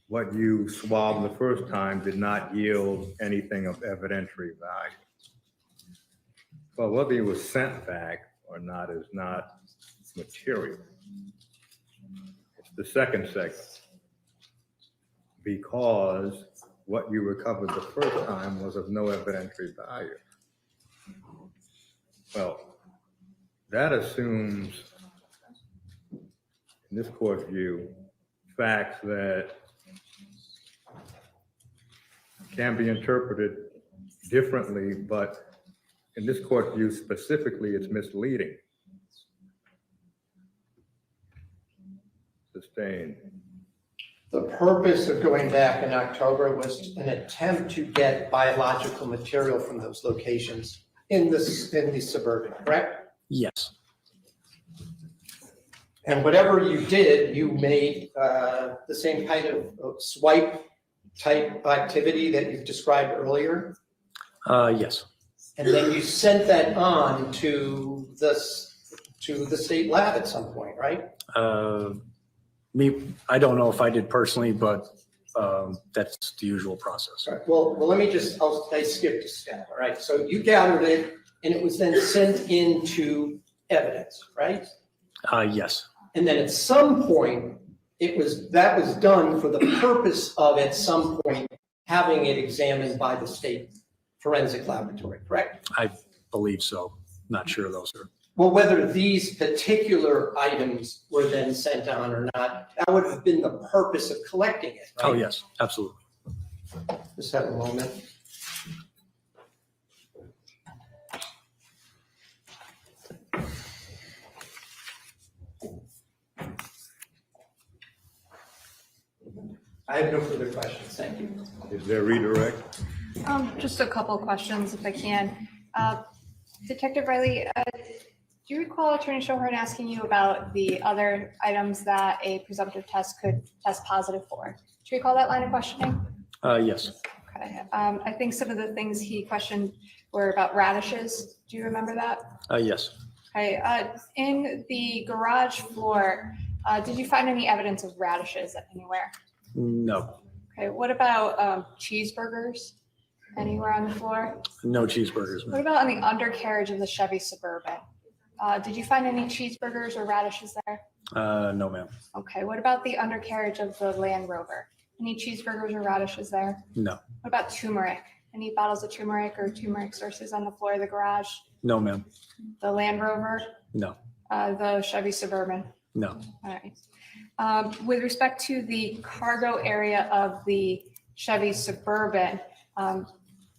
what you swabbed the first time did not yield anything of evidentiary value. Well, whether you were sent back or not is not material. It's the second segment. Because what you recovered the first time was of no evidentiary value. Well, that assumes, in this court's view, facts that can be interpreted differently, but in this court's view specifically, it's misleading. Sustained. The purpose of going back in October was an attempt to get biological material from those locations in the Suburban, correct? Yes. And whatever you did, you made the same kind of swipe type activity that you've described earlier. Yes. And then you sent that on to the state lab at some point, right? I don't know if I did personally, but that's the usual process. All right. Well, let me just, I skipped a step, all right? So you gathered it and it was then sent into evidence, right? Yes. And then at some point, that was done for the purpose of at some point having it examined by the state forensic laboratory, correct? I believe so. Not sure though, sir. Well, whether these particular items were then sent on or not, that would have been the purpose of collecting it, right? Oh, yes, absolutely. Just have a moment. I have no further questions. Thank you. Is there redirect? Just a couple of questions, if I can. Detective Riley, do you recall Attorney Shohorn asking you about the other items that a presumptive test could test positive for? Do you recall that line of questioning? Yes. Okay. I think some of the things he questioned were about radishes. Do you remember that? Yes. Okay. In the garage floor, did you find any evidence of radishes anywhere? No. Okay. What about cheeseburgers anywhere on the floor? No cheeseburgers, What ma'am. about on the undercarriage of the Chevy Suburban? Did you find any cheeseburgers or radishes there? No, ma'am. Okay. What about the undercarriage of the Land Rover? Any cheeseburgers or radishes there? No. What about turmeric? Any bottles of turmeric or turmeric sources on the floor of the garage? No, ma'am. The Land Rover? No. The Chevy Suburban? No. All right. With respect to the cargo area of the Chevy Suburban,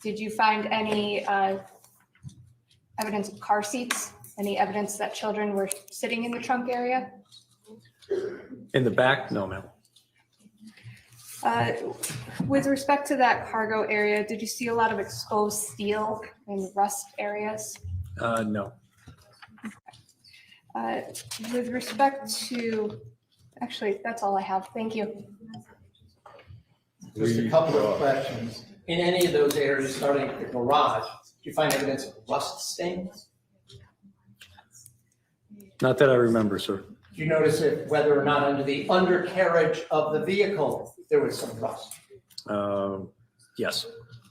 did you find any evidence of car seats? Any evidence that children were sitting in the trunk area? In the back? No, ma'am. With respect to that cargo area, did you see a lot of exposed steel and rust areas? No. With respect to, actually, that's all I have. Thank you. Just a couple of questions. In any of those areas, starting at the garage, did you find evidence of rust stains? Not that I remember, sir. Do you notice if whether or not under the undercarriage of the vehicle, there was some rust? Yes.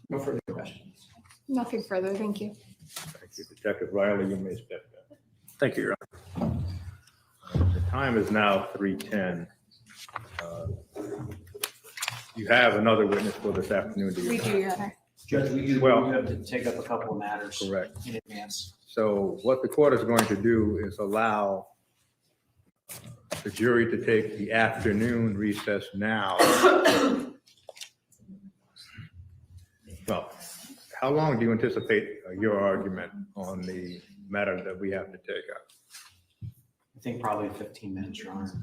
No further questions. Nothing further, thank you. Thank you. Detective Riley, you may step in. Thank you, Your Honor. The time is now 3:10. You have another witness for this afternoon, do you? We do, Your Honor. Judge, we do Well- have to take up a couple of matters. Correct. In advance. So what the court is going to do is allow the jury to take the afternoon recess now. Well, how long do you anticipate your argument on the matter that we have to take up? I think probably 15 minutes, Your Honor.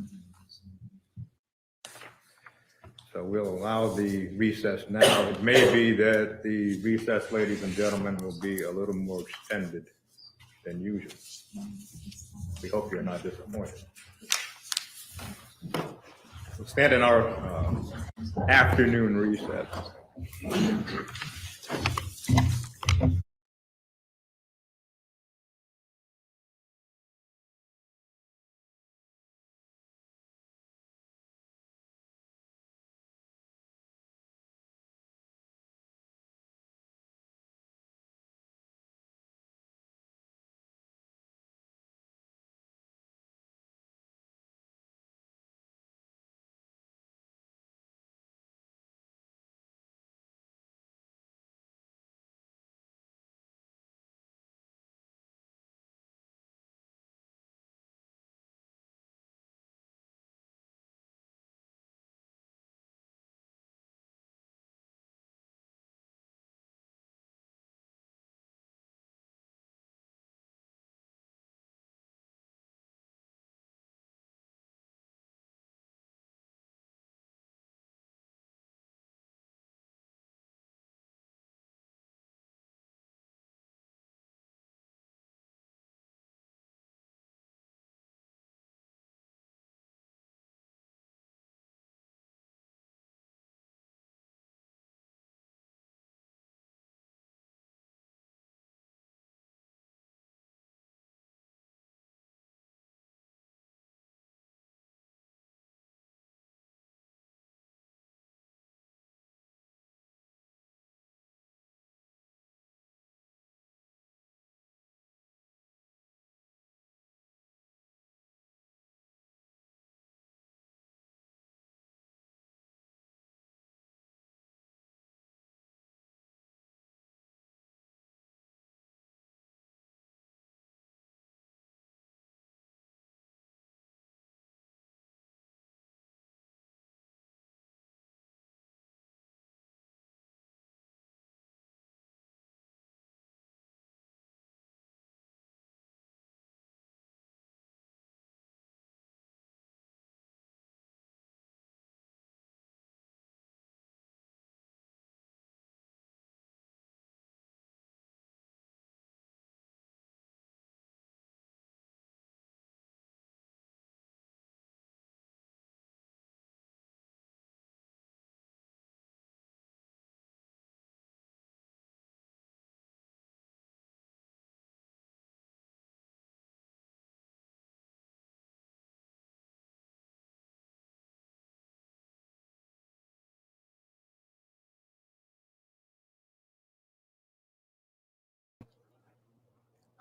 So we'll allow the recess now. It may be that the recess, ladies and gentlemen, will be a little more extended than usual. We hope you're not disappointed. We'll stand in our afternoon recess.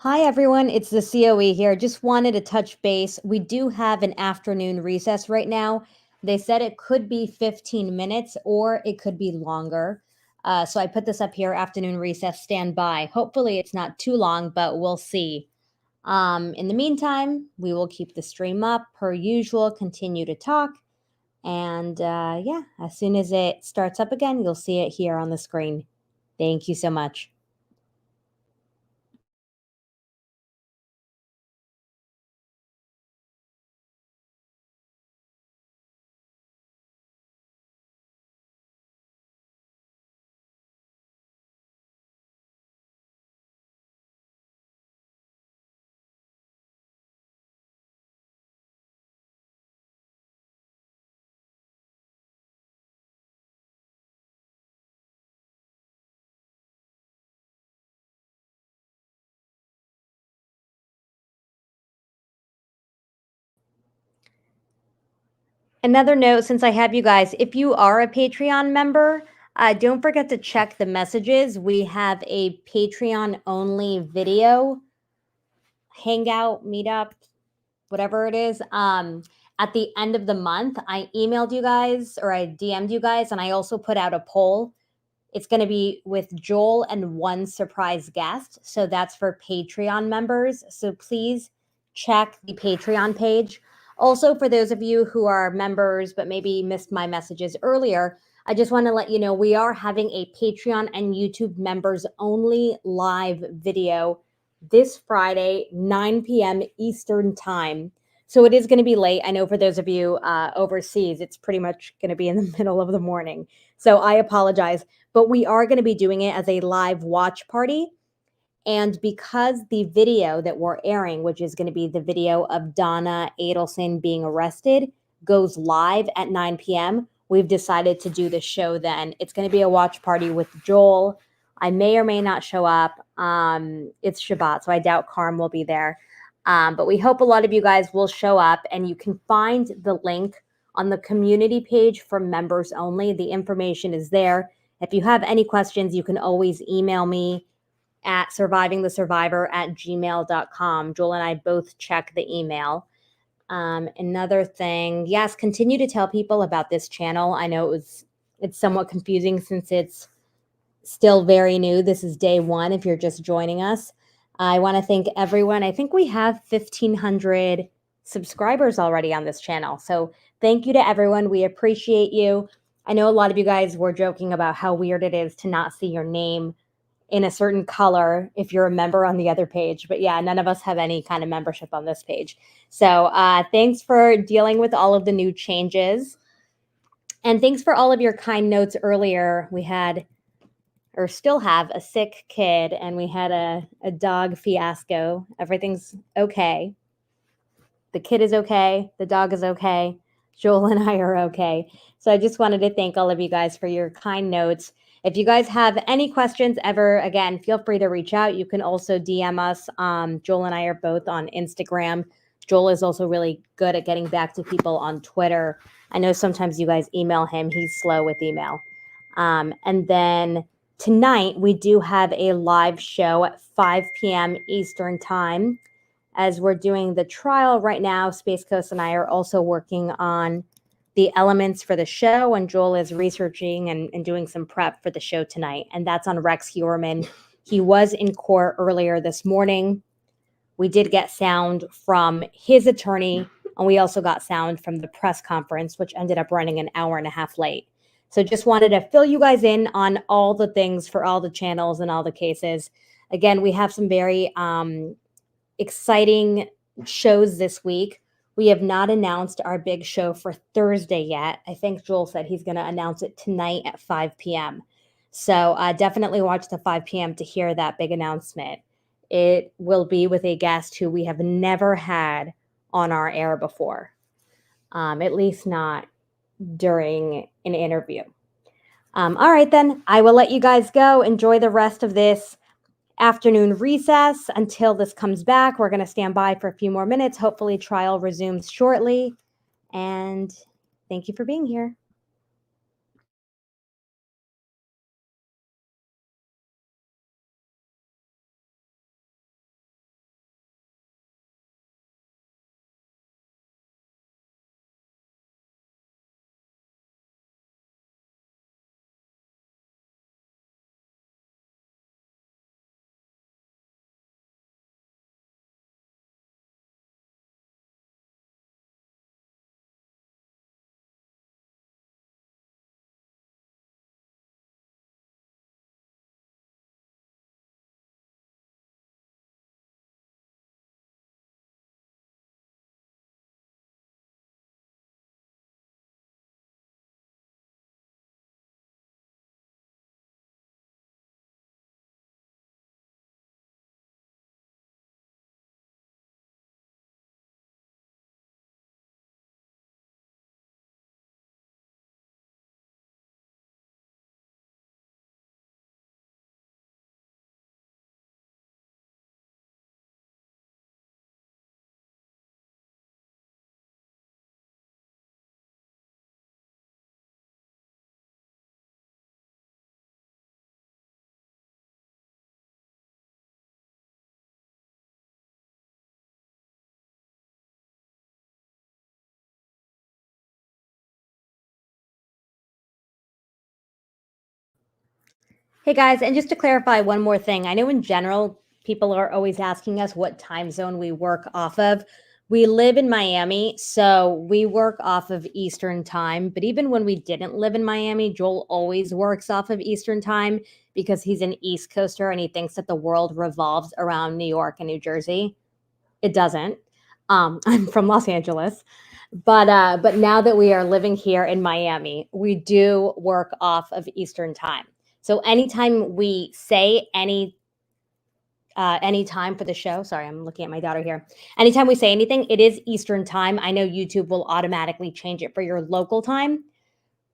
Hi, everyone. It's the COE here. Just wanted to touch base. We do have an afternoon recess right now. They said it could be 15 minutes or it could be longer. So I put this up here, afternoon recess, stand by. Hopefully it's not too long, but we'll see. In the meantime, we will keep the stream up per usual, continue to talk. And yeah, as soon as it starts up again, you'll see it here on the screen. Thank you so much. Another note, since I have you guys, if you are a Patreon member, don't forget to check the messages. We have a Patreon only video, hangout, meetup, whatever it is. At the end of the month, I emailed you guys or I DM'd you guys, and I also put out a poll. It's going to be with Joel and one surprise guest. So that's for Patreon members. So please check the Patreon page. Also, for those of you who are members but maybe missed my messages earlier, I just want to let you know we are having a Patreon and YouTube members only live video this Friday, 9 p.m. Eastern Time. So it is going to be late. I know for those of you overseas, it's pretty much going to be in the middle of the morning. So I apologize, but we are going to be doing it as a live watch party. And because the video that we're airing, which is going to be the video of Donna Adelson being arrested, goes live at 9 p.m., we've decided to do the show then. It's going to be a watch party with Joel. I may or may not show up. It's Shabbat, so I doubt Carm will be there. But we hope a lot of you guys will show up, and you can find the link on the community page for members only. The information is there. If you have any questions, you can always email me at survivingthesurvivor@gmail.com. Joel and I both check the email. Another thing, yes, continue to tell people about this channel. I know it's somewhat confusing since it's still very new. This is day one if you're just joining us. I want to thank everyone. I think we have 1,500 subscribers already on this channel. So thank you to everyone. We appreciate you. I know a lot of you guys were joking about how weird it is to not see your name in a certain color if you're a member on the other page. But yeah, none of us have any kind of membership on this page. So thanks for dealing with all of the new changes. And thanks for all of your kind notes earlier. We had, or still have, a sick kid, and we had a dog fiasco. Everything's okay. The kid is okay. The dog is okay. Joel and I are okay. So I just wanted to thank all of you guys for your kind notes. If you guys have any questions ever, again, feel free to reach out. You can also DM us. Joel and I are both on Instagram. Joel is also really good at getting back to people on Twitter. I know sometimes you guys email him. He's slow with email. And then tonight, we do have a live show at 5 p.m. Eastern Time. As we're doing the trial right now, Space Coast and I are also working on the elements for the show, and Joel is researching and doing some prep for the show tonight, and that's on Rex Huerman. He was in court earlier this morning. We did get sound from his attorney, and we also got sound from the press conference, which ended up running an hour and a half late. So just wanted to fill you guys in on all the things for all the channels and all the cases. Again, we have some very exciting shows this week. We have not announced our big show for Thursday yet. I think Joel said he's going to announce it tonight at 5 p.m. So definitely watch the 5 p.m. to hear that big announcement. It will be with a guest who we have never had on our air before, at least not during an interview. All right, then. I will let you guys go. Enjoy the rest of this afternoon recess until this comes back. We're going to stand by for a few more minutes. Hopefully trial resumes shortly. And thank you for being here. Hey guys, and just to clarify one more thing, I know in general, people are always asking us what time zone we work off of. We live in Miami, so we work off of Eastern time. But even when we didn't live in Miami, Joel always works off of Eastern time because he's an East Coaster and he thinks that the world revolves around New York and New Jersey. It doesn't. I'm from Los Angeles. But now that we are living here in Miami, we do work off of Eastern time. So anytime we say any time for the show, sorry, I'm looking at my daughter here. Anytime we say anything, it is Eastern time. I know YouTube will automatically change it for your local time,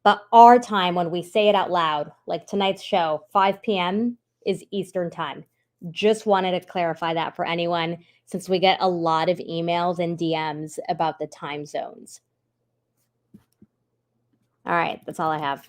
but our time when we say it out loud, like tonight's show, 5 p.m. is Eastern time. Just wanted to clarify that for anyone since we get a lot of emails and DMs about the time zones. All right, that's all I have.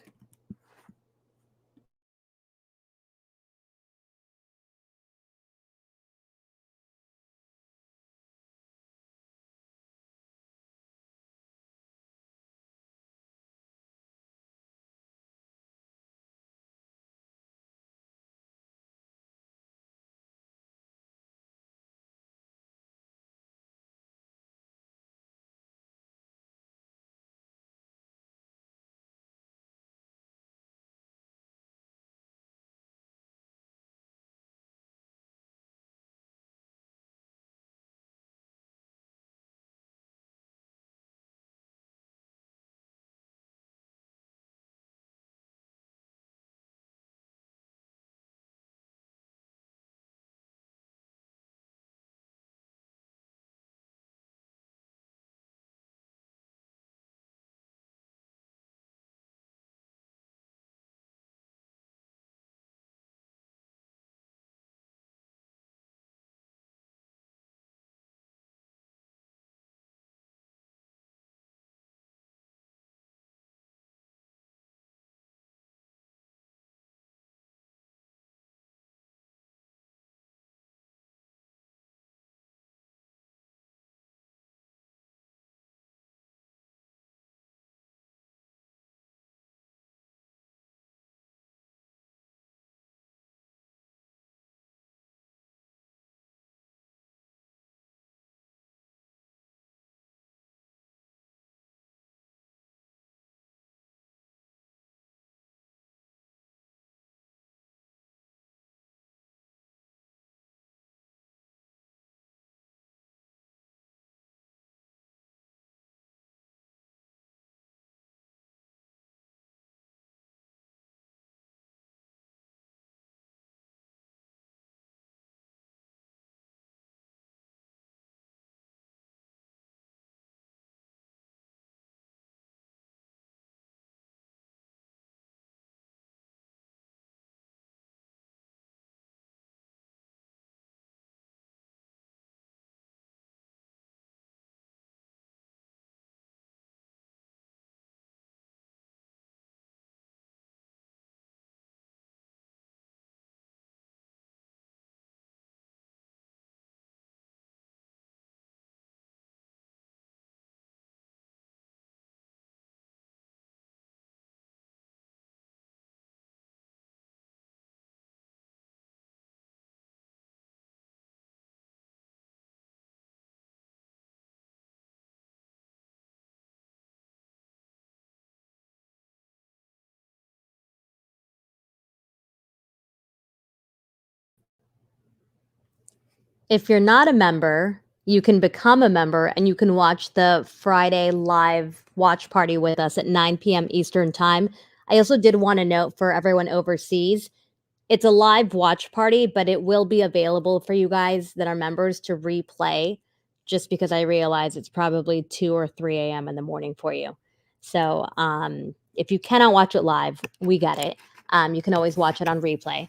If you're not a member, you can become a member and you can watch the Friday live watch party with us at 9 p.m. Eastern time. I also did want to note for everyone overseas, it's a live watch party, but it will be available for you guys that are members to replay just because I realize it's probably 2 or 3 a.m. in the morning for you. So if you cannot watch it live, we get it. You can always watch it on replay.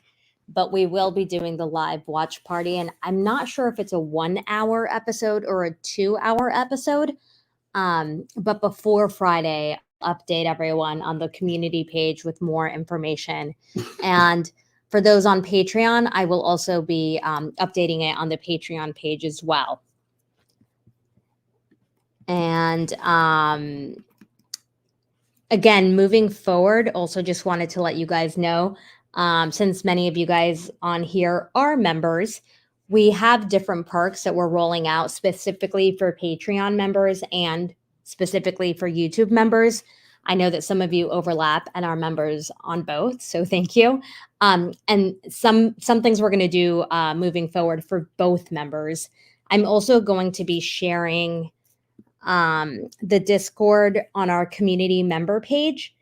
But we will be doing the live watch party. And I'm not sure if it's a 1 hour episode or a 2 hour episode. But before Friday, I'll update everyone on the community page with more information. And for those on Patreon, I will also be updating it on the Patreon page as well. And again, moving forward, also just wanted to let you guys know, Since many of you guys on here are members, we have different perks that we're rolling out specifically for Patreon members and specifically for YouTube members. I know that some of you overlap and are members on both, so thank you. And some things we're going to do moving forward for both members. I'm also going to be sharing the Discord on our community member page,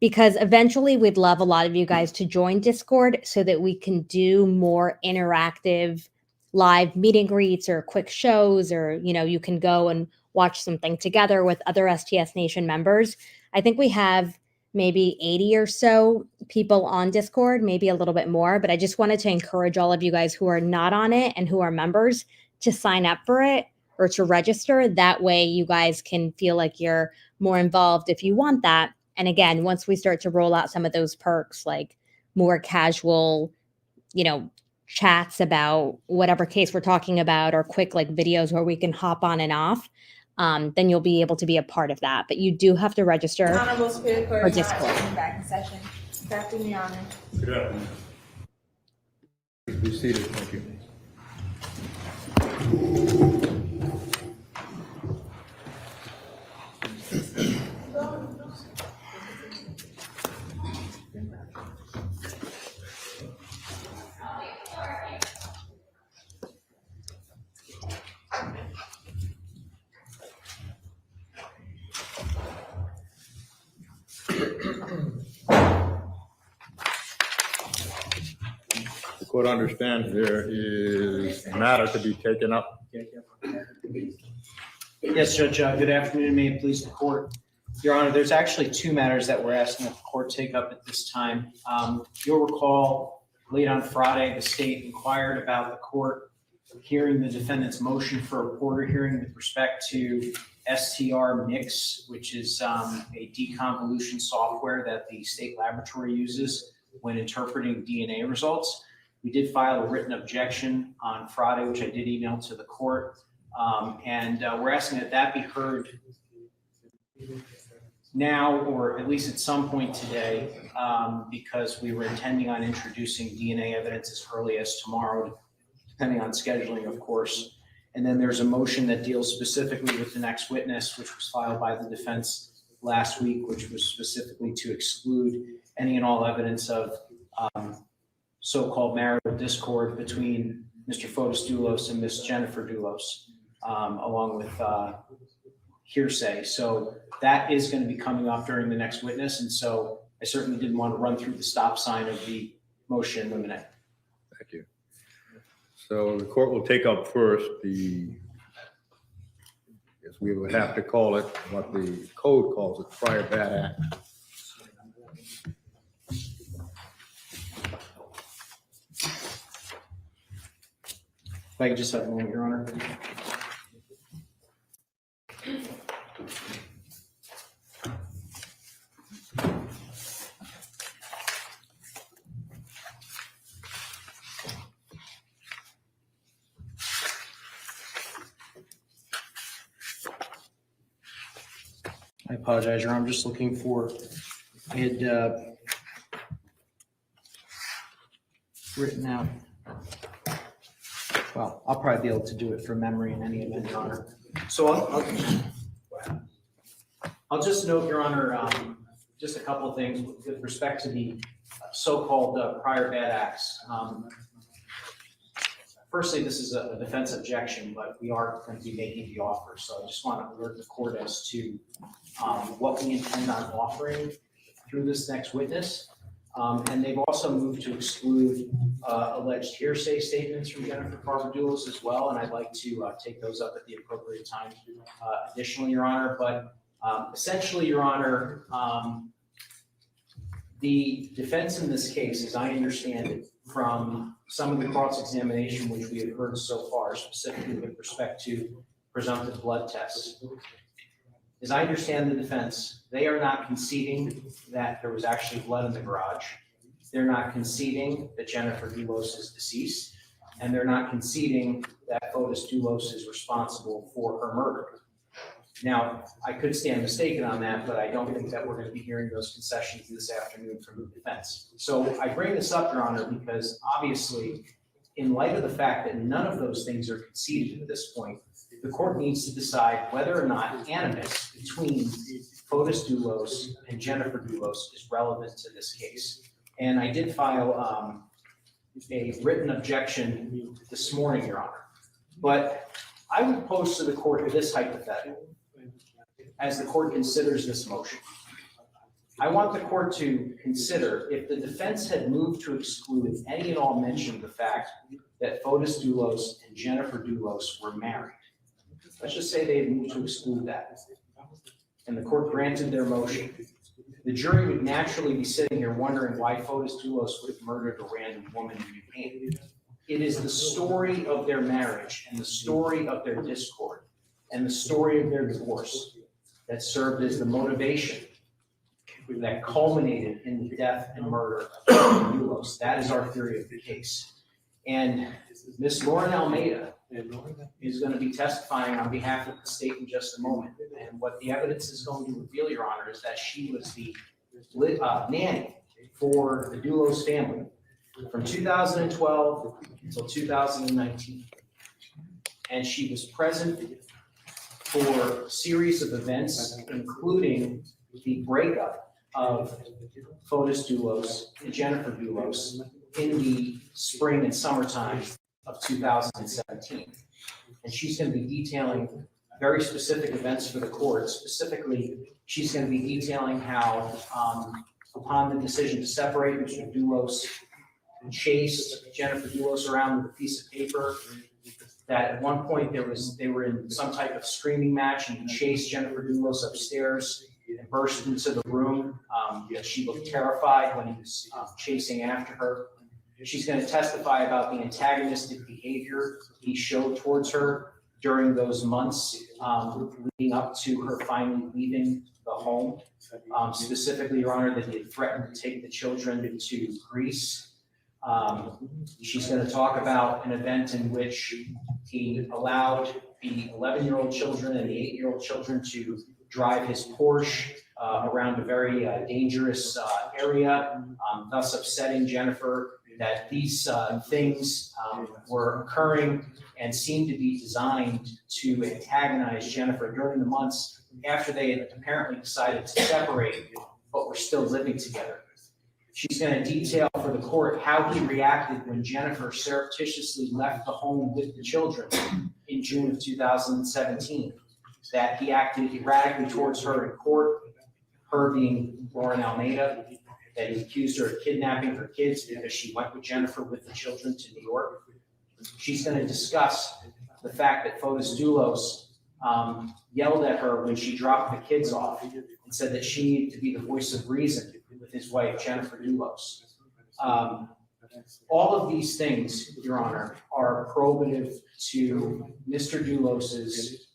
because eventually we'd love a lot of you guys to join Discord so that we can do more interactive live meet and greets or quick shows, or you can go and watch something together with other STS Nation members. I think we have maybe 80 or so people on Discord, maybe a little bit more, but I just wanted to encourage all of you guys who are not on it and who are members to sign up for it or to register. That way you guys can feel like you're more involved if you want that. And again, once we start to roll out some of those perks, like more casual, chats about whatever case we're talking about, or quick like videos where we can hop on and off, then you'll be able to be a part of that. But you do have to register Honorable Superior Court for is now Discord. back in session. Captain, Your Honor. Good afternoon. Please be seated. Thank you. The court understands there is a matter to be taken up. Yes, Judge, good afternoon, may it please the court. Your Honor, there's actually two matters that we're asking that the court take up at this time. You'll recall late on Friday, the state inquired about the court hearing the defendant's motion for a reporter hearing with respect to STR Mix, which is a deconvolution software that the state laboratory uses when interpreting DNA results. We did file a written objection on Friday, which I did email to the court. And we're asking that that be heard now, or at least at some point today, because we were intending on introducing DNA evidence as early as tomorrow, depending on scheduling, of course. And then there's a motion that deals specifically with the next witness, which was filed by the defense last week, which was specifically to exclude any and all evidence of so-called marital discord between Mr. Fotis Dulos and Miss Jennifer Dulos, along with hearsay. So that is going to be coming up during the next witness. And so I certainly didn't want to run through the stop sign of the motion in a minute. Thank you. So the court will take up first as we would have to call it, what the code calls it, prior bad act. If I could just have a moment, Your Honor. I apologize, Your Honor. I'm just looking for, I had written out. Well, I'll probably be able to do it from memory in any event, Your Honor. So I'll just note, Your Honor, just a couple of things with respect to the so-called prior bad acts. Firstly, this is a defense objection, but we are going to be making the offer. So I just want to alert the court as to what we intend on offering through this next witness. And they've also moved to exclude alleged hearsay statements from Jennifer Farber Dulos as well. And I'd like to take those up at the appropriate time additionally, Your Honor. But essentially, Your Honor, the defense in this case, as I understand it, from some of the cross-examination which we have heard so far, specifically with respect to presumptive blood tests, as I understand the defense, they are not conceding that there was actually blood in the garage. They're not conceding that Jennifer Dulos is deceased, and they're not conceding that Fotis Dulos is responsible for her murder. Now, I could stand mistaken on that, but I don't think that we're going to be hearing those concessions this afternoon from the defense. So I bring this up, Your Honor, because obviously, in light of the fact that none of those things are conceded at this point, the court needs to decide whether or not animus between Fotis Dulos and Jennifer Dulos is relevant to this case. And I did file a written objection this morning, Your Honor. But I would pose to the court this hypothetical as the court considers this motion. I want the court to consider if the defense had moved to exclude any and all mention of the fact that Fotis Dulos and Jennifer Dulos were married. Let's just say they had moved to exclude that, and the court granted their motion. The jury would naturally be sitting here wondering why Fotis Dulos would have murdered a random woman in Canaan. It is the story of their marriage and the story of their discord and the story of their divorce that served as the motivation that culminated in the death and murder of Dulos. That is our theory of the case. And Ms. Lauren Almeida is going to be testifying on behalf of the state in just a moment. And what the evidence is going to reveal, Your Honor, is that she was the nanny for the Dulos family from 2012 until 2019. And she was present for a series of events, including the breakup of Fotis Dulos and Jennifer Dulos in the spring and summertime of 2017. And she's going to be detailing very specific events for the court. Specifically, she's going to be detailing how, upon the decision to separate, Mr. Dulos chased Jennifer Dulos around with a piece of paper. That at one point they were in some type of screaming match, and he chased Jennifer Dulos upstairs and burst into the room. She looked terrified when he was chasing after her. She's going to testify about the antagonistic behavior he showed towards her during those months leading up to her finally leaving the home. Specifically, Your Honor, that he had threatened to take the children to Greece. She's going to talk about an event in which he allowed the 11-year-old children and the 8-year-old children to drive his Porsche around a very dangerous area, thus upsetting Jennifer. That these things were occurring and seemed to be designed to antagonize Jennifer during the months after they had apparently decided to separate, but were still living together. She's going to detail for the court how he reacted when Jennifer surreptitiously left the home with the children in June of 2017. That he acted erratically towards her in court, her being Lauren Almeida, that he accused her of kidnapping her kids because she went with Jennifer with the children to New York. She's going to discuss the fact that Fotis Dulos yelled at her when she dropped the kids off and said that she needed to be the voice of reason with his wife, Jennifer Dulos. All of these things, Your Honor, are probative to Mr. Dulos's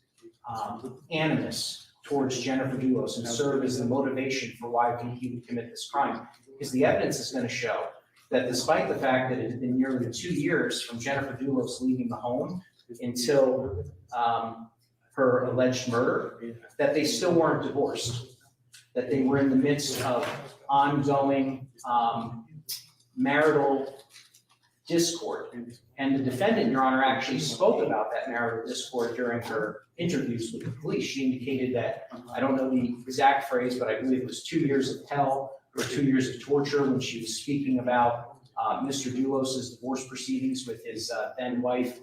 animus towards Jennifer Dulos and serve as the motivation for why he would commit this crime. Because the evidence is going to show that despite the fact that it had been nearly 2 years from Jennifer Dulos leaving the home until her alleged murder, that they still weren't divorced, that they were in the midst of ongoing marital discord. And the defendant, Your Honor, actually spoke about that marital discord during her interviews with the police. She indicated that, I don't know the exact phrase, but I believe it was 2 years of hell or 2 years of torture when she was speaking about Mr. Dulos's divorce proceedings with his then wife,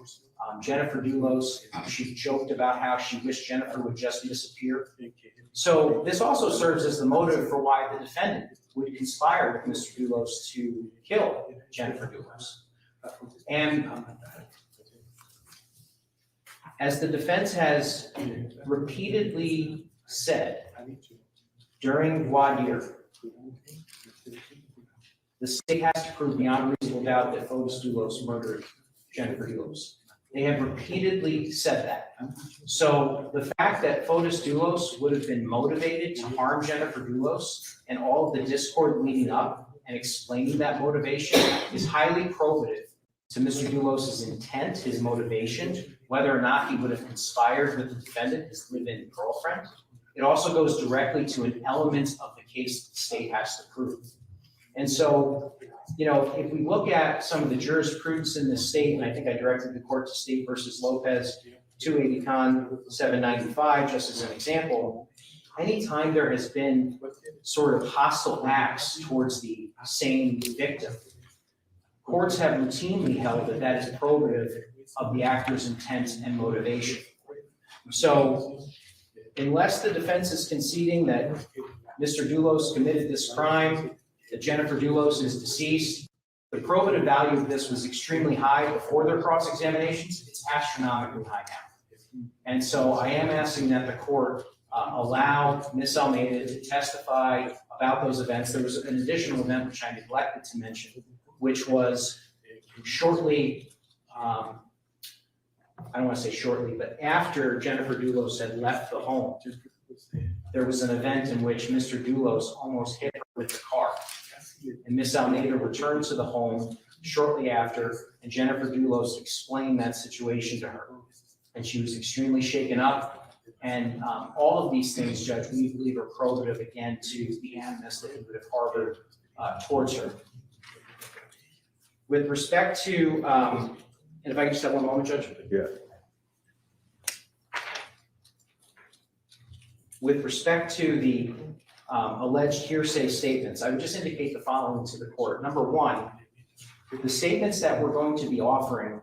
Jennifer Dulos. She joked about how she wished Jennifer would just disappear. So this also serves as the motive for why the defendant would conspire with Mr. Dulos to kill Jennifer Dulos. And as the defense has repeatedly said during voir dire, the state has to prove beyond reasonable doubt that Fotis Dulos murdered Jennifer Dulos. They have repeatedly said that. So the fact that Fotis Dulos would have been motivated to harm Jennifer Dulos and all of the discord leading up and explaining that motivation is highly probative to Mr. Dulos' intent, his motivation, whether or not he would have conspired with the defendant, his live-in girlfriend. It also goes directly to an element of the case the state has to prove. And so, you know, if we look at some of the jurisprudence in the state, and I think I directed the court to State versus Lopez, 280 Con 795, just as an example, anytime there has been sort of hostile acts towards the same victim, courts have routinely held that that is probative of the actor's intent and motivation. So unless the defense is conceding that Mr. Dulos committed this crime, that Jennifer Dulos is deceased, the probative value of this was extremely high before their cross-examinations. It's astronomically high now. And so I am asking that the court allow Ms. Almeida to testify about those events. There was an additional event which I neglected to mention, which was shortly, I don't want to say shortly, but after Jennifer Dulos had left the home, there was an event in which Mr. Dulos almost hit her with the car. And Ms. Almeida returned to the home shortly after, and Jennifer Dulos explained that situation to her. And she was extremely shaken up. And all of these things, Judge, we believe are probative, again, to the animus that he would have harbored towards her. With respect to, and if I can just have one moment, Judge? Yeah. With respect to the alleged hearsay statements, I would just indicate the following to the court. Number one, the statements that we're going to be offering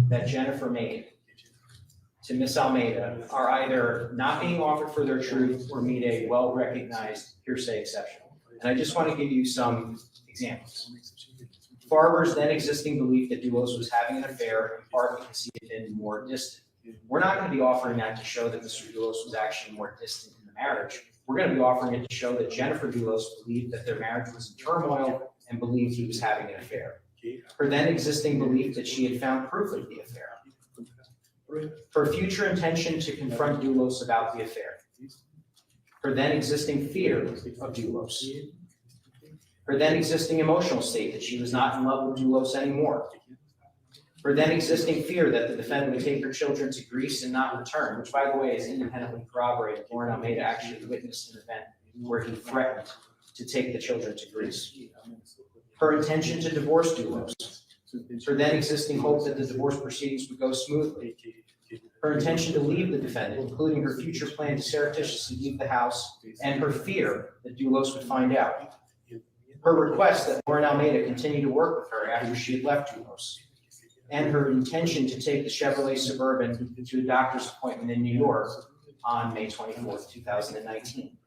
that Jennifer made to Ms. Almeida are either not being offered for their truth or meet a well-recognized hearsay exception. And I just want to give you some examples. Farber's then existing belief that Dulos was having an affair, in part because he had been more distant. We're not going to be offering that to show that Mr. Dulos was actually more distant in the marriage. We're going to be offering it to show that Jennifer Dulos believed that their marriage was in turmoil and believed he was having an affair. Her then existing belief that she had found proof of the affair. Her future intention to confront Dulos about the affair. Her then existing fear of Dulos. Her then existing emotional state that she was not in love with Dulos anymore. Her then existing fear that the defendant would take her children to Greece and not return, which, by the way, is independently corroborated. Lauren Almeida actually witnessed an event where he threatened to take the children to Greece. Her intention to divorce Dulos. Her then existing hope that the divorce proceedings would go smoothly. Her intention to leave the defendant, including her future plan to surreptitiously leave the house, and her fear that Dulos would find out. Her request that Lauren Almeida continue to work with her after she had left Dulos. And her intention to take the Chevrolet Suburban to a doctor's appointment in New York on May 24th, 2019.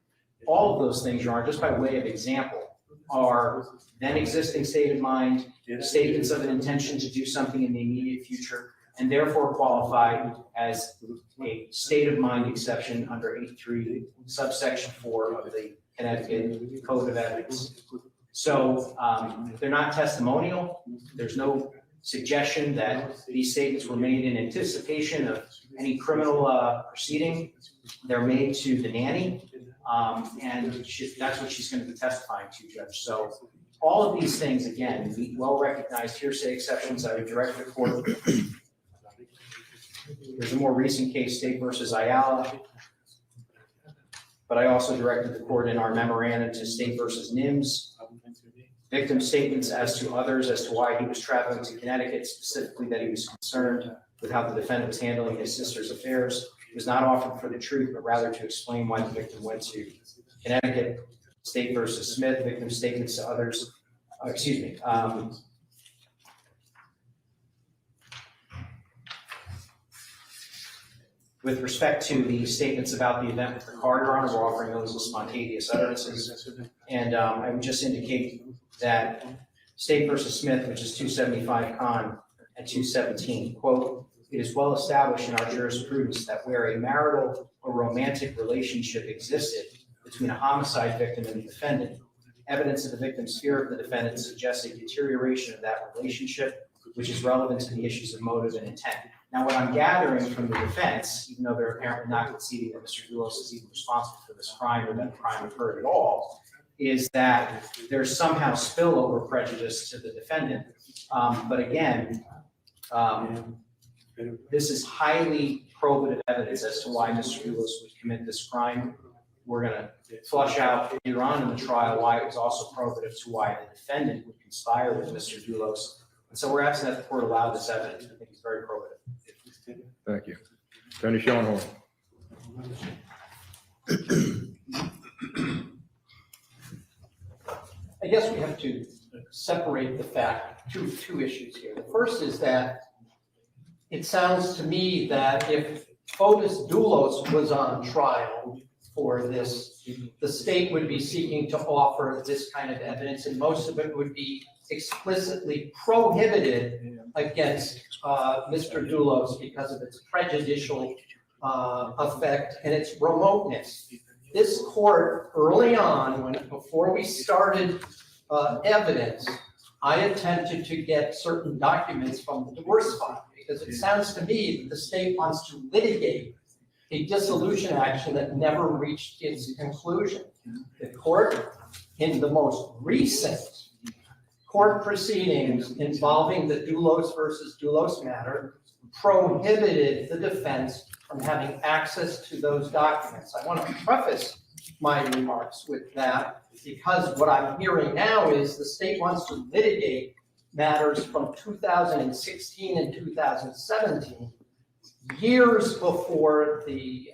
All of those things, Your Honor, just by way of example, are then existing state of mind, statements of an intention to do something in the immediate future, and therefore qualify as a state of mind exception under 8.3 subsection 4 of the Connecticut Code of Ethics. So they're not testimonial. There's no suggestion that these statements were made in anticipation of any criminal proceeding. They're made to the nanny, and that's what she's going to be testifying to, Judge. So all of these things, again, meet well-recognized hearsay exceptions. I would direct the court. There's a more recent case, State versus Ayala, but I also directed the court in our memorandum to State versus NIMS. Victim statements as to others as to why he was traveling to Connecticut, specifically that he was concerned with how the defendant was handling his sister's affairs, was not offered for the truth, but rather to explain why the victim went to Connecticut. State versus Smith, victim statements to others, with respect to the statements about the event with the car, Your Honor, we're offering those as spontaneous utterances. And I would just indicate that State versus Smith, which is 275 Con at 217, quote, "It is well established in our jurisprudence that where a marital or romantic relationship existed between a homicide victim and the defendant, evidence of the victim's fear of the defendant suggests a deterioration of that relationship, which is relevant to the issues of motive and intent." Now, what I'm gathering from the defense, even though they're apparently not conceding that Mr. Dulos is even responsible for this crime or that the crime occurred at all, is that there's somehow spillover prejudice to the defendant But again, this is highly probative evidence as to why Mr. Dulos would commit this crime. We're gonna flush out later on in the trial why it was also probative to why the defendant would conspire with Mr. Dulos. And so we're asking that the court allow this evidence. I think it's very probative. Thank you. Attorney Schoenhorn. I guess we have to separate the fact, two issues here. The first is that it sounds to me that if Fotis Dulos was on trial for this, the state would be seeking to offer this kind of evidence, and most of it would be explicitly prohibited against Mr. Dulos because of its prejudicial effect and its remoteness. This court, early on, before we started evidence, I attempted to get certain documents from the divorce file because it sounds to me that the state wants to litigate a dissolution action that never reached its conclusion. The court, in the most recent court proceedings involving the Dulos versus Dulos matter, prohibited the defense from having access to those documents. I want to preface my remarks with that because what I'm hearing now is the state wants to litigate matters from 2016 and 2017, years before the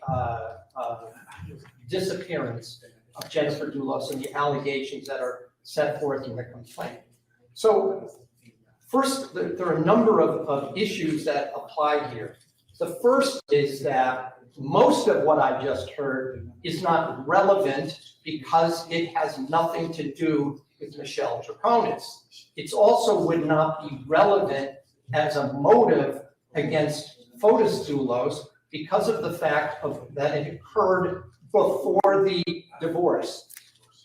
disappearance of Jennifer Dulos and the allegations that are set forth in the complaint. So first, there are a number of issues that apply here. The first is that most of what I just heard is not relevant because it has nothing to do with Michelle Troconis. It also would not be relevant as a motive against Fotis Dulos because of the fact that it occurred before the divorce.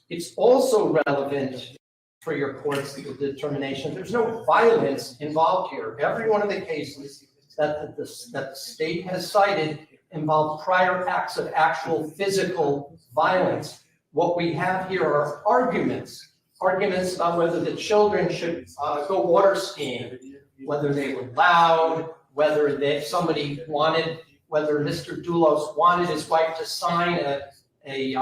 It's also relevant for your court's determination. There's no violence involved here. Every one of the cases that the state has cited involve prior acts of actual physical violence. What we have here are arguments about whether the children should go water skiing, whether they were loud, whether somebody wanted, whether Mr. Dulos wanted his wife to sign a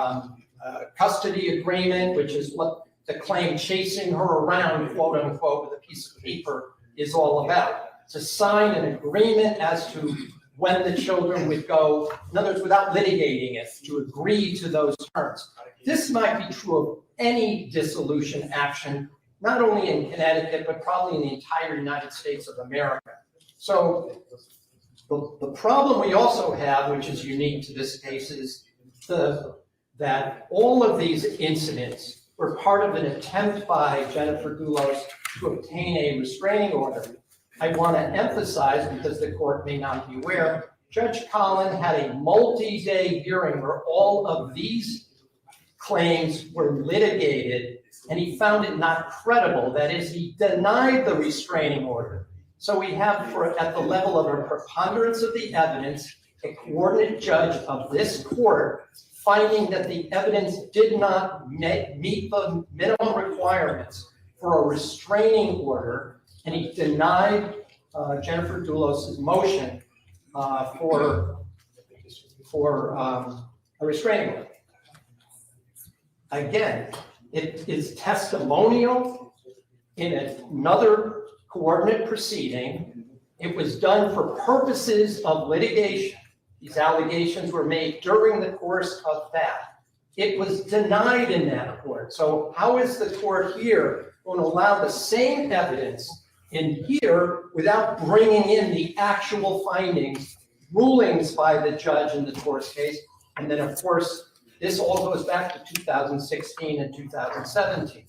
custody agreement, which is what the claim chasing her around, quote unquote, with a piece of paper is all about. To sign an agreement as to when the children would go, in other words, without litigating it, to agree to those terms. This might be true of any dissolution action, not only in Connecticut, but probably in the entire United States of America. So the problem we also have, which is unique to this case, is that all of these incidents were part of an attempt by Jennifer Dulos to obtain a restraining order. I want to emphasize, because the court may not be aware, Judge Collin had a multi-day hearing where all of these claims were litigated, and he found it not credible. That is, he denied the restraining order. So we have, at the level of a preponderance of the evidence, a coordinate judge of this court finding that the evidence did not meet the minimum requirements for a restraining order, and he denied Jennifer Dulos' motion for a restraining order. Again, it is testimonial in another coordinate proceeding. It was done for purposes of litigation. These allegations were made during the course of that. It was denied in that court. So how is the court here going to allow the same evidence in here without bringing in the actual findings, rulings by the judge in the divorce case? And then, of course, this all goes back to 2016 and 2017.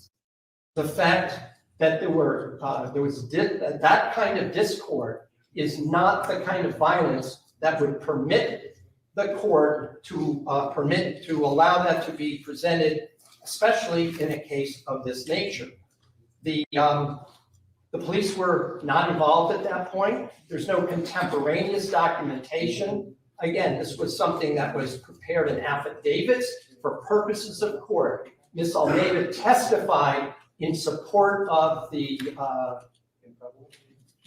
The fact that there was that kind of discord is not the kind of violence that would permit the court to allow that to be presented, especially in a case of this nature. The police were not involved at that point. There's no contemporaneous documentation. Again, this was something that was prepared in affidavits for purposes of court. Ms. Almeida testified in support of the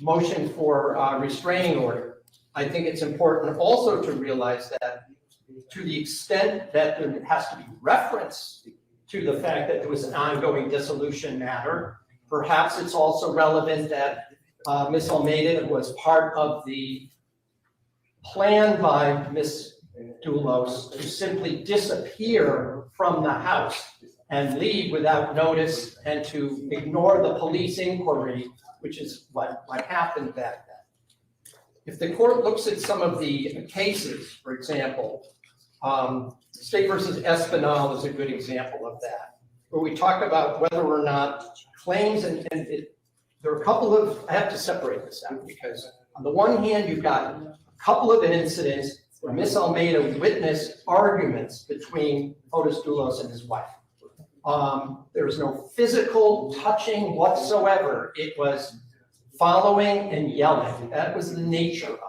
motion for restraining order. I think it's important also to realize that to the extent that there has to be reference to the fact that there was an ongoing dissolution matter, perhaps it's also relevant that Ms. Almeida was part of the plan by Ms. Dulos to simply disappear from the house and leave without notice and to ignore the police inquiry, which is what happened back then. If the court looks at some of the cases, for example, State versus Espinal is a good example of that, where we talk about whether or not claims there are a couple of, I have to separate this out because on the one hand, you've got a couple of incidents where Ms. Almeida witnessed arguments between Fotis Dulos and his wife. There was no physical touching whatsoever. It was following and yelling. That was the nature of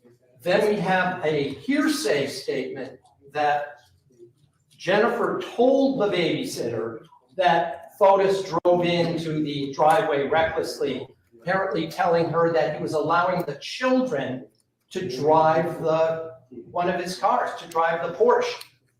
it. Then we have a hearsay statement that Jennifer told the babysitter that Fotis drove into the driveway recklessly, apparently telling her that he was allowing the children to drive one of his cars, to drive the Porsche.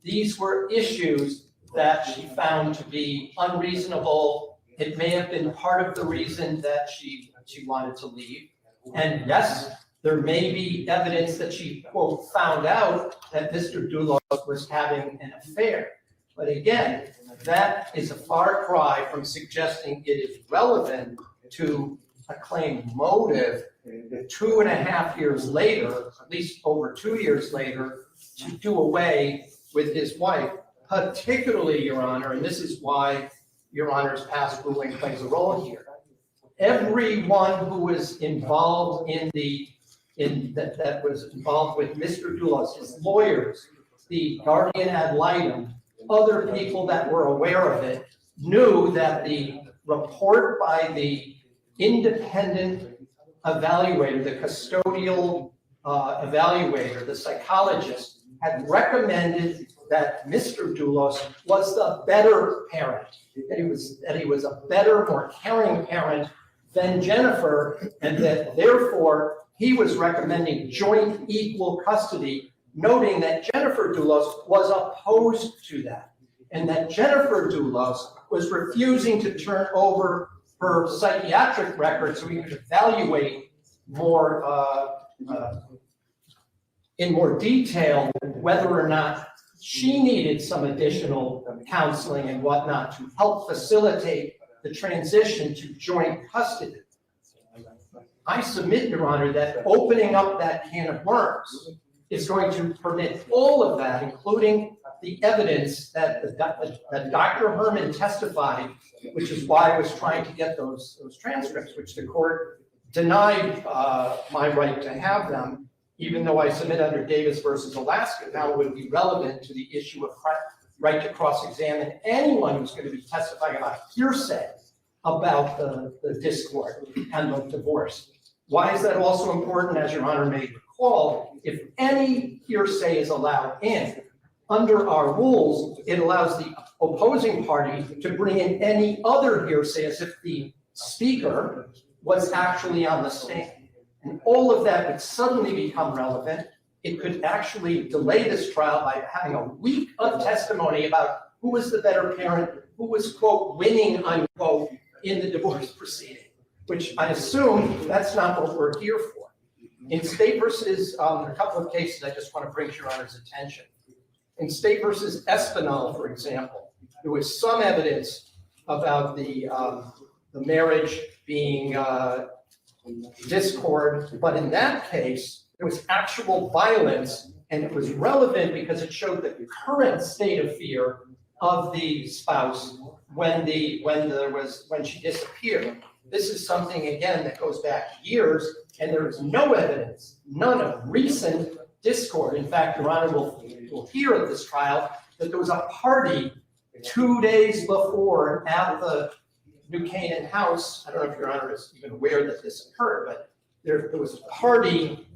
These were issues that she found to be unreasonable. It may have been part of the reason that she wanted to leave. And yes, there may be evidence that she, quote, found out that Mr. Dulos was having an affair. But again, that is a far cry from suggesting it is relevant to a claimed motive 2.5 years later, at least over 2 years later, to do away with his wife, particularly, Your Honor, and this is why Your Honor's past ruling plays a role here. Everyone who was involved that was involved with Mr. Dulos, his lawyers, the guardian ad litem, other people that were aware of it, knew that the report by the independent evaluator, the custodial evaluator, the psychologist, had recommended that Mr. Dulos was the better parent, that he was a better, more caring parent than Jennifer, and that therefore he was recommending joint equal custody, noting that Jennifer Dulos was opposed to that, and that Jennifer Dulos was refusing to turn over her psychiatric record so he could evaluate more in more detail whether or not she needed some additional counseling and whatnot to help facilitate the transition to joint custody. I submit, Your Honor, that opening up that can of worms is going to permit all of that, including the evidence that Dr. Herman testified, which is why I was trying to get those transcripts, which the court denied my right to have them, even though I submit under Davis versus Alaska, now it would be relevant to the issue of right to cross-examine anyone who's going to be testifying about hearsay about the discord and the divorce. Why is that also important? As Your Honor may recall, if any hearsay is allowed in, under our rules, it allows the opposing party to bring in any other hearsay as if the speaker was actually on the stand. And all of that would suddenly become relevant. It could actually delay this trial by having a week of testimony about who was the better parent, who was, quote, winning, unquote, in the divorce proceeding, which I assume that's not what we're here for. In State versus, a couple of cases I just want to bring to Your Honor's attention. In State versus Espinal, for example, there was some evidence about the marriage being discord, but in that case, there was actual violence, and it was relevant because it showed the current state of fear of the spouse when she disappeared. This is something, again, that goes back years, and there is no evidence, none of recent discord. In fact, Your Honor will hear at this trial that there was a party 2 days before at the New Canaan house. I don't know if Your Honor is even aware that this occurred, but there was a party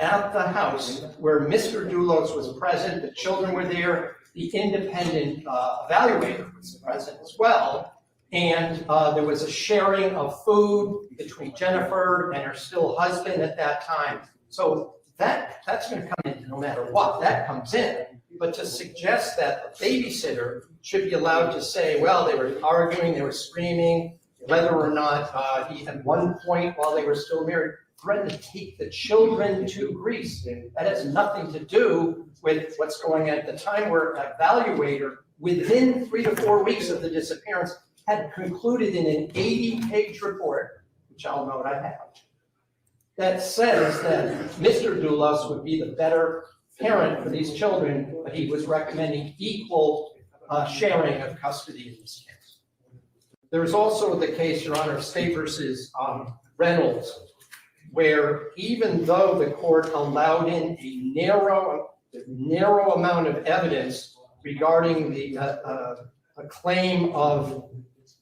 at the house where Mr. Dulos was present, the children were there, the independent evaluator was present as well, And there was a sharing of food between Jennifer and her still husband at that time. So that's going to come in no matter what, that comes in. But to suggest that the babysitter should be allowed to say, well, they were arguing, they were screaming, whether or not he at one point while they were still married threatened to take the children to Greece. That has nothing to do with what's going on at the time, where an evaluator within 3 to 4 weeks of the disappearance had concluded in an 80-page report, which I'll note I have, that says that Mr. Dulos would be the better parent for these children, but he was recommending equal sharing of custody in this case. There's also the case, Your Honor, of State versus Reynolds, where even though the court allowed in a narrow amount of evidence regarding the a claim of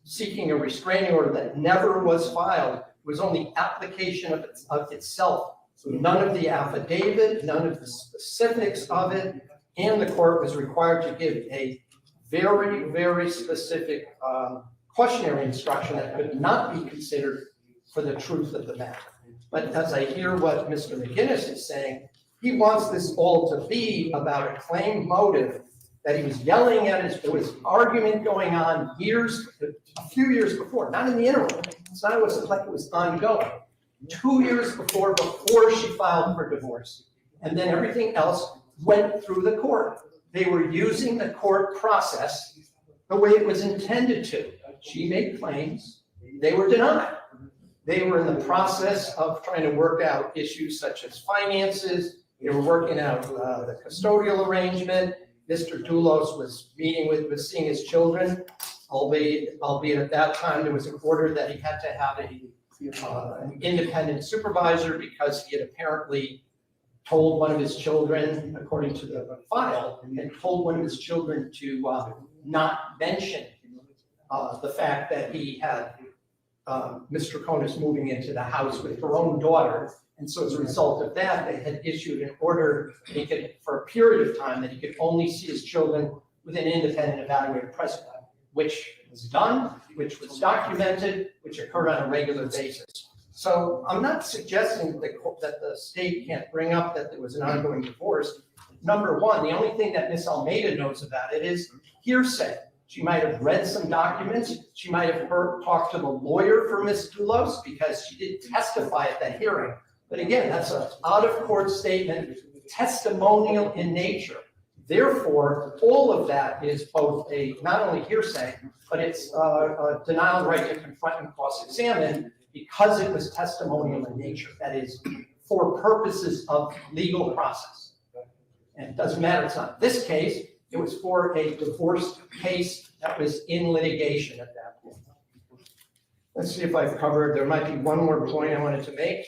seeking a restraining order that never was filed, it was only application of itself. So none of the affidavit, none of the specifics of it, and the court was required to give a very, very specific cautionary instruction that could not be considered for the truth of the matter. But as I hear what Mr. McGinnis is saying, he wants this all to be about a claimed motive that he was yelling at. There was argument going on a few years before, not in the interim. It's not like it was ongoing. 2 years before she filed for divorce. And then everything else went through the court. They were using the court process the way it was intended to. She made claims, they were denied. They were in the process of trying to work out issues such as finances. They were working out the custodial arrangement. Mr. Dulos was seeing his children, albeit at that time there was an order that he had to have an independent supervisor because he had apparently told one of his children, according to the file, had told one of his children to not mention the fact that he had Ms. Troconis moving into the house with her own daughter. And so as a result of that, they had issued an order that he could, for a period of time, that he could only see his children with an independent evaluator present, which was done, which was documented, which occurred on a regular basis. So I'm not suggesting that the state can't bring up that there was an ongoing divorce. Number one, the only thing that Ms. Almeida knows about it is hearsay. She might have read some documents. She might have talked to the lawyer for Ms. Dulos because she did testify at that hearing. But again, that's an out-of-court statement, testimonial in nature. Therefore, all of that is both not only hearsay, but it's a denial of right to confront and cross-examine because it was testimonial in nature. That is, for purposes of legal process. And it doesn't matter, it's not this case, it was for a divorce case that was in litigation at that point. Let's see if I've covered, there might be one more point I wanted to make.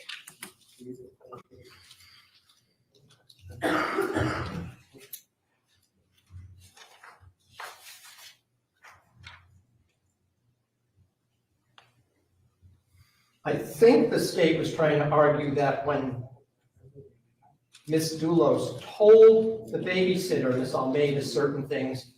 I think the state was trying to argue that when Ms. Dulos told the babysitter, Ms. Almeida, certain things,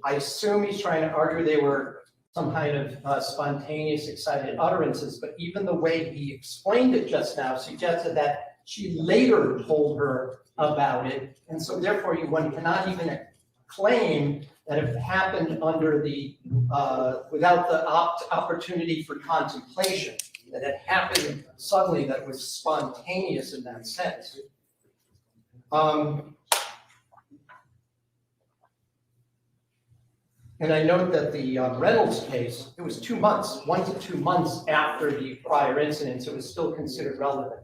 I assume he's trying to argue they were some kind of spontaneous, excited utterances, but even the way he explained it just now suggested that she later told her about it, and so therefore one cannot even claim that it happened under the, without the opportunity for contemplation, that it happened suddenly, that it was spontaneous in that sense. And I note that the Reynolds case, it was 2 months, 1 to 2 months after the prior incident, so it was still considered relevant.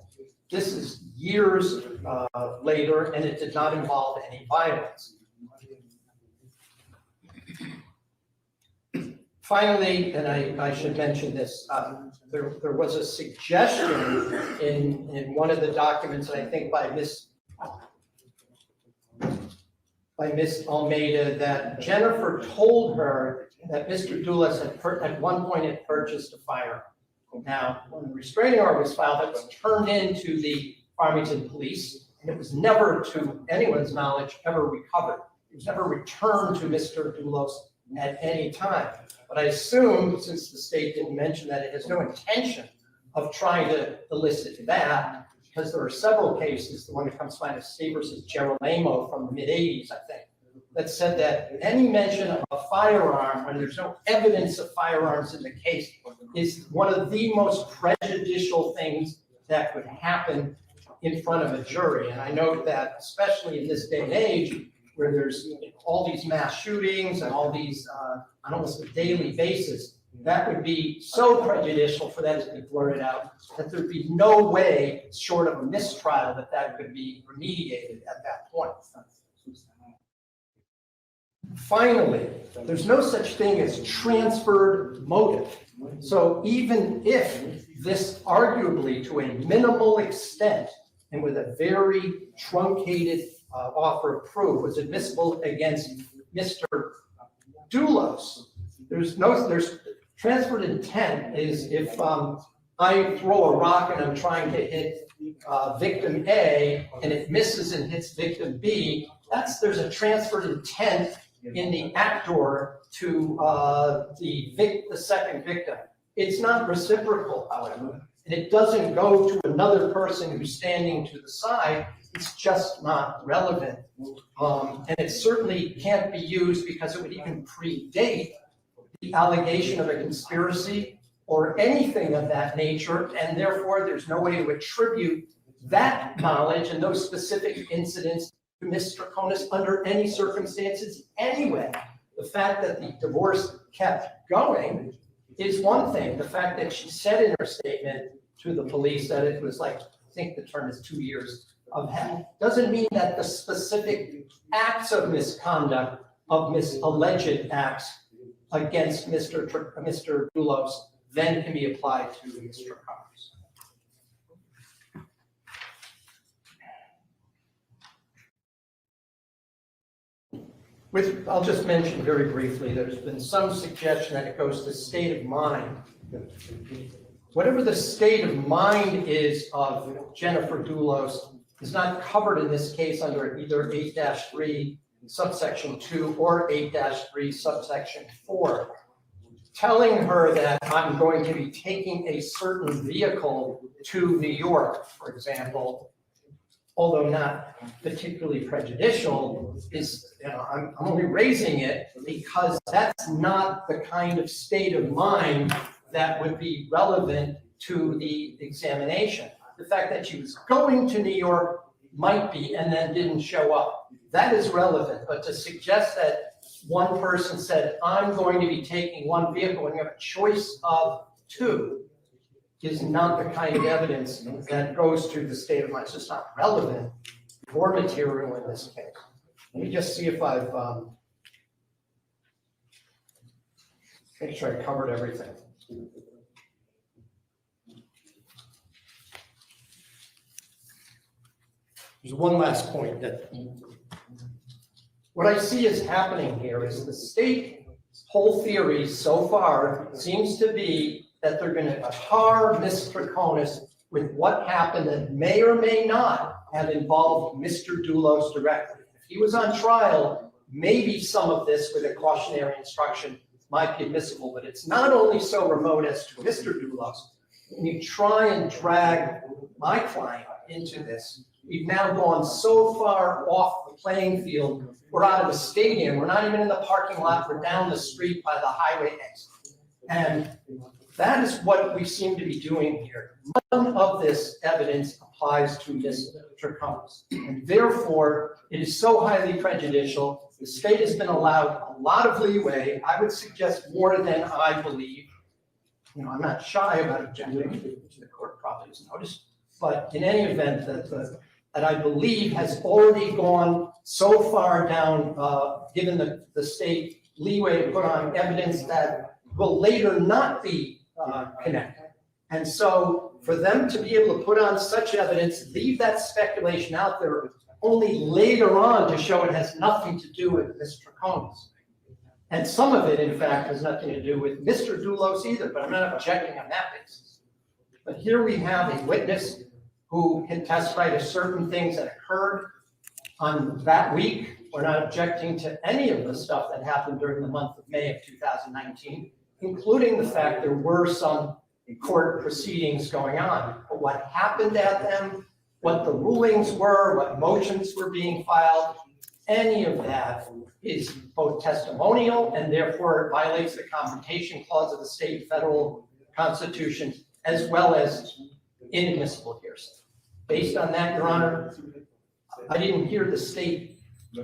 This is years later, and it did not involve any violence. Finally, and I should mention this, there was a suggestion in one of the documents, I think by Ms. Almeida, that Jennifer told her that Mr. Dulos at one point had purchased a firearm. Now, when the restraining order was filed, it was turned into the Farmington police, and it was never, to anyone's knowledge, ever recovered. It was never returned to Mr. Dulos at any time. But I assume, since the state didn't mention that, it has no intention of trying to elicit that, because there are several cases, the one that comes to mind is State versus Gerolamo from the mid-'80s, I think, that said that any mention of a firearm when there's no evidence of firearms in the case is one of the most prejudicial things that could happen in front of a jury. And I know that especially in this day and age, where there's all these mass shootings and all these on almost a daily basis, that would be so prejudicial for that to be blurted out that there'd be no way, short of a mistrial, that that could be remediated at that point. Finally, there's no such thing as transferred motive. So even if this arguably to a minimal extent and with a very truncated offer of proof was admissible against Mr. Dulos, there's transferred intent is if I throw a rock and I'm trying to hit victim A and it misses and hits victim B, there's a transferred intent in the actor to the second victim. It's not reciprocal, however, and it doesn't go to another person who's standing to the side. It's just not relevant. And it certainly can't be used because it would even predate the allegation of a conspiracy or anything of that nature, and therefore there's no way to attribute that knowledge and those specific incidents to Ms. Troconis under any circumstances anyway. The fact that the divorce kept going is one thing. The fact that she said in her statement to the police that it was like, I think the term is 2 years of hell, doesn't mean that the specific acts of misconduct, of alleged acts against Mr. Dulos then can be applied to Ms. Troconis. I'll just mention very briefly, there's been some suggestion that it goes to state of mind. Whatever the state of mind is of Jennifer Dulos is not covered in this case under either 8-3 subsection 2 or 8-3 subsection 4. Telling her that I'm going to be taking a certain vehicle to New York, for example, although not particularly prejudicial, is, I'm only raising it because that's not the kind of state of mind that would be relevant to the examination. The fact that she was going to New York might be and then didn't show up. That is relevant, but to suggest that one person said, I'm going to be taking one vehicle and you have a choice of two is not the kind of evidence that goes to the state of mind. It's just not relevant or material in this case. Let me just see if I've make sure I covered everything. There's one last point that what I see is happening here is the state whole theory so far seems to be that they're going to tar Ms. Troconis with what happened that may or may not have involved Mr. Dulos directly. If he was on trial, maybe some of this with a cautionary instruction might be admissible, but it's not only so remote as to Mr. Dulos. When you try and drag my client into this, we've now gone so far off the playing field. We're out of the stadium. We're not even in the parking lot. We're down the street by the highway exit. And that is what we seem to be doing here. None of this evidence applies to Ms. Troconis. And therefore, it is so highly prejudicial. The state has been allowed a lot of leeway. I would suggest more than I believe. I'm not shy about objecting, which the court probably has noticed. But in any event, that I believe has already gone so far down, given the state leeway to put on evidence that will later not be connected. And so for them to be able to put on such evidence, leave that speculation out there only later on to show it has nothing to do with Ms. Troconis. And some of it, in fact, has nothing to do with Mr. Dulos either, but I'm not objecting on that basis. But here we have a witness who can testify to certain things that occurred. on that week. We're not objecting to any of the stuff that happened during the month of May of 2019, including the fact there were some court proceedings going on. But what happened at them, what the rulings were, what motions were being filed, any of that is both testimonial and therefore it violates the Confrontation Clause of the state and federal constitution, as well as inadmissible hearsay. Based on that, Your Honor, I didn't hear the state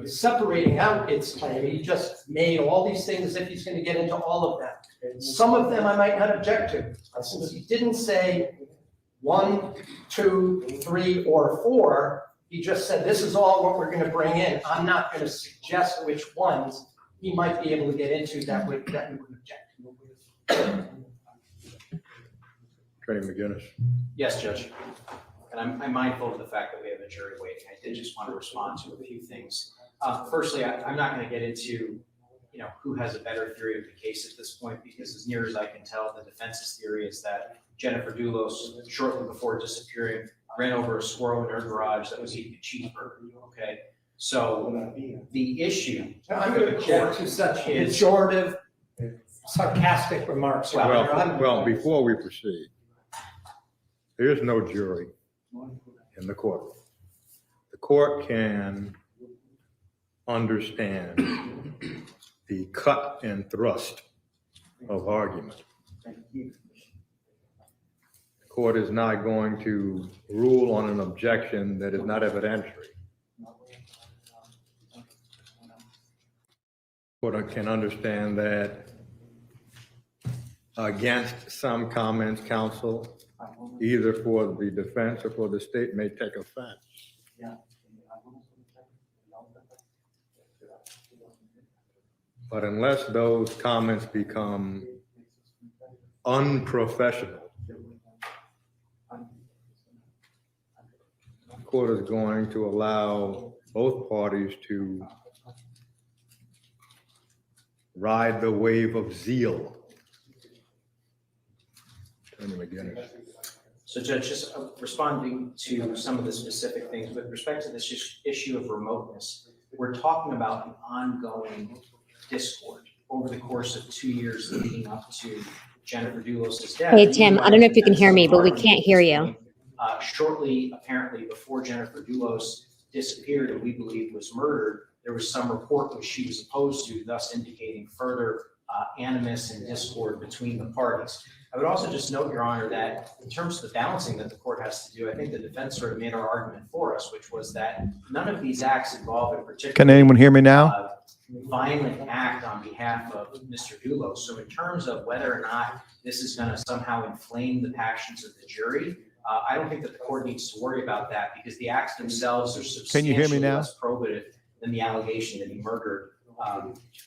separating out its claim. He just made all these things as if he's going to get into all of them. Some of them I might not object to, but since he didn't say 1, 2, 3, or 4, he just said, this is all what we're going to bring in. I'm not going to suggest which ones he might be able to get into that we would object. Attorney McGinnis. Yes, Judge. And I'm mindful of the fact that we have a jury waiting. I did just want to respond to a few things. Firstly, I'm not going to get into, who has a better theory of the case at this point, because as near as I can tell, the defense's theory is that Jennifer Dulos, shortly before disappearing, ran over a squirrel in her garage that was eating a cheeseburger. Okay, so the issue. I'm going to object to such pejorative, sarcastic remarks. Well, before we proceed, there is no jury in the court. The court can understand the cut and thrust of argument. The court is not going to rule on an objection that is not evidentiary. The court can understand that against some comments, counsel, either for the defense or for the state, may take offense. But unless those comments become unprofessional, the court is going to allow both parties to ride the wave of zeal. Attorney McGinnis. So Judge, just responding to some of the specific things with respect to this issue of remoteness, we're talking about an ongoing discord over the course of 2 years leading up to Jennifer Dulos' death. Hey, Tim, I don't know if you can hear me, but we can't hear you. Shortly, apparently, before Jennifer Dulos disappeared and we believe was murdered, there was some report which she was opposed to, thus indicating further animus and discord between the parties. I would also just note, Your Honor, that in terms of the balancing that the court has to do, I think the defense sort of made our argument for us, which was that none of these acts involve a particular. Can anyone hear me now? Violent act on behalf of Mr. Dulos. So in terms of whether or not this is going to somehow inflame the passions of the jury, I don't think that the court needs to worry about that because the acts themselves are substantially less probative than the allegation that he murdered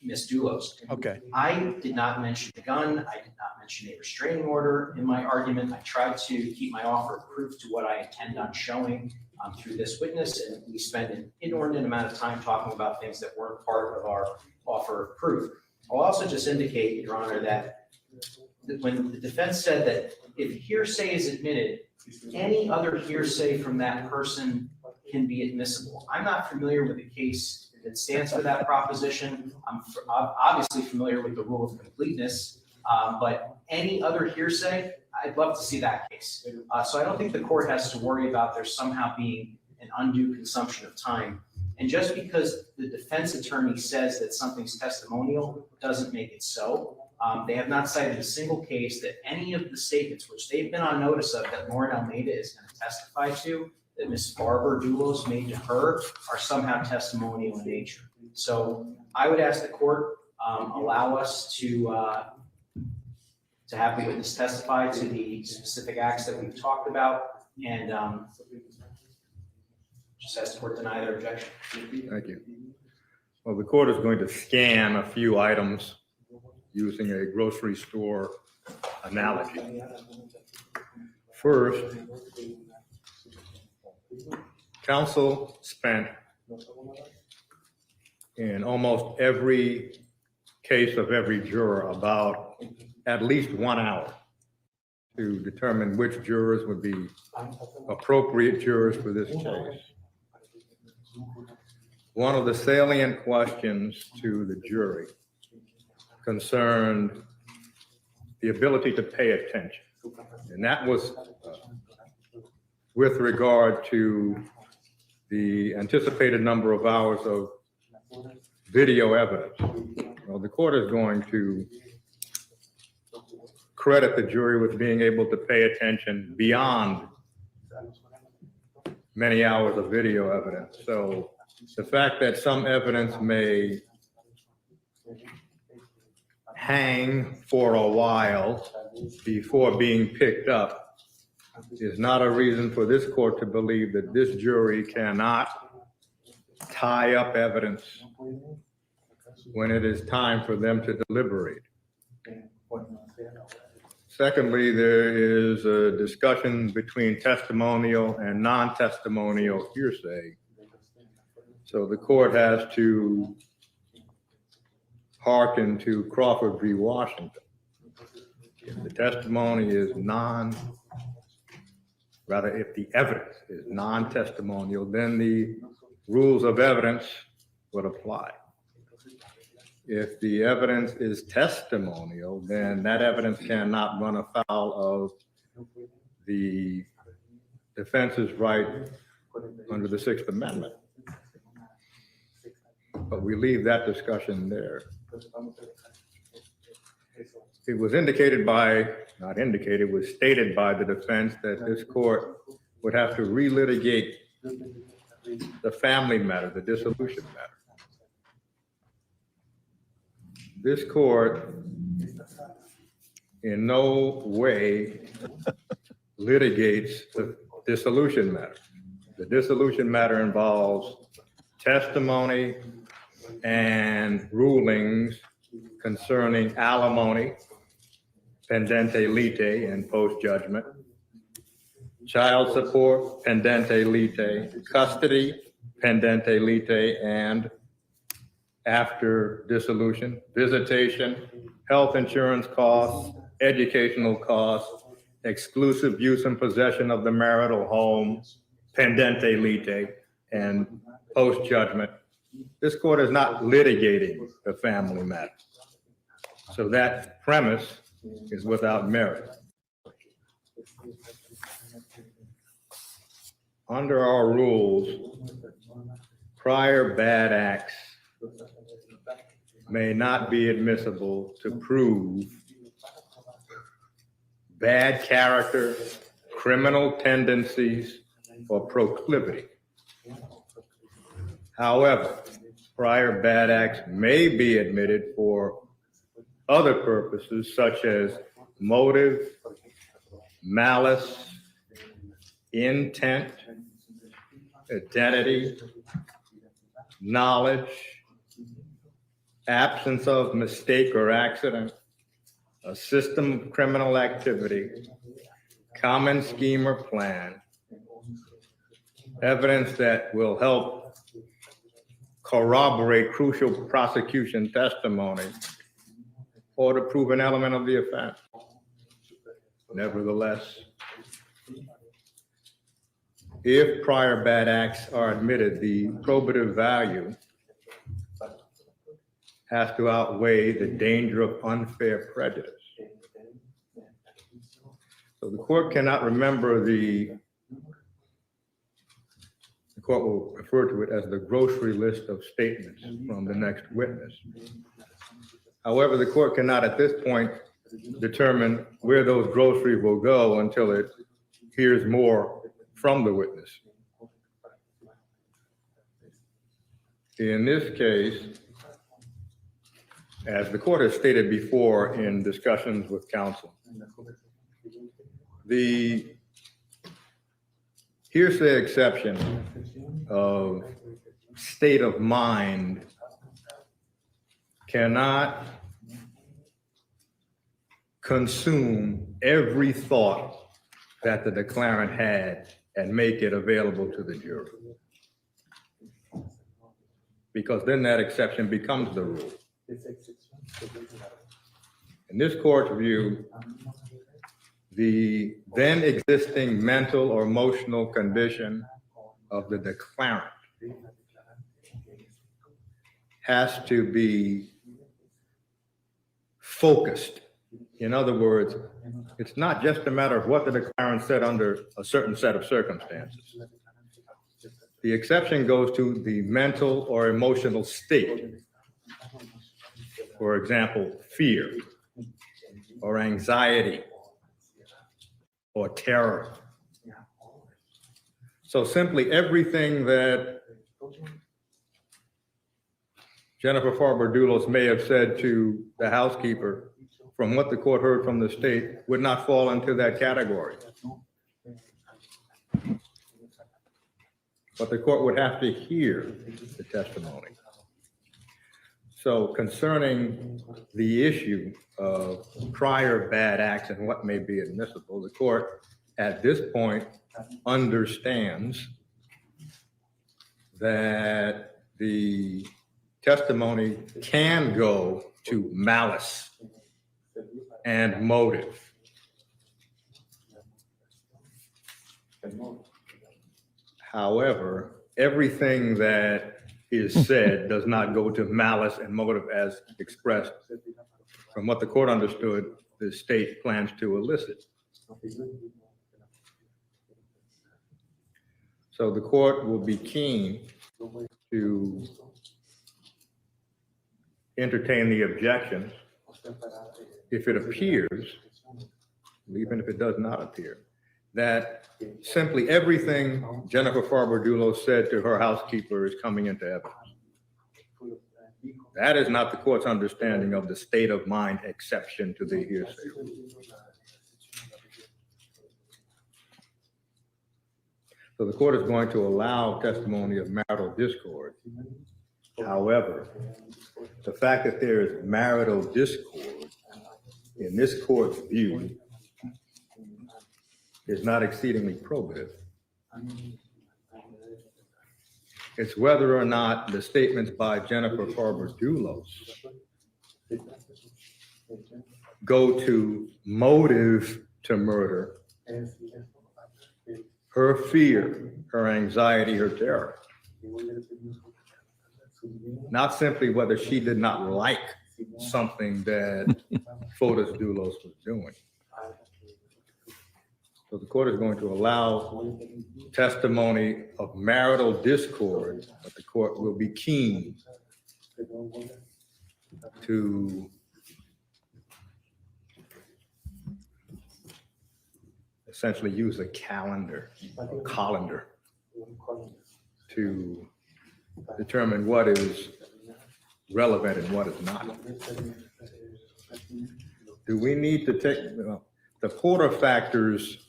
Ms. Dulos. Okay. I did not mention the gun. I did not mention a restraining order in my argument. I tried to keep my offer of proof to what I intend on showing through this witness, and we spent an inordinate amount of time talking about things that weren't part of our offer of proof. I'll also just indicate, Your Honor, that when the defense said that if hearsay is admitted, any other hearsay from that person can be admissible. I'm not familiar with a case that stands for that proposition. I'm obviously familiar with the rule of completeness, but any other hearsay, I'd love to see that case. So I don't think the court has to worry about there somehow being an undue consumption of time. And just because the defense attorney says that something's testimonial doesn't make it so. They have not cited a single case that any of the statements which they've been on notice of that Lauren Almeida is going to testify to, that Ms. Farber Dulos made to her, are somehow testimonial in nature. So I would ask the court allow us to have the witness testify to the specific acts that we've talked about, and just ask the court to deny their objection. Thank you. Well, the court is going to scan a few items using a grocery store analogy. First, counsel spent in almost every case of every juror about at least 1 hour to determine which jurors would be appropriate jurors for this case. one of the salient questions to the jury concerned the ability to pay attention. And that was with regard to the anticipated number of hours of video evidence. Well, the court is going to credit the jury with being able to pay attention beyond many hours of video evidence. So the fact that some evidence may hang for a while before being picked up is not a reason for this court to believe that this jury cannot tie up evidence when it is time for them to deliberate. Secondly, there is a discussion between testimonial and non-testimonial hearsay. So the court has to hearken to Crawford v. Washington. If the testimony is if the evidence is non-testimonial, then the rules of evidence would apply. If the evidence is testimonial, then that evidence cannot run afoul of the defense's right under the Sixth Amendment. But we leave that discussion there. It was stated by the defense that this court would have to relitigate the family matter, the dissolution matter. This court in no way litigates the dissolution matter. The dissolution matter involves testimony and rulings concerning alimony, pendente lite and post-judgment, child support, pendente lite, custody, pendente lite, and after dissolution, visitation, health insurance costs, educational costs, exclusive use and possession of the marital home, pendente lite, and post-judgment. This court is not litigating the family matter. So that premise is without merit. Under our rules, prior bad acts may not be admissible to prove bad character, criminal tendencies, or proclivity. However, prior bad acts may be admitted for other purposes such as motive, malice, intent, identity, knowledge, absence of mistake or accident, a system of criminal activity, common scheme or plan, evidence that will help corroborate crucial prosecution testimony, or to prove an element of the offense. Nevertheless, if prior bad acts are admitted, the probative value has to outweigh the danger of unfair prejudice. So the court cannot remember the court will refer to it as the grocery list of statements from the next witness. However, the court cannot at this point determine where those groceries will go until it hears more from the witness. In this case, as the court has stated before in discussions with counsel, the hearsay exception of state of mind cannot consume every thought that the declarant had and make it available to the jury. Because then that exception becomes the rule. In this court's view, the then existing mental or emotional condition of the declarant has to be focused. In other words, it's not just a matter of what the declarant said under a certain set of circumstances. The exception goes to the mental or emotional state. For example, fear or anxiety or terror. So simply everything that Jennifer Farber Dulos may have said to the housekeeper, from what the court heard from the state, would not fall into that category. But the court would have to hear the testimony. So concerning the issue of prior bad acts and what may be admissible, the court at this point understands that the testimony can go to malice and motive. However, everything that is said does not go to malice and motive as expressed from what the court understood the state plans to elicit. So the court will be keen to entertain the objections if it appears, even if it does not appear, that simply everything Jennifer Farber Dulos said to her housekeeper is coming into evidence. That is not the court's understanding of the state of mind exception to the hearsay rule. So the court is going to allow testimony of marital discord. However, the fact that there is marital discord in this court's view is not exceedingly probative. It's whether or not the statements by Jennifer Farber Dulos go to motive to murder, her fear, her anxiety, her terror. Not simply whether she did not like something that Fotis Dulos was doing. So the court is going to allow testimony of marital discord, but the court will be keen to essentially use a colander to determine what is relevant and what is not. Do we need to take, the Porter factors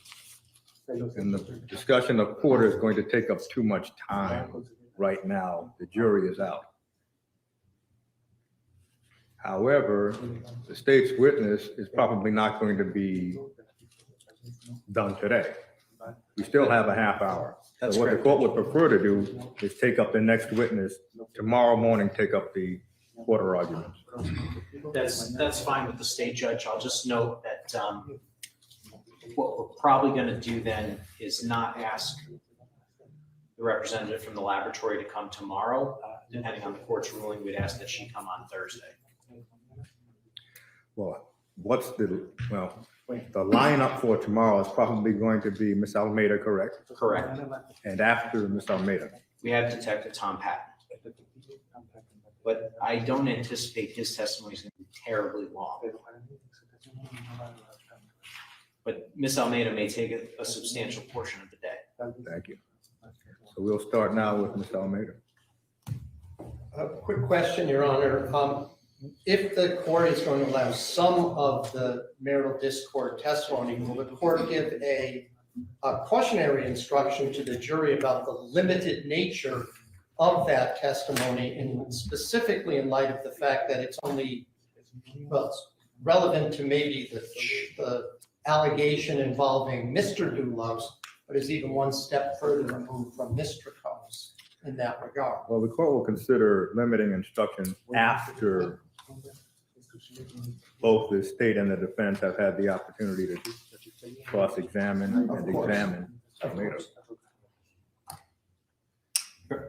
and the discussion of Porter is going to take up too much time right now. The jury is out. However, the state's witness is probably not going to be done today. We still have a half hour. That's So what the correct. court would prefer to do is take up the next witness tomorrow morning, take up the Porter arguments. That's fine with the state judge. I'll just note that what we're probably going to do then is not ask the representative from the laboratory to come tomorrow. Depending on the court's ruling, we'd ask that she come on Thursday. Well, the lineup for tomorrow is probably going to be Ms. Almeida, correct? Correct. And after Ms. Almeida. We have Detective Tom Patton. But I don't anticipate his testimony is going to be terribly long. But Ms. Almeida may take a substantial portion of the day. Thank you. So we'll start now with Ms. Almeida. A quick question, Your Honor. If the court is going to allow some of the marital discord testimony, will the court give a cautionary instruction to the jury about the limited nature of that testimony, and specifically in light of the fact that it's only, well, it's relevant to maybe the allegation involving Mr. Dulos, but is even one step further removed from Ms. Troconis in that regard? Well, the court will consider limiting instruction after both the state and the defense have had the opportunity to cross-examine and examine Almeida.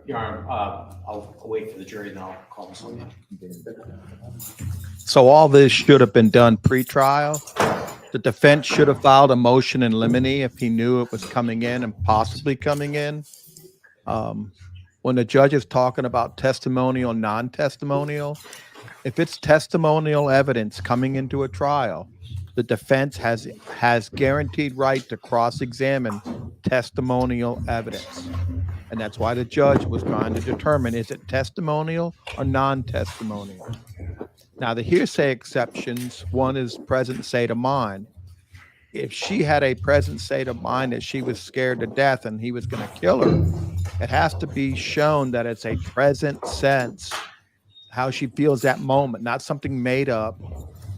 Your Honor, I'll wait for the jury, then I'll call this one. So all this should have been done pre-trial. The defense should have filed a motion in limine if he knew it was coming in and possibly coming in. When the judge is talking about testimonial, non-testimonial, if it's testimonial evidence coming into a trial, the defense has guaranteed right to cross-examine testimonial evidence. And that's why the judge was trying to determine, is it testimonial or non-testimonial? Now, the hearsay exceptions, one is present state of mind. If she had a present state of mind that she was scared to death and he was going to kill her, it has to be shown that it's a present sense, how she feels that moment, not something made up.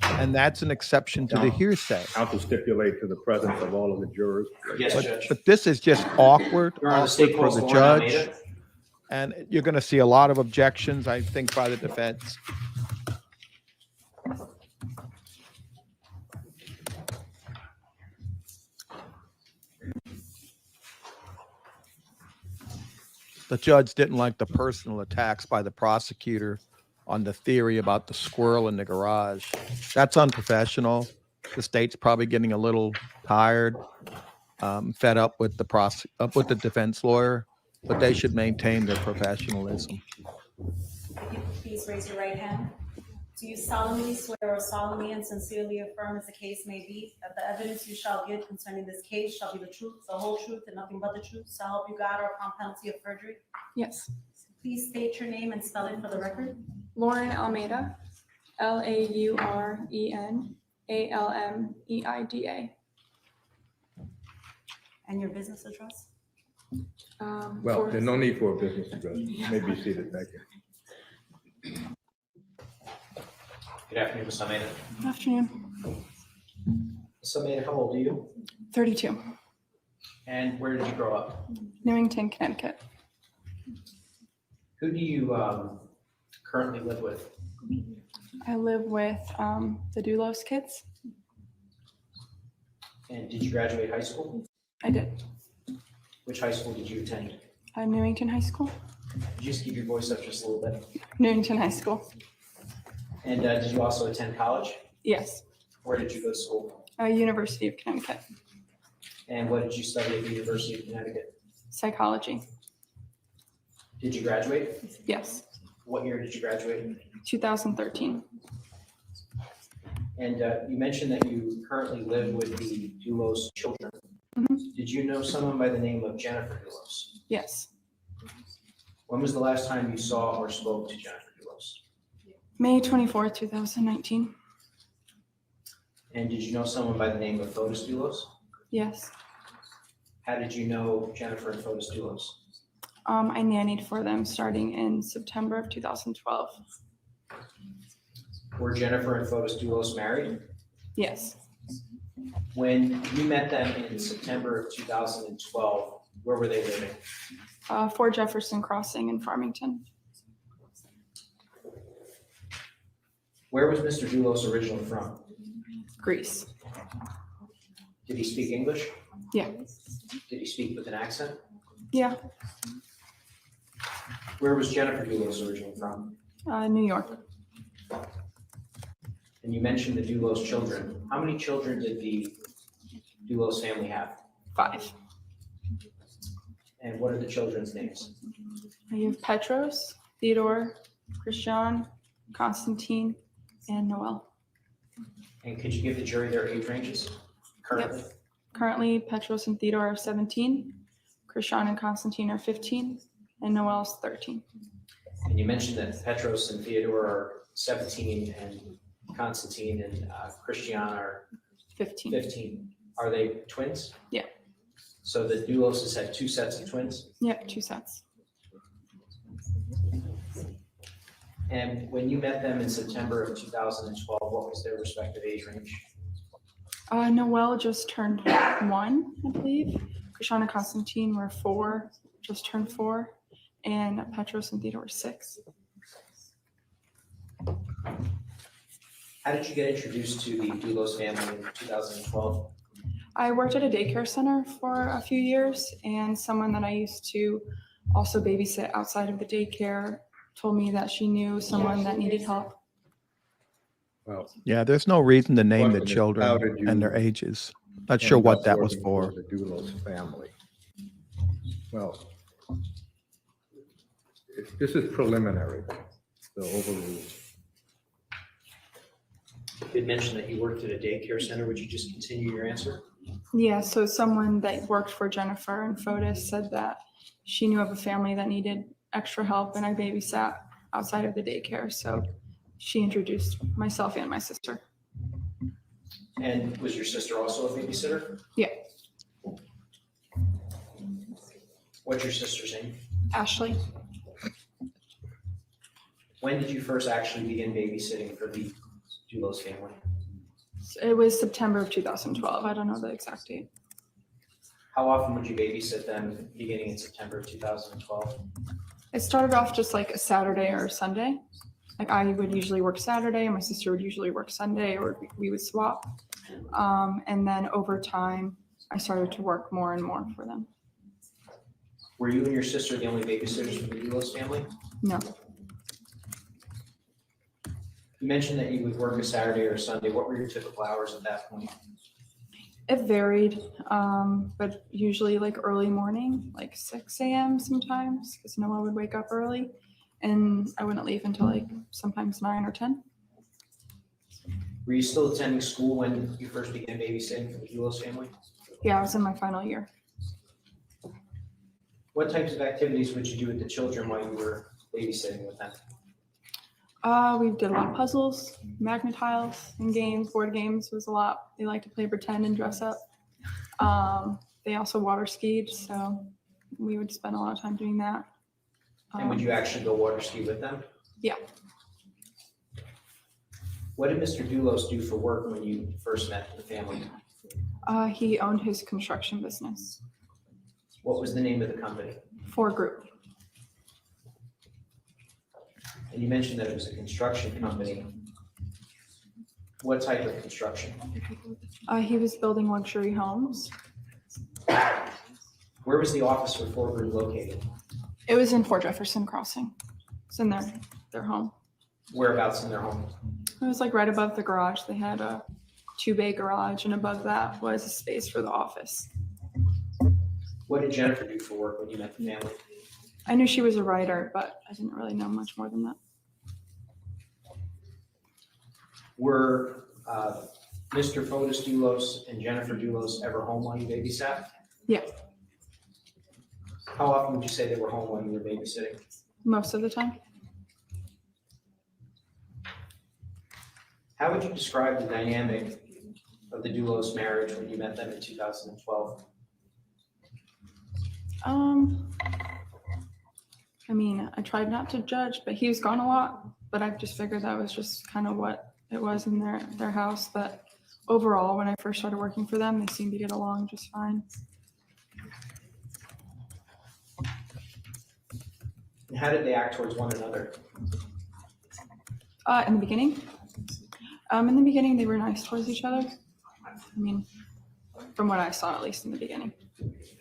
And that's an exception to the hearsay. Counsel stipulate to the presence of all of the jurors. Yes, Judge. But this is just awkward, Your Honor, the awkward state for calls the the one on judge. Maida. And you're going to see a lot of objections, I think, by the defense. The judge didn't like the personal attacks by the prosecutor on the theory about the squirrel in the garage. That's unprofessional. The state's probably getting a little tired, fed up with the defense lawyer, but they should maintain their professionalism. If you please raise your right hand. Do you solemnly swear or solemnly and sincerely affirm, as the case may be, that the evidence you shall give concerning this case shall be the truth, the whole truth, and nothing but the truth, so help you God, or upon penalty of perjury? Yes. Please state your name and spell it for the record. Lauren Almeida, LAUREN ALMEIDA. And your business address? Well, there's no need for a business address. You may be seated. Thank you. Good afternoon, Ms. Almeida. Good afternoon. Ms. Almeida, how old are you? 32, And where did you grow up? Newington, Connecticut. Who do you currently live with? I live with the Dulos kids. And did you graduate high school? I did. Which high school did you attend? Newington High School. Could you just keep your voice up just a little bit? Newington High School. And did you also attend college? Yes. Where did you go to school? University of Connecticut. And what did you study at the University of Connecticut? Psychology. Did you graduate? Yes. What year did you graduate? 2013. And you mentioned that you currently live with the Dulos children. Mhm. Did you know someone by the name of Jennifer Dulos? Yes. When was the last time you saw or spoke to Jennifer Dulos? May 24th, 2019. And did you know someone by the name of Fotis Dulos? Yes. How did you know Jennifer and Fotis Dulos? I nannied for them starting in September of 2012. Were Jennifer and Fotis Dulos married? Yes. When you met them in September of 2012, where were they living? 4 Jefferson Crossing in Farmington. Where was Mr. Dulos originally from? Greece. Did he speak English? Yeah. Did he speak with an accent? Yeah. Where was Jennifer Dulos originally from? New York. And you mentioned the Dulos children. How many children did the Dulos family have? 5. And what are the children's names? You have Petros, Theodore, Christian, Constantine, and Noel. And could you give the jury their age ranges currently? Yes. Currently, Petros and Theodore are 17, Christian and Constantine are 15, and Noel is 13. And you mentioned that Petros and Theodore are 17 and Constantine and Christian are 15. 15. Are they twins? Yeah. So the Dulos has had 2 sets of twins? Yep, 2 sets. And when you met them in September of 2012, what was their respective age range? Noel just turned 1, I believe. Christian and Constantine were 4, just turned 4, and Petros and Theodore were 6. How did you get introduced to the Dulos family in 2012? I worked at a daycare center for a few years, and someone that I used to also babysit outside of the daycare, told me that she knew someone that needed help. Well, Yeah, there's no reason to name the question is, how children did and their you ages. Not sure end what up that was working for. The Dulos family. Well, this is preliminary, the overrule. You did mention that you worked at a daycare center. Would you just continue your answer? Yeah, so someone that worked for Jennifer and Fotis said that she knew of a family that needed extra help, and I babysat outside of the daycare. So she introduced myself and my sister. And was your sister also a babysitter? Yeah. What's your sister's name? Ashley. When did you first actually begin babysitting for the Dulos family? It was September of 2012. I don't know the exact date. How often would you babysit them beginning in September of 2012? It started off just like a Saturday or a Sunday. Like I would usually work Saturday and my sister would usually work Sunday, or we would swap. And then over time, I started to work more and more for them. Were you and your sister the only babysitters for the Dulos family? No. You mentioned that you would work a Saturday or a Sunday. What were your typical hours at that point? It varied, but usually like early morning, like 6 a.m. sometimes, because Noah would wake up early, and I wouldn't leave until like sometimes 9 or 10. Were you still attending school when you first began babysitting for the Dulos family? Yeah, I was in my final year. What types of activities would you do with the children while you were babysitting with them? We did a lot of puzzles, magnet tiles, and games. Board games was a lot. They like to play pretend and dress up. They also water skied, so we would spend a lot of time doing that. And would you actually go water ski with them? Yeah. What did Mr. Dulos do for work when you first met the family? He owned his construction business. What was the name of the company? Ford Group. And you mentioned that it was a construction company. What type of construction? He was building luxury homes. Where was the office for Ford Group located? It was in Fort Jefferson Crossing. It's in their home. Whereabouts in their home? It was like right above the garage. They had a 2-bay garage, and above that was a space for the office. What did Jennifer do for work when you met the family? I knew she was a writer, but I didn't really know much more than that. Were Mr. Fotis Dulos and Jennifer Dulos ever home while you babysat? Yeah, How often would you say they were home when you were babysitting? most of the time. How would you describe the dynamic of the Dulos marriage when you met them in 2012? I mean, I tried not to judge, but he was gone a lot. But I just figured that was just kind of what it was in their house. But overall, when I first started working for them, they seemed to get along just fine. And how did they act towards one another? In the beginning, they were nice towards each other. I mean, from what I saw, at least in the beginning.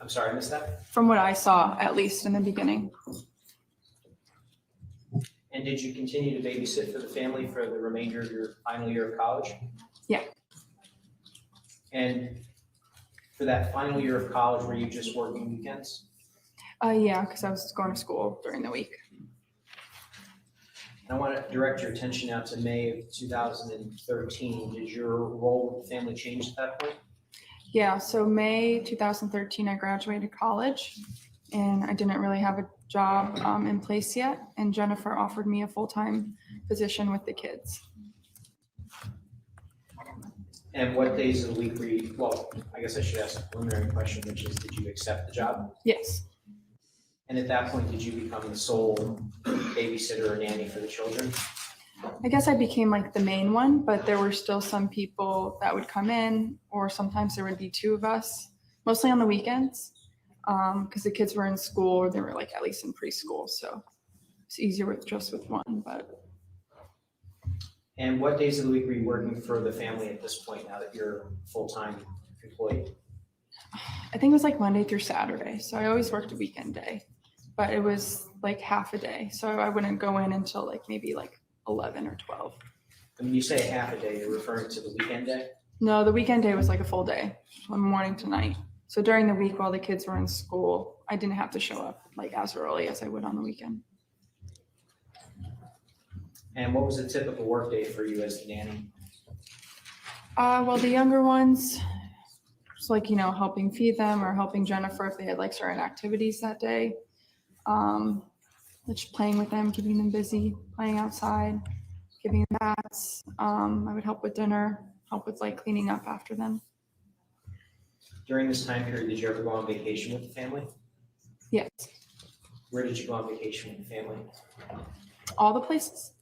I'm sorry, I missed that. From what I saw, at least in the beginning. And did you continue to babysit for the family for the remainder of your final year of college? Yeah. And for that final year of college, were you just working weekends? Yeah, because I was going to school during the week. I want to direct your attention now to May of 2013. Did your role with the family change at that point? Yeah, so May 2013, I graduated college, and I didn't really have a job in place yet, and Jennifer offered me a full-time position with the kids. And what days of the week were you, well, I guess I should ask a preliminary question, which is, did you accept the job? Yes. And at that point, did you become the sole babysitter or nanny for the children? I guess I became like the main one, but there were still some people that would come in, or sometimes there would be 2 of us, mostly on the weekends, because the kids were in school, or they were like at least in preschool, so it's easier with just with one. But And what days of the week were you working for the family at this point, now that you're a full-time employee? I think it was like Monday through Saturday, so I always worked a weekend day. but it was like half a day. So I wouldn't go in until like maybe like 11 or 12. And when you say half a day, you're referring to the weekend day? No, the weekend day was like a full day from morning to night. So during the week while the kids were in school, I didn't have to show up like as early as I would on the weekend. And what was a typical work day for you as the nanny? Well, the younger ones, it's like, you know, helping feed them or helping Jennifer if they had like certain activities that day. Just playing with them, keeping them busy, playing outside, giving them baths. I would help with dinner, help with like cleaning up after them. During this time period, did you ever go on vacation with the family? Yes, Where did you go on vacation with the family? all the places.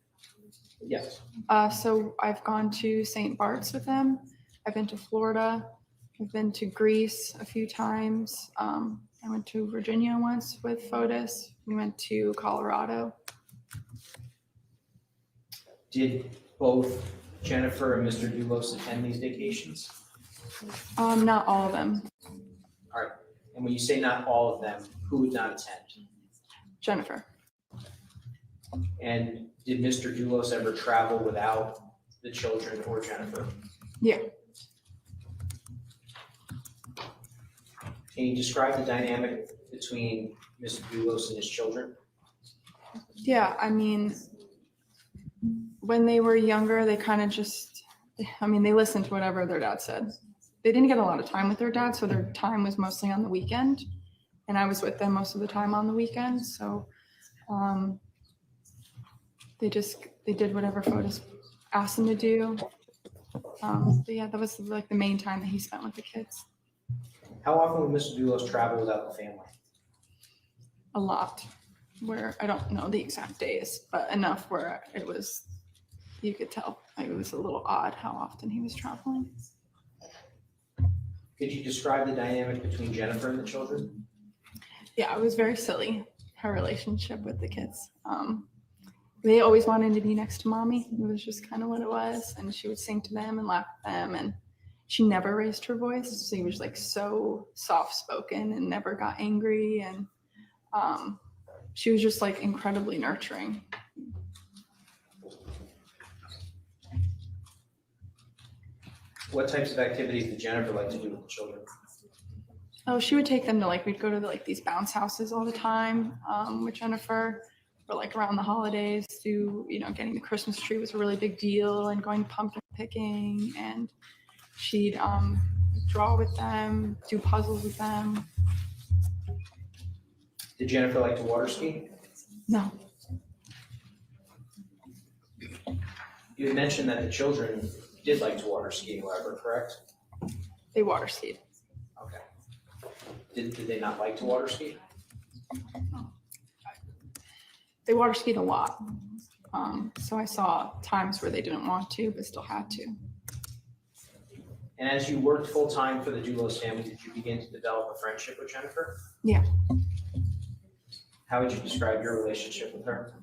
Yes. So I've gone to St. Bart's with them. I've been to Florida. I've been to Greece a few times. I went to Virginia once with Fotis. We went to Colorado. Did both Jennifer and Mr. Dulos attend these vacations? Not all of them. All right. And when you say not all of them, who would not attend? Jennifer. And did Mr. Dulos ever travel without the children or Jennifer? Yeah. Can you describe the dynamic between Mr. Dulos and his children? Yeah, I mean, when they were younger, they kind of just, I mean, they listened to whatever their dad said. They didn't get a lot of time with their dad, so their time was mostly on the weekend. And I was with them most of the time on the weekend. So they did whatever Fotis asked them to do. But yeah, that was like the main time that he spent with the kids. How often would Mr. Dulos travel without the family? A lot, where I don't know the exact days, but enough where it was, you could tell it was a little odd how often he was traveling. Could you describe the dynamic between Jennifer and the children? Yeah, it was very silly, her relationship with the kids. They always wanted to be next to mommy. It was just kind of what it was. And she would sing to them and laugh at them. And she never raised her voice. She was like so soft spoken and never got angry. And she was just like incredibly nurturing. What types of activities did Jennifer like to do with the children? Oh, she would take them to we'd go to these bounce houses all the time with Jennifer, or like around the holidays getting the Christmas tree was a really big deal, and going pumpkin picking, and she'd draw with them, do puzzles with them. Did Jennifer like to water ski? No. You had mentioned that the children did like to water ski, however, correct? They water skied. Okay. Did they not like to water ski? They water skied a lot. So I saw times where they didn't want to, but still had to. And as you worked full-time for the Dulos family, did you begin to develop a friendship with Jennifer? Yeah. How would you describe your relationship with her?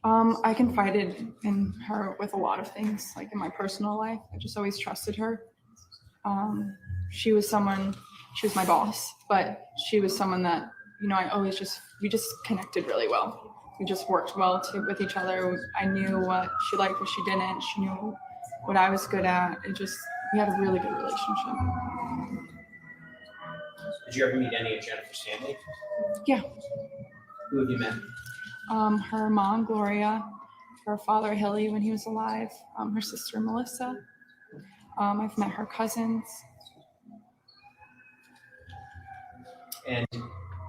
I confided in her with a lot of things, like in my personal life. I just always trusted her. She was my boss, but she was someone that, we just connected really well. We just worked well with each other. I knew what she liked, what she didn't. She knew what I was good at. We had a really good relationship. Did you ever meet any of Jennifer's family? Yeah. Who have you met? Her mom, Gloria, her father, Hilly, when he was alive, her sister, Melissa. I've met her cousins. And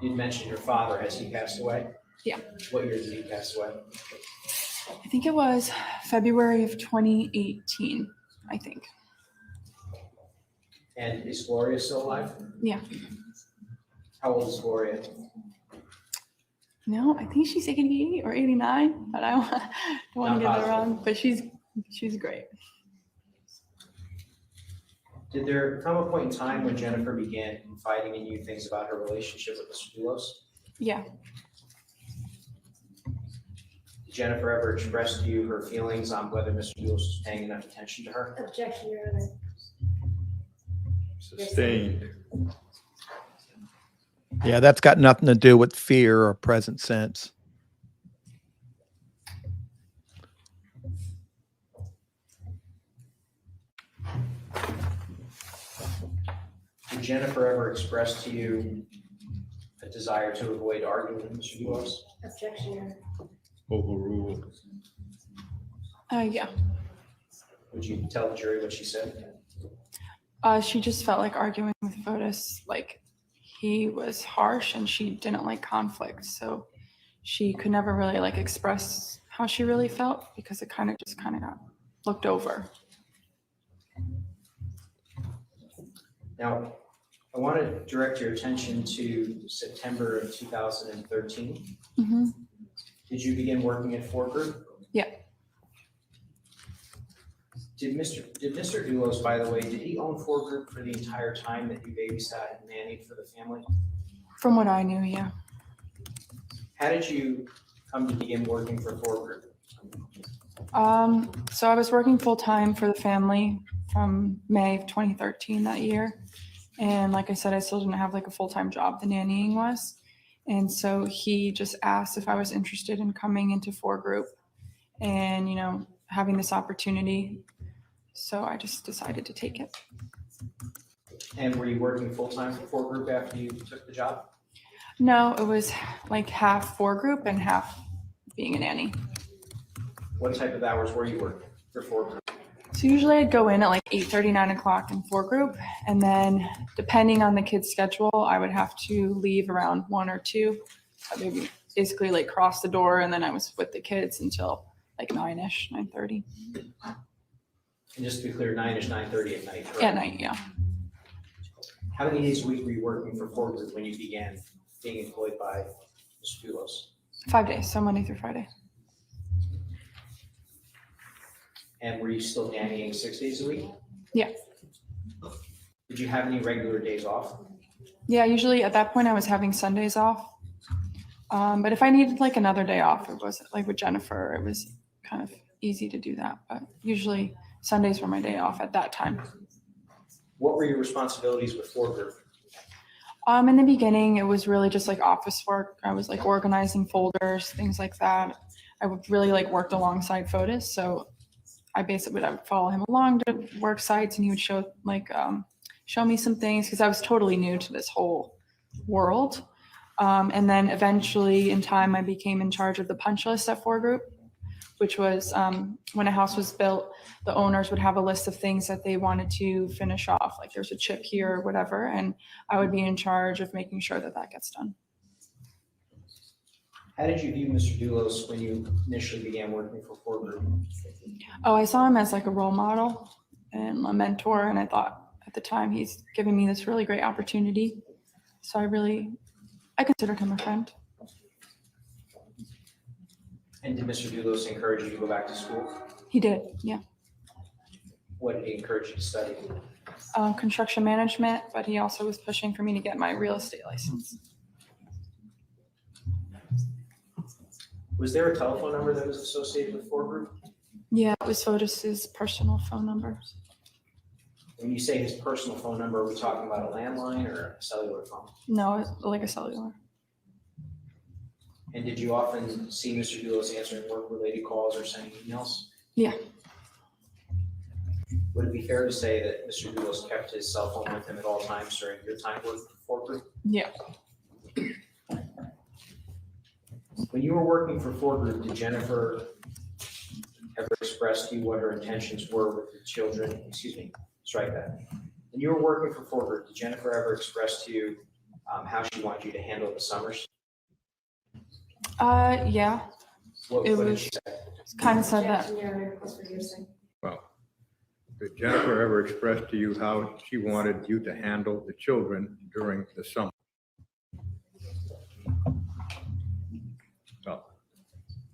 you mentioned your father. Has he passed away? Yeah. What year did he pass away? I think it was February of 2018, I think. And is Gloria still alive? Yeah. How old is Gloria? No, I think she's 88 or 89, but I don't want to get that wrong. But she's great. Did there come a point in time when Jennifer began confiding in you things about her relationship with Mr. Dulos? Yeah. Did Jennifer ever express to you her feelings on whether Mr. Dulos was paying enough attention to her? Objection, Your Honor. Sustained. Yeah, that's got nothing to do with fear or present sense. Did Jennifer ever express to you a desire to avoid arguing with Mr. Dulos? Objection, Your Honor. Overruled. Yeah. Would you tell the jury what she said? She just felt like arguing with Fotis, like he was harsh and she didn't like conflict. So she could never really like express how she really felt because it kind of got looked over. Now, I want to direct your attention to September of 2013. Mm-hmm. Did you begin working at Ford Group? Yeah. Did Mr. Dulos, by the way, did he own Ford Group for the entire time that you babysat and nannied for the family? From what I knew, yeah. How did you come to begin working for Ford Group? So I was working full time for the family from May of 2013 that year. And like I said, I still didn't have like a full-time job, the nannying was. And so he just asked if I was interested in coming into Ford Group and, you know, having this opportunity. So I just decided to take it. And were you working full-time for Ford Group after you took the job? No, it was like half Ford Group and half being a nanny. What type of hours were you working for Ford Group? So usually I'd go in at like 8:30, 9 o'clock in Ford Group. And then depending on the kid's schedule, I would have to leave around 1 or 2. Maybe basically like cross the door. And then I was with the kids until like 9-ish, 9:30. And just to be clear, 9-ish, 9:30 at night, correct? At night, yeah. How many days a week were you working for Ford Group when you began being employed by Mr. Dulos? 5 days, so Monday through Friday. And were you still nannying 6 days a week? Yeah. Did you have any regular days off? Yeah, usually at that point I was having Sundays off. But if I needed like another day off, it was like with Jennifer, it was kind of easy to do that. But usually Sundays were my day off at that time. What were your responsibilities with Ford Group? In the beginning, it was really just like office work. I was like organizing folders, things like that. I would really like worked alongside Fotis. So I basically would follow him along to work sites and he would show me some things because I was totally new to this whole world. And then eventually in time, I became in charge of the punch list at Ford Group, which was when a house was built, the owners would have a list of things that they wanted to finish off. Like there's a chip here or whatever. And I would be in charge of making sure that that gets done. How did you view Mr. Dulos when you initially began working for Ford Group? Oh, I saw him as like a role model and a mentor. And I thought at the time he's giving me this really great opportunity. So I considered him a friend. And did Mr. Dulos encourage you to go back to school? He did, yeah. What did he encourage you to study? Construction management, but he also was pushing for me to get my real estate license. Was there a telephone number that was associated with Ford Group? Yeah, it was Fotis's personal phone number. When you say his personal phone number, are we talking about a landline or a cellular phone? No, like a cellular. And did you often see Mr. Dulos answering work-related calls or sending emails? Yeah. Would it be fair to say that Mr. Dulos kept his cell phone with him at all times during your time working for Ford Group? Yeah. When you were working for Ford Group, did Jennifer ever express to you what her intentions were with the children? Excuse me, strike that. When you were working for Ford Group, did Jennifer ever express to you how she wanted you to handle the summers? Yeah. What did she say? Kind of said that. Well, did Jennifer ever express to you how she wanted you to handle the children during the summer? Well,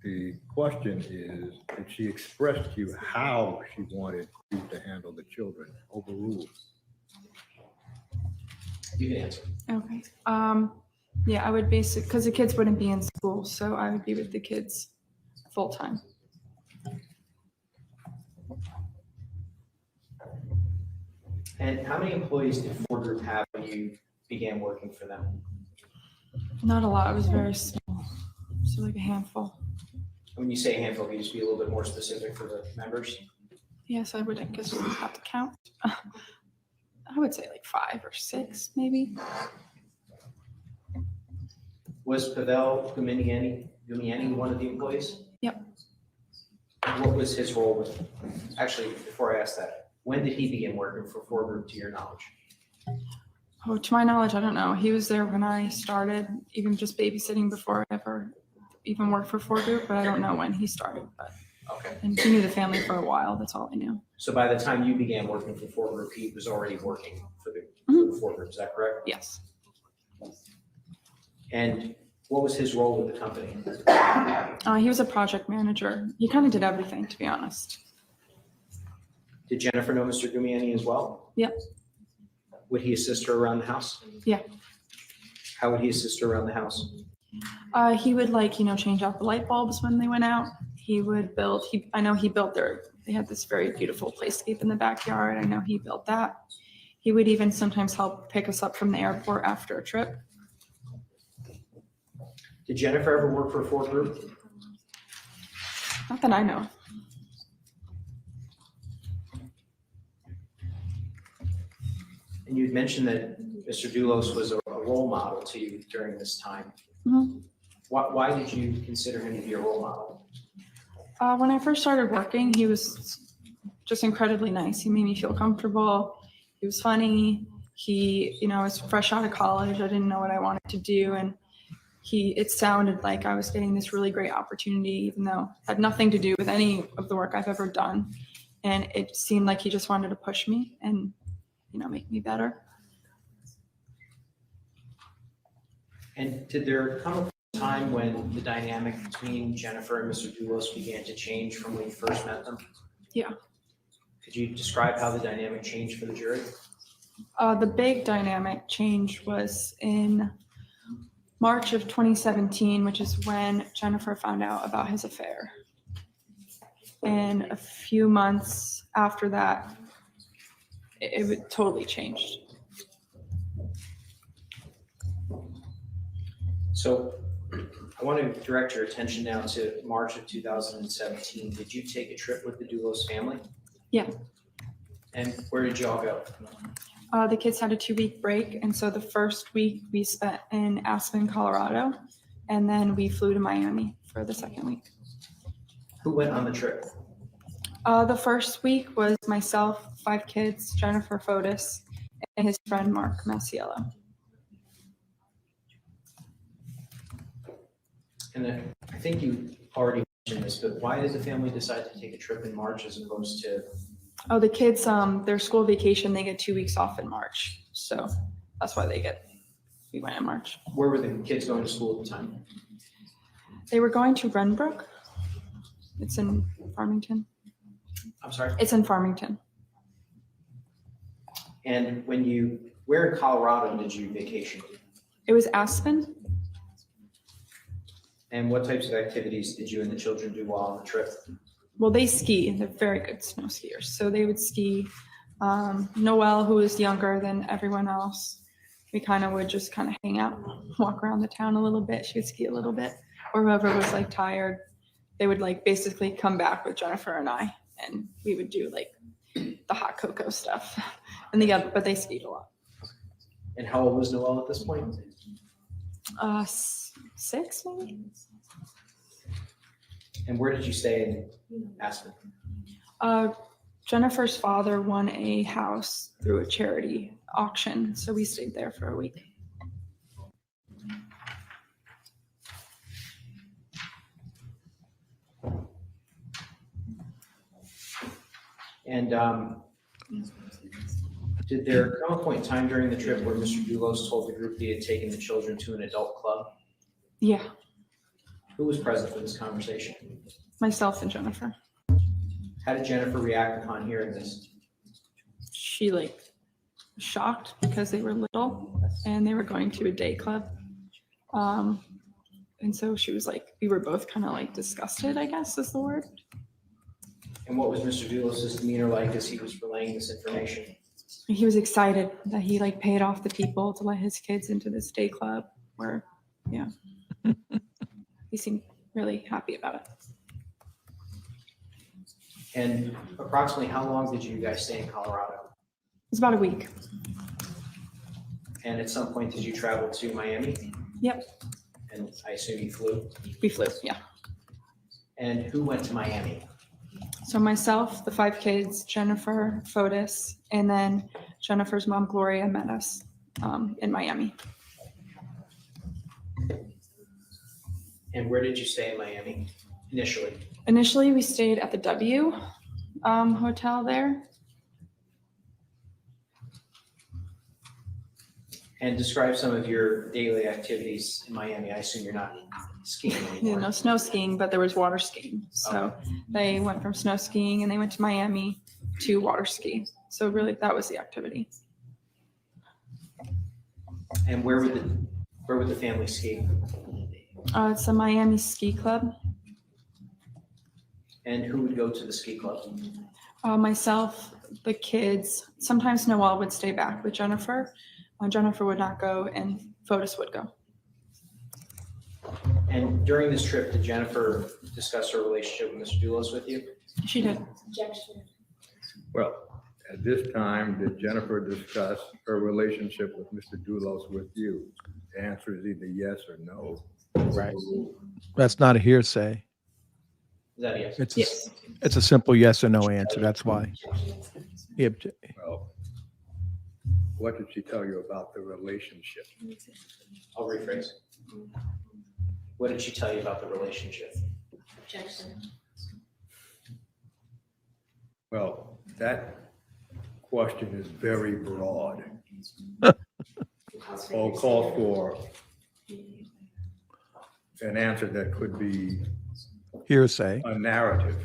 the question is, did she express to you how she wanted you to handle the children? Overruled. You can answer. Okay. Yeah, I would because the kids wouldn't be in school, so I would be with the kids full time. And how many employees did Ford Group have when you began working for them? Not a lot, it was very small, so like a handful. When you say a handful, can you just be a little bit more specific for the members? Yes, I would, I guess we have to count. I would say like 5 or 6, maybe. Was Pavel Gumiani one of the employees? Yep. What was his role with, actually, before I ask that, when did he begin working for Ford Group to your knowledge? Oh, to my knowledge, I don't know. He was there when I started, even just babysitting before I ever even worked for Ford Group, but I don't know when he started. But Okay. and he knew the family for a while. That's all I knew. So by the time you began working for Ford Group, he was already working for the Ford Group, is that correct? Yes. And what was his role with the company? He was a project manager. He kind of did everything, to be honest. Did Jennifer know Mr. Gumiani as well? Yep. Would he assist her around the house? Yeah. How would he assist her around the house? He would change out the light bulbs when they went out. He would build, I know he built they had this very beautiful playscape in the backyard. I know he built that. He would even sometimes help pick us up from the airport after a trip. Did Jennifer ever work for Ford Group? Not that I know of. And you'd mentioned that Mr. Dulos was a role model to you during this time. Mhm. Why did you consider him to be a role model? When I first started working, he was just incredibly nice. He made me feel comfortable. He was funny. He, was fresh out of college. I didn't know what I wanted to do. And it sounded like I was getting this really great opportunity, even though it had nothing to do with any of the work I've ever done. And it seemed like he just wanted to push me and, make me better. And did there come a time when the dynamic between Jennifer and Mr. Dulos began to change from when you first met them? Yeah. Could you describe how the dynamic changed for the jury? The big dynamic change was in March of 2017, which is when Jennifer found out about his affair. And a few months after that, it totally changed. So I want to direct your attention now to March of 2017. Did you take a trip with the Dulos family? Yeah. And where did you all go? The kids had a 2-week break. And so the first week we spent in Aspen, Colorado, and then we flew to Miami for the second week. Who went on the trip? The first week was myself, 5 kids, Jennifer Fotis, and his friend Mark Masiello. And I think you already mentioned this, but why did the family decide to take a trip in March as opposed to? Oh, the kids, their school vacation, they get 2 weeks off in March. So that's why we went in March. Where were the kids going to school at the time? They were going to Renbrook. It's in Farmington. I'm sorry? It's in Farmington. And where in Colorado did you vacation? It was Aspen. And what types of activities did you and the children do while on the trip? Well, they ski. They're very good snow skiers. So they would ski. Noelle, who was younger than everyone else, we would just hang out, walk around the town a little bit. She would ski a little bit. Or whoever was tired, they would basically come back with Jennifer and I, and we would do the hot cocoa stuff. But they skied a lot. And how old was Noelle at this point? 6 maybe. And where did you stay in Aspen? Jennifer's father won a house through a charity auction, so we stayed there for a week. And did there come a point in time during the trip where Mr. Dulos told the group he had taken the children to an adult club? Yeah, Who was present for this conversation? myself and Jennifer. How did Jennifer react upon hearing this? She shocked because they were little and they were going to a day club. And so she was we were both disgusted, I guess is the word. And what was Mr. Dulos' demeanor like as he was relaying this information? He was excited that he paid off the people to let his kids into this day club where Yeah. He seemed really happy about it. And approximately how long did you guys stay in Colorado? It was about a week. And at some point, did you travel to Miami? Yep. And I assume you flew? We flew, yeah. And who went to Miami? So myself, the 5 kids, Jennifer, Fotis, and then Jennifer's mom, Gloria, met us in Miami. And where did you stay in Miami initially? Initially, we stayed at the W hotel there. And describe some of your daily activities in Miami. I assume you're not skiing Yeah, anymore. no snow skiing, but there was water skiing. So they went from snow skiing and they went to Miami to water ski. So really, that was the activity. And where would the family ski? It's a Miami ski club. And who would go to the ski club? Myself, the kids. Sometimes Noelle would stay back with Jennifer. Jennifer would not go, and Fotis would go. And during this trip, did Jennifer discuss her relationship with Mr. Dulos with you? She did. Well, at this time, did Jennifer discuss her relationship with Mr. Dulos with you? The answer is either yes or no. Right. That's not a hearsay. Is that a yes? It's Yes. it's a simple yes or no answer. That's why. Well, what did she tell you about the relationship? I'll rephrase. What did she tell you about the relationship? Well, that question is very broad. All calls for an answer that could be Hearsay. a narrative.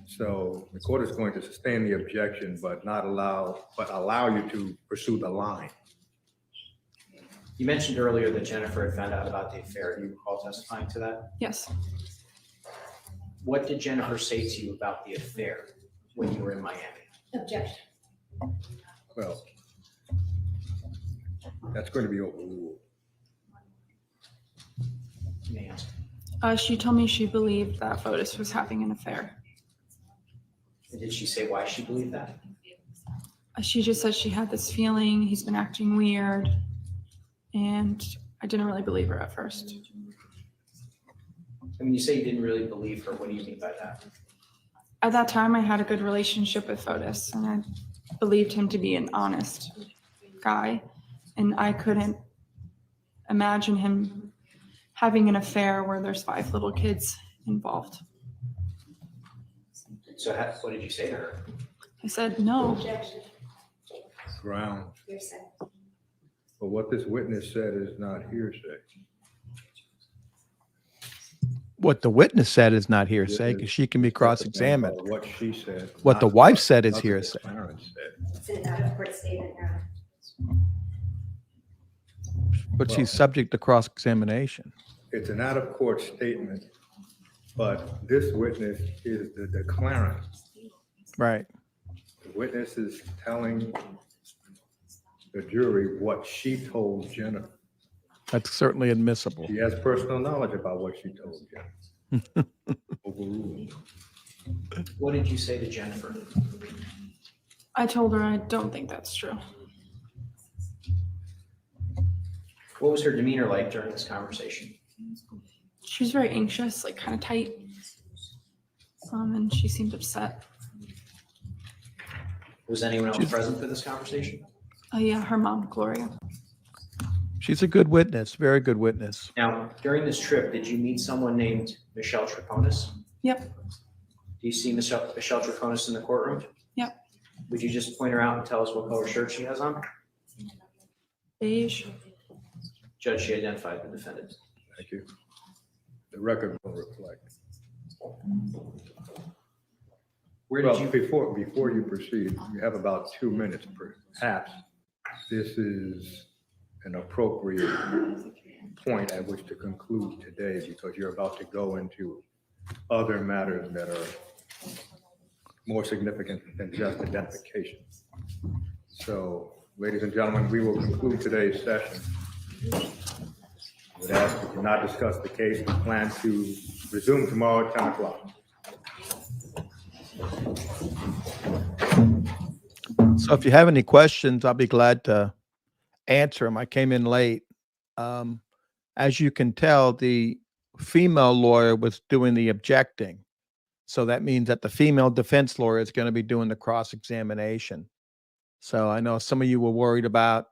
So the court is going to sustain the objection, but allow you to pursue the line. You mentioned earlier that Jennifer had found out about the affair. Do you recall testifying to that? Yes. What did Jennifer say to you about the affair when you were in Miami? Objection. Well, that's going to be overruled. You may answer. She told me she believed that Fotis was having an affair. And did she say why she believed that? She just said she had this feeling he's been acting weird, and I didn't really believe her at first. I mean, you say you didn't really believe her. What do you mean by that? At that time, I had a good relationship with Fotis, and I believed him to be an honest guy, and I couldn't imagine him having an affair where there's 5 little kids involved. So what did you say to her? I said, no. Ground. But what this witness said is not hearsay. What the witness said is not hearsay because she can be cross-examined. What she said. What the not wife said is what the hearsay. parents said. It's an out-of-court statement now. But she's subject to cross-examination. It's an out-of-court statement, but this witness is the declarant. Right. The witness is telling the jury what she told Jennifer. That's certainly admissible. She has personal knowledge about what she told Jennifer. Overruled. What did you say to Jennifer? I told her I don't think that's true. What was her demeanor like during this conversation? She was very anxious, like kind of tight, and she seemed upset. Was anyone else present for this conversation? Yeah, her mom, Gloria. She's a good witness, very good witness. Now, during this trip, did you meet someone named Michelle Troconis? Yep. Do you see Michelle Troconis in the courtroom? Yep. Would you just point her out and tell us what color shirt she has on? Beige. Judge, she identified the defendant. Thank you. The record will reflect. Where did Well, you? before you proceed, you have about 2 minutes perhaps. This is an appropriate point at which to conclude today because you're about to go into other matters that are more significant than just identification. So, ladies and gentlemen, we will conclude today's session Would ask you to not discuss the case. We plan to resume tomorrow at 10 o'clock. So if you have any questions, I'll be glad to answer them. I came in late. As you can tell, the female lawyer was doing the objecting. So that means that the female defense lawyer is going to be doing the cross-examination. So I know some of you were worried about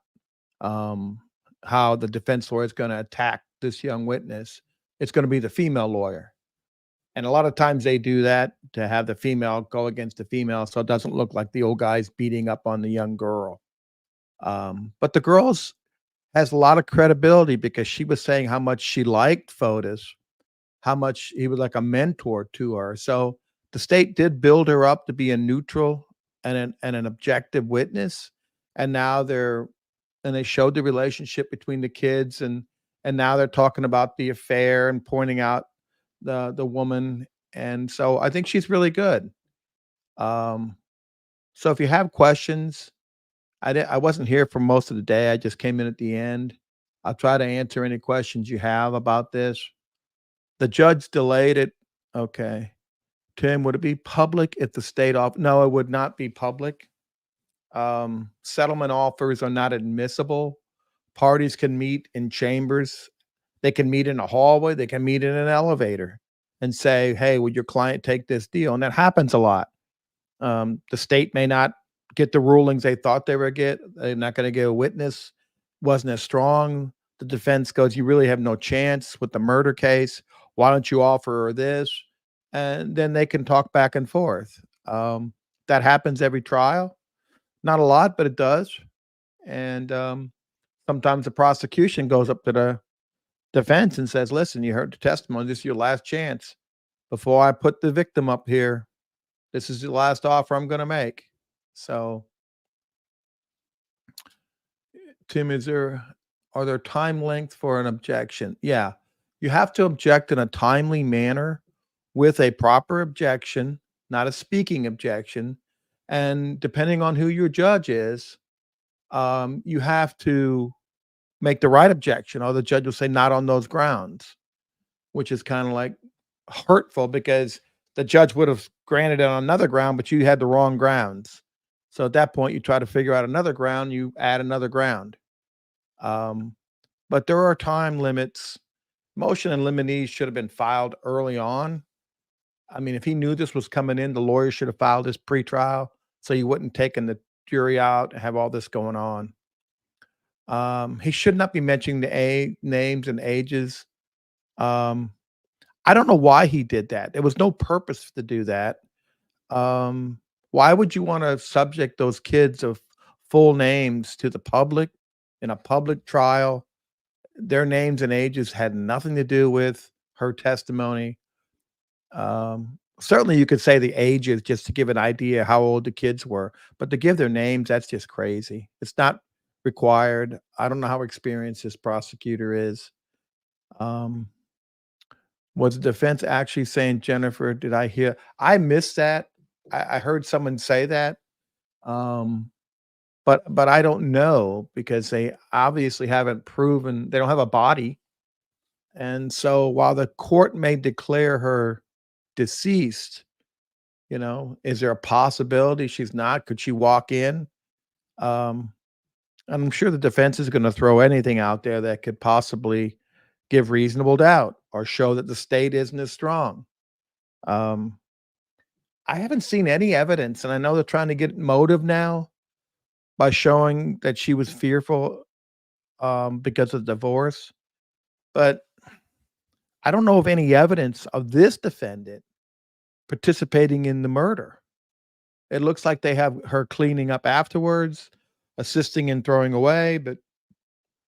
how the defense lawyer is going to attack this young witness. It's going to be the female lawyer. And a lot of times they do that to have the female go against the female so it doesn't look like the old guy's beating up on the young girl. But the girl's has a lot of credibility because she was saying how much she liked Fotis, how much he was like a mentor to her. So the state did build her up to be a neutral and an objective witness. And now they showed the relationship between the kids and now they're talking about the affair and pointing out the woman. And so I think she's really good. So if you have questions, I wasn't here for most of the day. I just came in at the end. I'll try to answer any questions you have about this. The judge delayed it. Okay. Tim, would it be public if the state off? No, it would not be public. Settlement offers are not admissible. Parties can meet in chambers. They can meet in a hallway. They can meet in an elevator and say, hey, would your client take this deal? And that happens a lot. The state may not get the rulings they thought they would get. They're not going to get a witness. Wasn't as strong. The defense goes, you really have no chance with the murder case. Why don't you offer her this? And then they can talk back and forth. That happens every trial. Not a lot, but it does. And sometimes the prosecution goes up to the defense and says, listen, you heard the testimony. This is your last chance. Before I put the victim up here, this is the last offer I'm going to make. So, Tim, are there time length for an objection? Yeah, you have to object in a timely manner with a proper objection, not a speaking objection. And depending on who your judge is, you have to make the right objection, or the judge will say not on those grounds, which is kind of like hurtful because the judge would have granted it on another ground, but you had the wrong grounds. So at that point, you try to figure out another ground, you add another ground. But there are time limits. Motion in limine should have been filed early on. I mean, if he knew this was coming in, the lawyer should have filed this pretrial so you wouldn't taken the jury out and have all this going on. He should not be mentioning the names and ages. I don't know why he did that. There was no purpose to do that. Why would you want to subject those kids of full names to the public in a public trial? Their names and ages had nothing to do with her testimony. Certainly you could say the ages just to give an idea how old the kids were, but to give their names, that's just crazy. It's not required. I don't know how experienced this prosecutor is. Was the defense actually saying, Jennifer, did I hear? I missed that. I heard someone say that. But I don't know because they obviously haven't proven, they don't have a body. And so while the court may declare her deceased, is there a possibility she's not? Could she walk in? I'm sure the defense is going to throw anything out there that could possibly give reasonable doubt or show that the state isn't as strong. I haven't seen any evidence, and I know they're trying to get motive now by showing that she was fearful because of divorce. But I don't know of any evidence of this defendant participating in the murder. It looks like they have her cleaning up afterwards, assisting in throwing away, but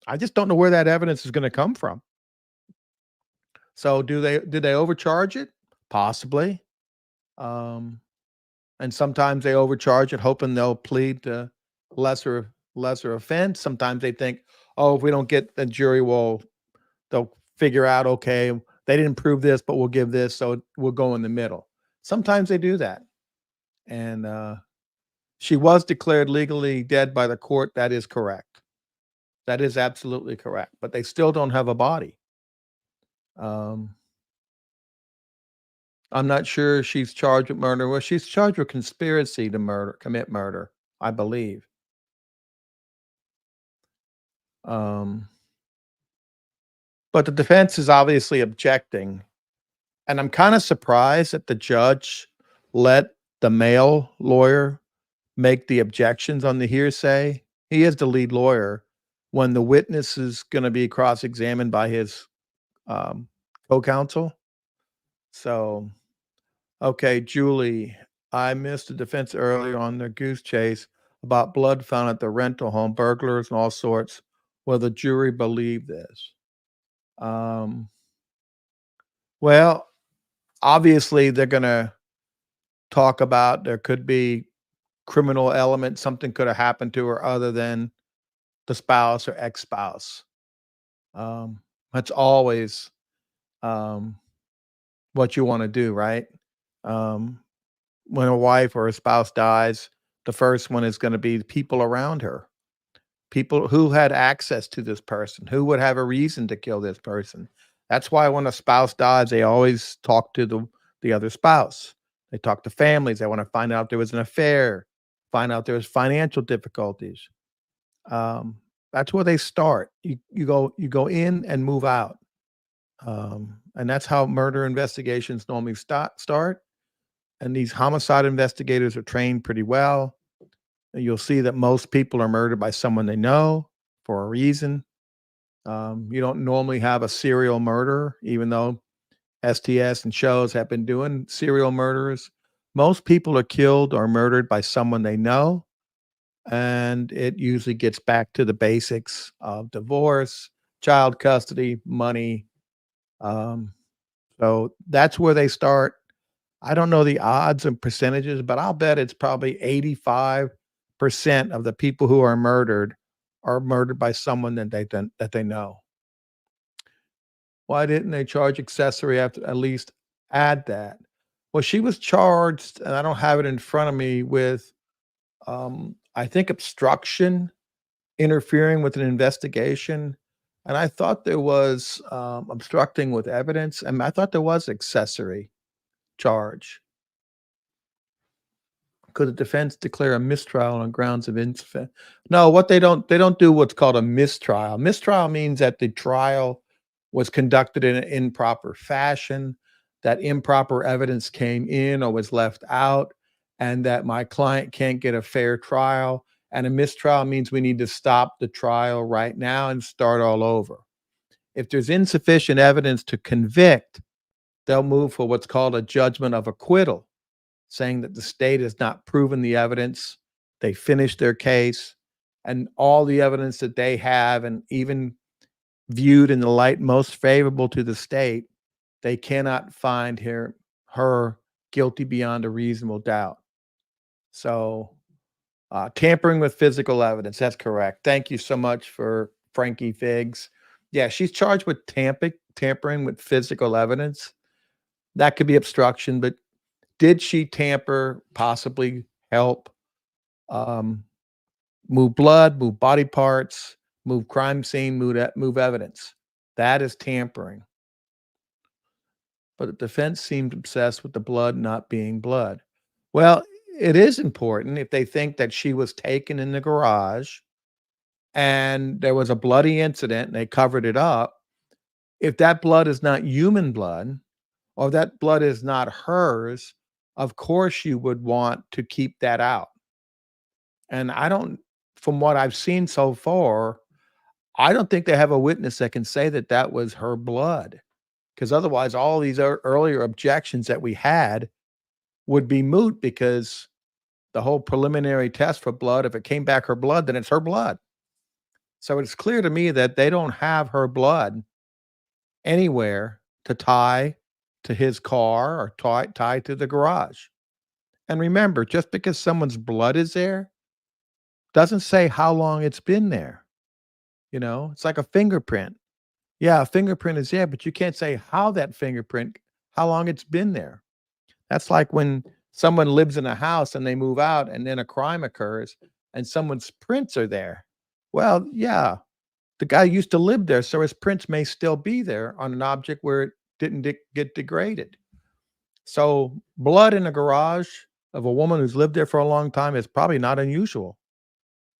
I just don't know where that evidence is going to come from. So did they overcharge it? Possibly. And sometimes they overcharge it, hoping they'll plead to lesser offense. Sometimes they think, oh, if we don't get the jury, they'll figure out, okay, they didn't prove this, but we'll give this, so we'll go in the middle. Sometimes they do that. And she was declared legally dead by the court. That is correct. That is absolutely correct. But they still don't have a body. Um, I'm not sure she's charged with murder. Well, she's charged with conspiracy to commit murder, I believe. Um, but the defense is obviously objecting. And I'm kind of surprised that the judge let the male lawyer make the objections on the hearsay. He is the lead lawyer when the witness is going to be cross-examined by his um, co-counsel. So, okay, Julie, I missed the defense earlier on the goose chase about blood found at the rental home, burglars and all sorts. Will the jury believe this? Um, well, obviously they're going to talk about there could be criminal element, something could have happened to her other than the spouse or ex-spouse. That's always um, what you want to do, right? Um, when a wife or a spouse dies, the first one is going to be people around her, people who had access to this person, who would have a reason to kill this person. That's why when a spouse dies, they always talk to the other spouse. They talk to families. They want to find out if there was an affair, find out there was financial difficulties. That's where they start. You go in and move out, and that's how murder investigations normally start. And these homicide investigators are trained pretty well. You'll see that most people are murdered by someone they know for a reason. You don't normally have a serial murderer, even though STS and shows have been doing serial murderers. Most people are killed or murdered by someone they know. And it usually gets back to the basics of divorce, child custody, money. Um, so that's where they start. I don't know the odds and percentages, but I'll bet it's probably 85% of the people who are murdered by someone that they know. Why didn't they charge accessory after at least add that? Well, she was charged, and I don't have it in front of me with I think obstruction, interfering with an investigation. And I thought there was obstructing with evidence. And I thought there was accessory charge. Could the defense declare a mistrial on grounds of insufficient? No, what they don't do what's called a mistrial. Mistrial means that the trial was conducted in an improper fashion, that improper evidence came in or was left out, and that my client can't get a fair trial. And a mistrial means we need to stop the trial right now and start all over. If there's insufficient evidence to convict, they'll move for what's called a judgment of acquittal, saying that the state has not proven the evidence, they finished their case, and all the evidence that they have, and even viewed in the light most favorable to the state, they cannot find her guilty beyond a reasonable doubt. So, tampering with physical evidence, that's correct. Thank you so much for Frankie Figs. Yeah, she's charged with tampering with physical evidence. That could be obstruction, but did she tamper, possibly help move blood, move body parts, move crime scene, move evidence? That is tampering. But the defense seemed obsessed with the blood not being blood. Well, it is important if they think that she was taken in the garage and there was a bloody incident and they covered it up. If that blood is not human blood, or that blood is not hers, of course you would want to keep that out. And from what I've seen so far, I don't think they have a witness that can say that that was her blood, because otherwise all these earlier objections that we had would be moot, because the whole preliminary test for blood, if it came back her blood, then it's her blood. So it's clear to me that they don't have her blood anywhere to tie to his car or tie to the garage. And remember, just because someone's blood is there doesn't say how long it's been there. You know, it's like a fingerprint. Yeah, a fingerprint is there, but you can't say how long it's been there. That's like when someone lives in a house and they move out and then a crime occurs and someone's prints are there. Well, yeah, the guy used to live there, so his prints may still be there on an object where it didn't get degraded. So blood in a garage of a woman who's lived there for a long time is probably not unusual.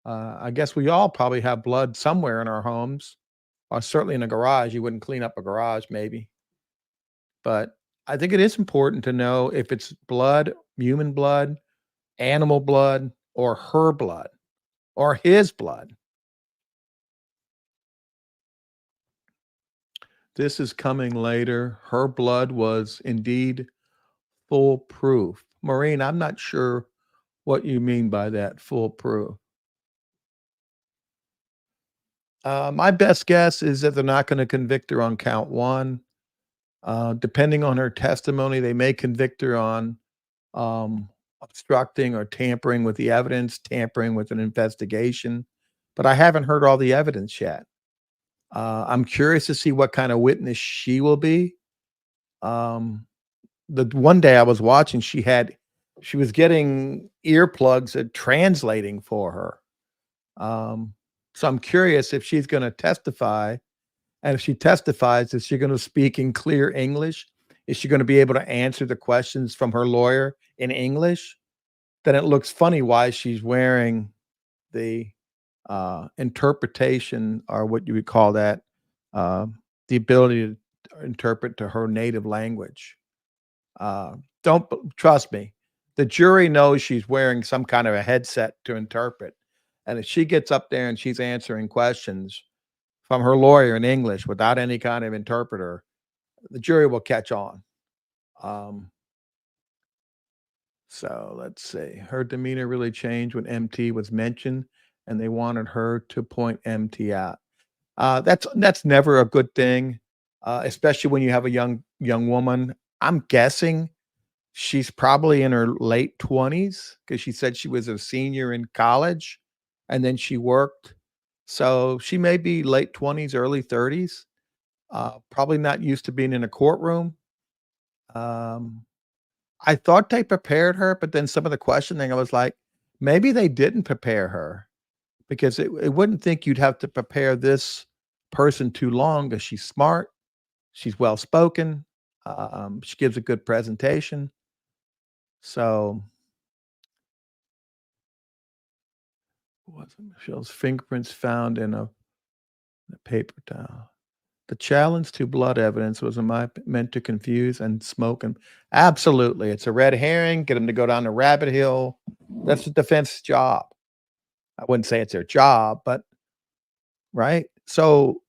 I guess we all probably have blood somewhere in our homes, or certainly in a garage. You wouldn't clean up a garage, maybe. But I think it is important to know if it's blood, human blood, animal blood, or her blood, or his blood. This is coming later. Her blood was indeed foolproof. Maureen, I'm not sure what you mean by that, foolproof. My best guess is that they're not going to convict her on count one. Depending on her testimony, they may convict her on obstructing or tampering with the evidence, tampering with an investigation. But I haven't heard all the evidence yet. I'm curious to see what kind of witness she will be. The one day I was watching, she was getting earplugs and translating for her. So I'm curious if she's going to testify, and if she testifies, is she going to speak in clear English? Is she going to be able to answer the questions from her lawyer in English? Then it looks funny why she's wearing the interpretation, or what you would call that, the ability to interpret to her native language. Don't trust me. The jury knows she's wearing some kind of a headset to interpret. And if she gets up there and she's answering questions from her lawyer in English without any kind of interpreter, the jury will catch on. So let's see. Her demeanor really changed when MT was mentioned, and they wanted her to point MT out. That's never a good thing, especially when you have a young woman. I'm guessing she's probably in her late 20s, because she said she was a senior in college and then she worked. So she may be late 20s, early 30s, probably not used to being in a courtroom. I thought they prepared her, but then some of the questioning, I was like, maybe they didn't prepare her, because it wouldn't think you'd have to prepare this person too long, because she's smart, she's well-spoken, she gives a good presentation. So wasn't Michelle's fingerprints found in a paper towel? The challenge to blood evidence was meant to confuse and smoke and absolutely. It's a red herring. Get them to go down the rabbit hill. That's the defense job. I wouldn't say it's their job, but right. So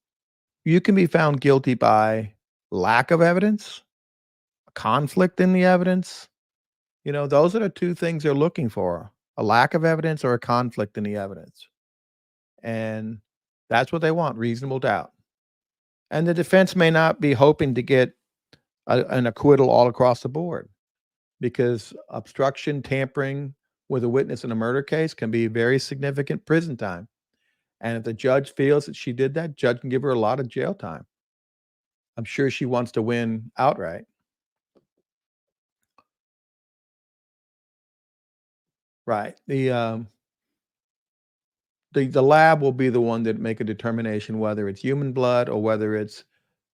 you can be found guilty by lack of evidence, a conflict in the evidence. You know, those are the two things they're looking for: a lack of evidence or a conflict in the evidence. And that's what they want, reasonable doubt. And the defense may not be hoping to get an acquittal all across the board, because obstruction, tampering with a witness in a murder case can be very significant prison time. And if the judge feels that she did that, judge can give her a lot of jail time. I'm sure she wants to win outright. Right. The lab will be the one that make a determination whether it's human blood or whether it's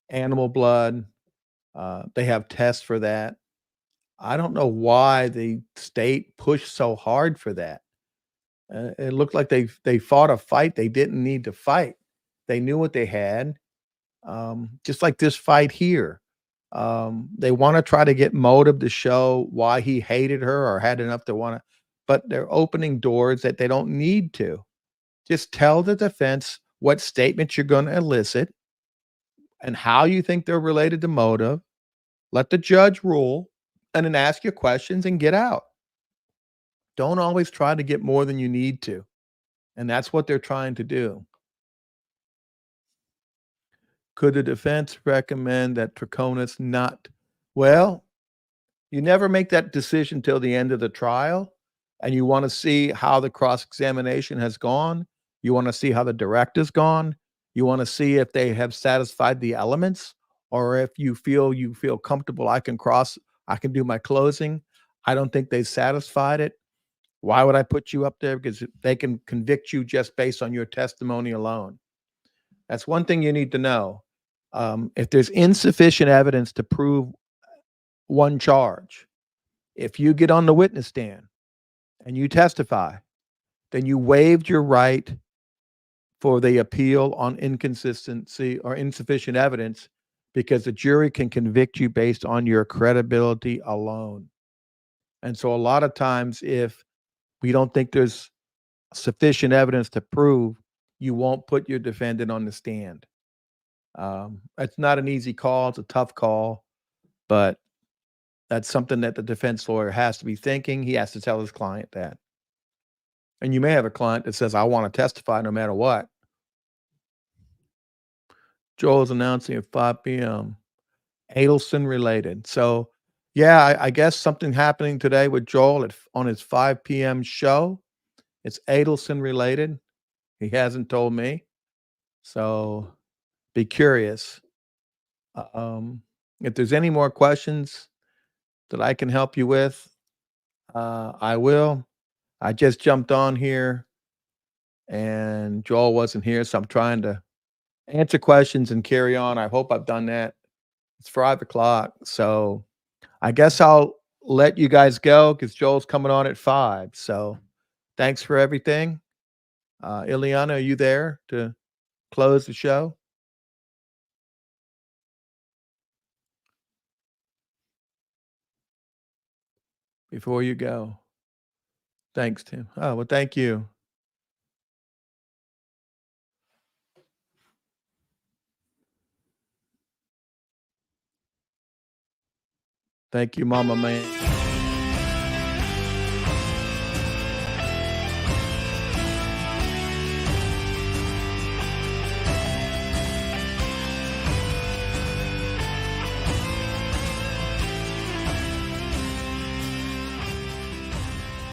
animal blood. They have tests for that. I don't know why the state pushed so hard for that. It looked like they fought a fight they didn't need to fight. They knew what they had. Just like this fight here. They want to try to get motive to show why he hated her or had enough to want to, but they're opening doors that they don't need to. Just tell the defense what statements you're going to elicit and how you think they're related to motive. Let the judge rule, and then ask your questions and get out. Don't always try to get more than you need to. And that's what they're trying to do. Could the defense recommend that Troconis not? Well, you never make that decision till the end of the trial, and you want to see how the cross-examination has gone. You want to see how the director's gone. You want to see if they have satisfied the elements, or if you feel comfortable, I can do my closing. I don't think they've satisfied it. Why would I put you up there? Because they can convict you just based on your testimony alone. That's one thing you need to know. If there's insufficient evidence to prove one charge, if you get on the witness stand and you testify, then you waived your right for the appeal on inconsistency or insufficient evidence, because the jury can convict you based on your credibility alone. And so a lot of times, if we don't think there's sufficient evidence to prove, you won't put your defendant on the stand. It's not an easy call. It's a tough call, but that's something that the defense lawyer has to be thinking. He has to tell his client that. And you may have a client that says, I want to testify no matter what. Joel's announcing at 5 p.m. Adelson related. So, yeah, I guess something happening today with Joel on his 5 p.m. show. It's Adelson related. He hasn't told me. So be curious. If there's any more questions that I can help you with, I will. I just jumped on here and Joel wasn't here, so I'm trying to answer questions and carry on. I hope I've done that. It's 5 o'clock, so I guess I'll let you guys go because Joel's coming on at 5. So thanks for everything. Ileana, are you there to close the show? Before you go. Thanks, Tim. Oh, well, thank you. Thank you, Mama Man.